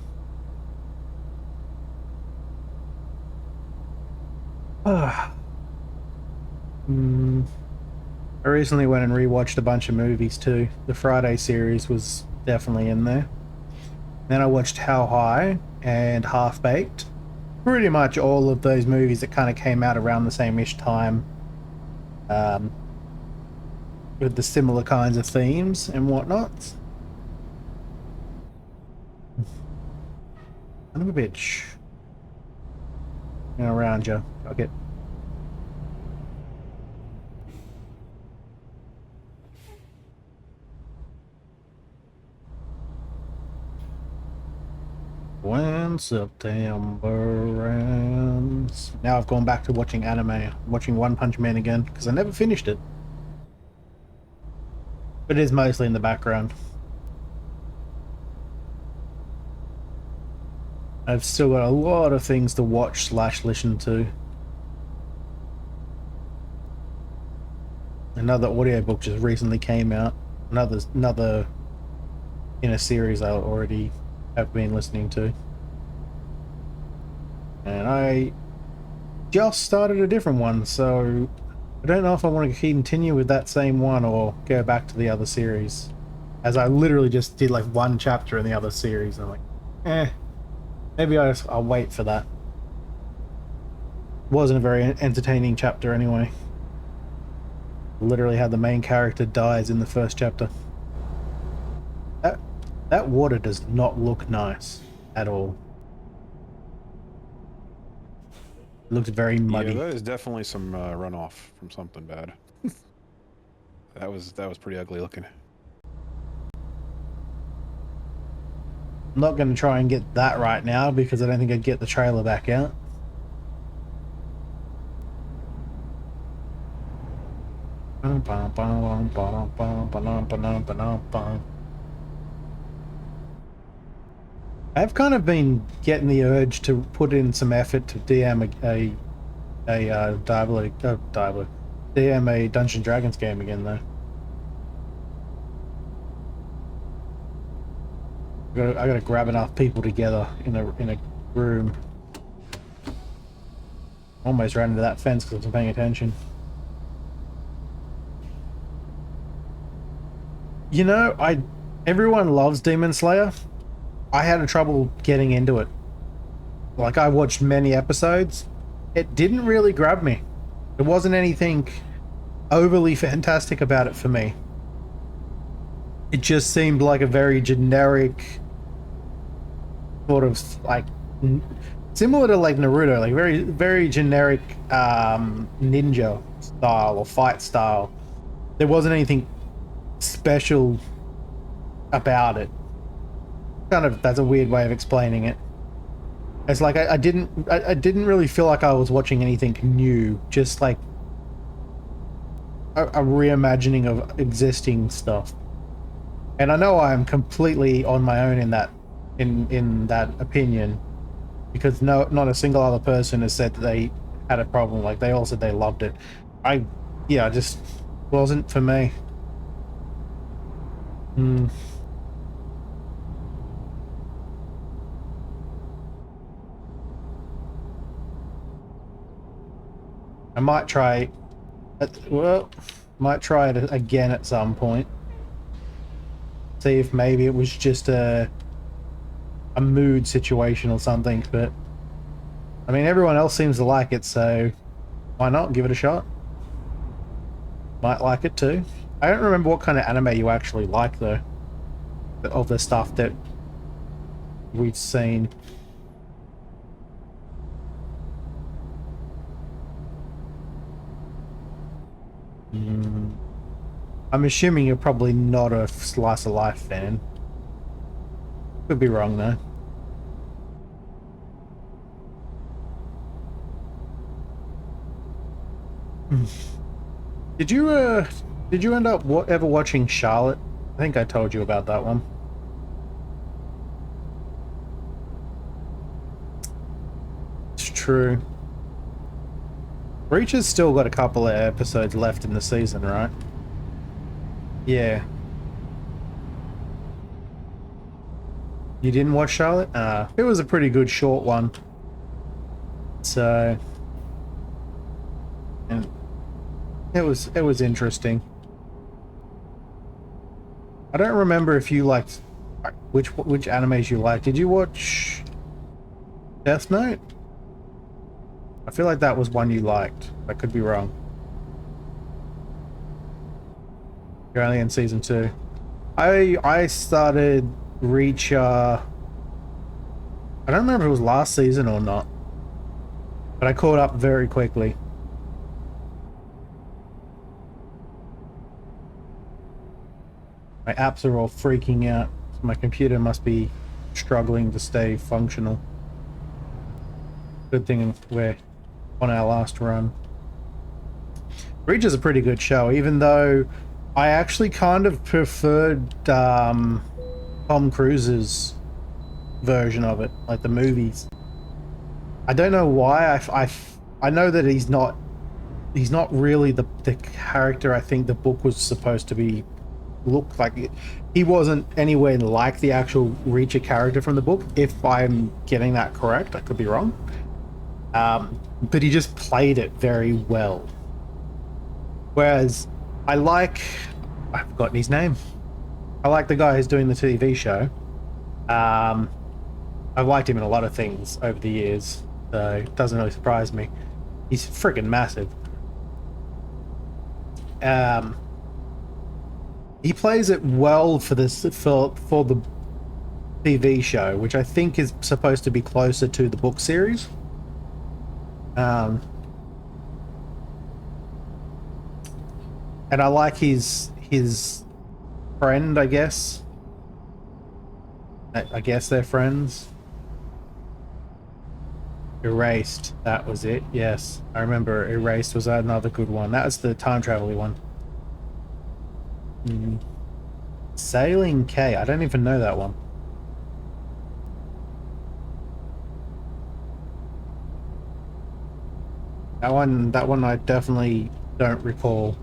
I recently went and rewatched a bunch of movies too. The Friday series was definitely in there. Then I watched How High and Half Baked. Pretty much all of those movies that kind of came out around the same-ish time. With the similar kinds of themes and whatnot. Son of a bitch. Around you. Fuck it. When September ends. Now I've gone back to watching anime. Watching One Punch Man again, because I never finished it. But it is mostly in the background. I've still got a lot of things to watch / listen to. Another audiobook just recently came out. Another in a series I already have been listening to. And I just started a different one, so I don't know if I want to continue with that same one or go back to the other series. As I literally just did like one chapter in the other series, and I'm like, maybe I'll wait for that. Wasn't a very entertaining chapter anyway. Literally how the main character dies in the first chapter. That water does not look nice at all. It looks very muddy. Yeah, that is definitely some runoff from something bad. That was pretty ugly looking. I'm not going to try and get that right now because I don't think I'd get the trailer back out. I've kind of been getting the urge to put in some effort to DM DM a Dungeons & Dragons game again though. I gotta grab enough people together in a room. Almost ran into that fence because I wasn't paying attention. You know, everyone loves Demon Slayer. I had trouble getting into it. Like, I watched many episodes. It didn't really grab me. There wasn't anything overly fantastic about it for me. It just seemed like a very generic sort of like similar to like Naruto, like very, very generic ninja style or fight style. There wasn't anything special about it. Kind of, that's a weird way of explaining it. It's like I didn't really feel like I was watching anything new, just like a reimagining of existing stuff. And I know I'm completely on my own in that opinion, because not a single other person has said that they had a problem. Like, they all said they loved it. Yeah, just wasn't for me. I might try might try it again at some point. See if maybe it was just a mood situation or something, but I mean everyone else seems to like it, so why not give it a shot? Might like it too. I don't remember what kind of anime you actually like though, of the stuff that we've seen. I'm assuming you're probably not a slice of life fan. Could be wrong though. Did you end up ever watching Charlotte? I think I told you about that one. It's true. Reach has still got a couple of episodes left in the season, right? Yeah. You didn't watch Charlotte? It was a pretty good short one. So... and it was interesting. I don't remember if you liked... which animes you liked. Did you watch... Death Note? I feel like that was one you liked. I could be wrong. You're only in season 2. I started Reach, I don't remember if it was last season or not, but I caught up very quickly. My apps are all freaking out, so my computer must be struggling to stay functional. Good thing we're on our last run. Reach is a pretty good show, even though I actually kind of preferred Tom Cruise's version of it, like the movies. I don't know why. I know that he's not really the character I think the book was supposed to be look like. He wasn't anywhere like the actual Reacher character from the book, if I'm getting that correct. I could be wrong. But he just played it very well. Whereas I've forgotten his name. I like the guy who's doing the TV show. I've liked him in a lot of things over the years, so it doesn't really surprise me. He's freaking massive. He plays it well for this for the TV show, which I think is supposed to be closer to the book series. And I like his friend, I guess. I guess they're friends. Erased, that was it. Yes, I remember Erased was another good one. That was the time travel one. Sailing K, I don't even know that one. That one I definitely don't recall.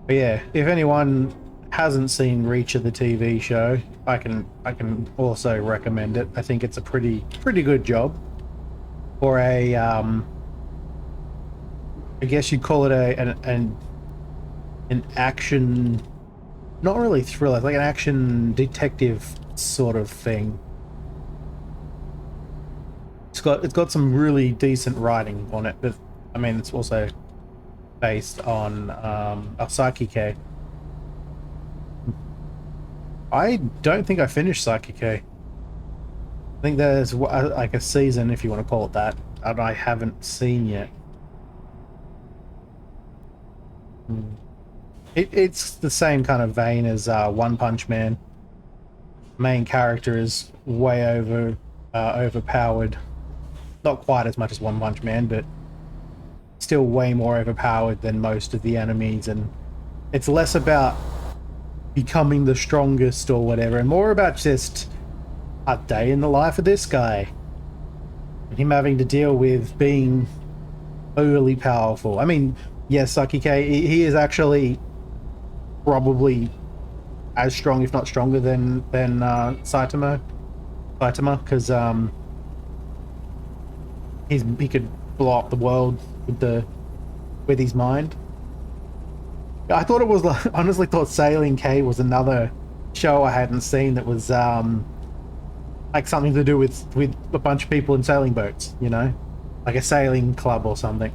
But yeah, if anyone hasn't seen Reach of the TV show, I can also recommend it. I think it's a pretty good job for a I guess you'd call it an action, not really thriller, like an action detective sort of thing. It's got some really decent writing on it, but I mean it's also based on Psyche-K. I don't think I finished Psyche-K. I think there's like a season, if you want to call it that I haven't seen yet. It's the same kind of vein as One Punch Man. Main character is way overpowered. Not quite as much as One Punch Man, but still way more overpowered than most of the enemies, and it's less about becoming the strongest or whatever, and more about just a day in the life of this guy and him having to deal with being overly powerful. I mean, yes, Psyche-K, he is actually probably as strong, if not stronger than Saitama, Saitama, because he could blow up the world with his mind. I thought it was like, honestly thought Sailing K was another show I hadn't seen that was like something to do with a bunch of people in sailing boats, you know, like a sailing club or something.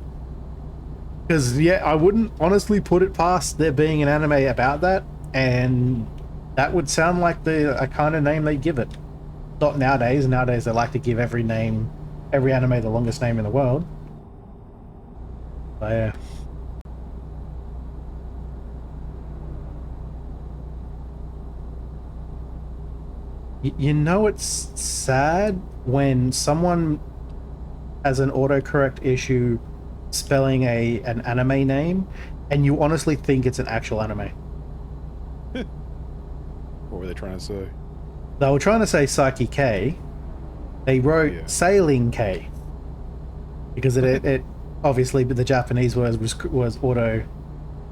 Because yeah, I wouldn't honestly put it past there being an anime about that, and that would sound like a kind of name they give it. Not nowadays. Nowadays they like to give every anime the longest name in the world. But yeah. You know, it's sad when someone has an autocorrect issue spelling an anime name, and you honestly think it's an actual anime. What were they trying to say? They were trying to say Psyche K. They wrote Sailing K because it obviously the Japanese word was auto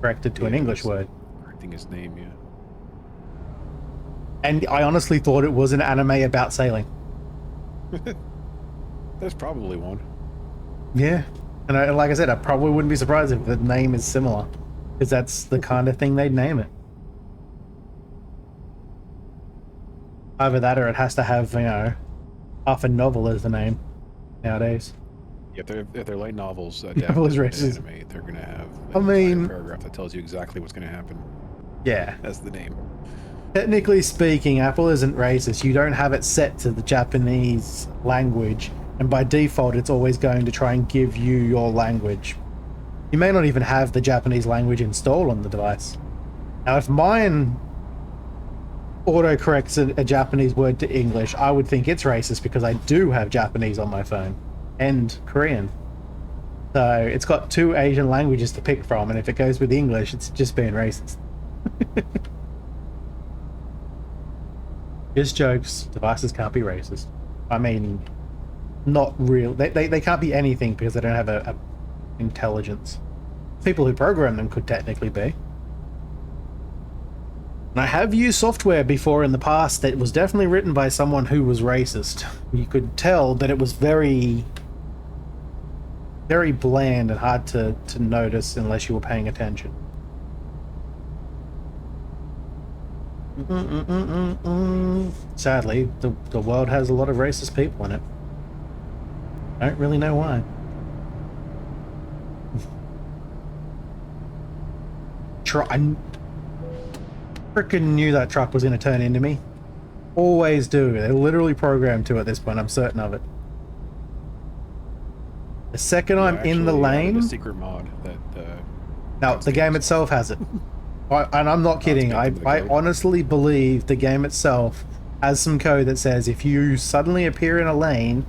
corrected to an English word. Correcting his name, yeah. And I honestly thought it was an anime about sailing. There's probably one. Yeah. And like I said, I probably wouldn't be surprised if the name is similar, because that's the kind of thing they'd name it. Either that or it has to have, you know, half a novel as the name nowadays. Yeah, if they're light novels, Novel is racist. anime, they're gonna have I mean, a paragraph that tells you exactly what's gonna happen. Yeah. That's the name. Technically speaking, Apple isn't racist. You don't have it set to the Japanese language, and by default it's always going to try and give you your language. You may not even have the Japanese language installed on the device. Now, if mine autocorrects a Japanese word to English, I would think it's racist because I do have Japanese on my phone and Korean. So it's got two Asian languages to pick from, and if it goes with English, it's just being racist. Just jokes. Devices can't be racist. I mean, not real. They can't be anything because they don't have a intelligence. People who program them could technically be. And I have used software before in the past that was definitely written by someone who was racist. You could tell that it was very, very bland and hard to notice unless you were paying attention. Sadly, the world has a lot of racist people in it. I don't really know why. I freaking knew that truck was going to turn into me. Always do. They're literally programmed to at this point. I'm certain of it. The second I'm in the lane... A secret mod that... no, the game itself has it. And I'm not kidding. I honestly believe the game itself has some code that says if you suddenly appear in a lane,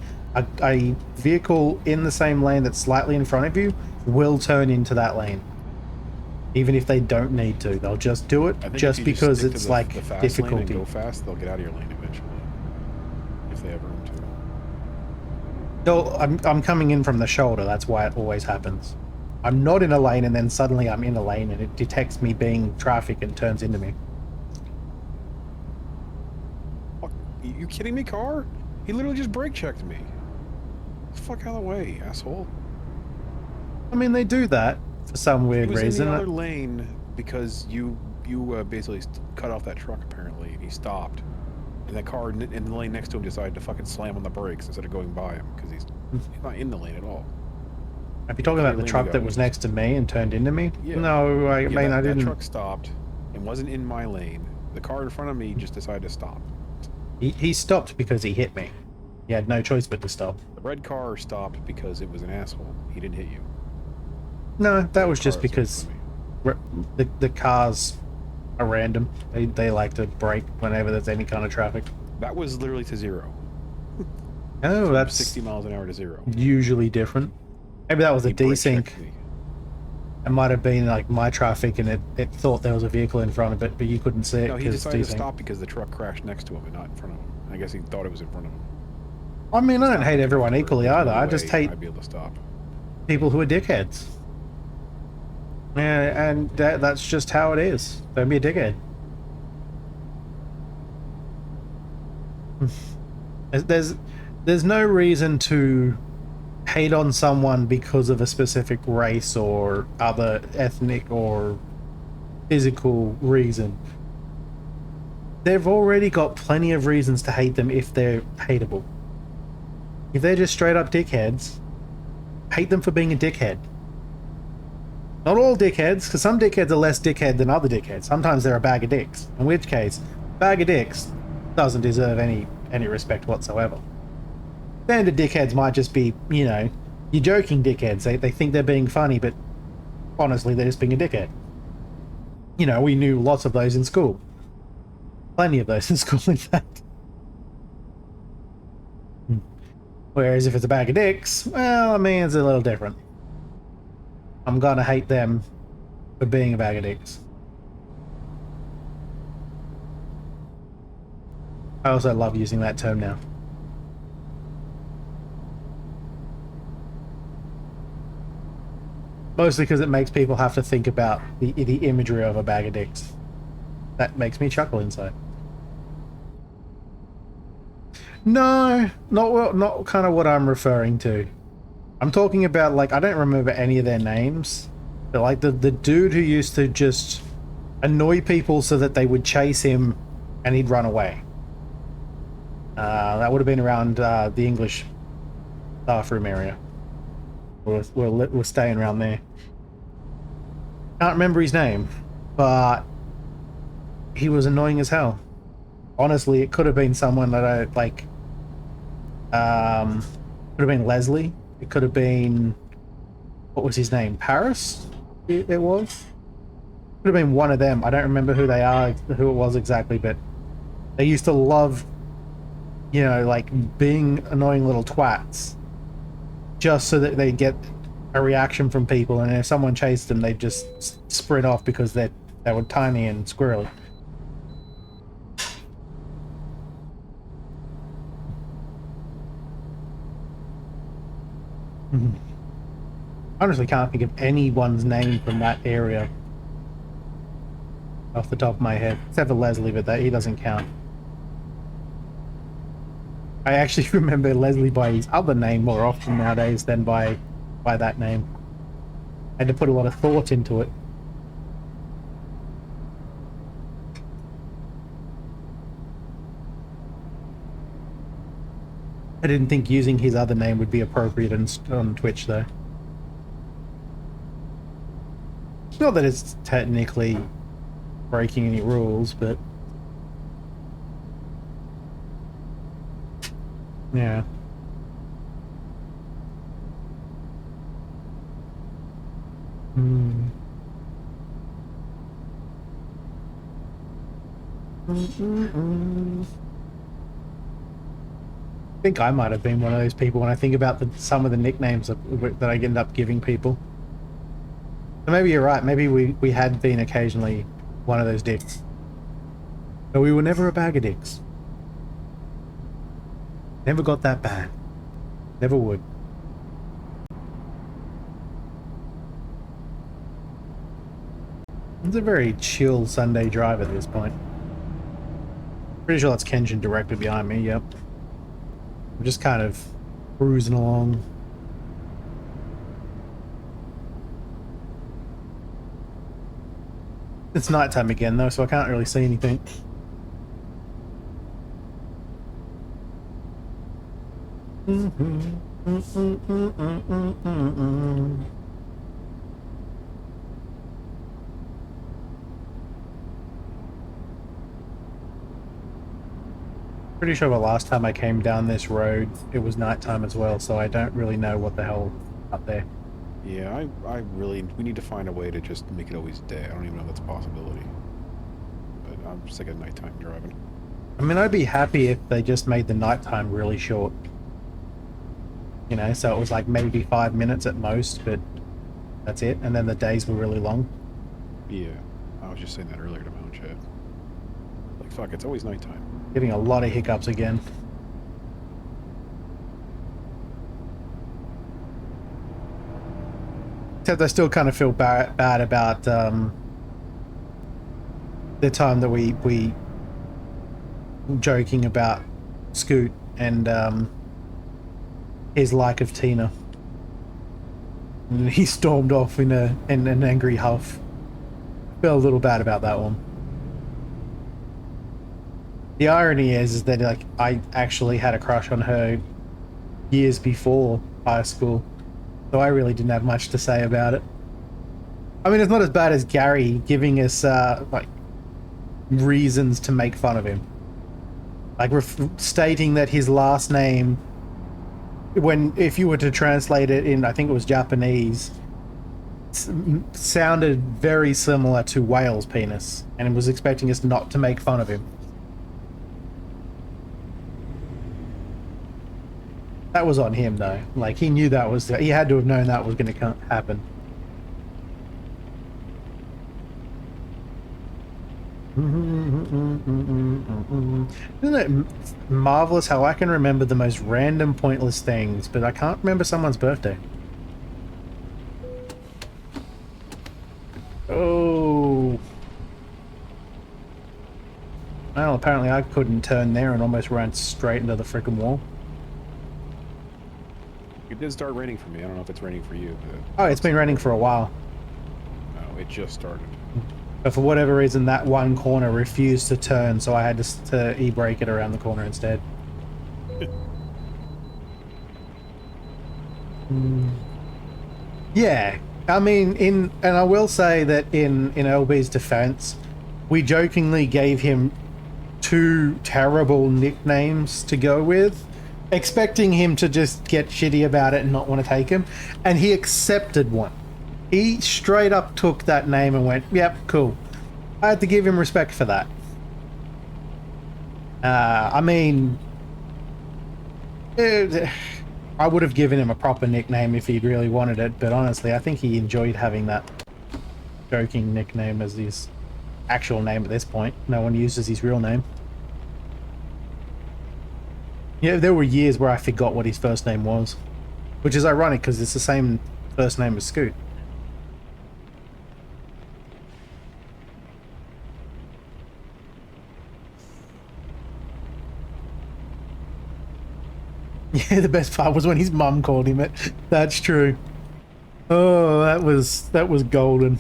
a vehicle in the same lane that's slightly in front of you will turn into that lane. Even if they don't need to, they'll just do it just because it's like difficulty. Lane and go fast, they'll get out of your lane eventually, if they have room to. So I'm coming in from the shoulder. That's why it always happens. I'm not in a lane and then suddenly I'm in a lane and it detects me being traffic and turns into me. Are you kidding me, car? He literally just brake checked me. Get the fuck out of the way, asshole. I mean, they do that for some weird reason. He was in the other lane because you basically cut off that truck apparently, and he stopped. And that car in the lane next to him decided to fucking slam on the brakes instead of going by him because he's not in the lane at all. Are you talking about the truck that was next to me and turned into me? Yeah. No, I mean, I didn't. That truck stopped and wasn't in my lane. The car in front of me just decided to stop. He stopped because he hit me. He had no choice but to stop. The red car stopped because it was an asshole. He didn't hit you. No, that was just because the cars are random. They like to brake whenever there's any kind of traffic. That was literally to zero. Oh, From that's 60 miles an hour to zero. Usually different. Maybe that was a desync. It might have been like my traffic and it thought there was a vehicle in front of it, but you couldn't see it. No, he decided to stop because the truck crashed next to him and not in front of him. I guess he thought it was in front of him. I mean, I don't hate everyone equally either. I just hate I'd be able to stop. People who are dickheads. Yeah, and that's just how it is. Don't be a dickhead. There's no reason to hate on someone because of a specific race or other ethnic or physical reason. They've already got plenty of reasons to hate them if they're hateable. If they're just straight up dickheads, hate them for being a dickhead. Not all dickheads, because some dickheads are less dickhead than other dickheads. Sometimes they're a bag of dicks. In which case, bag of dicks doesn't deserve any respect whatsoever. Standard dickheads might just be, you know, you're joking dickheads. They think they're being funny, but honestly, they're just being a dickhead. You know, we knew lots of those in school. Plenty of those in school, in fact. Whereas if it's a bag of dicks, well, I mean, it's a little different. I'm gonna hate them for being a bag of dicks. I also love using that term now. Mostly because it makes people have to think about the imagery of a bag of dicks. That makes me chuckle inside. No, not kind of what I'm referring to. I'm talking about, like, I don't remember any of their names, but like the dude who used to just annoy people so that they would chase him and he'd run away. That would have been around the English staff room area. We're staying around there. Can't remember his name, but he was annoying as hell. Honestly, it could have been someone that I like. Could have been Leslie. It could have been, what was his name? Paris? It was. Could have been one of them. I don't remember who they are, who it was exactly, but they used to love, you know, like being annoying little twats, just so that they get a reaction from people, and if someone chased them, they'd just sprint off because they were tiny and squirrely. Honestly, can't think of anyone's name from that area off the top of my head, except for Leslie, but he doesn't count. I actually remember Leslie by his other name more often nowadays than by that name. I had to put a lot of thought into it. I didn't think using his other name would be appropriate on Twitch, though. Not that it's technically breaking any rules, but yeah. I think I might have been one of those people when I think about some of the nicknames that I end up giving people. So maybe you're right. Maybe we had been occasionally one of those dicks. But we were never a bag of dicks. Never got that bad. Never would. It's a very chill Sunday drive at this point. Pretty sure that's Kenshin directly behind me, yep. I'm just kind of cruising along. It's nighttime again though, so I can't really see anything. Pretty sure the last time I came down this road, it was nighttime as well, so I don't really know what the hell up there. Yeah, we need to find a way to just make it always day. I don't even know if that's a possibility. But I'm sick of nighttime driving. I mean, I'd be happy if they just made the nighttime really short. You know, so it was like maybe 5 minutes at most, but that's it. And then the days were really long. Yeah, I was just saying that earlier to my own chat. Like, fuck, it's always nighttime. Getting a lot of hiccups again. Except I still kind of feel bad about the time that we joking about Scoot and his like of Tina. And he stormed off in an angry huff. Felt a little bad about that one. The irony is that like I actually had a crush on her years before high school, so I really didn't have much to say about it. I mean, it's not as bad as Gary giving us like reasons to make fun of him, like stating that his last name, when if you were to translate it in, I think it was Japanese, sounded very similar to whale's penis, and was expecting us not to make fun of him. That was on him though. Like he knew that was, he had to have known that was going to happen. Isn't it marvelous how I can remember the most random, pointless things, but I can't remember someone's birthday? Oh. Well, apparently I couldn't turn there and almost ran straight into the frickin' wall. It did start raining for me. I don't know if it's raining for you. Oh, it's been raining for a while. No, it just started. But for whatever reason, that one corner refused to turn, so I had to e-brake it around the corner instead. Yeah, I mean, and I will say that in LB's defense, we jokingly gave him 2 terrible nicknames to go with, expecting him to just get shitty about it and not want to take him, and he accepted one. He straight up took that name and went, yep, cool. I had to give him respect for that. I mean, I would have given him a proper nickname if he'd really wanted it, but honestly, I think he enjoyed having that joking nickname as his actual name at this point. No one uses his real name. Yeah, there were years where I forgot what his first name was, which is ironic because it's the same first name as Scoot. Yeah, the best part was when his mum called him it. That's true. Oh, that was golden.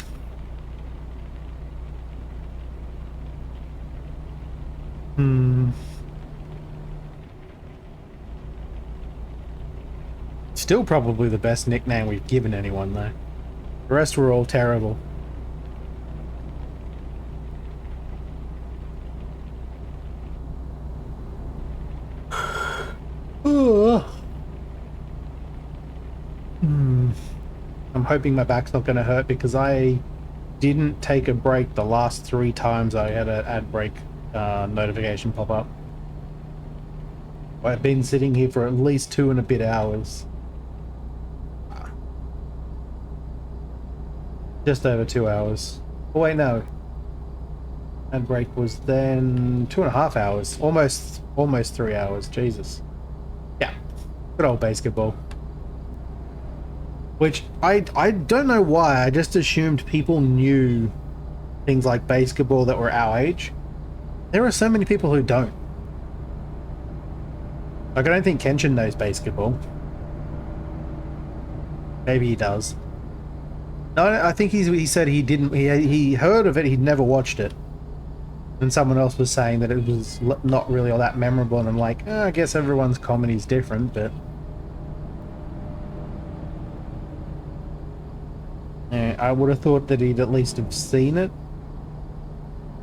Still probably the best nickname we've given anyone though. The rest were all terrible. I'm hoping my back's not going to hurt because I didn't take a break the last 3 times I had an ad break notification pop up. I've been sitting here for at least 2 and a bit hours. Just over 2 hours. Oh wait, no. Ad break was then 2.5 hours. Almost 3 hours. Jesus. Yeah. Good old basketball. Which, I don't know why, I just assumed people knew things like basketball that were our age. There are so many people who don't. Like, I don't think Kenshin knows basketball. Maybe he does. No, I think he said he didn't, he heard of it, he'd never watched it. And someone else was saying that it was not really all that memorable, and I'm like, I guess everyone's comedy's different, but... Yeah, I would have thought that he'd at least have seen it.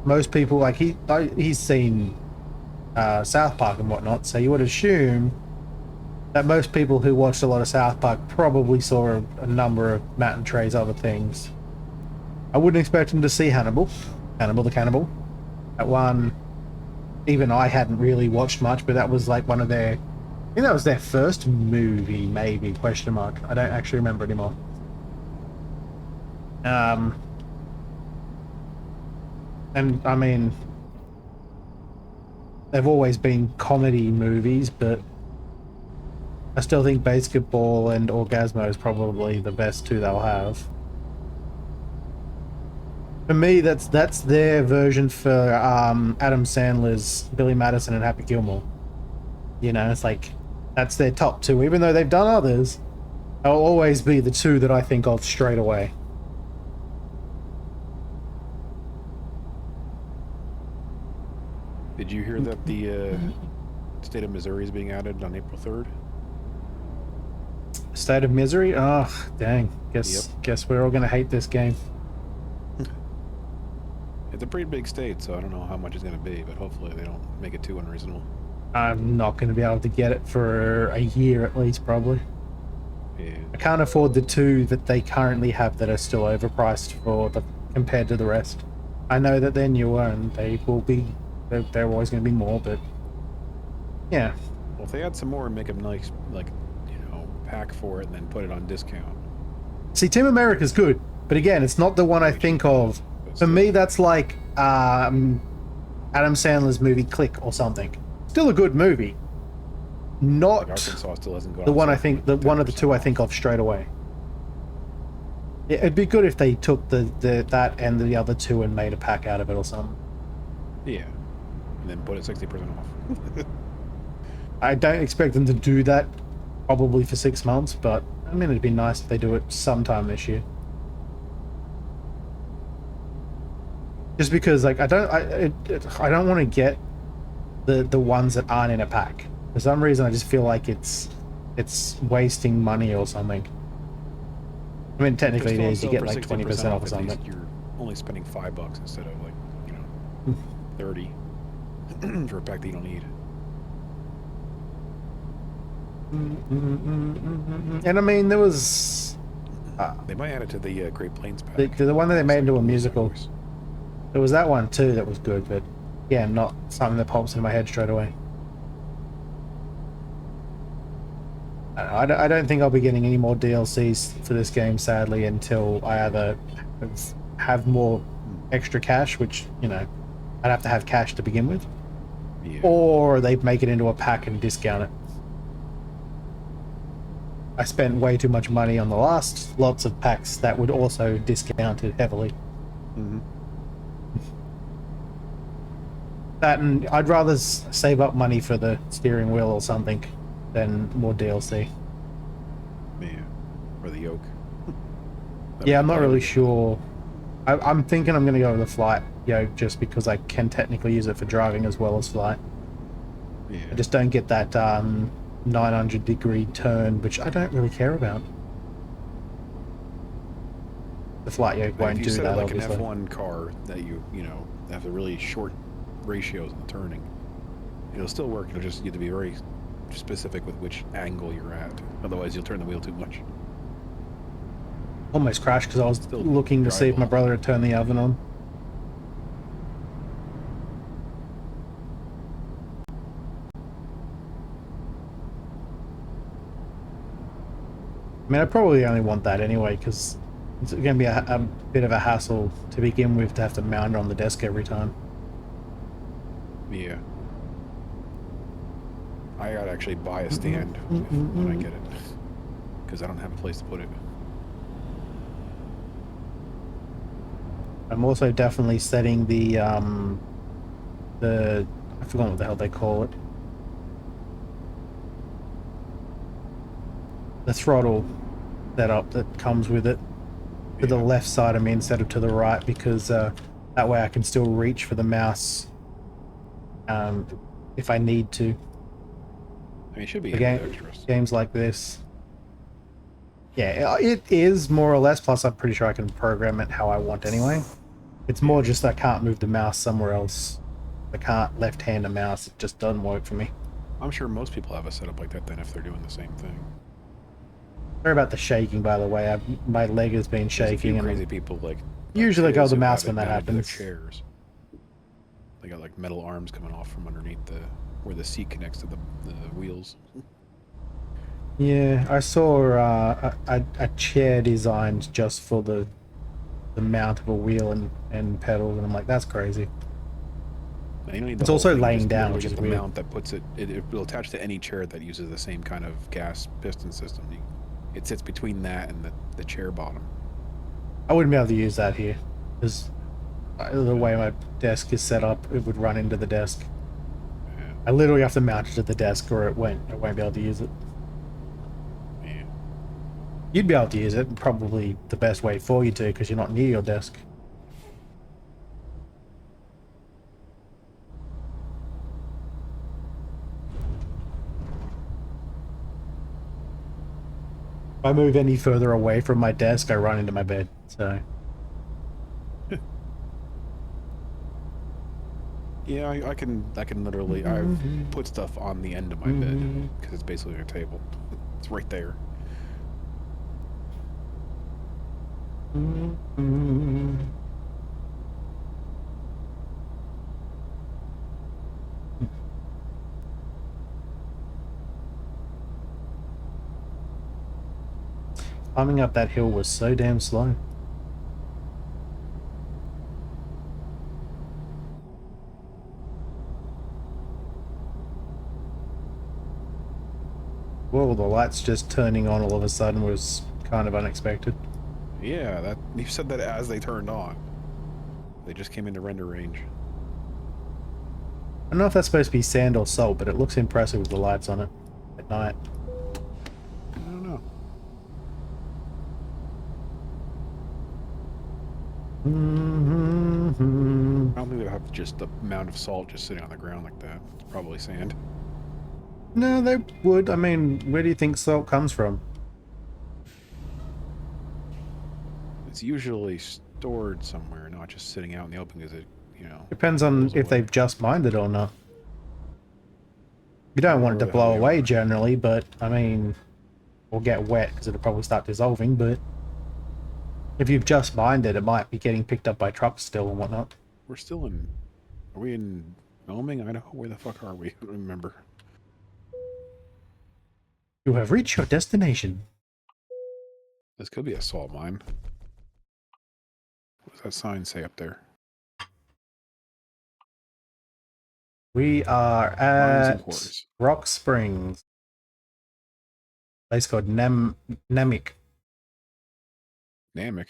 Most people, like, he's seen South Park and whatnot, so you would assume that most people who watched a lot of South Park probably saw a number of Matt and Trey's other things. I wouldn't expect him to see Hannibal the Cannibal. That one, even I hadn't really watched much, but that was like one of their, I think that was their first movie, maybe, question mark. I don't actually remember anymore. And I mean, they've always been comedy movies, but I still think Basketball and Orgasmo is probably the best 2 they'll have. For me, that's their version for Adam Sandler's Billy Madison and Happy Gilmore. You know, it's like that's their top two. Even though they've done others, they'll always be the two that I think of straight away. Did you hear that the state of Missouri is being added on April 3rd? State of Misery? Oh, dang. Guess we're all gonna hate this game. It's a pretty big state, so I don't know how much it's gonna be, but hopefully they don't make it too unreasonable. I'm not gonna be able to get it for a year at least, probably. Yeah. I can't afford the two that they currently have that are still overpriced compared to the rest. I know that they're newer and they're always going to be more, but yeah. Well, if they add some more and make them nice, like, you know, pack for it and then put it on discount. See, Team America's good, but again, it's not the one I think of. For me, that's like Adam Sandler's movie Click or something. Still a good movie. Not like Arkansas still hasn't gone the one I think, the one of the two I think of straight away. Yeah, it'd be good if they took that and the other two and made a pack out of it or something. Yeah, and then put it 60% off. I don't expect them to do that probably for 6 months, but I mean it'd be nice if they do it sometime this year. Just because like I don't want to get the ones that aren't in a pack. For some reason I just feel like it's wasting money or something. I mean technically it is, you get like 20% off or something. You're only spending $5 instead of like, you know, 30 for a pack that you don't need. And I mean there was they might add it to the Great Plains pack. The one that they made into a musical. There was that one too that was good, but yeah, not something that pops in my head straight away. I don't think I'll be getting any more DLCs for this game, sadly, until I either have more extra cash, which, you know, I'd have to have cash to begin with, yeah. Or they make it into a pack and discount it. I spent way too much money on the last lots of packs that would also discount it heavily. Mm-hmm. That, and I'd rather save up money for the steering wheel or something than more DLC. Yeah, or the yoke. Yeah, I'm not really sure. I'm thinking I'm going to go with the flight yoke just because I can technically use it for driving as well as flight. Yeah. I just don't get that 900-degree turn, which I don't really care about. The flight yoke won't do that, like obviously. An F1 car that you know, have the really short ratios in the turning, it'll still work. It'll just, you have to be very specific with which angle you're at. Otherwise, you'll turn the wheel too much. Almost crashed because I was Still looking to see if my brother had turned the oven on. I mean, I probably only want that anyway, because it's going to be a bit of a hassle to begin with to have to mount it on the desk every time. Yeah. I gotta actually buy a stand when I get it, because I don't have a place to put it. I'm also definitely setting the I forgot what the hell they call it. The throttle setup that comes with it to the left side of me instead of to the right, because that way I can still reach for the mouse if I need to. I mean, it should be extras. Games like this. Yeah, it is more or less, plus I'm pretty sure I can program it how I want anyway. It's more just I can't move the mouse somewhere else. I can't left-hand a mouse, it just doesn't work for me. I'm sure most people have a setup like that then if they're doing the same thing. Sorry about the shaking, by the way. My leg has been shaking. There's a few crazy people like usually go the mouse when that happens. happens. Chairs. They got like metal arms coming off from underneath where the seat connects to the wheels. Yeah, I saw a chair designed just for the mount of a wheel and pedals, and I'm like, that's crazy. You don't need it's also thing, laying down, which is the weird. Mount that puts it will attach to any chair that uses the same kind of gas piston system. It sits between that and the chair bottom. I wouldn't be able to use that here, because the way my desk is set up, it would run into the desk. Yeah. I literally have to mount it to the desk or I won't be able to use it. Yeah. You'd be able to use it, and probably the best way for you to, because you're not near your desk. If I move any further away from my desk, I run into my bed, so... Yeah, I can literally, I've put stuff on the end of my bed, because it's basically a table. It's right there. Climbing up that hill was so damn slow. Well, the lights just turning on all of a sudden was kind of unexpected. Yeah, that you said that as they turned on. They just came into render range. I don't know if that's supposed to be sand or salt, but it looks impressive with the lights on it at night. I don't know. I don't think they have just the amount of salt just sitting on the ground like that. It's probably sand. No, they would. I mean, where do you think salt comes from? It's usually stored somewhere, not just sitting out in the open because it, you know... Depends on blows if away. they've just mined it or not. You don't want it to blow away generally, but, I mean, or get wet because it'll probably start dissolving, but if you've just mined it, it might be getting picked up by trucks still and whatnot. We're still in... Are we in Wyoming, Idaho? Where the fuck are we? I don't remember. You have reached your destination. This could be a salt mine. What does that sign say up there? We are Mines and at quarries. Rock Springs. Place called Nemic. Namek.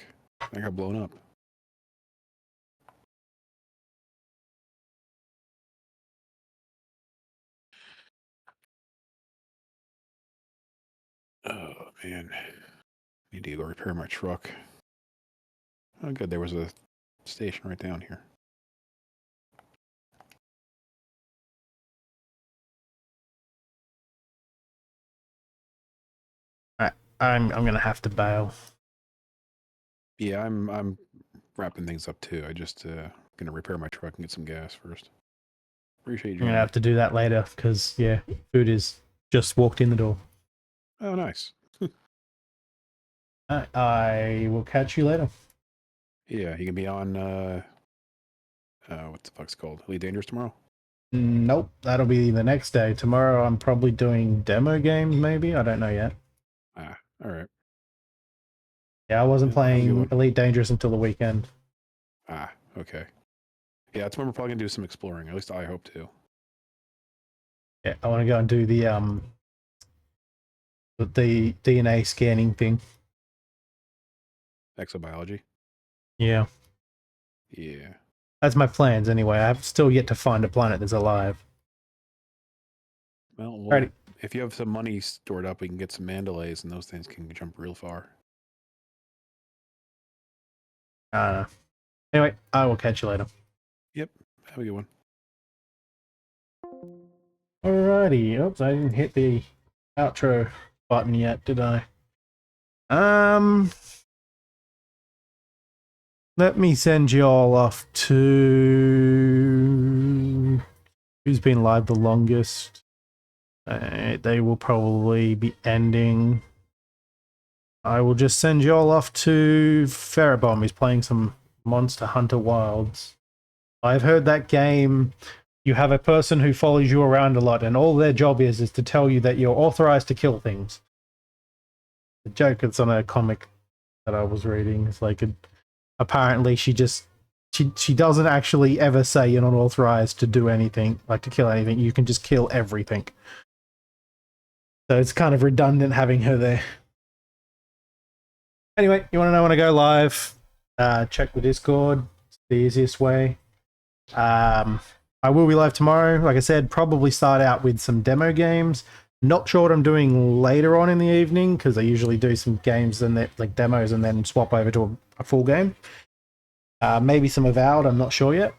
That got blown up. Oh, man. Need to go repair my truck. Oh, good. There was a station right down here. Alright, I'm gonna have to bail. Yeah, I'm wrapping things up too. I just gonna repair my truck and get some gas first. Appreciate you. I'm gonna have to do that later because yeah, food is just walked in the door. Oh, nice. I will catch you later. Yeah, you can be on what the fuck's it called? Elite Dangerous tomorrow? Nope, that'll be the next day. Tomorrow I'm probably doing demo games, maybe. I don't know yet. Ah, all right. Yeah, I wasn't Yeah, have a good playing one. Elite Dangerous until the weekend. Ah, okay. Yeah, tomorrow we're probably gonna do some exploring. At least I hope to. Yeah, I want to go and do the DNA scanning thing. Exobiology. Yeah, Yeah. that's my plans anyway. I have still yet to find a planet that's alive. Well, Alrighty. if you have some money stored up, we can get some Mandalays, and those things can jump real far. Anyway, I will catch you later. Yep. Have a good one. Alrighty. Oops, I didn't hit the outro button yet, did I? Let me send you all off to who's been live the longest. They will probably be ending. I will just send you all off to Ferrobomb. He's playing some Monster Hunter Wilds. I've heard that game, you have a person who follows you around a lot, and all their job is to tell you that you're authorized to kill things. The joke is on a comic that I was reading. It's like, apparently she doesn't actually ever say you're not authorized to do anything, like to kill anything. You can just kill everything. So it's kind of redundant having her there. Anyway, you want to know when I go live? Check the Discord. It's the easiest way. I will be live tomorrow. Like I said, probably start out with some demo games. Not sure what I'm doing later on in the evening, because I usually do some games and like demos and then swap over to a full game. Maybe some Avowed, I'm not sure yet.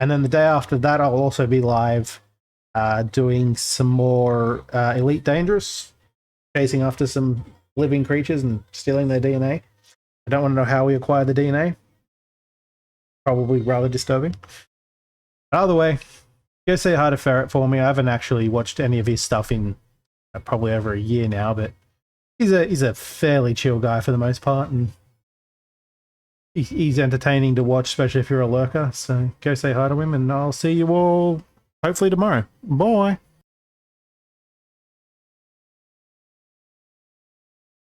And then the day after that, I'll also be live doing some more Elite Dangerous, chasing after some living creatures and stealing their DNA. I don't want to know how we acquire the DNA. Probably rather disturbing. Either way, go say hi to Ferret for me. I haven't actually watched any of his stuff in probably over a year now, but he's a fairly chill guy for the most part, and he's entertaining to watch, especially if you're a lurker. So go say hi to him, and I'll see you all hopefully tomorrow. Bye.